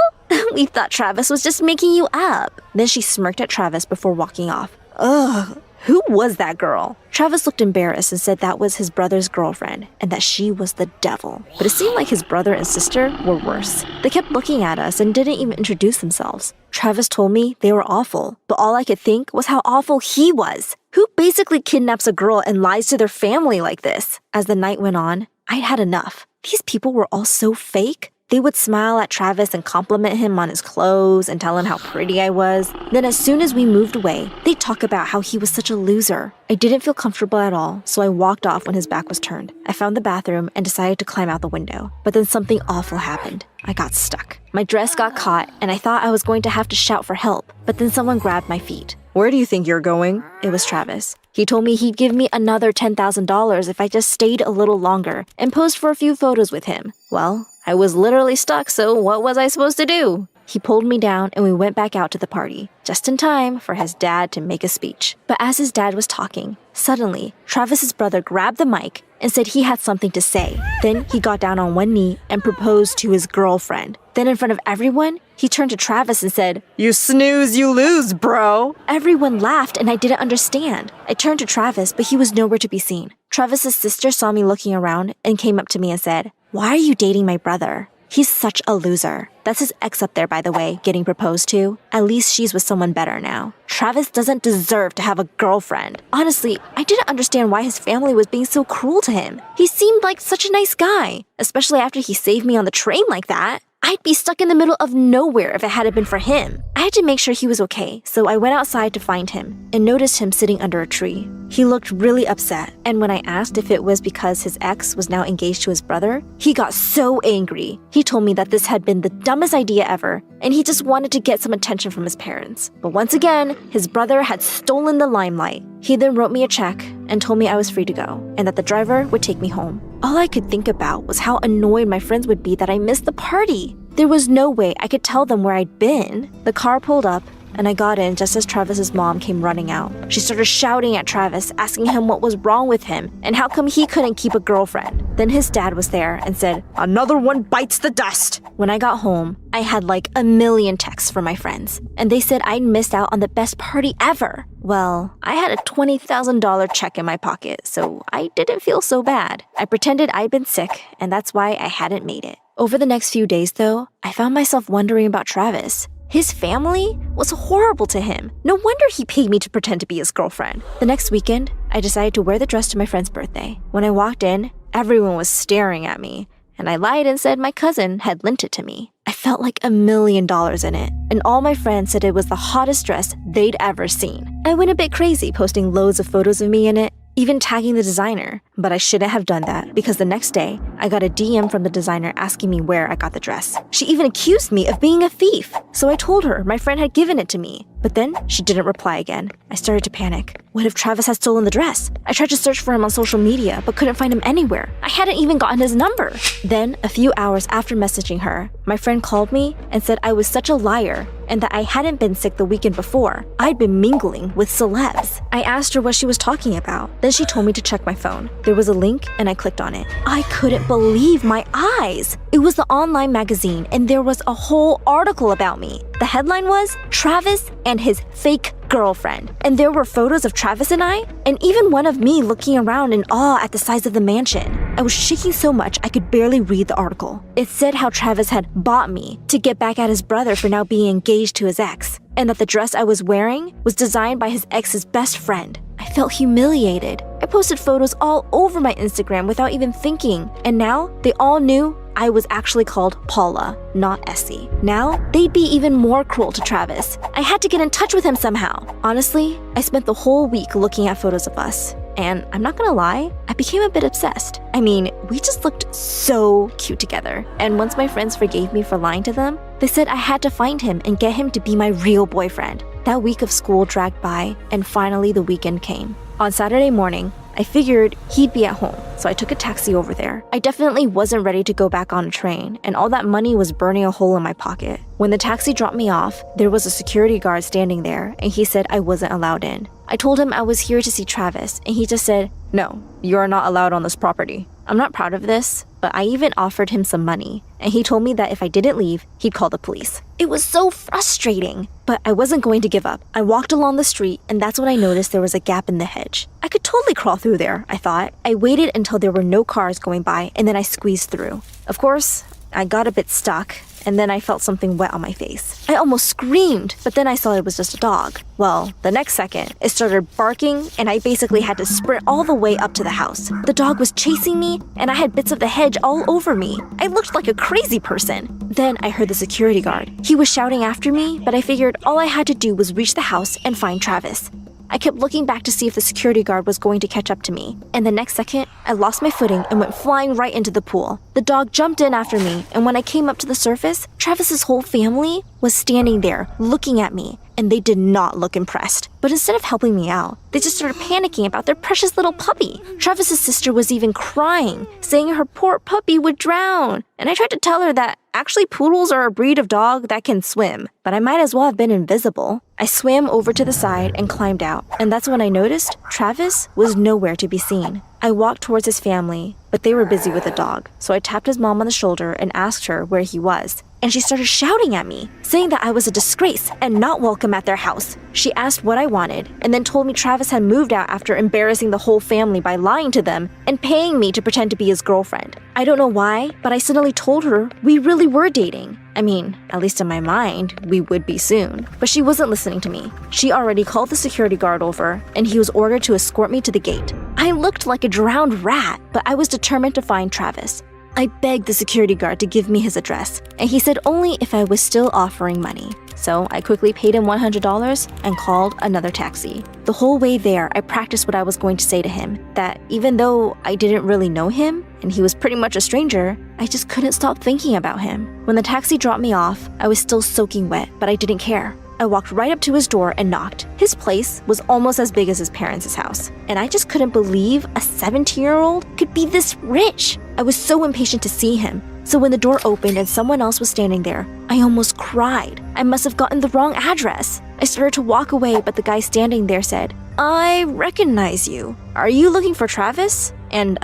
A: We thought Travis was just making you up." Then she smirked at Travis before walking off. Ugh, who was that girl? Travis looked embarrassed and said that was his brother's girlfriend and that she was the devil. But it seemed like his brother and sister were worse. They kept looking at us and didn't even introduce themselves. Travis told me they were awful, but all I could think was how awful he was. Who basically kidnaps a girl and lies to their family like this? As the night went on, I'd had enough. These people were all so fake. They would smile at Travis and compliment him on his clothes and tell him how pretty I was. Then as soon as we moved away, they'd talk about how he was such a loser. I didn't feel comfortable at all, so I walked off when his back was turned. I found the bathroom and decided to climb out the window. But then something awful happened. I got stuck. My dress got caught and I thought I was going to have to shout for help. But then someone grabbed my feet.
H: Where do you think you're going?
A: It was Travis. He told me he'd give me another $10,000 if I just stayed a little longer and posed for a few photos with him. Well, I was literally stuck, so what was I supposed to do? He pulled me down and we went back out to the party, just in time for his dad to make a speech. But as his dad was talking, suddenly, Travis's brother grabbed the mic and said he had something to say. Then he got down on one knee and proposed to his girlfriend. Then in front of everyone, he turned to Travis and said, "You snooze, you lose, bro." Everyone laughed and I didn't understand. I turned to Travis, but he was nowhere to be seen. Travis's sister saw me looking around and came up to me and said, "Why are you dating my brother? He's such a loser." That's his ex up there, by the way, getting proposed to. At least she's with someone better now. Travis doesn't deserve to have a girlfriend. Honestly, I didn't understand why his family was being so cruel to him. He seemed like such a nice guy, especially after he saved me on the train like that. I'd be stuck in the middle of nowhere if it hadn't been for him. I had to make sure he was okay, so I went outside to find him and noticed him sitting under a tree. He looked really upset, and when I asked if it was because his ex was now engaged to his brother, he got so angry. He told me that this had been the dumbest idea ever, and he just wanted to get some attention from his parents. But once again, his brother had stolen the limelight. He then wrote me a check and told me I was free to go, and that the driver would take me home. All I could think about was how annoyed my friends would be that I missed the party. There was no way I could tell them where I'd been. The car pulled up, and I got in just as Travis's mom came running out. She started shouting at Travis, asking him what was wrong with him and how come he couldn't keep a girlfriend. Then his dad was there and said, "Another one bites the dust." When I got home, I had like a million texts from my friends, and they said I'd missed out on the best party ever. Well, I had a $20,000 check in my pocket, so I didn't feel so bad. I pretended I'd been sick, and that's why I hadn't made it. Over the next few days, though, I found myself wondering about Travis. His family was horrible to him. No wonder he paid me to pretend to be his girlfriend. The next weekend, I decided to wear the dress to my friend's birthday. When I walked in, everyone was staring at me, and I lied and said my cousin had lent it to me. I felt like $1 million in it, and all my friends said it was the hottest dress they'd ever seen. I went a bit crazy, posting loads of photos of me in it, even tagging the designer. But I shouldn't have done that because the next day, I got a DM from the designer asking me where I got the dress. She even accused me of being a thief. So I told her my friend had given it to me. But then she didn't reply again. I started to panic. What if Travis had stolen the dress? I tried to search for him on social media, but couldn't find him anywhere. I hadn't even gotten his number. Then, a few hours after messaging her, my friend called me and said I was such a liar and that I hadn't been sick the weekend before. I'd been mingling with celebs. I asked her what she was talking about. Then she told me to check my phone. There was a link and I clicked on it. I couldn't believe my eyes. It was the online magazine and there was a whole article about me. The headline was Travis and his fake girlfriend. And there were photos of Travis and I, and even one of me looking around in awe at the size of the mansion. I was shaking so much I could barely read the article. It said how Travis had bought me to get back at his brother for now being engaged to his ex, and that the dress I was wearing was designed by his ex's best friend. I felt humiliated. I posted photos all over my Instagram without even thinking, and now they all knew I was actually called Paula, not Essie. Now, they'd be even more cruel to Travis. I had to get in touch with him somehow. Honestly, I spent the whole week looking at photos of us. And I'm not gonna lie, I became a bit obsessed. I mean, we just looked so cute together. And once my friends forgave me for lying to them, they said I had to find him and get him to be my real boyfriend. That week of school dragged by, and finally the weekend came. On Saturday morning, I figured he'd be at home, so I took a taxi over there. I definitely wasn't ready to go back on a train, and all that money was burning a hole in my pocket. When the taxi dropped me off, there was a security guard standing there, and he said I wasn't allowed in. I told him I was here to see Travis, and he just said, "No, you are not allowed on this property." I'm not proud of this, but I even offered him some money, and he told me that if I didn't leave, he'd call the police. It was so frustrating, but I wasn't going to give up. I walked along the street, and that's when I noticed there was a gap in the hedge. I could totally crawl through there, I thought. I waited until there were no cars going by, and then I squeezed through. Of course, I got a bit stuck, and then I felt something wet on my face. I almost screamed, but then I saw it was just a dog. Well, the next second, it started barking, and I basically had to sprint all the way up to the house. The dog was chasing me, and I had bits of the hedge all over me. I looked like a crazy person. Then I heard the security guard. He was shouting after me, but I figured all I had to do was reach the house and find Travis. I kept looking back to see if the security guard was going to catch up to me, and the next second, I lost my footing and went flying right into the pool. The dog jumped in after me, and when I came up to the surface, Travis's whole family was standing there looking at me, and they did not look impressed. But instead of helping me out, they just started panicking about their precious little puppy. Travis's sister was even crying, saying her poor puppy would drown. And I tried to tell her that actually poodles are a breed of dog that can swim, but I might as well have been invisible. I swam over to the side and climbed out, and that's when I noticed Travis was nowhere to be seen. I walked towards his family, but they were busy with the dog, so I tapped his mom on the shoulder and asked her where he was. And she started shouting at me, saying that I was a disgrace and not welcome at their house. She asked what I wanted, and then told me Travis had moved out after embarrassing the whole family by lying to them and paying me to pretend to be his girlfriend. I don't know why, but I suddenly told her we really were dating. I mean, at least in my mind, we would be soon. But she wasn't listening to me. She already called the security guard over, and he was ordered to escort me to the gate. I looked like a drowned rat, but I was determined to find Travis. I begged the security guard to give me his address, and he said only if I was still offering money. So I quickly paid him $100 and called another taxi. The whole way there, I practiced what I was going to say to him, that even though I didn't really know him, and he was pretty much a stranger, I just couldn't stop thinking about him. When the taxi dropped me off, I was still soaking wet, but I didn't care. I walked right up to his door and knocked. His place was almost as big as his parents' house, and I just couldn't believe a 17-year-old could be this rich. I was so impatient to see him, so when the door opened and someone else was standing there, I almost cried. I must have gotten the wrong address. I started to walk away, but the guy standing there said, "I recognize you. Are you looking for Travis? And,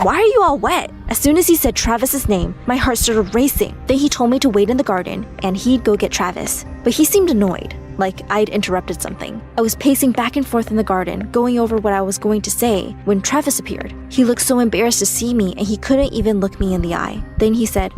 A: why are you all wet?" As soon as he said Travis's name, my heart started racing. Then he told me to wait in the garden, and he'd go get Travis. But he seemed annoyed, like I'd interrupted something. I was pacing back and forth in the garden, going over what I was going to say, when Travis appeared. He looked so embarrassed to see me, and he couldn't even look me in the eye. Then he said,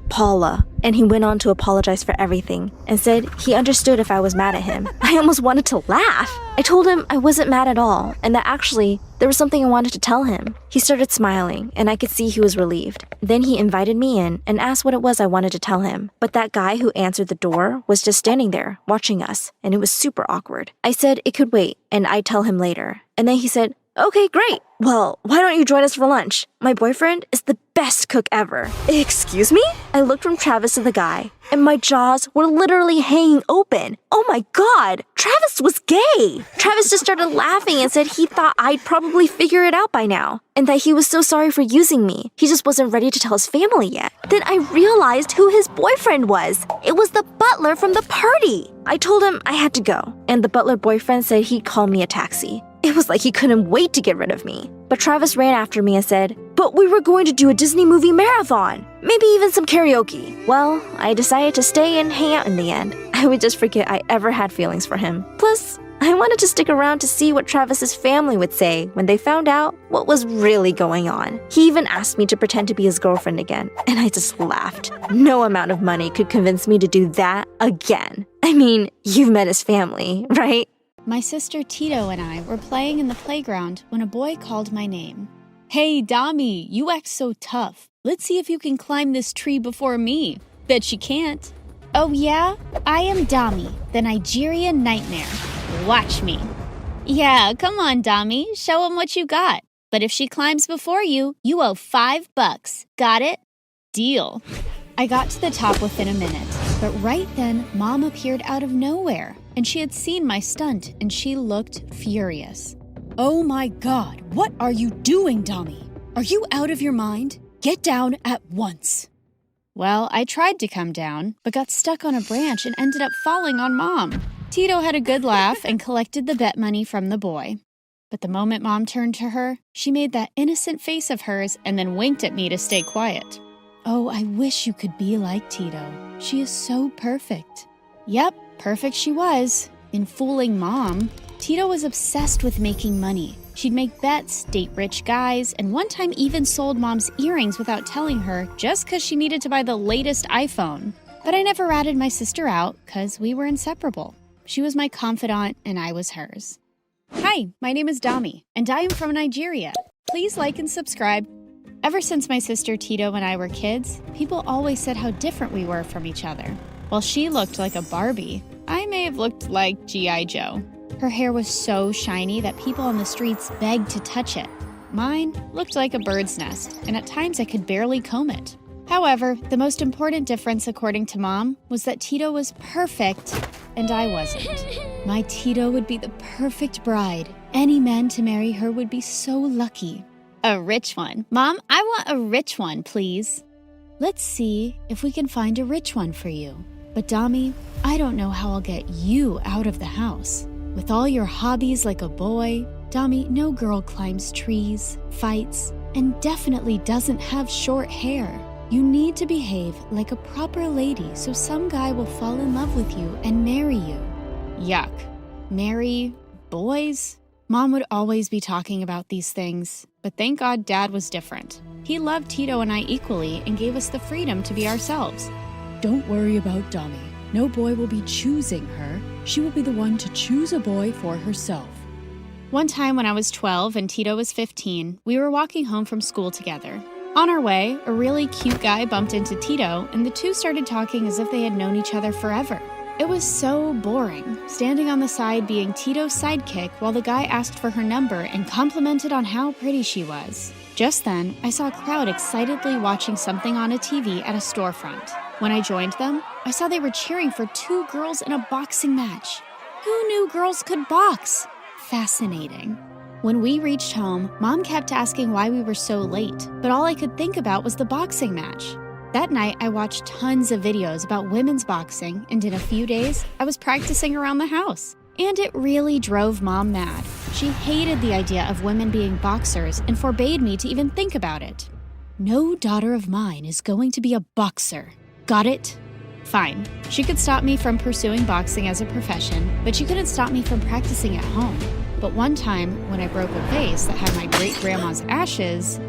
A: Paula. And he went on to apologize for everything and said he understood if I was mad at him. I almost wanted to laugh. I told him I wasn't mad at all and that actually there was something I wanted to tell him. He started smiling and I could see he was relieved. Then he invited me in and asked what it was I wanted to tell him. But that guy who answered the door was just standing there watching us, and it was super awkward. I said it could wait and I'd tell him later. And then he said, Okay, great. Well, why don't you join us for lunch? My boyfriend is the best cook ever. Excuse me? I looked from Travis to the guy, and my jaws were literally hanging open. Oh my god, Travis was gay. Travis just started laughing and said he thought I'd probably figure it out by now, and that he was so sorry for using me. He just wasn't ready to tell his family yet. Then I realized who his boyfriend was. It was the butler from the party. I told him I had to go, and the butler boyfriend said he'd call me a taxi. It was like he couldn't wait to get rid of me. But Travis ran after me and said, "But we were going to do a Disney movie marathon. Maybe even some karaoke." Well, I decided to stay and hang out in the end. I would just forget I ever had feelings for him. Plus, I wanted to stick around to see what Travis's family would say when they found out what was really going on. He even asked me to pretend to be his girlfriend again, and I just laughed. No amount of money could convince me to do that again. I mean, you've met his family, right?
B: My sister Tito and I were playing in the playground when a boy called my name. "Hey, Dami, you act so tough. Let's see if you can climb this tree before me. Bet you can't." "Oh yeah? I am Dami, the Nigerian nightmare. Watch me." "Yeah, come on, Dami, show him what you got. But if she climbs before you, you owe $5. Got it? Deal." I got to the top within a minute, but right then, Mom appeared out of nowhere, and she had seen my stunt, and she looked furious.
N: "Oh my God, what are you doing, Dami? Are you out of your mind? Get down at once."
B: Well, I tried to come down, but got stuck on a branch and ended up falling on Mom. Tito had a good laugh and collected the bet money from the boy. But the moment Mom turned to her, she made that innocent face of hers and then winked at me to stay quiet. Oh, I wish you could be like Tito. She is so perfect. Yep, perfect she was. In fooling Mom, Tito was obsessed with making money. She'd make bets, date rich guys, and one time even sold Mom's earrings without telling her just because she needed to buy the latest iPhone. But I never ratted my sister out because we were inseparable. She was my confidant and I was hers. Hi, my name is Dami, and I am from Nigeria. Please like and subscribe. Ever since my sister Tito and I were kids, people always said how different we were from each other. While she looked like a Barbie, I may have looked like G.I. Joe. Her hair was so shiny that people on the streets begged to touch it. Mine looked like a bird's nest, and at times I could barely comb it. However, the most important difference according to Mom was that Tito was perfect and I wasn't. My Tito would be the perfect bride. Any man to marry her would be so lucky. A rich one. Mom, I want a rich one, please. Let's see if we can find a rich one for you. But Dami, I don't know how I'll get you out of the house. With all your hobbies like a boy, Dami, no girl climbs trees, fights, and definitely doesn't have short hair. You need to behave like a proper lady so some guy will fall in love with you and marry you. Yuck. Marry boys? Mom would always be talking about these things, but thank God Dad was different. He loved Tito and I equally and gave us the freedom to be ourselves.
N: Don't worry about Dami. No boy will be choosing her. She will be the one to choose a boy for herself.
B: One time when I was 12 and Tito was 15, we were walking home from school together. On our way, a really cute guy bumped into Tito, and the two started talking as if they had known each other forever. It was so boring, standing on the side being Tito's sidekick while the guy asked for her number and complimented on how pretty she was. Just then, I saw a crowd excitedly watching something on a TV at a storefront. When I joined them, I saw they were cheering for two girls in a boxing match. Who knew girls could box? Fascinating. When we reached home, Mom kept asking why we were so late, but all I could think about was the boxing match. That night, I watched tons of videos about women's boxing, and in a few days, I was practicing around the house. And it really drove Mom mad. She hated the idea of women being boxers and forbade me to even think about it. No daughter of mine is going to be a boxer. Got it? Fine. She could stop me from pursuing boxing as a profession, but she couldn't stop me from practicing at home. But one time, when I broke a vase that had my great-grandma's ashes,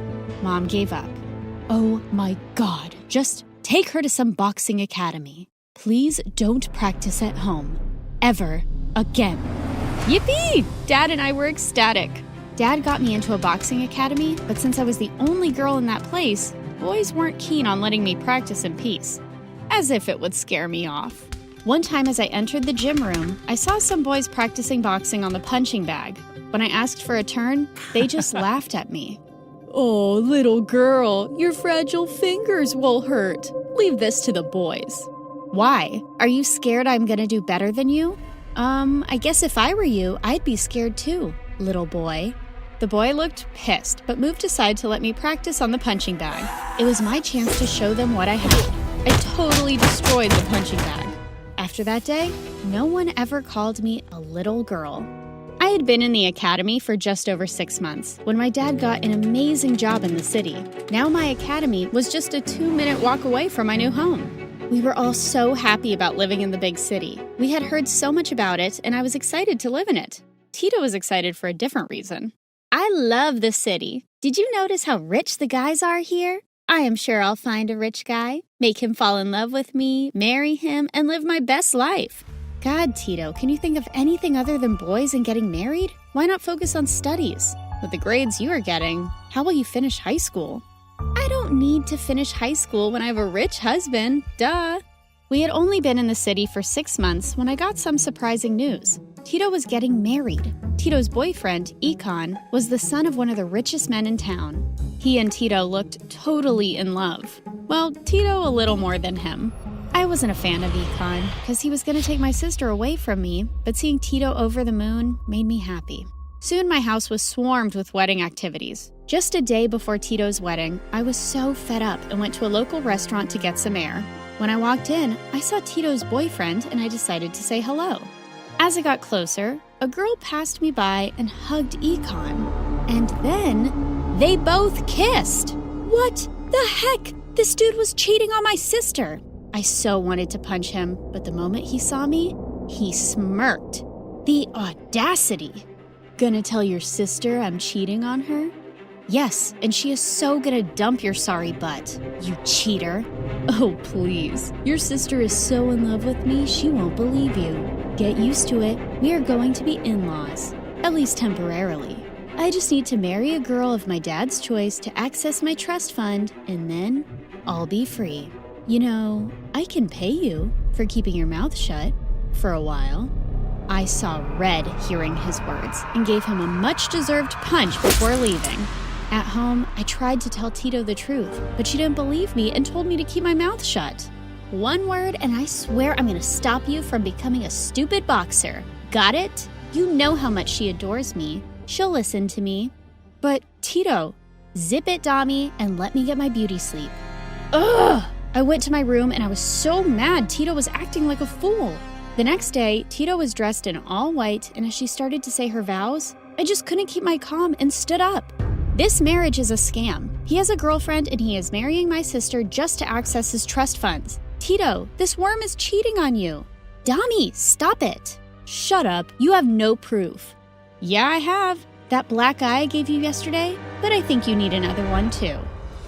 B: Mom gave up. Oh my God, just take her to some boxing academy. Please don't practice at home. Ever again. Yippee! Dad and I were ecstatic. Dad got me into a boxing academy, but since I was the only girl in that place, boys weren't keen on letting me practice in peace. As if it would scare me off. One time as I entered the gym room, I saw some boys practicing boxing on the punching bag.
N: When I asked for a turn, they just laughed at me. Oh, little girl, your fragile fingers will hurt. Leave this to the boys. Why? Are you scared I'm gonna do better than you? I guess if I were you, I'd be scared too, little boy. The boy looked pissed, but moved aside to let me practice on the punching bag. It was my chance to show them what I had. I totally destroyed the punching bag. After that day, no one ever called me a little girl. I had been in the academy for just over 6 months when my dad got an amazing job in the city. Now my academy was just a 2-minute walk away from my new home. We were all so happy about living in the big city. We had heard so much about it, and I was excited to live in it. Tito was excited for a different reason. I love the city. Did you notice how rich the guys are here? I am sure I'll find a rich guy, make him fall in love with me, marry him, and live my best life. God, Tito, can you think of anything other than boys and getting married? Why not focus on studies? With the grades you are getting, how will you finish high school? I don't need to finish high school when I have a rich husband, duh. We had only been in the city for 6 months when I got some surprising news. Tito was getting married. Tito's boyfriend, Econ, was the son of one of the richest men in town. He and Tito looked totally in love. Well, Tito a little more than him. I wasn't a fan of Econ because he was going to take my sister away from me, but seeing Tito over the moon made me happy. Soon my house was swarmed with wedding activities. Just a day before Tito's wedding, I was so fed up and went to a local restaurant to get some air. When I walked in, I saw Tito's boyfriend and I decided to say hello. As I got closer, a girl passed me by and hugged Econ. And then they both kissed. What the heck? This dude was cheating on my sister. I so wanted to punch him, but the moment he saw me, he smirked. The audacity. Gonna tell your sister I'm cheating on her? Yes, and she is so gonna dump your sorry butt, you cheater. Oh, please. Your sister is so in love with me, she won't believe you. Get used to it. We are going to be in-laws, at least temporarily. I just need to marry a girl of my dad's choice to access my trust fund, and then I'll be free. You know, I can pay you for keeping your mouth shut for a while. I saw red hearing his words and gave him a much-deserved punch before leaving. At home, I tried to tell Tito the truth, but she didn't believe me and told me to keep my mouth shut. One word and I swear I'm gonna stop you from becoming a stupid boxer. Got it? You know how much she adores me. She'll listen to me. But Tito, zip it, Dami, and let me get my beauty sleep. Ugh! I went to my room and I was so mad Tito was acting like a fool. The next day, Tito was dressed in all white, and as she started to say her vows, I just couldn't keep my calm and stood up. This marriage is a scam. He has a girlfriend and he is marrying my sister just to access his trust funds. Tito, this worm is cheating on you. Dami, stop it. Shut up, you have no proof. Yeah, I have. That black eye I gave you yesterday, but I think you need another one too.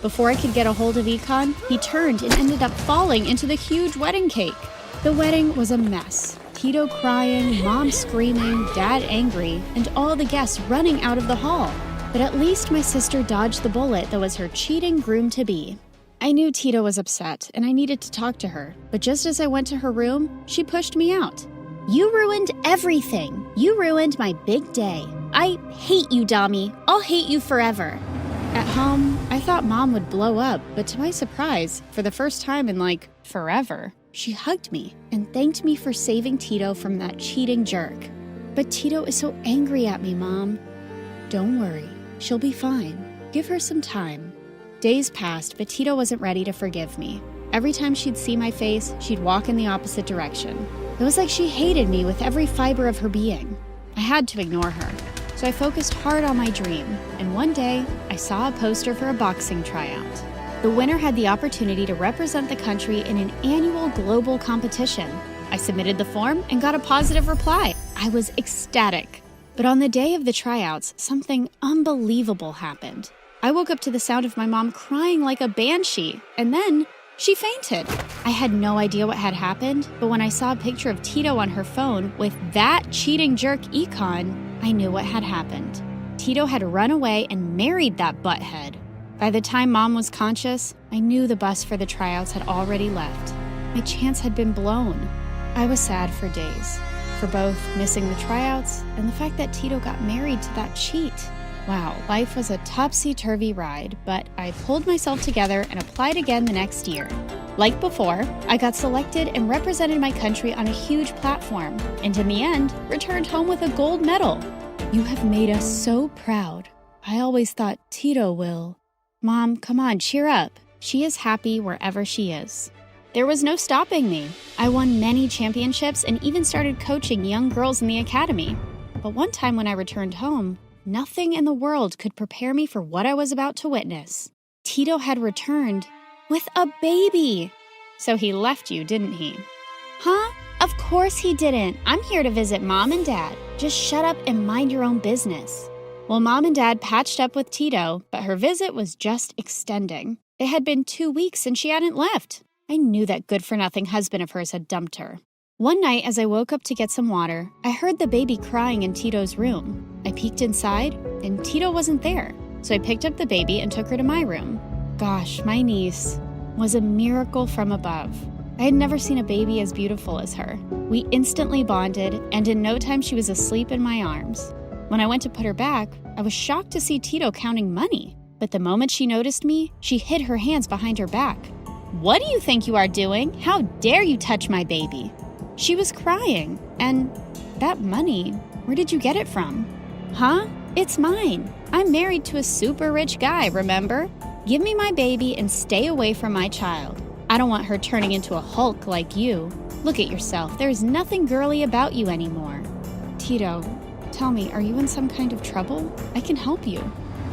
N: Before I could get a hold of Econ, he turned and ended up falling into the huge wedding cake. The wedding was a mess. Tito crying, Mom screaming, Dad angry, and all the guests running out of the hall. But at least my sister dodged the bullet that was her cheating groom-to-be. I knew Tito was upset, and I needed to talk to her. But just as I went to her room, she pushed me out. You ruined everything. You ruined my big day. I hate you, Dami. I'll hate you forever. At home, I thought Mom would blow up, but to my surprise, for the first time in forever, she hugged me and thanked me for saving Tito from that cheating jerk. But Tito is so angry at me, Mom. Don't worry, she'll be fine. Give her some time. Days passed, but Tito wasn't ready to forgive me. Every time she'd see my face, she'd walk in the opposite direction. It was like she hated me with every fiber of her being. I had to ignore her. So I focused hard on my dream, and one day, I saw a poster for a boxing tryout. The winner had the opportunity to represent the country in an annual global competition. I submitted the form and got a positive reply. I was ecstatic. But on the day of the tryouts, something unbelievable happened. I woke up to the sound of my mom crying like a banshee, and then she fainted. I had no idea what had happened, but when I saw a picture of Tito on her phone with that cheating jerk Econ, I knew what had happened. Tito had run away and married that butthead. By the time Mom was conscious, I knew the bus for the tryouts had already left. My chance had been blown. I was sad for days. for both missing the tryouts and the fact that Tito got married to that cheat. Wow, life was a topsy-turvy ride, but I pulled myself together and applied again the next year. Like before, I got selected and represented my country on a huge platform, and in the end, returned home with a gold medal. You have made us so proud. I always thought Tito will. Mom, come on, cheer up. She is happy wherever she is. There was no stopping me. I won many championships and even started coaching young girls in the academy. But one time when I returned home, nothing in the world could prepare me for what I was about to witness. Tito had returned with a baby. So he left you, didn't he? Huh? Of course he didn't. I'm here to visit Mom and Dad. Just shut up and mind your own business. Well, Mom and Dad patched up with Tito, but her visit was just extending. It had been 2 weeks and she hadn't left. I knew that good-for-nothing husband of hers had dumped her. One night, as I woke up to get some water, I heard the baby crying in Tito's room. I peeked inside, and Tito wasn't there. So I picked up the baby and took her to my room. Gosh, my niece was a miracle from above. I had never seen a baby as beautiful as her. We instantly bonded, and in no time she was asleep in my arms. When I went to put her back, I was shocked to see Tito counting money. But the moment she noticed me, she hid her hands behind her back. "What do you think you are doing? How dare you touch my baby?" She was crying. And that money, where did you get it from? Huh? It's mine. I'm married to a super rich guy, remember? Give me my baby and stay away from my child. I don't want her turning into a Hulk like you. Look at yourself. There's nothing girly about you anymore. Tito, tell me, are you in some kind of trouble? I can help you.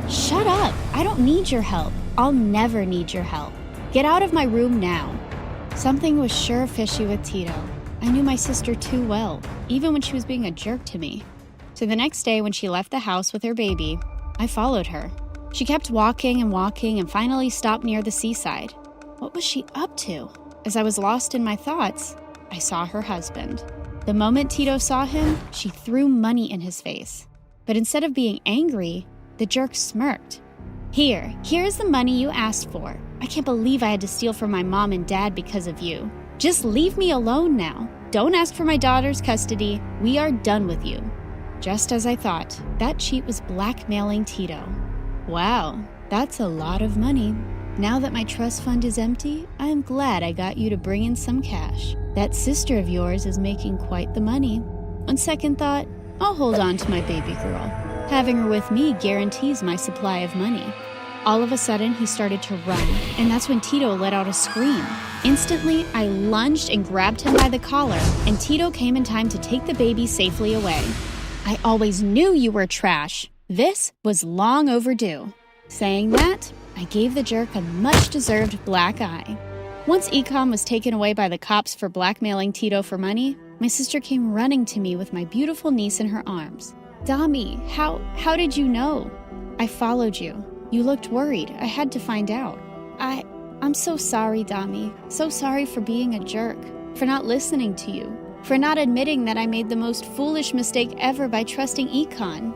N: Shut up. I don't need your help. I'll never need your help. Get out of my room now. Something was sure fishy with Tito. I knew my sister too well, even when she was being a jerk to me. So the next day when she left the house with her baby, I followed her. She kept walking and finally stopped near the seaside. What was she up to? As I was lost in my thoughts, I saw her husband. The moment Tito saw him, she threw money in his face. But instead of being angry, the jerk smirked. Here's the money you asked for. I can't believe I had to steal from my mom and dad because of you. Just leave me alone now. Don't ask for my daughter's custody. We are done with you. Just as I thought, that cheat was blackmailing Tito. Wow, that's a lot of money. Now that my trust fund is empty, I am glad I got you to bring in some cash. That sister of yours is making quite the money. On second thought, I'll hold on to my baby girl. Having her with me guarantees my supply of money. All of a sudden, he started to run, and that's when Tito let out a scream. Instantly, I lunged and grabbed him by the collar, and Tito came in time to take the baby safely away. I always knew you were trash. This was long overdue. Saying that, I gave the jerk a much-deserved black eye. Once Ecom was taken away by the cops for blackmailing Tito for money, my sister came running to me with my beautiful niece in her arms. Dami, how did you know? I followed you. You looked worried. I had to find out. I'm so sorry, Dami. So sorry for being a jerk, for not listening to you, for not admitting that I made the most foolish mistake ever by trusting Econ.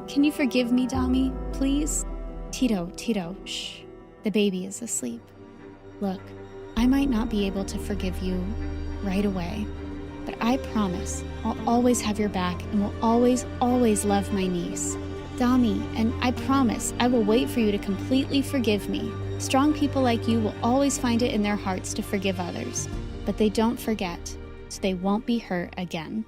N: Can you forgive me, Dami, please? Tito, shh. The baby is asleep. Look, I might not be able to forgive you right away, but I promise I'll always have your back and will always, always love my niece. Dami, and I promise I will wait for you to completely forgive me. Strong people like you will always find it in their hearts to forgive others, but they don't forget, so they won't be hurt again.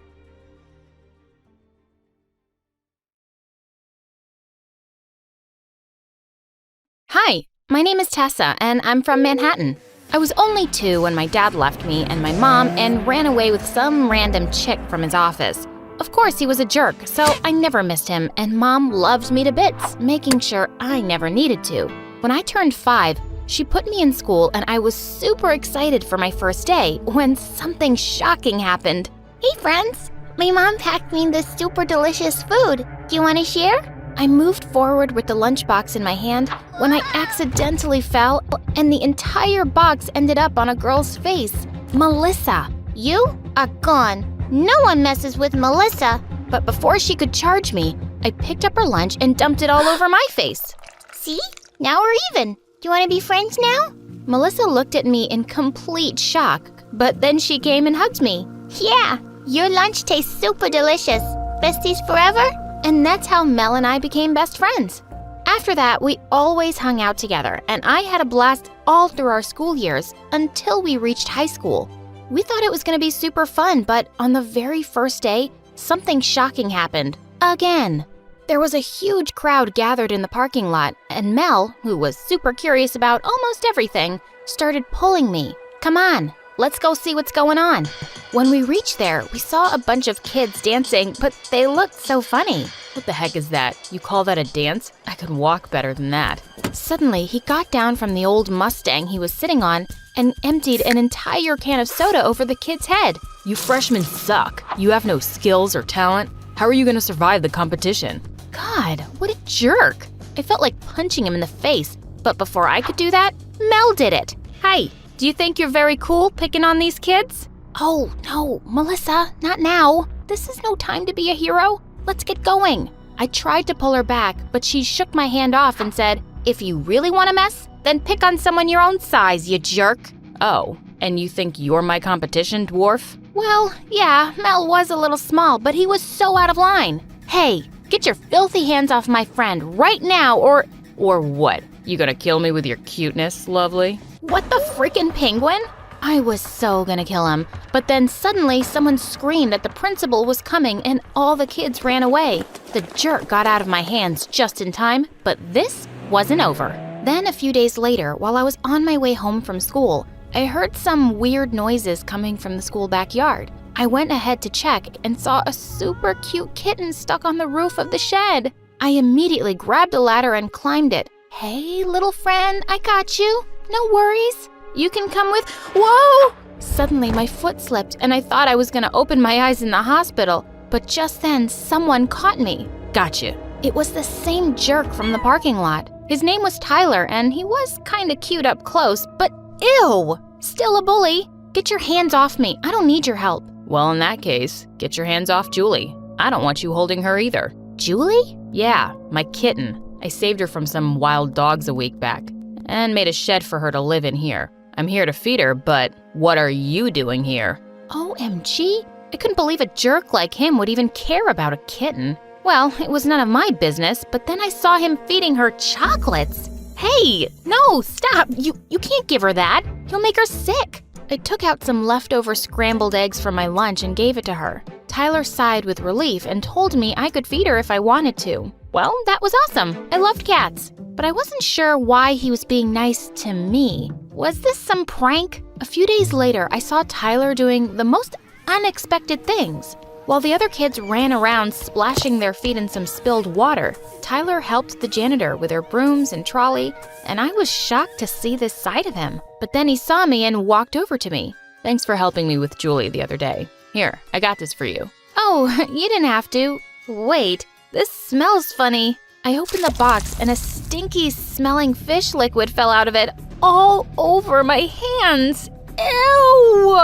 B: Hi, my name is Tessa, and I'm from Manhattan. I was only 2 when my dad left me and my mom and ran away with some random chick from his office. Of course, he was a jerk, so I never missed him, and Mom loved me to bits, making sure I never needed to. When I turned 5, she put me in school, and I was super excited for my first day when something shocking happened.
O: Hey friends, my mom packed me this super delicious food. Do you want to share?
B: I moved forward with the lunchbox in my hand when I accidentally fell, and the entire box ended up on a girl's face. Melissa.
O: You are gone. No one messes with Melissa.
B: But before she could charge me, I picked up her lunch and dumped it all over my face.
O: See? Now we're even. Do you want to be friends now?
B: Melissa looked at me in complete shock, but then she came and hugged me.
O: Yeah, your lunch tastes super delicious. Besties forever?
B: And that's how Mel and I became best friends. After that, we always hung out together, and I had a blast all through our school years until we reached high school. We thought it was going to be super fun, but on the very first day, something shocking happened. Again. There was a huge crowd gathered in the parking lot, and Mel, who was super curious about almost everything, started pulling me. Come on, let's go see what's going on. When we reached there, we saw a bunch of kids dancing, but they looked so funny.
F: What the heck is that? You call that a dance? I could walk better than that.
B: Suddenly, he got down from the old Mustang he was sitting on and emptied an entire can of soda over the kid's head.
F: You freshmen suck. You have no skills or talent. How are you going to survive the competition?
B: God, what a jerk. I felt like punching him in the face, but before I could do that, Mel did it. Hey, do you think you're very cool picking on these kids? Oh, no, Melissa, not now. This is no time to be a hero. Let's get going. I tried to pull her back, but she shook my hand off and said, if you really want to mess, then pick on someone your own size, you jerk.
F: Oh, and you think you're my competition, dwarf?
B: Well, yeah, Mel was a little small, but he was so out of line. Hey, get your filthy hands off my friend right now, or
F: what? You gonna kill me with your cuteness, lovely?
B: What the freaking penguin? I was so gonna kill him, but then suddenly someone screamed that the principal was coming and all the kids ran away. The jerk got out of my hands just in time, but this wasn't over. Then a few days later, while I was on my way home from school, I heard some weird noises coming from the school backyard. I went ahead to check and saw a super cute kitten stuck on the roof of the shed. I immediately grabbed a ladder and climbed it. Hey, little friend, I got you. No worries. You can come with— Whoa! Suddenly, my foot slipped and I thought I was gonna open my eyes in the hospital, but just then, someone caught me.
F: Gotcha.
B: It was the same jerk from the parking lot. His name was Tyler and he was kinda cute up close, but ew! Still a bully. Get your hands off me. I don't need your help.
F: Well, in that case, get your hands off Julie. I don't want you holding her either.
B: Julie?
F: Yeah, my kitten. I saved her from some wild dogs a week back and made a shed for her to live in here. I'm here to feed her, but what are you doing here?
B: OMG, I couldn't believe a jerk like him would even care about a kitten. Well, it was none of my business, but then I saw him feeding her chocolates. Hey, no, stop. You can't give her that. You'll make her sick. I took out some leftover scrambled eggs from my lunch and gave it to her. Tyler sighed with relief and told me I could feed her if I wanted to. Well, that was awesome. I loved cats. But I wasn't sure why he was being nice to me. Was this some prank? A few days later, I saw Tyler doing the most unexpected things. While the other kids ran around splashing their feet in some spilled water, Tyler helped the janitor with her brooms and trolley, and I was shocked to see this side of him. But then he saw me and walked over to me.
F: Thanks for helping me with Julie the other day. Here, I got this for you.
B: Oh, you didn't have to. Wait, this smells funny. I opened the box and a stinky smelling fish liquid fell out of it all over my hands. Ew!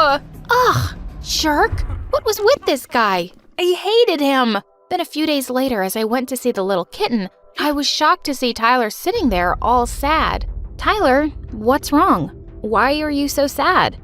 B: Ugh, jerk. What was with this guy? I hated him. Then a few days later, as I went to see the little kitten, I was shocked to see Tyler sitting there all sad. Tyler, what's wrong? Why are you so sad?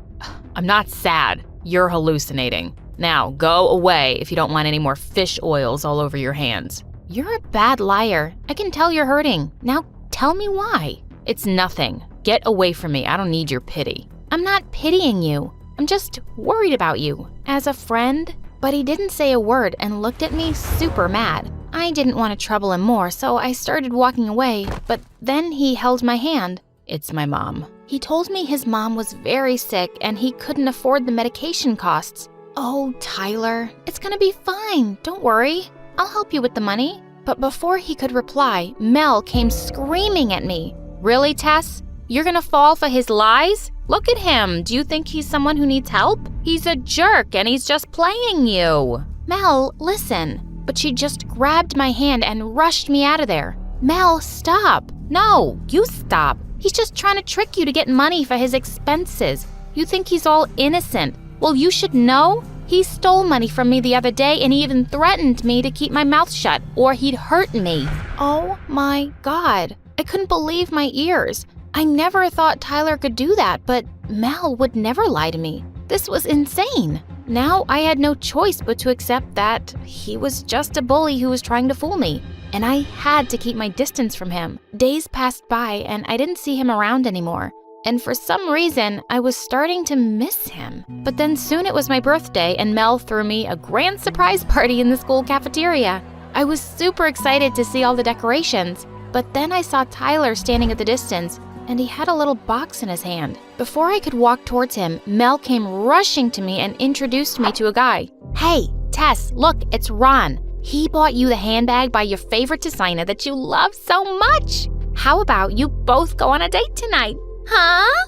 F: I'm not sad. You're hallucinating. Now, go away if you don't want any more fish oils all over your hands.
B: You're a bad liar. I can tell you're hurting. Now tell me why.
F: It's nothing. Get away from me. I don't need your pity.
B: I'm not pitying you. I'm just worried about you. As a friend. But he didn't say a word and looked at me super mad. I didn't want to trouble him more, so I started walking away, but then he held my hand.
F: It's my mom.
B: He told me his mom was very sick and he couldn't afford the medication costs. Oh, Tyler, it's gonna be fine. Don't worry. I'll help you with the money. But before he could reply, Mel came screaming at me. Really, Tess? You're gonna fall for his lies? Look at him. Do you think he's someone who needs help? He's a jerk and he's just playing you. Mel, listen. But she just grabbed my hand and rushed me out of there. Mel, stop. No, you stop. He's just trying to trick you to get money for his expenses. You think he's all innocent. Well, you should know. He stole money from me the other day and he even threatened me to keep my mouth shut or he'd hurt me. Oh my God. I couldn't believe my ears. I never thought Tyler could do that, but Mel would never lie to me. This was insane. Now I had no choice but to accept that he was just a bully who was trying to fool me, and I had to keep my distance from him. Days passed by and I didn't see him around anymore, and for some reason I was starting to miss him. But then soon it was my birthday and Mel threw me a grand surprise party in the school cafeteria. I was super excited to see all the decorations, but then I saw Tyler standing at the distance, and he had a little box in his hand. Before I could walk towards him, Mel came rushing to me and introduced me to a guy. Hey, Tess, look, it's Ron. He bought you the handbag by your favorite designer that you love so much. How about you both go on a date tonight? Huh?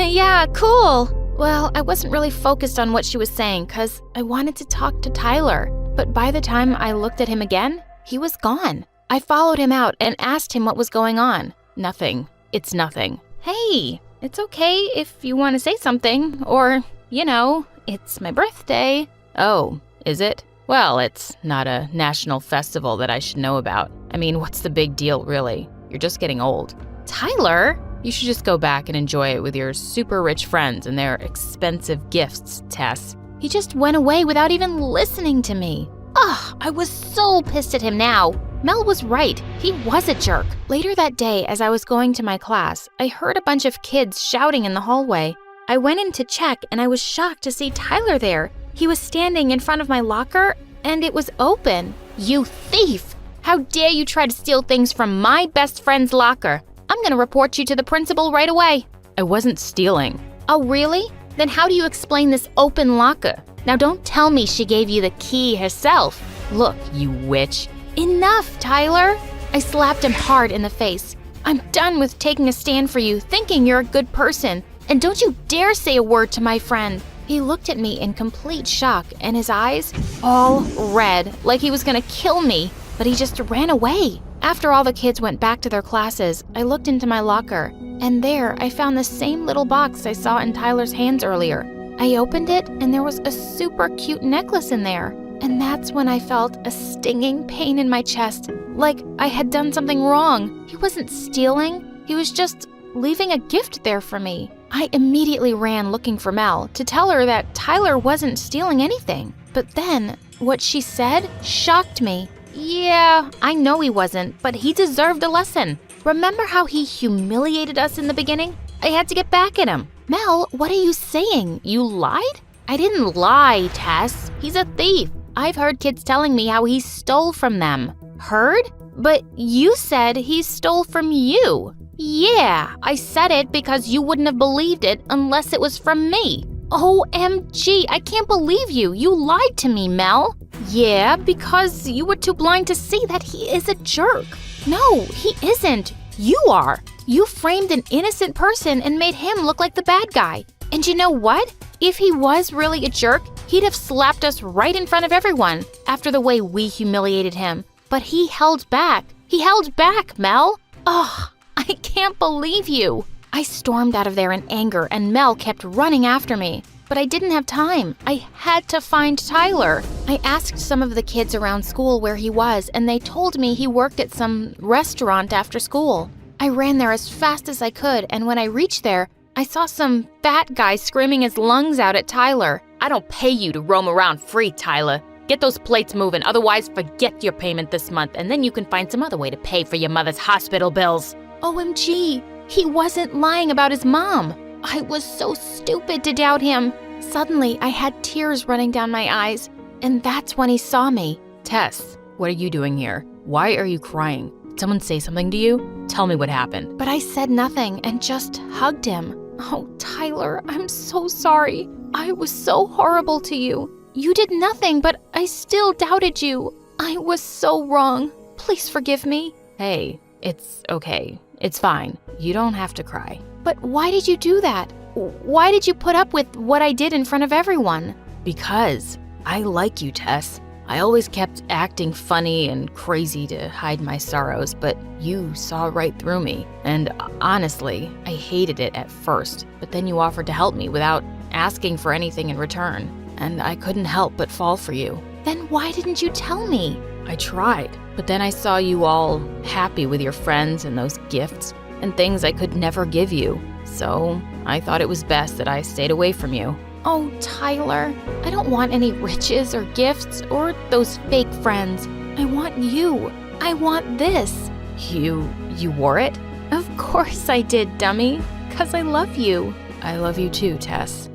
B: Yeah, cool. Well, I wasn't really focused on what she was saying because I wanted to talk to Tyler. But by the time I looked at him again, he was gone. I followed him out and asked him what was going on. Nothing. It's nothing. Hey, it's okay if you want to say something, or, it's my birthday. Oh, is it? Well, it's not a national festival that I should know about. I mean, what's the big deal, really? You're just getting old. Tyler? You should just go back and enjoy it with your super rich friends and their expensive gifts, Tess. He just went away without even listening to me. Ugh, I was so pissed at him now. Mel was right. He was a jerk. Later that day, as I was going to my class, I heard a bunch of kids shouting in the hallway. I went in to check, and I was shocked to see Tyler there. He was standing in front of my locker, and it was open. You thief! How dare you try to steal things from my best friend's locker? I'm gonna report you to the principal right away. I wasn't stealing. Oh, really? Then how do you explain this open locker? Now don't tell me she gave you the key herself. Look, you witch. Enough, Tyler! I slapped him hard in the face. I'm done with taking a stand for you, thinking you're a good person. And don't you dare say a word to my friend. He looked at me in complete shock, and his eyes all red, like he was gonna kill me, but he just ran away. After all the kids went back to their classes, I looked into my locker, and there I found the same little box I saw in Tyler's hands earlier. I opened it, and there was a super cute necklace in there. And that's when I felt a stinging pain in my chest, like I had done something wrong. He wasn't stealing, he was just leaving a gift there for me. I immediately ran looking for Mel to tell her that Tyler wasn't stealing anything. But then, what she said shocked me. Yeah, I know he wasn't, but he deserved a lesson. Remember how he humiliated us in the beginning? I had to get back at him. Mel, what are you saying? You lied? I didn't lie, Tess. He's a thief. I've heard kids telling me how he stole from them. Heard? But you said he stole from you. Yeah, I said it because you wouldn't have believed it unless it was from me. OMG, I can't believe you. You lied to me, Mel. Yeah, because you were too blind to see that he is a jerk. No, he isn't. You are. You framed an innocent person and made him look like the bad guy. And you know what? If he was really a jerk, he'd have slapped us right in front of everyone after the way we humiliated him. But he held back. He held back, Mel. Ugh, I can't believe you. I stormed out of there in anger, and Mel kept running after me. But I didn't have time. I had to find Tyler. I asked some of the kids around school where he was, and they told me he worked at some restaurant after school. I ran there as fast as I could, and when I reached there, I saw some fat guy screaming his lungs out at Tyler. I don't pay you to roam around free, Tyler. Get those plates moving, otherwise forget your payment this month, and then you can find some other way to pay for your mother's hospital bills. OMG, he wasn't lying about his mom. I was so stupid to doubt him. Suddenly, I had tears running down my eyes, and that's when he saw me.
F: Tess, what are you doing here? Why are you crying? Did someone say something to you? Tell me what happened.
B: But I said nothing and just hugged him. Oh, Tyler, I'm so sorry. I was so horrible to you. You did nothing, but I still doubted you. I was so wrong. Please forgive me.
F: Hey, it's okay. It's fine. You don't have to cry.
B: But why did you do that? Why did you put up with what I did in front of everyone?
F: Because I like you, Tess. I always kept acting funny and crazy to hide my sorrows, but you saw right through me. And honestly, I hated it at first, but then you offered to help me without asking for anything in return. And I couldn't help but fall for you.
B: Then why didn't you tell me?
F: I tried, but then I saw you all happy with your friends and those gifts and things I could never give you. So I thought it was best that I stayed away from you.
B: Oh, Tyler, I don't want any riches or gifts or those fake friends. I want you. I want this.
F: You wore it?
B: Of course I did, dummy. 'Cause I love you.
F: I love you too, Tess.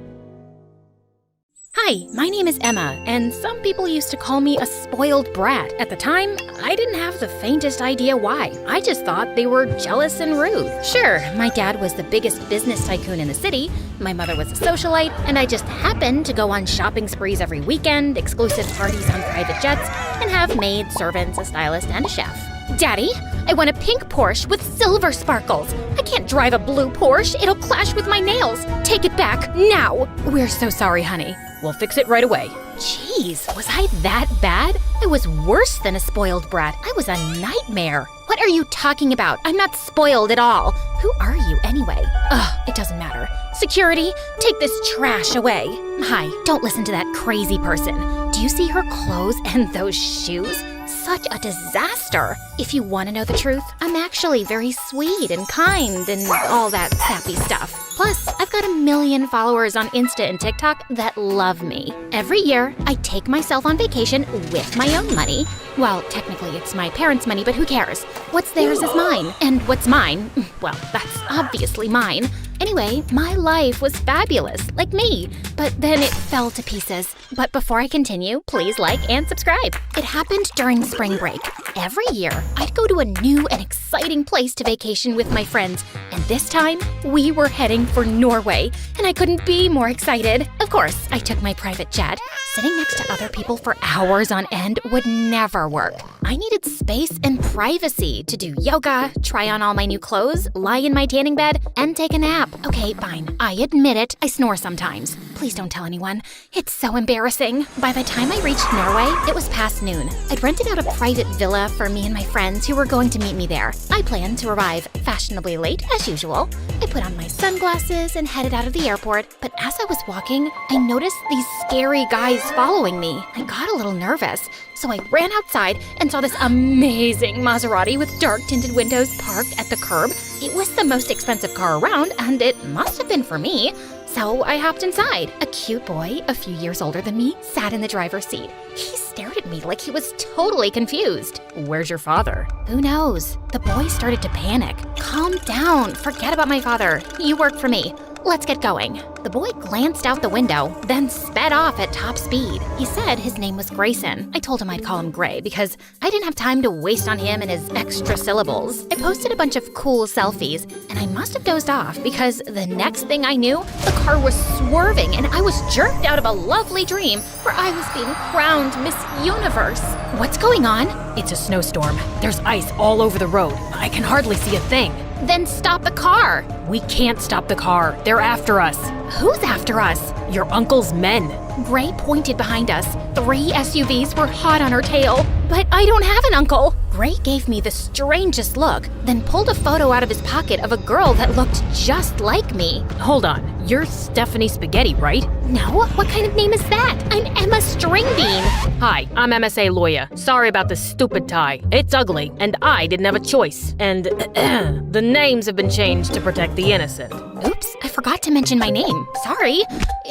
G: Hi, my name is Emma, and some people used to call me a spoiled brat. At the time, I didn't have the faintest idea why. I just thought they were jealous and rude. Sure, my dad was the biggest business tycoon in the city, my mother was a socialite, and I just happened to go on shopping sprees every weekend, exclusive parties on private jets, and have maids, servants, a stylist, and a chef. Daddy, I want a pink Porsche with silver sparkles. I can't drive a blue Porsche. It'll clash with my nails. Take it back, now.
F: We're so sorry, honey. We'll fix it right away.
G: Jeez, was I that bad? I was worse than a spoiled brat. I was a nightmare. What are you talking about? I'm not spoiled at all. Who are you anyway? Ugh, it doesn't matter. Security, take this trash away. Hi, don't listen to that crazy person. Do you see her clothes and those shoes? Such a disaster. If you want to know the truth, I'm actually very sweet and kind and all that sappy stuff. Plus, I've got 1 million followers on Insta and TikTok that love me. Every year, I take myself on vacation with my own money. Well, technically it's my parents' money, but who cares? What's theirs is mine. And what's mine, well, that's obviously mine. Anyway, my life was fabulous, like me, but then it fell to pieces. But before I continue, please like and subscribe. It happened during spring break. Every year, I'd go to a new and exciting place to vacation with my friends, and this time, we were heading for Norway, and I couldn't be more excited. Of course, I took my private jet. Sitting next to other people for hours on end would never work. I needed space and privacy to do yoga, try on all my new clothes, lie in my tanning bed, and take a nap. Okay, fine. I admit it, I snore sometimes. Please don't tell anyone. It's so embarrassing. By the time I reached Norway, it was past noon. I'd rented out a private villa for me and my friends who were going to meet me there. I planned to arrive fashionably late, as usual. I put on my sunglasses and headed out of the airport, but as I was walking, I noticed these scary guys following me. I got a little nervous, so I ran outside and saw this amazing Maserati with dark tinted windows parked at the curb. It was the most expensive car around, and it must have been for me. So I hopped inside. A cute boy, a few years older than me, sat in the driver's seat. He stared at me like he was totally confused.
F: Where's your father?
G: Who knows? The boy started to panic. Calm down. Forget about my father. You work for me. Let's get going. The boy glanced out the window, then sped off at top speed. He said his name was Grayson. I told him I'd call him Gray because I didn't have time to waste on him and his extra syllables. I posted a bunch of cool selfies, and I must have dozed off because the next thing I knew, the car was swerving and I was jerked out of a lovely dream where I was being crowned Miss Universe. What's going on?
F: It's a snowstorm. There's ice all over the road. I can hardly see a thing.
G: Then stop the car.
F: We can't stop the car. They're after us.
G: Who's after us?
F: Your uncle's men.
G: Gray pointed behind us. 3 SUVs were hot on her tail. But I don't have an uncle. Gray gave me the strangest look, then pulled a photo out of his pocket of a girl that looked just like me.
F: Hold on. You're Stephanie Spaghetti, right?
G: No, what kind of name is that? I'm Emma Stringbean.
F: Hi, I'm MSA lawyer. Sorry about this stupid tie. It's ugly, and I didn't have a choice. And the names have been changed to protect the innocent.
G: Oops, I forgot to mention my name. Sorry.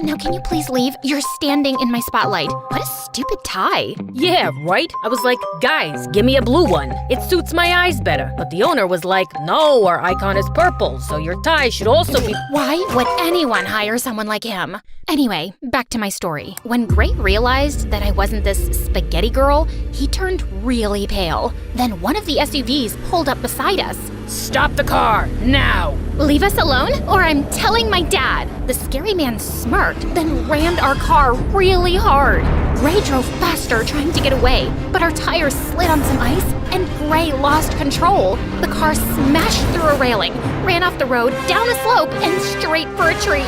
G: Now can you please leave? You're standing in my spotlight. What a stupid tie.
F: Yeah, right? I was like, guys, give me a blue one. It suits my eyes better. But the owner was like, no, our icon is purple, so your tie should also be...
G: Why would anyone hire someone like him? Anyway, back to my story. When Gray realized that I wasn't this spaghetti girl, he turned really pale. Then one of the SUVs pulled up beside us.
F: Stop the car, now!
G: Leave us alone, or I'm telling my dad. The scary man smirked, then rammed our car really hard. Gray drove faster, trying to get away, but our tires slid on some ice, and Gray lost control. The car smashed through a railing, ran off the road, down a slope, and straight for a tree.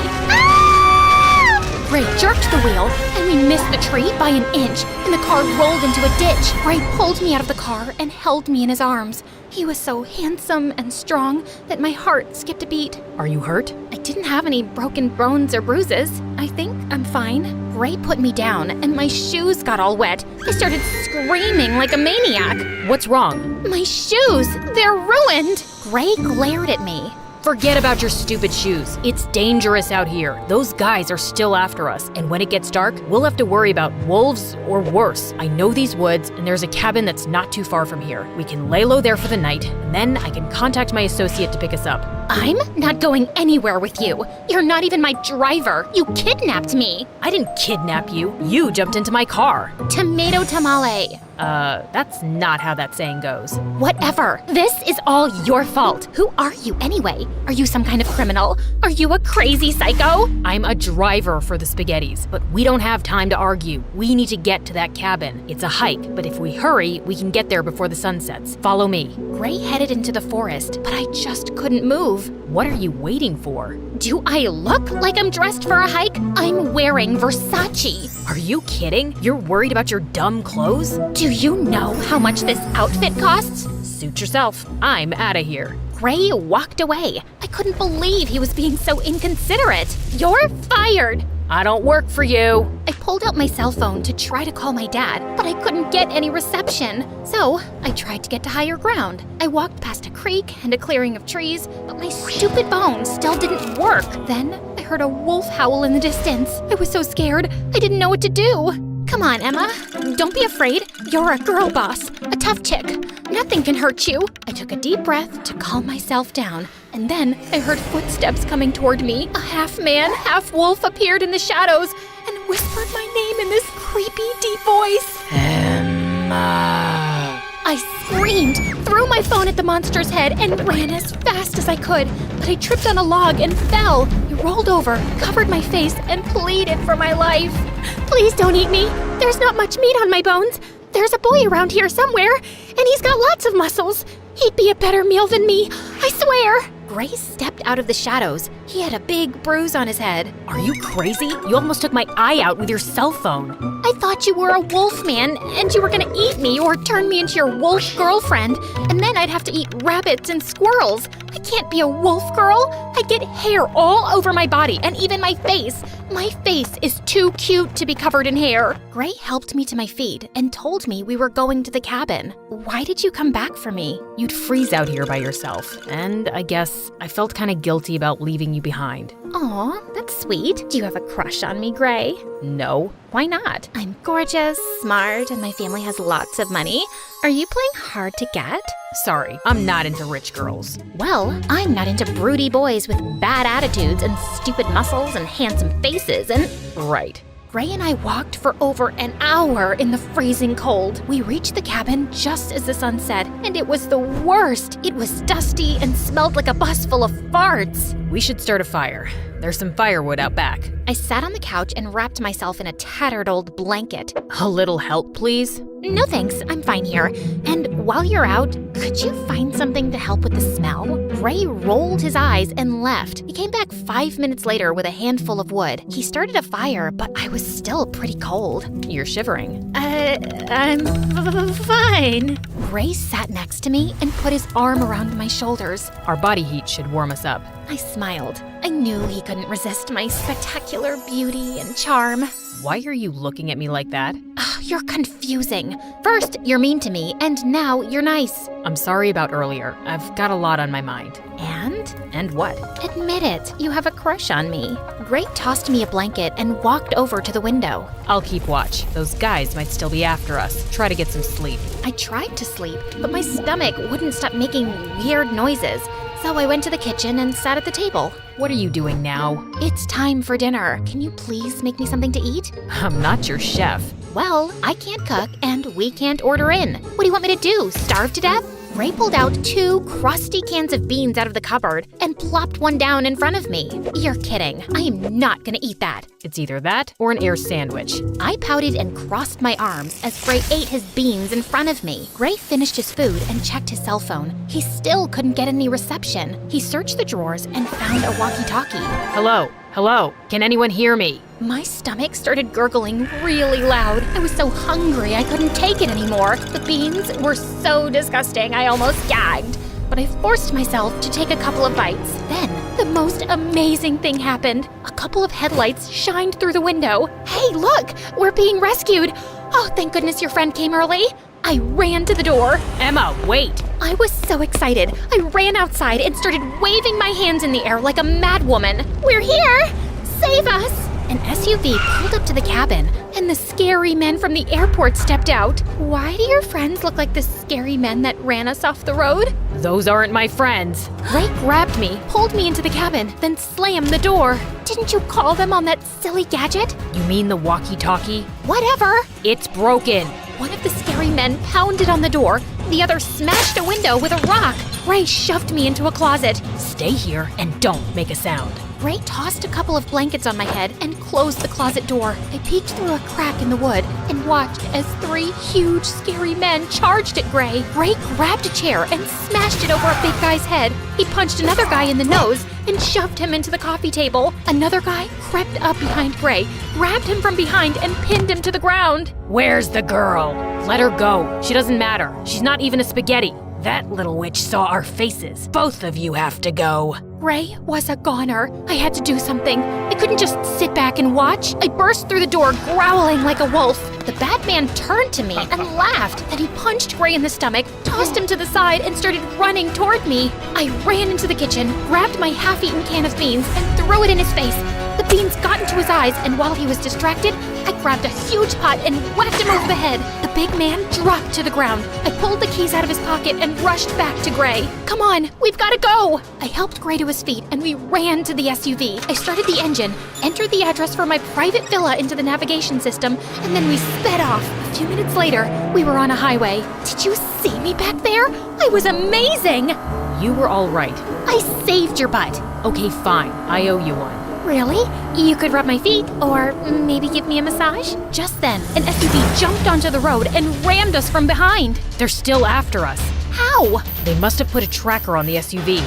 G: Gray jerked the wheel, and we missed the tree by an inch, and the car rolled into a ditch. Gray pulled me out of the car and held me in his arms. He was so handsome and strong that my heart skipped a beat.
F: Are you hurt?
G: I didn't have any broken bones or bruises. I think I'm fine. Gray put me down, and my shoes got all wet. I started screaming like a maniac.
F: What's wrong?
G: My shoes! They're ruined! Gray glared at me.
F: Forget about your stupid shoes. It's dangerous out here. Those guys are still after us, and when it gets dark, we'll have to worry about wolves or worse. I know these woods, and there's a cabin that's not too far from here. We can lay low there for the night, and then I can contact my associate to pick us up.
B: I'm not going anywhere with you. You're not even my driver. You kidnapped me.
F: I didn't kidnap you. You jumped into my car.
B: Tomato tamale.
F: That's not how that saying goes.
B: Whatever. This is all your fault. Who are you anyway? Are you some kind of criminal? Are you a crazy psycho?
F: I'm a driver for the spaghettis, but we don't have time to argue. We need to get to that cabin. It's a hike, but if we hurry, we can get there before the sun sets. Follow me.
B: Gray headed into the forest, but I just couldn't move.
F: What are you waiting for?
B: Do I look like I'm dressed for a hike? I'm wearing Versace.
F: Are you kidding? You're worried about your dumb clothes?
B: Do you know how much this outfit costs?
F: Suit yourself. I'm out of here.
B: Gray walked away. I couldn't believe he was being so inconsiderate. You're fired.
F: I don't work for you.
B: I pulled out my cell phone to try to call my dad, but I couldn't get any reception. So I tried to get to higher ground. I walked past a creek and a clearing of trees, but my stupid phone still didn't work. Then I heard a wolf howl in the distance. I was so scared, I didn't know what to do. Come on, Emma. Don't be afraid. You're a girl boss, a tough chick. Nothing can hurt you. I took a deep breath to calm myself down, and then I heard footsteps coming toward me. A half-man, half-wolf appeared in the shadows and whispered my name in this creepy, deep voice.
F: Emma.
B: I screamed, threw my phone at the monster's head, and ran as fast as I could. But I tripped on a log and fell. I rolled over, covered my face, and pleaded for my life. Please don't eat me. There's not much meat on my bones. There's a boy around here somewhere, and he's got lots of muscles. He'd be a better meal than me, I swear. Gray stepped out of the shadows. He had a big bruise on his head.
F: Are you crazy? You almost took my eye out with your cell phone.
B: I thought you were a wolf man, and you were gonna eat me or turn me into your wolf girlfriend, and then I'd have to eat rabbits and squirrels. I can't be a wolf girl. I get hair all over my body and even my face. My face is too cute to be covered in hair. Gray helped me to my feet and told me we were going to the cabin. Why did you come back for me?
F: You'd freeze out here by yourself, and I guess I felt kind of guilty about leaving you behind.
B: Aw, that's sweet. Do you have a crush on me, Gray?
F: No. Why not?
B: I'm gorgeous, smart, and my family has lots of money. Are you playing hard to get?
F: Sorry, I'm not into rich girls.
B: Well, I'm not into broody boys with bad attitudes and stupid muscles and handsome faces and...
F: Right.
B: Gray and I walked for over an hour in the freezing cold. We reached the cabin just as the sun set, and it was the worst. It was dusty and smelled like a bus full of farts.
F: We should start a fire. There's some firewood out back.
B: I sat on the couch and wrapped myself in a tattered old blanket.
F: A little help, please?
B: No thanks, I'm fine here. And while you're out, could you find something to help with the smell? Gray rolled his eyes and left. He came back 5 minutes later with a handful of wood. He started a fire, but I was still pretty cold.
F: You're shivering.
B: I'm fine. Gray sat next to me and put his arm around my shoulders.
F: Our body heat should warm us up.
B: I smiled. I knew he couldn't resist my spectacular beauty and charm.
F: Why are you looking at me like that?
B: You're confusing. First, you're mean to me, and now you're nice.
F: I'm sorry about earlier. I've got a lot on my mind.
B: And?
F: And what?
B: Admit it, you have a crush on me. Gray tossed me a blanket and walked over to the window.
F: I'll keep watch. Those guys might still be after us. Try to get some sleep.
B: I tried to sleep, but my stomach wouldn't stop making weird noises. So I went to the kitchen and sat at the table.
F: What are you doing now?
B: It's time for dinner. Can you please make me something to eat?
F: I'm not your chef.
B: Well, I can't cook and we can't order in. What do you want me to do, starve to death? Ray pulled out 2 crusty cans of beans out of the cupboard and plopped one down in front of me. You're kidding. I am not gonna eat that.
F: It's either that or an air sandwich.
B: I pouted and crossed my arms as Gray ate his beans in front of me. Gray finished his food and checked his cell phone. He still couldn't get any reception. He searched the drawers and found a walkie-talkie.
F: Hello? Hello? Can anyone hear me?
B: My stomach started gurgling really loud. I was so hungry I couldn't take it anymore. The beans were so disgusting I almost gagged. But I forced myself to take a couple of bites. Then, the most amazing thing happened. A couple of headlights shined through the window. Hey, look! We're being rescued! Oh, thank goodness your friend came early. I ran to the door.
F: Emma, wait!
B: I was so excited. I ran outside and started waving my hands in the air like a madwoman. We're here! Save us! An SUV pulled up to the cabin, and the scary men from the airport stepped out. Why do your friends look like the scary men that ran us off the road?
F: Those aren't my friends.
B: Ray grabbed me, pulled me into the cabin, then slammed the door. Didn't you call them on that silly gadget?
F: You mean the walkie-talkie?
B: Whatever.
F: It's broken.
B: One of the scary men pounded on the door. The other smashed a window with a rock. Ray shoved me into a closet.
F: Stay here and don't make a sound.
B: Ray tossed a couple of blankets on my head and closed the closet door. I peeked through a crack in the wood and watched as 3 huge, scary men charged at Ray. Ray grabbed a chair and smashed it over a big guy's head. He punched another guy in the nose and shoved him into the coffee table. Another guy crept up behind Ray, grabbed him from behind, and pinned him to the ground.
F: Where's the girl? Let her go. She doesn't matter. She's not even a spaghetti. That little witch saw our faces. Both of you have to go.
B: Ray was a goner. I had to do something. I couldn't just sit back and watch. I burst through the door, growling like a wolf. The bad man turned to me and laughed. Then he punched Ray in the stomach, tossed him to the side, and started running toward me. I ran into the kitchen, grabbed my half-eaten can of beans, and threw it in his face. The beans got into his eyes, and while he was distracted, I grabbed a huge pot and whacked him over the head. The big man dropped to the ground. I pulled the keys out of his pocket and rushed back to Gray. Come on, we've got to go! I helped Gray to his feet, and we ran to the SUV. I started the engine, entered the address for my private villa into the navigation system, and then we sped off. A few minutes later, we were on a highway. Did you see me back there? I was amazing!
F: You were all right.
B: I saved your butt.
F: Okay, fine. I owe you one.
B: Really? You could rub my feet, or maybe give me a massage? Just then, an SUV jumped onto the road and rammed us from behind.
F: They're still after us.
B: How?
F: They must have put a tracker on the SUV.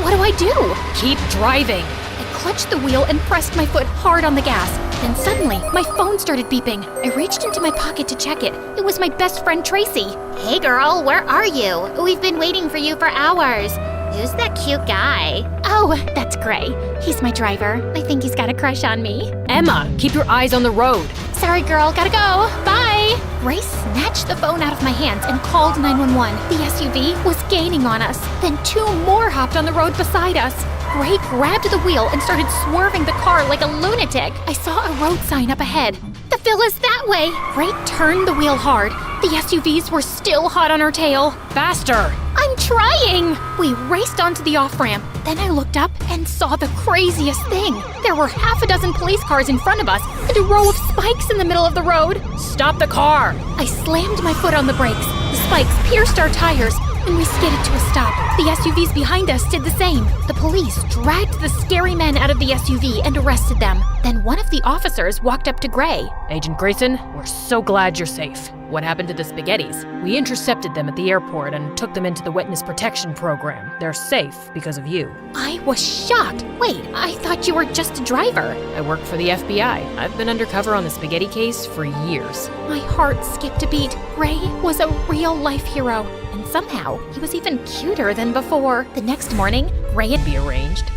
B: What do I do?
F: Keep driving.
B: I clutched the wheel and pressed my foot hard on the gas. Then suddenly, my phone started beeping. I reached into my pocket to check it. It was my best friend Tracy.
O: Hey girl, where are you? We've been waiting for you for hours. Who's that cute guy?
B: Oh, that's Gray. He's my driver. I think he's got a crush on me.
F: Emma, keep your eyes on the road.
B: Sorry, girl. Gotta go. Bye. Gray snatched the phone out of my hands and called 911. The SUV was gaining on us. Then 2 more hopped on the road beside us. Gray grabbed the wheel and started swerving the car like a lunatic. I saw a road sign up ahead. The villa's that way. Gray turned the wheel hard. The SUVs were still hot on our tail.
F: Faster!
B: I'm trying! We raced onto the off-ramp. Then I looked up and saw the craziest thing. There were half a dozen police cars in front of us and a row of spikes in the middle of the road.
F: Stop the car!
B: I slammed my foot on the brakes. The spikes pierced our tires, and we skidded to a stop. The SUVs behind us did the same. The police dragged the scary men out of the SUV and arrested them. Then one of the officers walked up to Gray.
F: Agent Grayson, we're so glad you're safe. What happened to the spaghettis? We intercepted them at the airport and took them into the witness protection program. They're safe because of you.
B: I was shocked. Wait, I thought you were just a driver.
F: I work for the FBI. I've been undercover on the spaghetti case for years.
B: My heart skipped a beat. Gray was a real-life hero. And somehow, he was even cuter than before. The next morning, Gray had
F: Be arranged.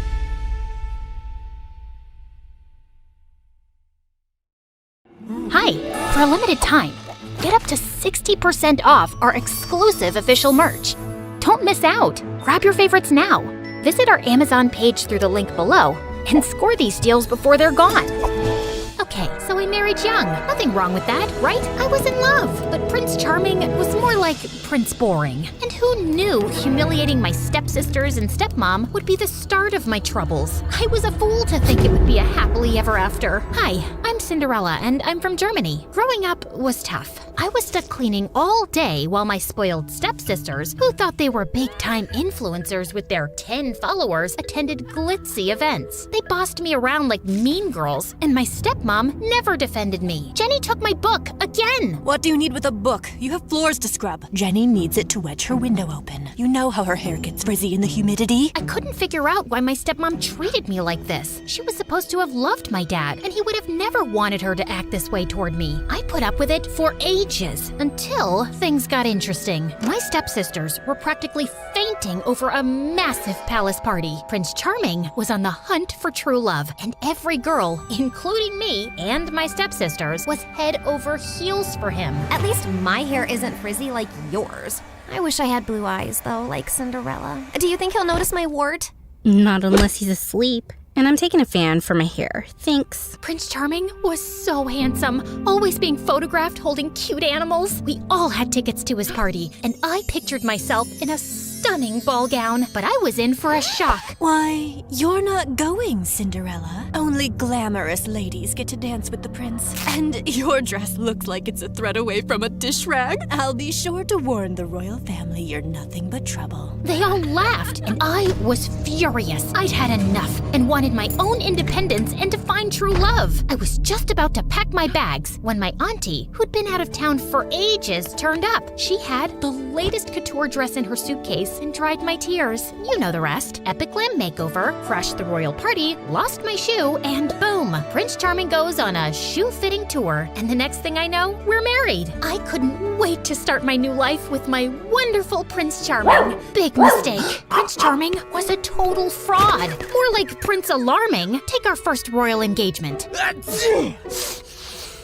B: Hi, for a limited time, get up to 60% off our exclusive official merch. Don't miss out. Grab your favorites now. Visit our Amazon page through the link below and score these deals before they're gone. Okay, so I married young. Nothing wrong with that, right? I was in love, but Prince Charming was more like Prince Boring. And who knew humiliating my stepsisters and stepmom would be the start of my troubles? I was a fool to think it would be a happily ever after. Hi, I'm Cinderella, and I'm from Germany. Growing up was tough. I was stuck cleaning all day while my spoiled stepsisters, who thought they were big-time influencers with their 10 followers, attended glitzy events. They bossed me around like mean girls, and my stepmom never defended me. Jenny took my book again.
P: What do you need with a book? You have floors to scrub. Jenny needs it to wedge her window open. You know how her hair gets frizzy in the humidity.
B: I couldn't figure out why my stepmom treated me like this. She was supposed to have loved my dad, and he would have never wanted her to act this way toward me. I put up with it for ages, until things got interesting. My stepsisters were practically fainting fighting over a massive palace party. Prince Charming was on the hunt for true love, and every girl, including me and my stepsisters, was head over heels for him.
A: At least my hair isn't frizzy like yours. I wish I had blue eyes, though, like Cinderella. Do you think he'll notice my wart?
Q: Not unless he's asleep. And I'm taking a fan for my hair. Thanks.
B: Prince Charming was so handsome, always being photographed holding cute animals. We all had tickets to his party, and I pictured myself in a stunning ball gown, but I was in for a shock.
P: Why, you're not going, Cinderella. Only glamorous ladies get to dance with the prince. And your dress looks like it's a thread away from a dish rag. I'll be sure to warn the royal family you're nothing but trouble.
B: They all laughed, and I was furious. I'd had enough and wanted my own independence and to find true love. I was just about to pack my bags when my auntie, who'd been out of town for ages, turned up. She had the latest couture dress in her suitcase and dried my tears. You know the rest. Epic glam makeover, crashed the royal party, lost my shoe, and boom, Prince Charming goes on a shoe-fitting tour. And the next thing I know, we're married. I couldn't wait to start my new life with my wonderful Prince Charming. Big mistake. Prince Charming was a total fraud. More like Prince Alarming. Take our first royal engagement.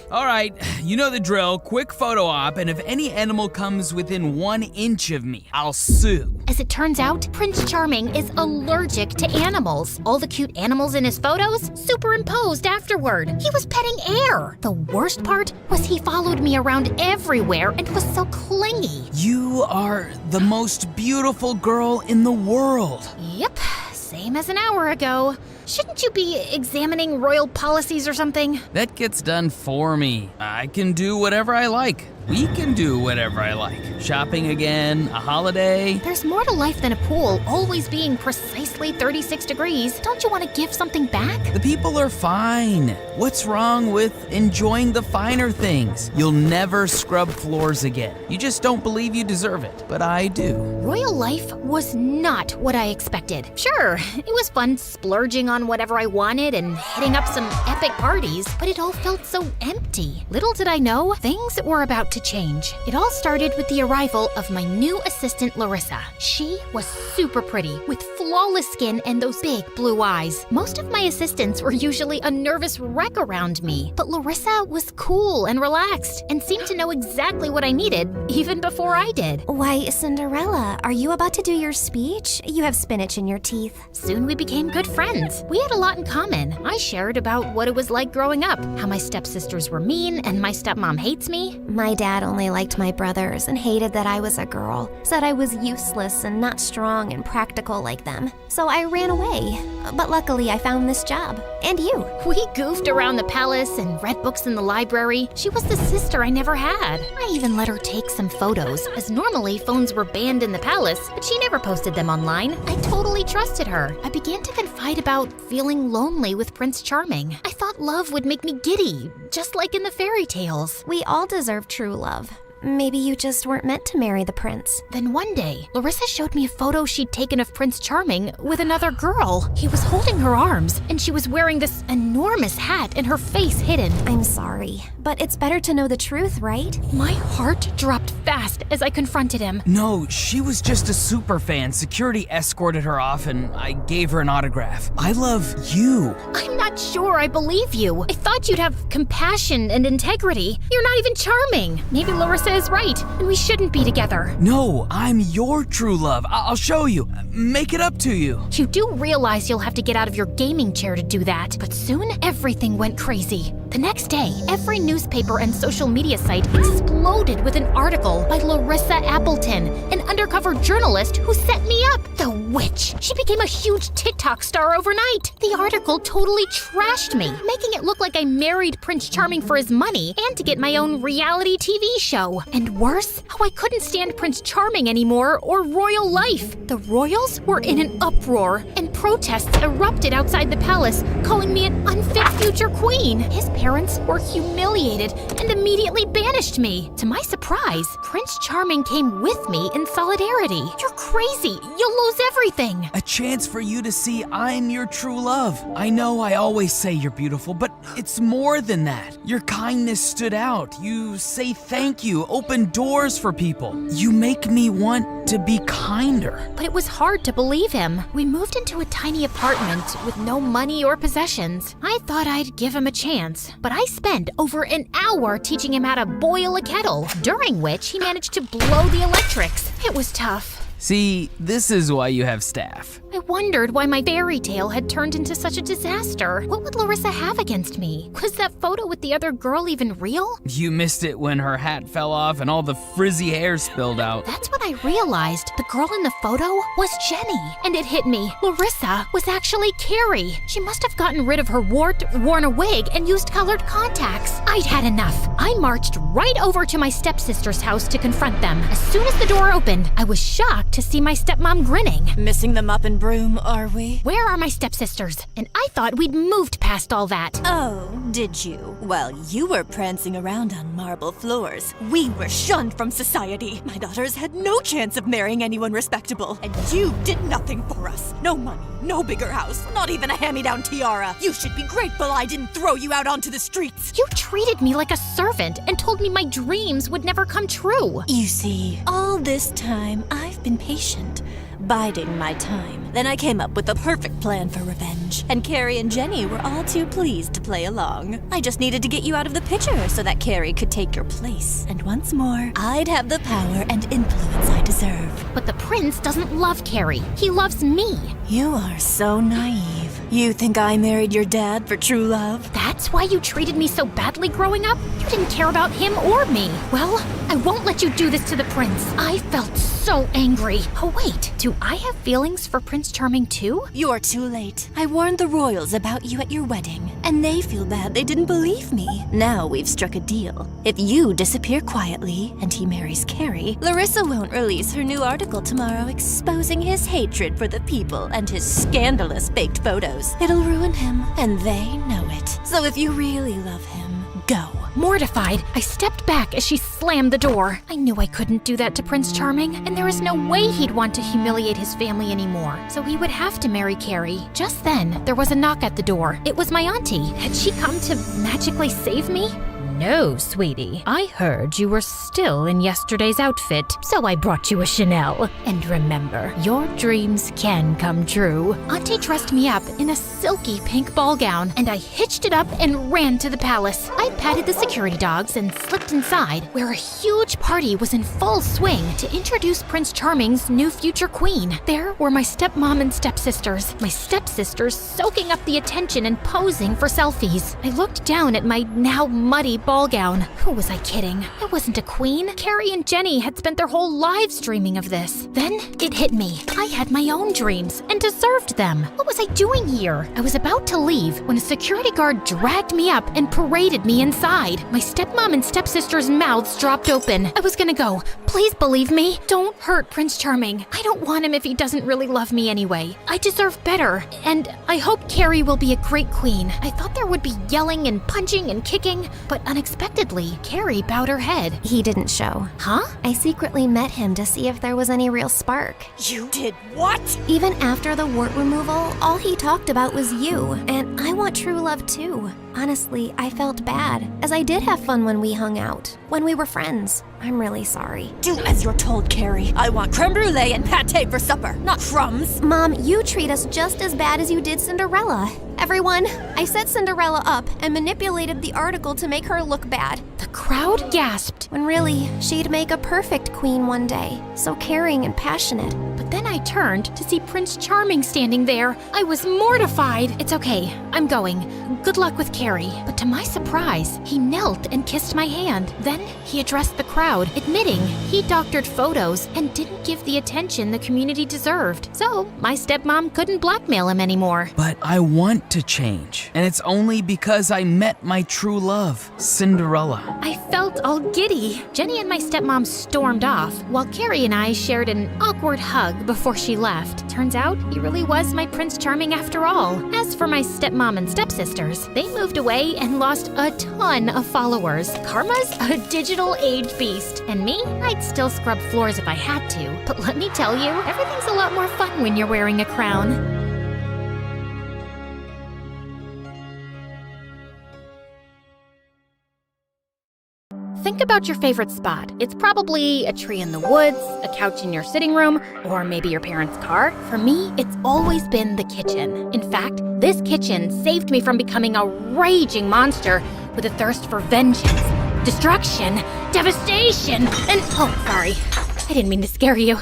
R: All right, you know the drill. Quick photo op, and if any animal comes within 1 inch of me, I'll sue.
B: As it turns out, Prince Charming is allergic to animals. All the cute animals in his photos superimposed afterward. He was petting air. The worst part was he followed me around everywhere and was so clingy.
R: You are the most beautiful girl in the world.
B: Yep, same as an hour ago. Shouldn't you be examining royal policies or something?
R: That gets done for me. I can do whatever I like. We can do whatever I like. Shopping again, a holiday.
B: There's more to life than a pool always being precisely 36 degrees. Don't you want to give something back?
R: The people are fine. What's wrong with enjoying the finer things? You'll never scrub floors again. You just don't believe you deserve it, but I do.
B: Royal life was not what I expected. Sure, it was fun splurging on whatever I wanted and hitting up some epic parties, but it all felt so empty. Little did I know, things were about to change. It all started with the arrival of my new assistant, Larissa. She was super pretty, with flawless skin and those big blue eyes. Most of my assistants were usually a nervous wreck around me, but Larissa was cool and relaxed and seemed to know exactly what I needed, even before I did.
A: Why, Cinderella, are you about to do your speech? You have spinach in your teeth.
B: Soon we became good friends. We had a lot in common. I shared about what it was like growing up, how my stepsisters were mean and my stepmom hates me.
A: My dad only liked my brothers and hated that I was a girl, said I was useless and not strong and practical like them. So I ran away. But luckily I found this job. And you.
B: We goofed around the palace and read books in the library. She was the sister I never had. I even let her take some photos, as normally phones were banned in the palace, but she never posted them online. I totally trusted her. I began to confide about feeling lonely with Prince Charming. I thought love would make me giddy, just like in the fairy tales.
A: We all deserve true love. Maybe you just weren't meant to marry the prince.
B: Then one day, Larissa showed me a photo she'd taken of Prince Charming with another girl. He was holding her arms, and she was wearing this enormous hat and her face hidden.
A: I'm sorry, but it's better to know the truth, right?
B: My heart dropped fast as I confronted him.
R: No, she was just a super fan. Security escorted her off and I gave her an autograph. I love you.
B: I'm not sure I believe you. I thought you'd have compassion and integrity. You're not even charming. Maybe Larissa is right, and we shouldn't be together.
R: No, I'm your true love. I'll show you. Make it up to you.
B: You do realize you'll have to get out of your gaming chair to do that, but soon everything went crazy. The next day, every newspaper and social media site exploded with an article by Larissa Appleton, an undercover journalist who set me up. The witch. She became a huge TikTok star overnight. The article totally trashed me, making it look like I married Prince Charming for his money and to get my own reality TV show. And worse, how I couldn't stand Prince Charming anymore or royal life. The royals were in an uproar, and protests erupted outside the palace, calling me an unfit future queen. His parents were humiliated and immediately banished me. To my surprise, Prince Charming came with me in solidarity. You're crazy. You'll lose everything. everything.
R: A chance for you to see I'm your true love. I know I always say you're beautiful, but it's more than that. Your kindness stood out. You say thank you, open doors for people. You make me want to be kinder.
B: But it was hard to believe him. We moved into a tiny apartment with no money or possessions. I thought I'd give him a chance, but I spent over an hour teaching him how to boil a kettle, during which he managed to blow the electrics. It was tough.
R: See, this is why you have staff.
B: I wondered why my fairy tale had turned into such a disaster. What would Larissa have against me? Was that photo with the other girl even real?
R: You missed it when her hat fell off and all the frizzy hair spilled out.
B: That's when I realized the girl in the photo was Jenny. And it hit me. Larissa was actually Carrie. She must have gotten rid of her wart, worn a wig, and used colored contacts. I'd had enough. I marched right over to my stepsister's house to confront them. As soon as the door opened, I was shocked to see my stepmom grinning.
P: Missing them up in broom, are we?
B: Where are my stepsisters? And I thought we'd moved past all that.
P: Oh, did you? Well, you were prancing around on marble floors. We were shunned from society. My daughters had no chance of marrying anyone respectable. And you did nothing for us. No money, no bigger house, not even a hand-me-down tiara. You should be grateful I didn't throw you out onto the streets.
B: You treated me like a servant and told me my dreams would never come true.
P: You see, all this time I've been patient, biding my time. Then I came up with a perfect plan for revenge, and Carrie and Jenny were all too pleased to play along. I just needed to get you out of the picture so that Carrie could take your place. And once more, I'd have the power and influence I deserve.
B: But the prince doesn't love Carrie. He loves me.
P: You are so naive. You think I married your dad for true love?
B: That's why you treated me so badly growing up? You didn't care about him or me. Well, I won't let you do this to the prince. I felt so angry. Oh wait, do I have feelings for Prince Charming too?
P: You're too late. I warned the royals about you at your wedding, and they feel bad they didn't believe me. Now we've struck a deal. If you disappear quietly and he marries Carrie, Larissa won't release her new article tomorrow exposing his hatred for the people and his scandalous faked photos. It'll ruin him, and they know it. So if you really love him, go.
B: Mortified, I stepped back as she slammed the door. I knew I couldn't do that to Prince Charming, and there was no way he'd want to humiliate his family anymore, so he would have to marry Carrie. Just then, there was a knock at the door. It was my auntie. Had she come to magically save me?
F: No, sweetie. I heard you were still in yesterday's outfit, so I brought you a Chanel. And remember, your dreams can come true.
B: Auntie dressed me up in a silky pink ball gown, and I hitched it up and ran to the palace. I patted the security dogs and slipped inside, where a huge party was in full swing to introduce Prince Charming's new future queen. There were my stepmom and stepsisters. My stepsisters soaking up the attention and posing for selfies. I looked down at my now muddy ball gown. Who was I kidding? I wasn't a queen. Carrie and Jenny had spent their whole lives dreaming of this. Then it hit me. I had my own dreams and deserved them. What was I doing here? I was about to leave when a security guard dragged me up and paraded me inside. My stepmom and stepsister's mouths dropped open. I was gonna go. Please believe me. Don't hurt Prince Charming. I don't want him if he doesn't really love me anyway. I deserve better. And I hope Carrie will be a great queen. I thought there would be yelling and punching and kicking, but unexpectedly, Carrie bowed her head.
A: He didn't show.
B: Huh?
A: I secretly met him to see if there was any real spark.
P: You did what?
A: Even after the wart removal, all he talked about was you. And I want true love too. Honestly, I felt bad, as I did have fun when we hung out, when we were friends. I'm really sorry.
P: Do as you're told, Carrie. I want creme brulee and pate for supper, not crumbs.
A: Mom, you treat us just as bad as you did Cinderella. Everyone, I set Cinderella up and manipulated the article to make her look bad.
B: The crowd gasped.
A: When really, she'd make a perfect queen one day. So caring and passionate.
B: But then I turned to see Prince Charming standing there. I was mortified. It's okay. I'm going. Good luck with Carrie. But to my surprise, he knelt and kissed my hand. Then he addressed the crowd, admitting he doctored photos and didn't give the attention the community deserved. So my stepmom couldn't blackmail him anymore.
R: But I want to change, and it's only because I met my true love, Cinderella.
B: I felt all giddy. Jenny and my stepmom stormed off, while Carrie and I shared an awkward hug before before she left. Turns out he really was my Prince Charming after all. As for my stepmom and stepsisters, they moved away and lost a ton of followers. Karma's a digital age beast. And me, I'd still scrub floors if I had to. But let me tell you, everything's a lot more fun when you're wearing a crown. Think about your favorite spot. It's probably a tree in the woods, a couch in your sitting room, or maybe your parents' car. For me, it's always been the kitchen. In fact, this kitchen saved me from becoming a raging monster with a thirst for vengeance, destruction, devastation, and sorry. I didn't mean to scare you.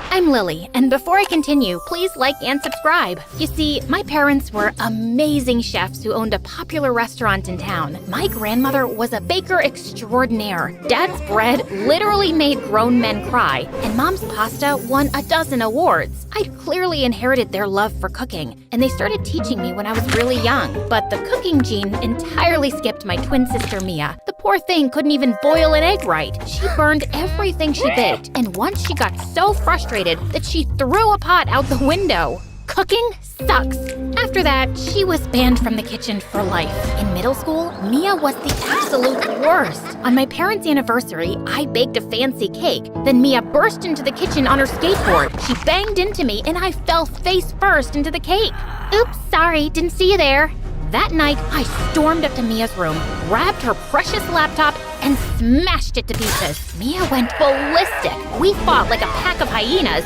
B: I'm Lily, and before I continue, please like and subscribe. You see, my parents were amazing chefs who owned a popular restaurant in town. My grandmother was a baker extraordinaire. Dad's bread literally made grown men cry, and Mom's pasta won a dozen awards. I'd clearly inherited their love for cooking, and they started teaching me when I was really young. But the cooking gene entirely skipped my twin sister Mia. The poor thing couldn't even boil an egg right. She burned everything she baked, and once she got so frustrated that she threw a pot out the window. Cooking sucks. After that, she was banned from the kitchen for life. In middle school, Mia was the absolute worst. On my parents' anniversary, I baked a fancy cake. Then Mia burst into the kitchen on her skateboard. She banged into me and I fell face first into the cake. Oops, sorry, didn't see you there. That night, I stormed up to Mia's room, grabbed her precious laptop, and smashed it to pieces. Mia went ballistic. We fought like a pack of hyenas.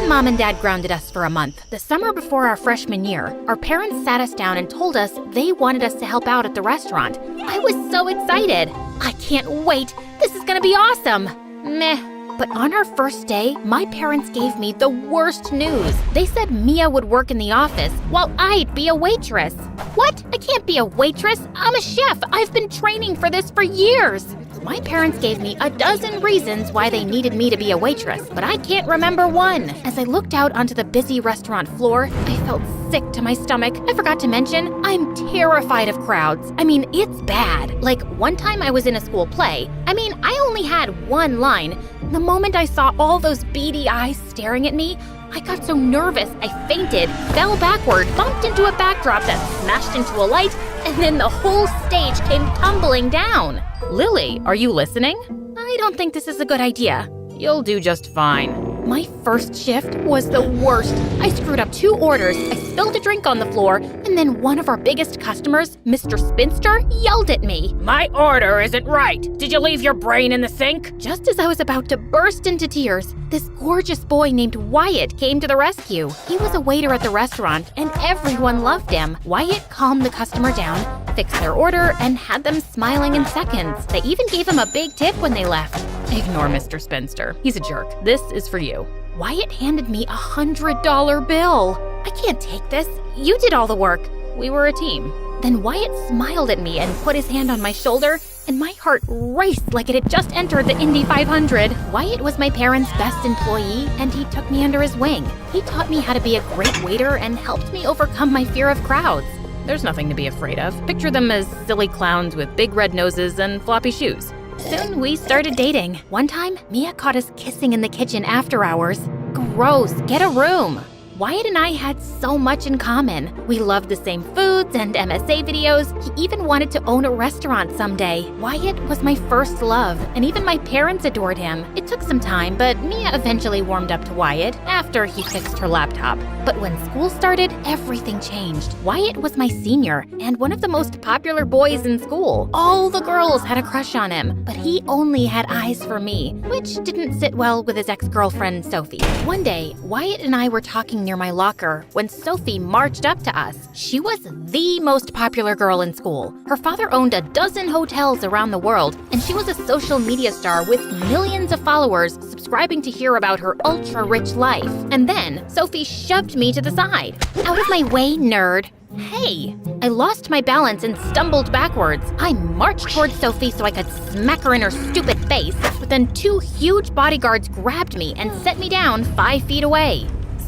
B: Mom and Dad grounded us for a month. The summer before our freshman year, our parents sat us down and told us they wanted us to help out at the restaurant. I was so excited. I can't wait. This is gonna be awesome. Meh. But on our first day, my parents gave me the worst news. They said Mia would work in the office while I'd be a waitress. What? I can't be a waitress. I'm a chef. I've been training for this for years. My parents gave me a dozen reasons why they needed me to be a waitress, but I can't remember one. As I looked out onto the busy restaurant floor, I felt sick to my stomach. I forgot to mention, I'm terrified of crowds. I mean, it's bad. Like, one time I was in a school play. I only had one line. The moment I saw all those beady eyes staring at me, I got so nervous, I fainted, fell backward, bumped into a backdrop that smashed into a light, and then the whole stage came tumbling down. Lily, are you listening? I don't think this is a good idea. You'll do just fine. My first shift was the worst. I screwed up 2 orders, I spilled a drink on the floor, and then one of our biggest customers, Mr. Spinster, yelled at me. My order isn't right. Did you leave your brain in the sink? Just as I was about to burst into tears, this gorgeous boy named Wyatt came to the rescue. He was a waiter at the restaurant, and everyone loved him. Wyatt calmed the customer down, fixed their order, and had them smiling in seconds. They even gave him a big tip when they left. Ignore Mr. Spinster. He's a jerk. This is for you. Wyatt handed me a $100 bill. I can't take this. You did all the work. We were a team. Then Wyatt smiled at me and put his hand on my shoulder, and my heart raced like it had just entered the Indy 500. Wyatt was my parents' best employee, and he took me under his wing. He taught me how to be a great waiter and helped me overcome my fear of crowds. There's nothing to be afraid of. Picture them as silly clowns with big red noses and floppy shoes. Soon we started dating. One time, Mia caught us kissing in the kitchen after hours. Gross, get a room. Wyatt and I had so much in common. We loved the same foods and MSA videos. He even wanted to own a restaurant someday. Wyatt was my first love, and even my parents adored him. It took some time, but Mia eventually warmed up to Wyatt after he fixed her laptop. But when school started, everything changed. Wyatt was my senior and one of the most popular boys in school. All the girls had a crush on him, but he only had eyes for me, which didn't sit well with his ex-girlfriend, Sophie. One day, Wyatt and I were talking near my locker when Sophie marched up to us. She was the most popular girl in school. Her father owned a dozen hotels around the world, and she was a social media star with millions of followers subscribing to hear about her ultra-rich life. And then Sophie shoved me to the side. Out of my way, nerd. Hey! I lost my balance and stumbled backwards. I marched towards Sophie so I could smack her in her stupid face, but then 2 huge bodyguards grabbed me and set me down 5 feet away.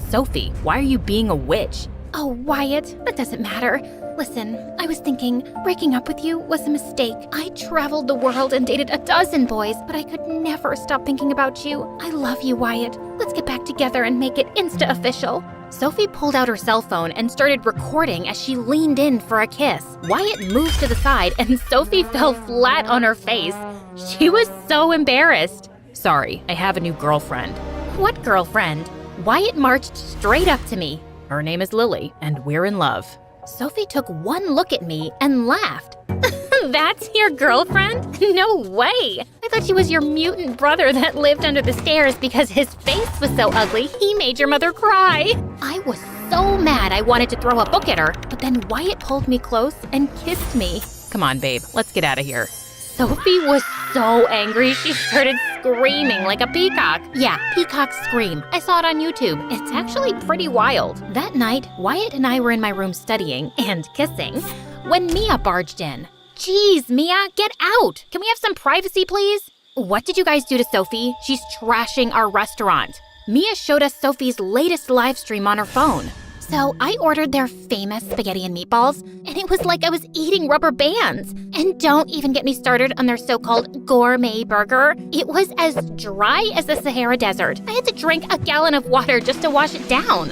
B: Sophie, why are you being a witch? Oh, Wyatt, that doesn't matter. Listen, I was thinking breaking up with you was a mistake. I traveled the world and dated a dozen boys, but I could never stop thinking about you. I love you, Wyatt. Let's get back together and make it Insta-official. Sophie pulled out her cell phone and started recording as she leaned in for a kiss. Wyatt moved to the side and Sophie fell flat on her face. She was so embarrassed.
F: Sorry, I have a new girlfriend.
B: What girlfriend? Wyatt marched straight up to me.
F: Her name is Lily, and we're in love.
B: Sophie took one look at me and laughed. That's your girlfriend? No way! I thought she was your mutant brother that lived under the stairs because his face was so ugly he made your mother cry. I was so mad I wanted to throw a book at her, but then Wyatt pulled me close and kissed me.
F: Come on, babe, let's get out of here.
B: Sophie was so angry she started screaming like a peacock. Yeah, peacock scream. I saw it on YouTube. It's actually pretty wild. That night, Wyatt and I were in my room studying and kissing when Mia barged in. Jeez, Mia, get out! Can we have some privacy, please? What did you guys do to Sophie? She's trashing our restaurant. Mia showed us Sophie's latest live stream on her phone. So I ordered their famous spaghetti and meatballs, and it was like I was eating rubber bands. And don't even get me started on their so-called gourmet burger. It was as dry as the Sahara Desert. I had to drink a gallon of water just to wash it down.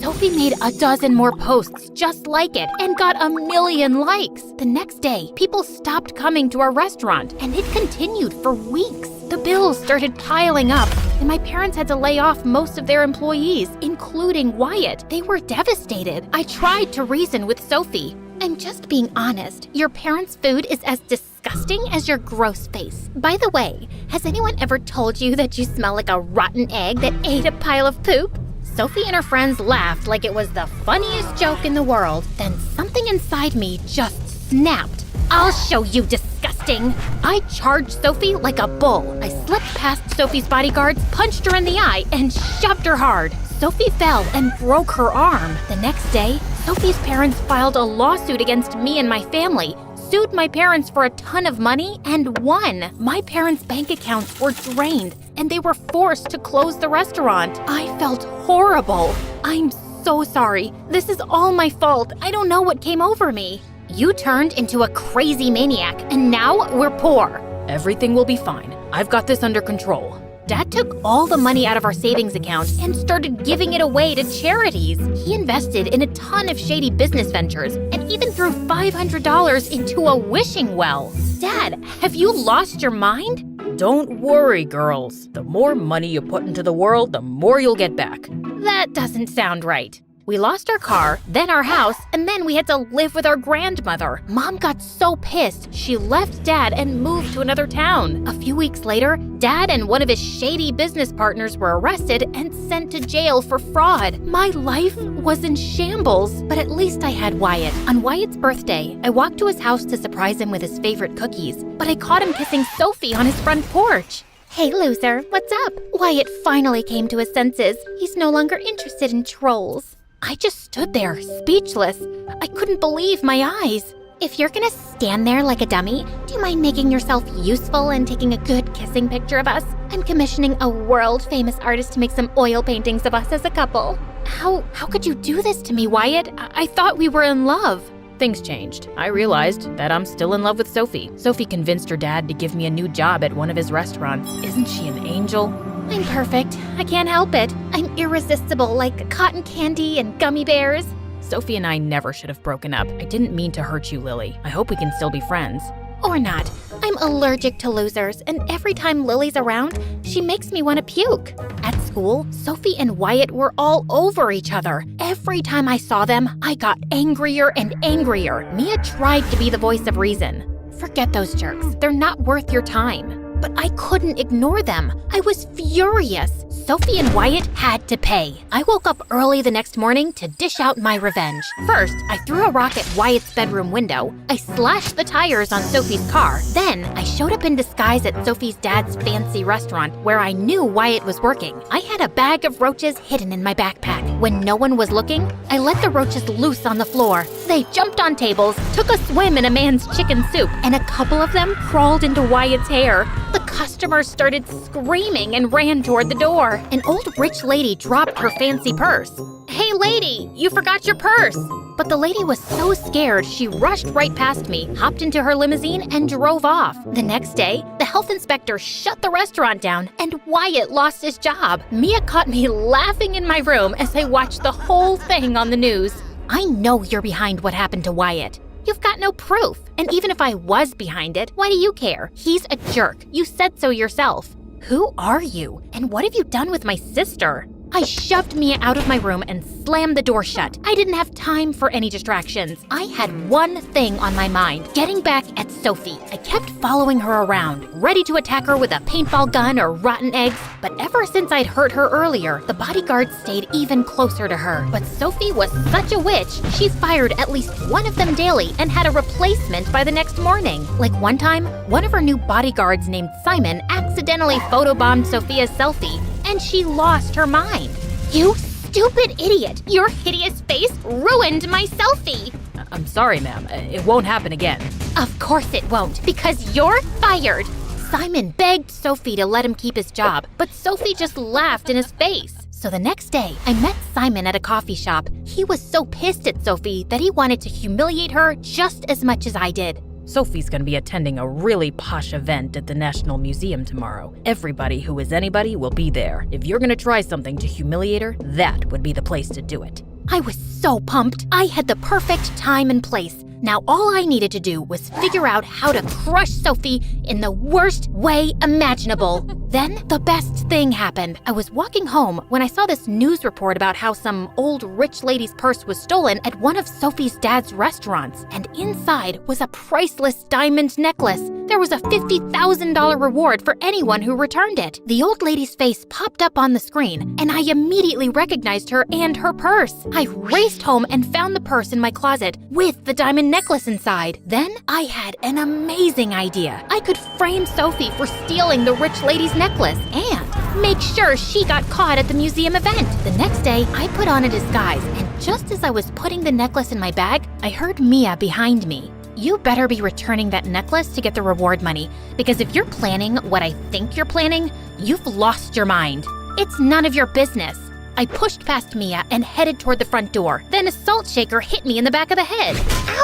B: Sophie made a dozen more posts just like it and got 1 million likes. The next day, people stopped coming to our restaurant, and it continued for weeks. The bills started piling up, and my parents had to lay off most of their employees, including Wyatt. They were devastated. I tried to reason with Sophie. I'm just being honest. Your parents' food is as disgusting as your gross face. By the way, has anyone ever told you that you smell like a rotten egg that ate a pile of poop? Sophie and her friends laughed like it was the funniest joke in the world. Then something inside me just snapped. I'll show you, disgusting! I charged Sophie like a bull. I slipped past Sophie's bodyguards, punched her in the eye, and shoved her hard. Sophie fell and broke her arm. The next day, Sophie's parents filed a lawsuit against me and my family, sued my parents for a ton of money, and won. My parents' bank accounts were drained, and they were forced to close the restaurant. I felt horrible. I'm so sorry. This is all my fault. I don't know what came over me. You turned into a crazy maniac, and now we're poor.
F: Everything will be fine. I've got this under control.
B: Dad took all the money out of our savings account and started giving it away to charities. He invested in a ton of shady business ventures and even threw $500 into a wishing well. Dad, have you lost your mind?
F: Don't worry, girls. The more money you put into the world, the more you'll get back.
B: That doesn't sound right. We lost our car, then our house, and then we had to live with our grandmother. Mom got so pissed, she left Dad and moved to another town. A few weeks later, Dad and one of his shady business partners were arrested and sent to jail for fraud. My life was in shambles, but at least I had Wyatt. On Wyatt's birthday, I walked to his house to surprise him with his favorite cookies, but I caught him kissing Sophie on his front porch. Hey, loser, what's up? Wyatt finally came to his senses. He's no longer interested in trolls. I just stood there, speechless. I couldn't believe my eyes. If you're gonna stand there like a dummy, do you mind making yourself useful and taking a good kissing picture of us? I'm commissioning a world-famous artist to make some oil paintings of us as a couple. How could you do this to me, Wyatt? I thought we were in love.
F: Things changed. I realized that I'm still in love with Sophie. Sophie convinced her dad to give me a new job at one of his restaurants. Isn't she an angel?
B: I'm perfect. I can't help it. I'm irresistible like cotton candy and gummy bears.
F: Sophie and I never should have broken up. I didn't mean to hurt you, Lily. I hope we can still be friends.
B: Or not. I'm allergic to losers, and every time Lily's around, she makes me want to puke. At school, Sophie and Wyatt were all over each other. Every time I saw them, I got angrier and angrier. Mia tried to be the voice of reason. Forget those jerks. They're not worth your time. But I couldn't ignore them. I was furious. Sophie and Wyatt had to pay. I woke up early the next morning to dish out my revenge. First, I threw a rock at Wyatt's bedroom window. I slashed the tires on Sophie's car. Then, I showed up in disguise at Sophie's dad's fancy restaurant where I knew Wyatt was working. I had a bag of roaches hidden in my backpack. When no one was looking, I let the roaches loose on the floor. They jumped on tables, took a swim in a man's chicken soup, and a couple of them crawled into Wyatt's hair. The customers started screaming and ran toward the door. An old rich lady dropped her fancy purse. Hey lady, you forgot your purse. But the lady was so scared, she rushed right past me, hopped into her limousine, and drove off. The next day, the health inspector shut the restaurant down, and Wyatt lost his job. Mia caught me laughing in my room as I watched the whole thing on the news. I know you're behind what happened to Wyatt. You've got no proof. And even if I was behind it, why do you care? He's a jerk. You said so yourself. Who are you? And what have you done with my sister? I shoved Mia out of my room and slammed the door shut. I didn't have time for any distractions. I had one thing on my mind, getting back at Sophie. I kept following her around, ready to attack her with a paintball gun or rotten eggs. But ever since I'd hurt her earlier, the bodyguards stayed even closer to her. But Sophie was such a witch, she fired at least one of them daily and had a replacement by the next morning. Like one time, one of her new bodyguards named Simon accidentally photobombed Sophia's selfie, and she lost her mind. You stupid idiot! Your hideous face ruined my selfie!
F: I'm sorry, ma'am. It won't happen again.
B: Of course it won't, because you're fired! Simon begged Sophie to let him keep his job, but Sophie just laughed in his face. So the next day, I met Simon at a coffee shop. He was so pissed at Sophie that he wanted to humiliate her just as much as I did.
F: Sophie's gonna be attending a really posh event at the National Museum tomorrow. Everybody who is anybody will be there. If you're gonna try something to humiliate her, that would be the place to do it.
B: I was so pumped. I had the perfect time and place. Now all I needed to do was figure out how to crush Sophie in the worst way imaginable. Then the best thing happened. I was walking home when I saw this news report about how some old rich lady's purse was stolen at one of Sophie's dad's restaurants. And inside was a priceless diamond necklace. There was a $50,000 reward for anyone who returned it. The old lady's face popped up on the screen, and I immediately recognized her and her purse. I raced home and found the purse in my closet with the diamond necklace inside. Then I had an amazing idea. I could frame Sophie for stealing the rich lady's necklace and make sure she got caught at the museum event. The next day, I put on a disguise, and just as I was putting the necklace in my bag, I heard Mia behind me. You better be returning that necklace to get the reward money, because if you're planning what I think you're planning, you've lost your mind. It's none of your business. I pushed past Mia and headed toward the front door. Then a salt shaker hit me in the back of the head.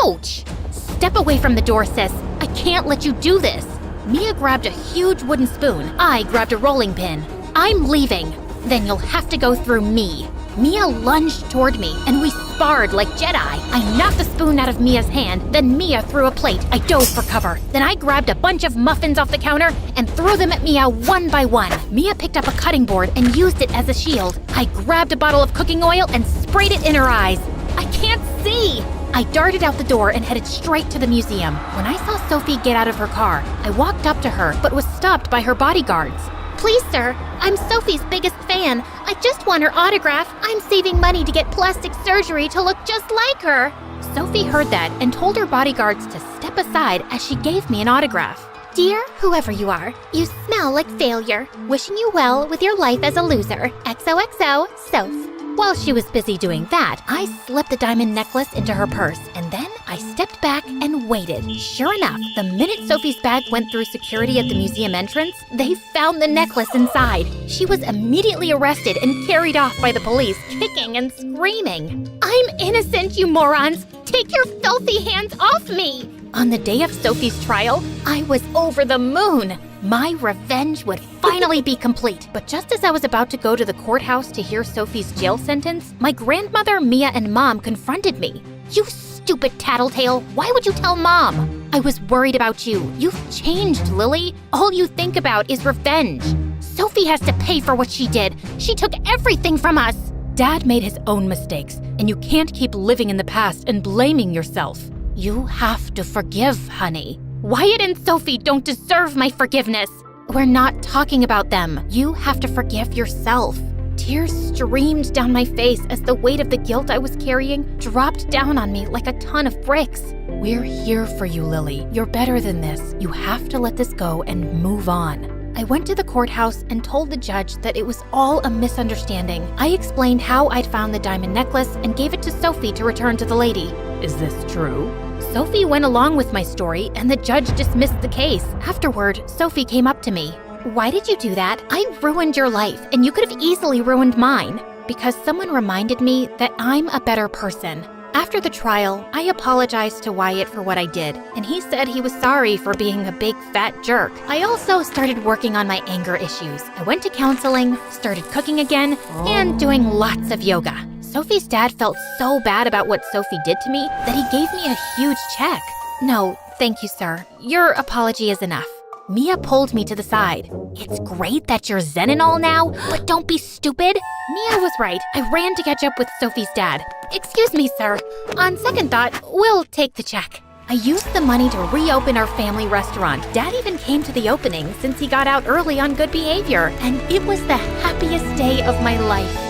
B: Ouch! Step away from the door, sis. I can't let you do this. Mia grabbed a huge wooden spoon. I grabbed a rolling pin. I'm leaving. Then you'll have to go through me. Mia lunged toward me, and we sparred like Jedi. I knocked the spoon out of Mia's hand, then Mia threw a plate. I dove for cover. Then I grabbed a bunch of muffins off the counter and threw them at Mia one by one. Mia picked up a cutting board and used it as a shield. I grabbed a bottle of cooking oil and sprayed it in her eyes. I can't see! I darted out the door and headed straight to the museum. When I saw Sophie get out of her car, I walked up to her, but was stopped by her bodyguards.
O: Please, sir, I'm Sophie's biggest fan. I just want her autograph. I'm saving money to get plastic surgery to look just like her.
B: Sophie heard that and told her bodyguards to step aside as she gave me an autograph.
O: Dear whoever you are, you smell like failure. Wishing you well with your life as a loser. XOXO, Soph.
B: While she was busy doing that, I slipped the diamond necklace into her purse, and then I stepped back and waited. Sure enough, the minute Sophie's bag went through security at the museum entrance, they found the necklace inside. She was immediately arrested and carried off by the police, kicking and screaming.
O: I'm innocent, you morons! Take your filthy hands off me!
B: On the day of Sophie's trial, I was over the moon. My revenge would finally be complete. But just as I was about to go to the courthouse to hear Sophie's jail sentence, my grandmother, Mia, and Mom confronted me. You stupid tattletale, why would you tell Mom? I was worried about you. You've changed, Lily. All you think about is revenge. Sophie has to pay for what she did. She took everything from us. Dad made his own mistakes, and you can't keep living in the past and blaming yourself. You have to forgive, honey. Wyatt and Sophie don't deserve my forgiveness. We're not talking about them. You have to forgive yourself. Tears streamed down my face as the weight of the guilt I was carrying dropped down on me like a ton of bricks. We're here for you, Lily. You're better than this. You have to let this go and move on. I went to the courthouse and told the judge that it was all a misunderstanding. I explained how I'd found the diamond necklace and gave it to Sophie to return to the lady.
F: Is this true?
B: Sophie went along with my story, and the judge dismissed the case. Afterward, Sophie came up to me. Why did you do that? I ruined your life, and you could have easily ruined mine. Because someone reminded me that I'm a better person. After the trial, I apologized to Wyatt for what I did, and he said he was sorry for being a big fat jerk. I also started working on my anger issues. I went to counseling, started cooking again, and doing lots of yoga. Sophie's dad felt so bad about what Sophie did to me that he gave me a huge check. No, thank you, sir. Your apology is enough. Mia pulled me to the side. It's great that you're zen and all now, but don't be stupid. Mia was right. I ran to catch up with Sophie's dad. Excuse me, sir. On second thought, we'll take the check. I used the money to reopen our family restaurant. Dad even came to the opening since he got out early on good behavior, and it was the happiest day of my life.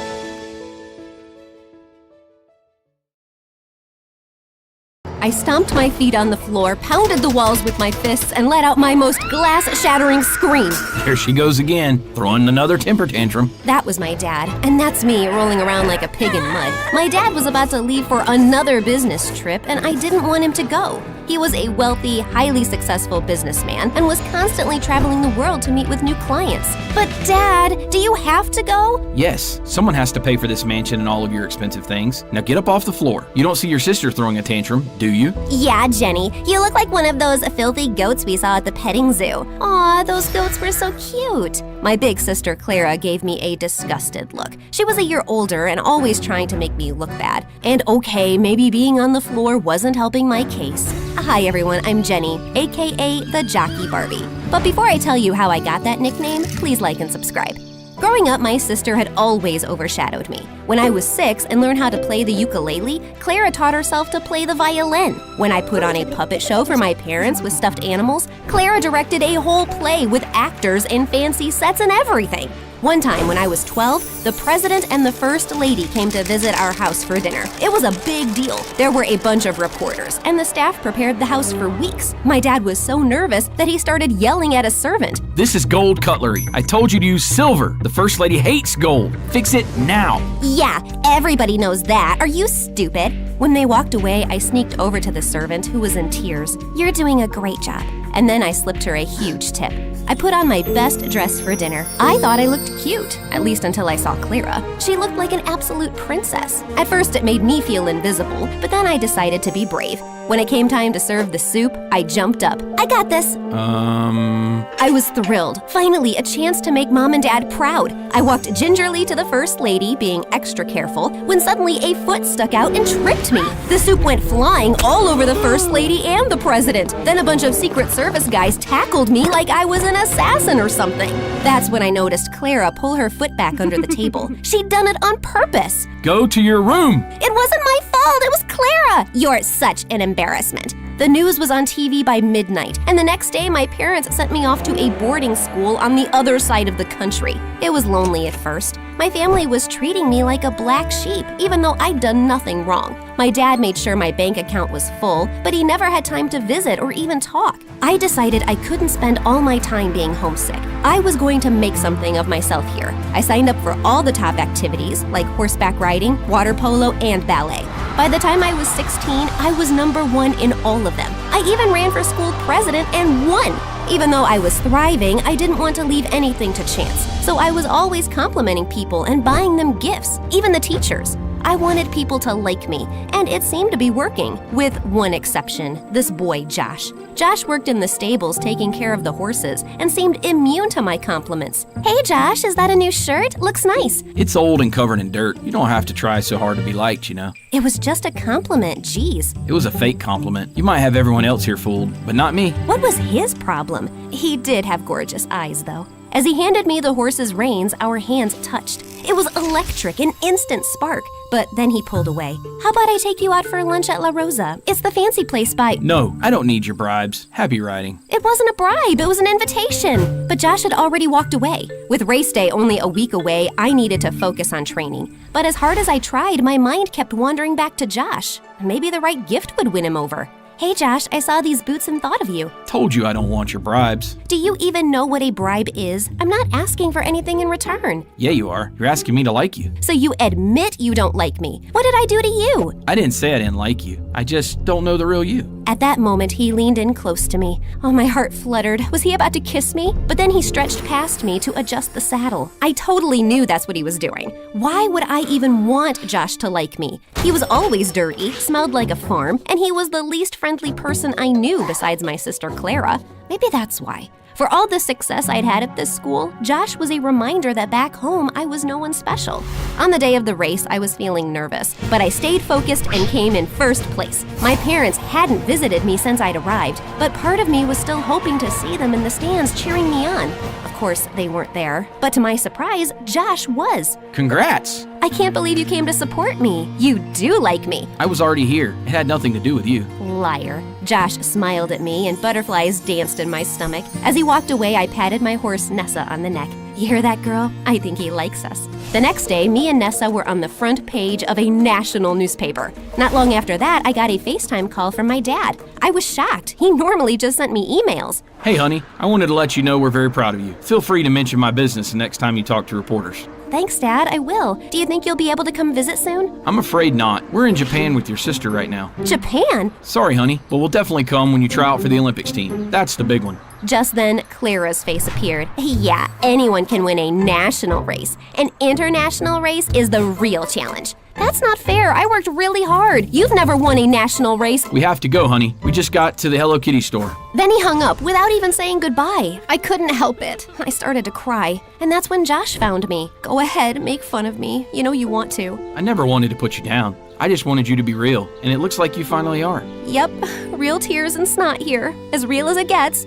S: I stomped my feet on the floor, pounded the walls with my fists, and let out my most glass-shattering scream.
T: There she goes again, throwing another temper tantrum.
S: That was my dad, and that's me rolling around like a pig in mud. My dad was about to leave for another business trip, and I didn't want him to go. He was a wealthy, highly successful businessman and was constantly traveling the world to meet with new clients. But Dad, do you have to go?
T: Yes, someone has to pay for this mansion and all of your expensive things. Now get up off the floor. You don't see your sister throwing a tantrum, do you?
S: Yeah, Jenny. You look like one of those filthy goats we saw at the petting zoo. Aw, those goats were so cute. My big sister Clara gave me a disgusted look. She was a year older and always trying to make me look bad. And okay, maybe being on the floor wasn't helping my case. Hi everyone, I'm Jenny, aka the Jockey Barbie. But before I tell you how I got that nickname, please like and subscribe. Growing up, my sister had always overshadowed me. When I was 6 and learned how to play the ukulele, Clara taught herself to play the violin. When I put on a puppet show for my parents with stuffed animals, Clara directed a whole play with actors and fancy sets and everything. One time when I was 12, the president and the first lady came to visit our house for dinner. It was a big deal. There were a bunch of reporters, and the staff prepared the house for weeks. My dad was so nervous that he started yelling at a servant.
T: This is gold cutlery. I told you to use silver. The first lady hates gold. Fix it now.
S: Yeah, everybody knows that. Are you stupid? When they walked away, I sneaked over to the servant, who was in tears. You're doing a great job. And then I slipped her a huge tip. I put on my best dress for dinner. I thought I looked cute, at least until I saw Clara. She looked like an absolute princess. At first it made me feel invisible, but then I decided to be brave. When it came time to serve the soup, I jumped up. I got this. I was thrilled. Finally, a chance to make Mom and Dad proud. I walked gingerly to the First Lady, being extra careful, when suddenly a foot stuck out and tripped me. The soup went flying all over the First Lady and the President. Then a bunch of Secret Service guys tackled me like I was an assassin or something. That's when I noticed Clara pull her foot back under the table. She'd done it on purpose.
T: Go to your room.
S: It wasn't my fault. It was Clara. You're such an embarrassment. The news was on TV by midnight, and the next day my parents sent me off to a boarding school on the other side of the country. It was lonely at first. My family was treating me like a black sheep, even though I'd done nothing wrong. My dad made sure my bank account was full, but he never had time to visit or even talk. I decided I couldn't spend all my time being homesick. I was going to make something of myself here. I signed up for all the top activities, like horseback riding, water polo, and ballet. By the time I was 16, I was #1 in all of them. I even ran for school president and won. Even though I was thriving, I didn't want to leave anything to chance. So I was always complimenting people and buying them gifts, even the teachers. I wanted people to like me, and it seemed to be working, with one exception, this boy, Josh. Josh worked in the stables taking care of the horses and seemed immune to my compliments. Hey Josh, is that a new shirt? Looks nice.
T: It's old and covered in dirt. You don't have to try so hard to be liked, you know.
S: It was just a compliment, geez.
T: It was a fake compliment. You might have everyone else here fooled, but not me.
S: What was his problem? He did have gorgeous eyes, though. As he handed me the horse's reins, our hands touched. It was electric, an instant spark. But then he pulled away. How about I take you out for lunch at La Rosa? It's the fancy place by...
T: No, I don't need your bribes. Happy riding.
S: It wasn't a bribe, it was an invitation. But Josh had already walked away. With race day only a week away, I needed to focus on training. But as hard as I tried, my mind kept wandering back to Josh. Maybe the right gift would win him over. Hey Josh, I saw these boots and thought of you.
T: Told you I don't want your bribes.
S: Do you even know what a bribe is? I'm not asking for anything in return.
T: Yeah, you are. You're asking me to like you.
S: So you admit you don't like me. What did I do to you?
T: I didn't say I didn't like you. I just don't know the real you.
S: At that moment, he leaned in close to me. Oh, my heart fluttered. Was he about to kiss me? But then he stretched past me to adjust the saddle. I totally knew that's what he was doing. Why would I even want Josh to like me? He was always dirty, smelled like a farm, and he was the least friendly person I knew besides my sister Clara. Maybe that's why. For all the success I'd had at this school, Josh was a reminder that back home I was no one special. On the day of the race, I was feeling nervous, but I stayed focused and came in first place. My parents hadn't visited me since I'd arrived, but part of me was still hoping to see them in the stands cheering me on. Of course, they weren't there, but to my surprise, Josh was.
T: Congrats!
S: I can't believe you came to support me. You do like me.
T: I was already here. It had nothing to do with you.
S: Liar. Josh smiled at me and butterflies danced in my stomach. As he walked away, I patted my horse Nessa on the neck. You hear that, girl? I think he likes us. The next day, me and Nessa were on the front page of a national newspaper. Not long after that, I got a FaceTime call from my dad. I was shocked. He normally just sent me emails.
T: Hey, honey, I wanted to let you know we're very proud of you. Feel free to mention my business the next time you talk to reporters.
S: Thanks, Dad. I will. Do you think you'll be able to come visit soon?
T: I'm afraid not. We're in Japan with your sister right now.
S: Japan?
T: Sorry, honey, but we'll definitely come when you try out for the Olympics team. That's the big one.
S: Just then, Clara's face appeared. Yeah, anyone can win a national race. An international race is the real challenge. That's not fair. I worked really hard. You've never won a national race.
T: We have to go, honey. We just got to the Hello Kitty store.
S: Then he hung up without even saying goodbye. I couldn't help it. I started to cry. And that's when Josh found me. Go ahead, make fun of me. You know you want to.
T: I never wanted to put you down. I just wanted you to be real, and it looks like you finally are.
S: Yep, real tears and snot here. As real as it gets.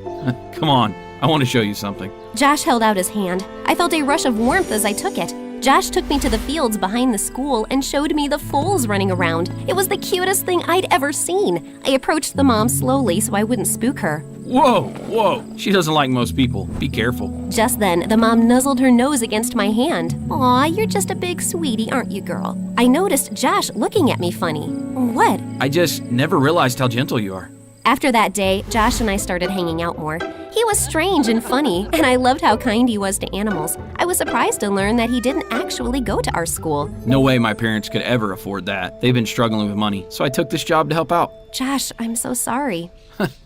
T: Come on, I want to show you something.
S: Josh held out his hand. I felt a rush of warmth as I took it. Josh took me to the fields behind the school and showed me the foals running around. It was the cutest thing I'd ever seen. I approached the mom slowly so I wouldn't spook her.
T: Whoa. She doesn't like most people. Be careful.
S: Just then, the mom nuzzled her nose against my hand. Aw, you're just a big sweetie, aren't you, girl? I noticed Josh looking at me funny. What?
T: I just never realized how gentle you are.
S: After that day, Josh and I started hanging out more. He was strange and funny, and I loved how kind he was to animals. I was surprised to learn that he didn't actually go to our school.
T: No way my parents could ever afford that. They've been struggling with money, so I took this job to help out.
S: Josh, I'm so sorry.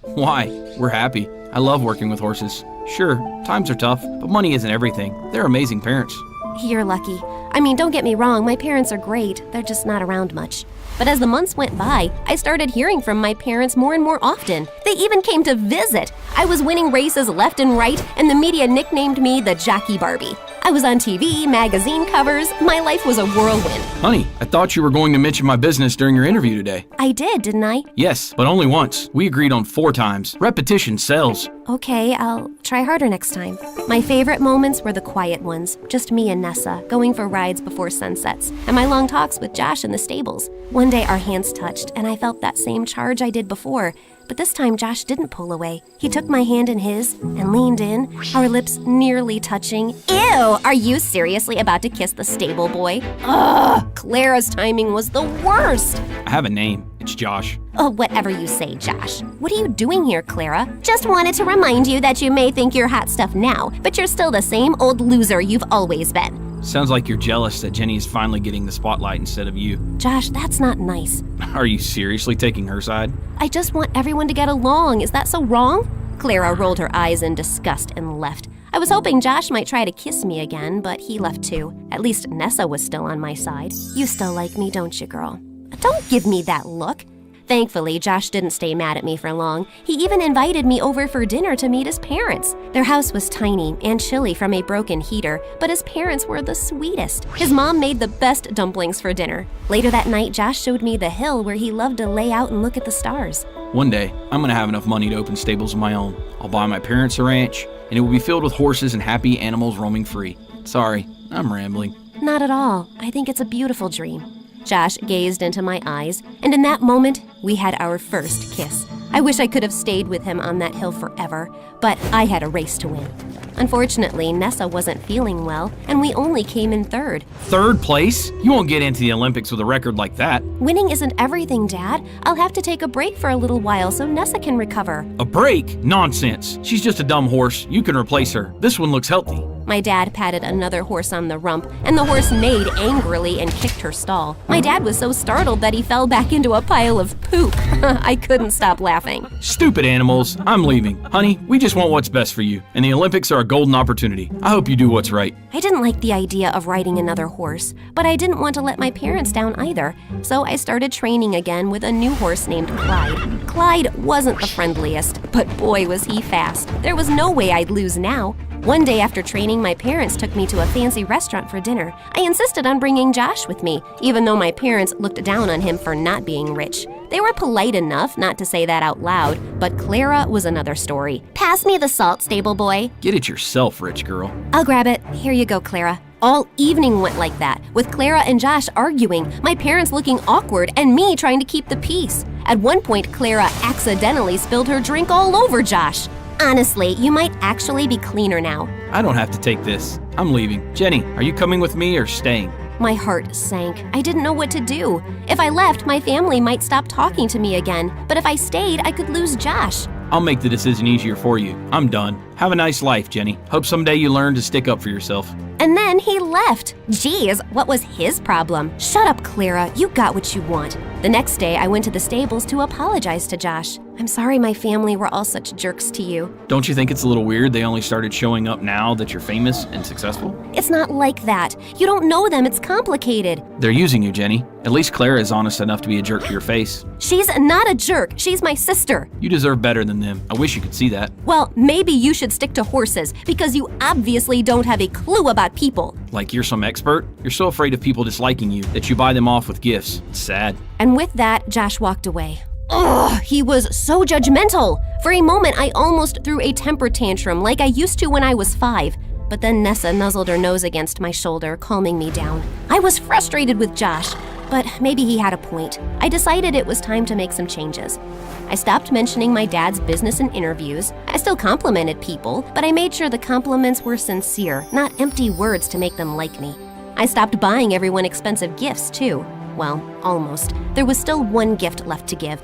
T: Why? We're happy. I love working with horses. Sure, times are tough, but money isn't everything. They're amazing parents.
S: You're lucky. I mean, don't get me wrong, my parents are great. They're just not around much. But as the months went by, I started hearing from my parents more and more often. They even came to visit. I was winning races left and right, and the media nicknamed me the Jockey Barbie. I was on TV, magazine covers. My life was a whirlwind.
T: Honey, I thought you were going to mention my business during your interview today.
S: I did, didn't I?
T: Yes, but only once. We agreed on 4 times. Repetition sells.
S: Okay, I'll try harder next time. My favorite moments were the quiet ones, just me and Nessa, going for rides before sunsets, and my long talks with Josh in the stables. One day our hands touched, and I felt that same charge I did before. But this time Josh didn't pull away. He took my hand in his and leaned in, our lips nearly touching. Ew! Are you seriously about to kiss the stable boy? Ugh! Clara's timing was the worst!
T: I have a name. It's Josh.
S: Oh, whatever you say, Josh. What are you doing here, Clara? Just wanted to remind you that you may think you're hot stuff now, but you're still the same old loser you've always been.
T: Sounds like you're jealous that Jenny is finally getting the spotlight instead of you.
S: Josh, that's not nice.
T: Are you seriously taking her side?
S: I just want everyone to get along. Is that so wrong? Clara rolled her eyes in disgust and left. I was hoping Josh might try to kiss me again, but he left too. At least Nessa was still on my side. You still like me, don't you, girl? Don't give me that look. Thankfully, Josh didn't stay mad at me for long. He even invited me over for dinner to meet his parents. Their house was tiny and chilly from a broken heater, but his parents were the sweetest. His mom made the best dumplings for dinner. Later that night, Josh showed me the hill where he loved to lay out and look at the stars.
T: One day, I'm gonna have enough money to open stables of my own. I'll buy my parents a ranch, and it will be filled with horses and happy animals roaming free. Sorry, I'm rambling.
S: Not at all. I think it's a beautiful dream. Josh gazed into my eyes, and in that moment, we had our first kiss. I wish I could have stayed with him on that hill forever, but I had a race to win. Unfortunately, Nessa wasn't feeling well, and we only came in third.
T: Third place? You won't get into the Olympics with a record like that.
S: Winning isn't everything, Dad. I'll have to take a break for a little while so Nessa can recover.
T: A break? Nonsense. She's just a dumb horse. You can replace her. This one looks healthy.
S: My dad patted another horse on the rump, and the horse neighed angrily and kicked her stall. My dad was so startled that he fell back into a pile of poop. I couldn't stop laughing.
T: Stupid animals. I'm leaving. Honey, we just want what's best for you, and the Olympics are a golden opportunity. I hope you do what's right.
S: I didn't like the idea of riding another horse, but I didn't want to let my parents down either, so I started training again with a new horse named Clyde. Clyde wasn't the friendliest, but boy was he fast. There was no way I'd lose now. One day after training, my parents took me to a fancy restaurant for dinner. I insisted on bringing Josh with me, even though my parents looked down on him for not being rich. They were polite enough not to say that out loud, but Clara was another story. Pass me the salt, stable boy.
T: Get it yourself, rich girl.
S: I'll grab it. Here you go, Clara. All evening went like that, with Clara and Josh arguing, my parents looking awkward, and me trying to keep the peace. At one point, Clara accidentally spilled her drink all over Josh. Honestly, you might actually be cleaner now.
T: I don't have to take this. I'm leaving. Jenny, are you coming with me or staying?
S: My heart sank. I didn't know what to do. If I left, my family might stop talking to me again. But if I stayed, I could lose Josh.
T: I'll make the decision easier for you. I'm done. Have a nice life, Jenny. Hope someday you learn to stick up for yourself.
S: And then he left. Geez, what was his problem? Shut up, Clara. You got what you want. The next day, I went to the stables to apologize to Josh. I'm sorry my family were all such jerks to you.
T: Don't you think it's a little weird they only started showing up now that you're famous and successful?
S: It's not like that. You don't know them. It's complicated.
T: They're using you, Jenny. At least Clara is honest enough to be a jerk to your face.
S: She's not a jerk. She's my sister.
T: You deserve better than them. I wish you could see that.
S: Well, maybe you should stick to horses because you obviously don't have a clue about people.
T: Like you're some expert? You're so afraid of people disliking you that you buy them off with gifts. It's sad.
S: And with that, Josh walked away. Ugh, he was so judgmental. For a moment, I almost threw a temper tantrum like I used to when I was 5. But then Nessa nuzzled her nose against my shoulder, calming me down. I was frustrated with Josh, but maybe he had a point. I decided it was time to make some changes. I stopped mentioning my dad's business in interviews. I still complimented people, but I made sure the compliments were sincere, not empty words to make them like me. I stopped buying everyone expensive gifts, too. Well, almost. There was still one gift left to give.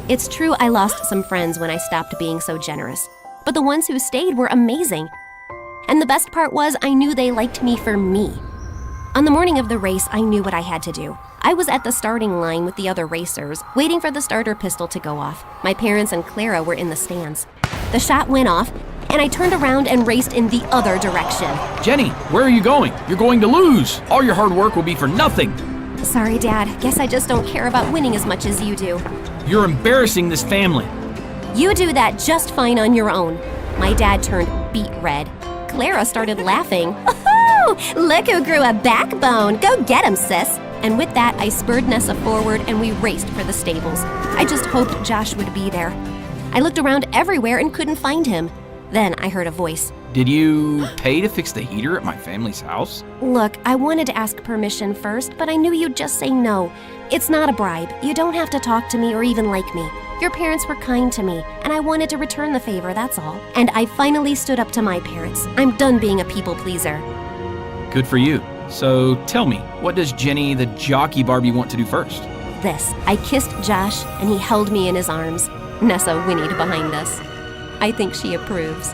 S: It's true I lost some friends when I stopped being so generous, but the ones who stayed were amazing. And the best part was I knew they liked me for me. On the morning of the race, I knew what I had to do. I was at the starting line with the other racers, waiting for the starter pistol to go off. My parents and Clara were in the stands. The shot went off, and I turned around and raced in the other direction.
T: Jenny, where are you going? You're going to lose. All your hard work will be for nothing.
S: Sorry, Dad. Guess I just don't care about winning as much as you do.
T: You're embarrassing this family.
S: You do that just fine on your own. My dad turned beet red. Clara started laughing. Oh, look who grew a backbone. Go get him, sis. And with that, I spurred Nessa forward and we raced for the stables. I just hoped Josh would be there. I looked around everywhere and couldn't find him. Then I heard a voice.
T: Did you pay to fix the heater at my family's house?
S: Look, I wanted to ask permission first, but I knew you'd just say no. It's not a bribe. You don't have to talk to me or even like me. Your parents were kind to me, and I wanted to return the favor, that's all. And I finally stood up to my parents. I'm done being a people pleaser.
T: Good for you. So tell me, what does Jenny the jockey Barbie want to do first?
S: This. I kissed Josh, and he held me in his arms. Nessa whinnied behind us. I think she approves.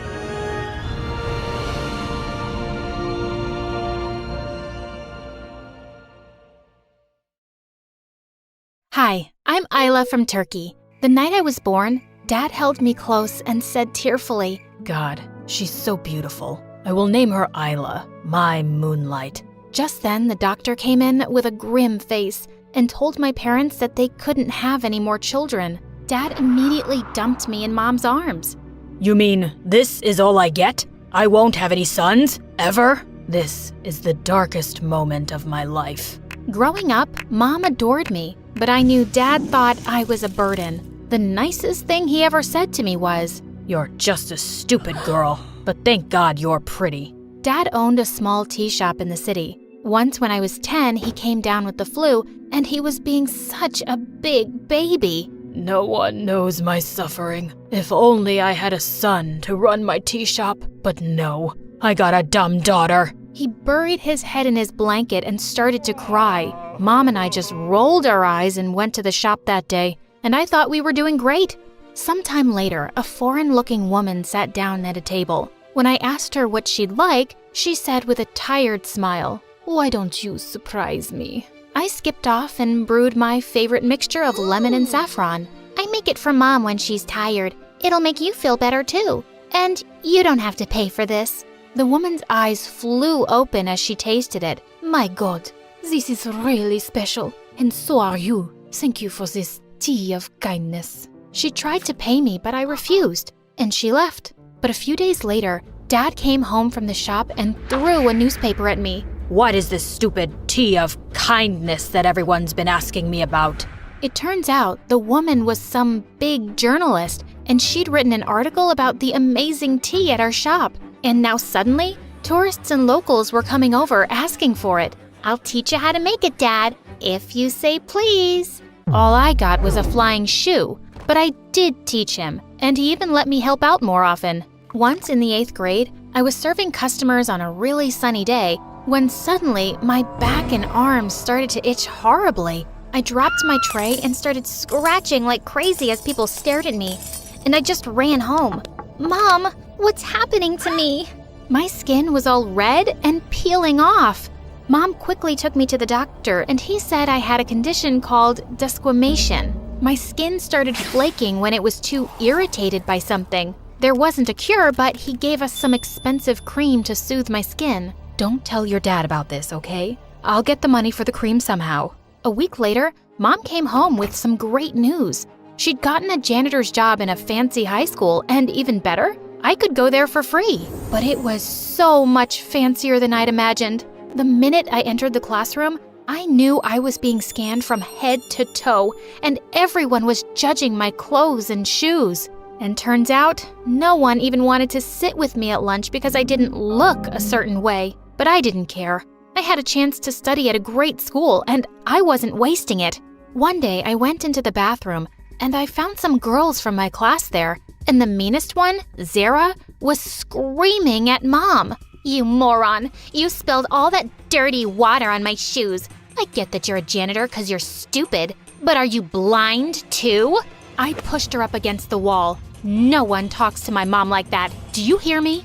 B: Hi, I'm Isla from Turkey. The night I was born, Dad held me close and said tearfully,
F: God, she's so beautiful. I will name her Isla, my moonlight.
B: Just then, the doctor came in with a grim face and told my parents that they couldn't have any more children. Dad immediately dumped me in Mom's arms.
F: You mean this is all I get? I won't have any sons? Ever? This is the darkest moment of my life.
B: Growing up, Mom adored me, but I knew Dad thought I was a burden. The nicest thing he ever said to me was,
F: You're just a stupid girl, but thank God you're pretty.
B: Dad owned a small tea shop in the city. Once when I was 10, he came down with the flu, and he was being such a big baby.
F: No one knows my suffering. If only I had a son to run my tea shop, but no, I got a dumb daughter.
B: He buried his head in his blanket and started to cry. Mom and I just rolled our eyes and went to the shop that day, and I thought we were doing great. Sometime later, a foreign-looking woman sat down at a table. When I asked her what she'd like, she said with a tired smile, "Why don't you surprise me?" I skipped off and brewed my favorite mixture of lemon and saffron.
O: I make it for Mom when she's tired. It'll make you feel better too. And you don't have to pay for this.
B: The woman's eyes flew open as she tasted it. My God, this is really special, and so are you. Thank you for this tea of kindness. She tried to pay me, but I refused, and she left. But a few days later, Dad came home from the shop and threw a newspaper at me.
F: What is this stupid tea of kindness that everyone's been asking me about?
B: It turns out the woman was some big journalist, and she'd written an article about the amazing tea at our shop. And now suddenly, tourists and locals were coming over asking for it.
O: I'll teach you how to make it, Dad, if you say please.
B: All I got was a flying shoe, but I did teach him, and he even let me help out more often. Once in the 8th grade, I was serving customers on a really sunny day when suddenly my back and arms started to itch horribly.
O: I dropped my tray and started scratching like crazy as people stared at me, and I just ran home. Mom, what's happening to me?
B: My skin was all red and peeling off. Mom quickly took me to the doctor, and he said I had a condition called desquamation. My skin started flaking when it was too irritated by something. There wasn't a cure, but he gave us some expensive cream to soothe my skin. Don't tell your dad about this, okay? I'll get the money for the cream somehow. A week later, Mom came home with some great news. She'd gotten a janitor's job in a fancy high school, and even better, I could go there for free. But it was so much fancier than I'd imagined. The minute I entered the classroom, I knew I was being scanned from head to toe, and everyone was judging my clothes and shoes. And turns out, no one even wanted to sit with me at lunch because I didn't look a certain way. But I didn't care. I had a chance to study at a great school, and I wasn't wasting it. One day, I went into the bathroom, and I found some girls from my class there, and the meanest one, Zara, was screaming at Mom.
O: You moron! You spilled all that dirty water on my shoes. I get that you're a janitor because you're stupid, but are you blind too?
B: I pushed her up against the wall. No one talks to my mom like that. Do you hear me?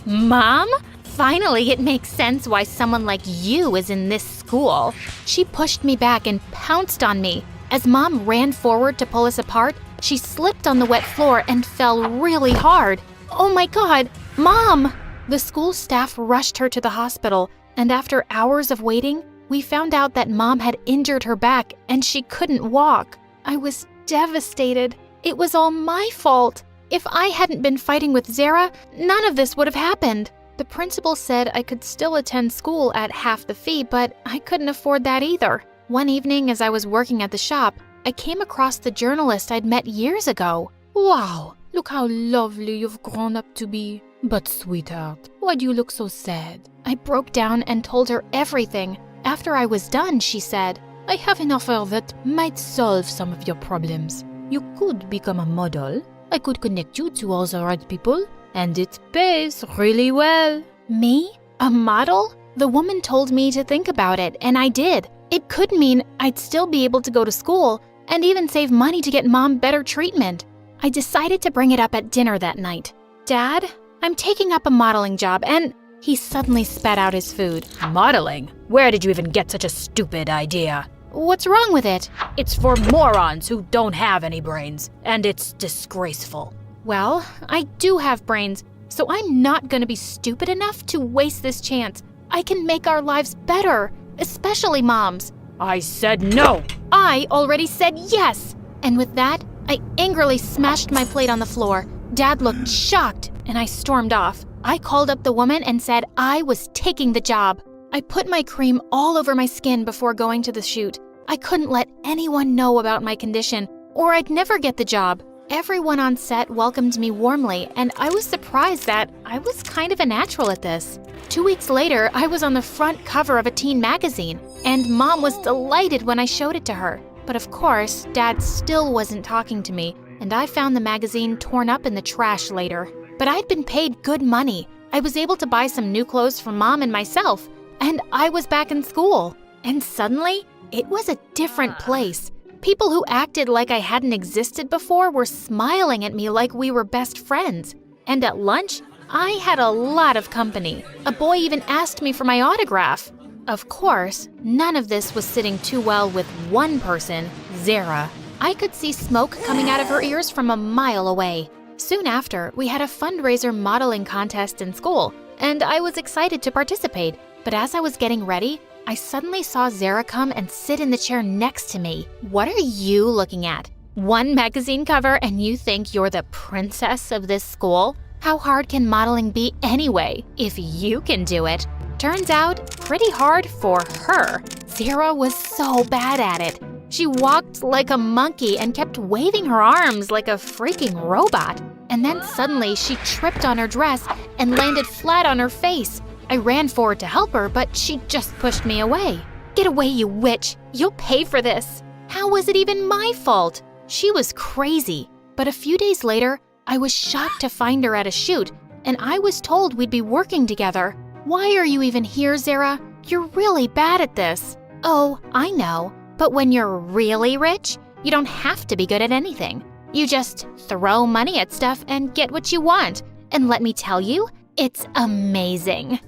O: Mom? Finally, it makes sense why someone like you is in this school.
B: She pushed me back and pounced on me. As Mom ran forward to pull us apart, she slipped on the wet floor and fell really hard. Oh my God, Mom! The school staff rushed her to the hospital, and after hours of waiting, we found out that Mom had injured her back and she couldn't walk. I was devastated. It was all my fault. If I hadn't been fighting with Zara, none of this would have happened. The principal said I could still attend school at half the fee, but I couldn't afford that either. One evening, as I was working at the shop, I came across the journalist I'd met years ago. Wow, look how lovely you've grown up to be. But sweetheart, why do you look so sad? I broke down and told her everything. After I was done, she said, I have an offer that might solve some of your problems. You could become a model. I could connect you to all the right people, and it pays really well. Me? A model? The woman told me to think about it, and I did. It could mean I'd still be able to go to school and even save money to get Mom better treatment. I decided to bring it up at dinner that night. Dad, I'm taking up a modeling job, and he suddenly spat out his food.
F: Modeling? Where did you even get such a stupid idea?
B: What's wrong with it?
F: It's for morons who don't have any brains, and it's disgraceful.
B: Well, I do have brains, so I'm not gonna be stupid enough to waste this chance. I can make our lives better, especially Mom's.
F: I said no!
B: I already said yes! And with that, I angrily smashed my plate on the floor. Dad looked shocked, and I stormed off. I called up the woman and said I was taking the job. I put my cream all over my skin before going to the shoot. I couldn't let anyone know about my condition, or I'd never get the job. Everyone on set welcomed me warmly, and I was surprised that I was kind of a natural at this. 2 weeks later, I was on the front cover of a teen magazine, and Mom was delighted when I showed it to her. But of course, Dad still wasn't talking to me, and I found the magazine torn up in the trash later. But I'd been paid good money. I was able to buy some new clothes for Mom and myself, and I was back in school. And suddenly, it was a different place. People who acted like I hadn't existed before were smiling at me like we were best friends. And at lunch, I had a lot of company. A boy even asked me for my autograph. Of course, none of this was sitting too well with one person, Zara. I could see smoke coming out of her ears from a mile away. Soon after, we had a fundraiser modeling contest in school, and I was excited to participate. But as I was getting ready, I suddenly saw Zara come and sit in the chair next to me. What are you looking at? One magazine cover and you think you're the princess of this school? How hard can modeling be anyway, if you can do it? Turns out, pretty hard for her. Zara was so bad at it. She walked like a monkey and kept waving her arms like a freaking robot. And then suddenly she tripped on her dress and landed flat on her face. I ran forward to help her, but she just pushed me away. Get away, you witch! You'll pay for this! How was it even my fault? She was crazy. But a few days later, I was shocked to find her at a shoot, and I was told we'd be working together. Why are you even here, Zara? You're really bad at this. Oh, I know. But when you're really rich, you don't have to be good at anything. You just throw money at stuff and get what you want. And let me tell you, it's amazing.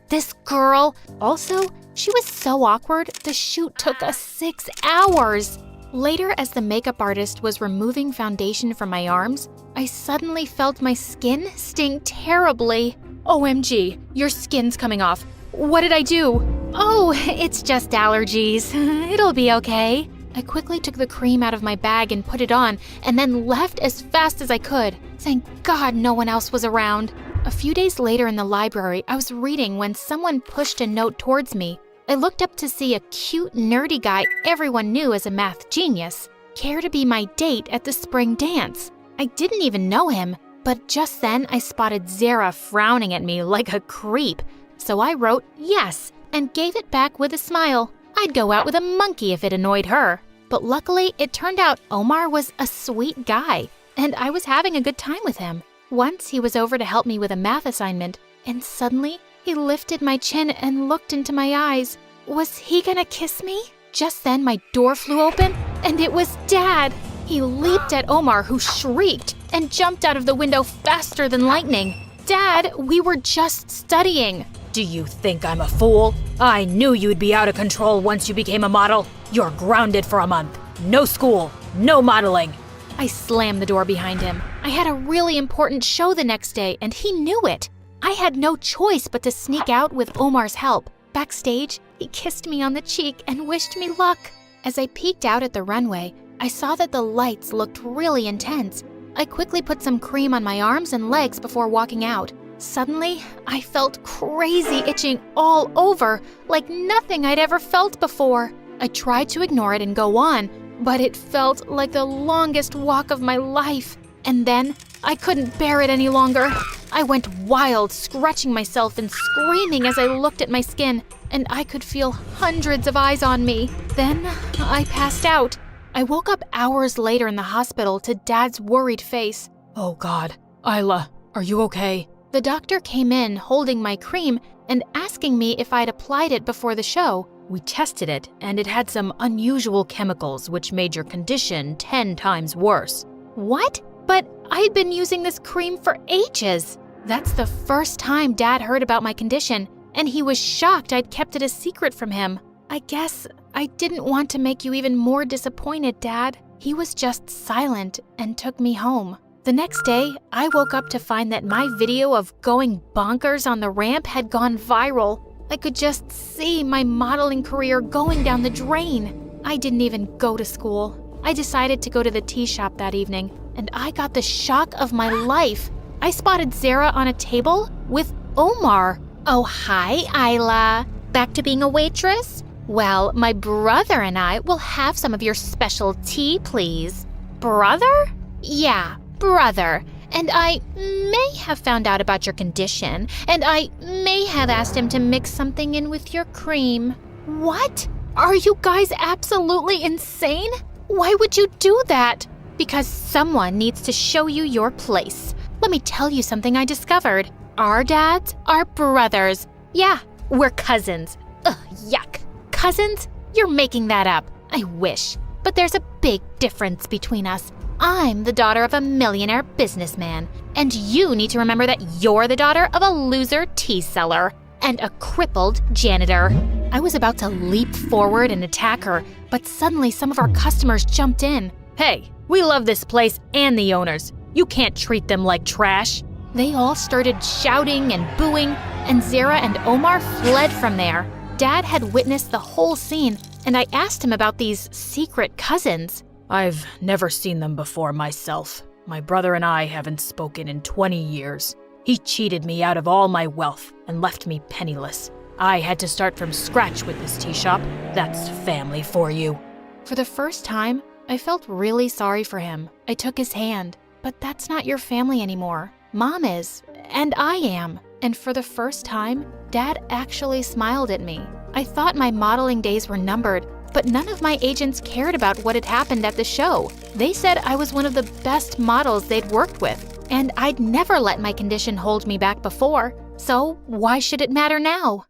B: This girl. Also, she was so awkward, the shoot took us 6 hours. Later, as the makeup artist was removing foundation from my arms, I suddenly felt my skin sting terribly. OMG, your skin's coming off. What did I do? Oh, it's just allergies. It'll be okay. I quickly took the cream out of my bag and put it on, and then left as fast as I could. Thank God no one else was around. A few days later in the library, I was reading when someone pushed a note towards me. I looked up to see a cute, nerdy guy everyone knew as a math genius care to be my date at the spring dance. I didn't even know him, but just then I spotted Zara frowning at me like a creep. So I wrote yes and gave it back with a smile. I'd go out with a monkey if it annoyed her. But luckily, it turned out Omar was a sweet guy, and I was having a good time with him. Once he was over to help me with a math assignment, and suddenly he lifted my chin and looked into my eyes. Was he gonna kiss me? Just then my door flew open, and it was Dad. He leaped at Omar, who shrieked, and jumped out of the window faster than lightning. Dad, we were just studying.
F: Do you think I'm a fool? I knew you'd be out of control once you became a model. You're grounded for a month. No school, no modeling.
B: I slammed the door behind him. I had a really important show the next day, and he knew it. I had no choice but to sneak out with Omar's help. Backstage, he kissed me on the cheek and wished me luck. As I peeked out at the runway, I saw that the lights looked really intense. I quickly put some cream on my arms and legs before walking out. Suddenly, I felt crazy itching all over, like nothing I'd ever felt before. I tried to ignore it and go on, but it felt like the longest walk of my life. And then, I couldn't bear it any longer. I went wild, scratching myself and screaming as I looked at my skin, and I could feel hundreds of eyes on me. Then, I passed out. I woke up hours later in the hospital to Dad's worried face.
F: Oh God, Isla, are you okay?
B: The doctor came in holding my cream and asking me if I'd applied it before the show.
F: We tested it, and it had some unusual chemicals which made your condition 10 times worse.
B: What? But I'd been using this cream for ages. That's the first time Dad heard about my condition, and he was shocked I'd kept it a secret from him. I guess I didn't want to make you even more disappointed, Dad. He was just silent and took me home. The next day, I woke up to find that my video of going bonkers on the ramp had gone viral. I could just see my modeling career going down the drain. I didn't even go to school. I decided to go to the tea shop that evening, and I got the shock of my life. I spotted Zara on a table with Omar.
O: Oh, hi, Isla. Back to being a waitress? Well, my brother and I will have some of your special tea, please.
B: Brother?
O: Yeah, brother. And I may have found out about your condition, and I may have asked him to mix something in with your cream.
B: What? Are you guys absolutely insane? Why would you do that? Because someone needs to show you your place. Let me tell you something I discovered. Our dads are brothers. Yeah, we're cousins. Ugh, yuck. Cousins? You're making that up. I wish. But there's a big difference between us. I'm the daughter of a millionaire businessman, and you need to remember that you're the daughter of a loser tea seller and a crippled janitor. I was about to leap forward and attack her, but suddenly some of our customers jumped in.
F: Hey, we love this place and the owners. You can't treat them like trash.
B: They all started shouting and booing, and Zara and Omar fled from there. Dad had witnessed the whole scene, and I asked him about these secret cousins.
F: I've never seen them before myself. My brother and I haven't spoken in 20 years. He cheated me out of all my wealth and left me penniless. I had to start from scratch with this tea shop. That's family for you.
B: For the first time, I felt really sorry for him. I took his hand. But that's not your family anymore. Mom is, and I am. And for the first time, Dad actually smiled at me. I thought my modeling days were numbered, but none of my agents cared about what had happened at the show. They said I was one of the best models they'd worked with, and I'd never let my condition hold me back before. So why should it matter now?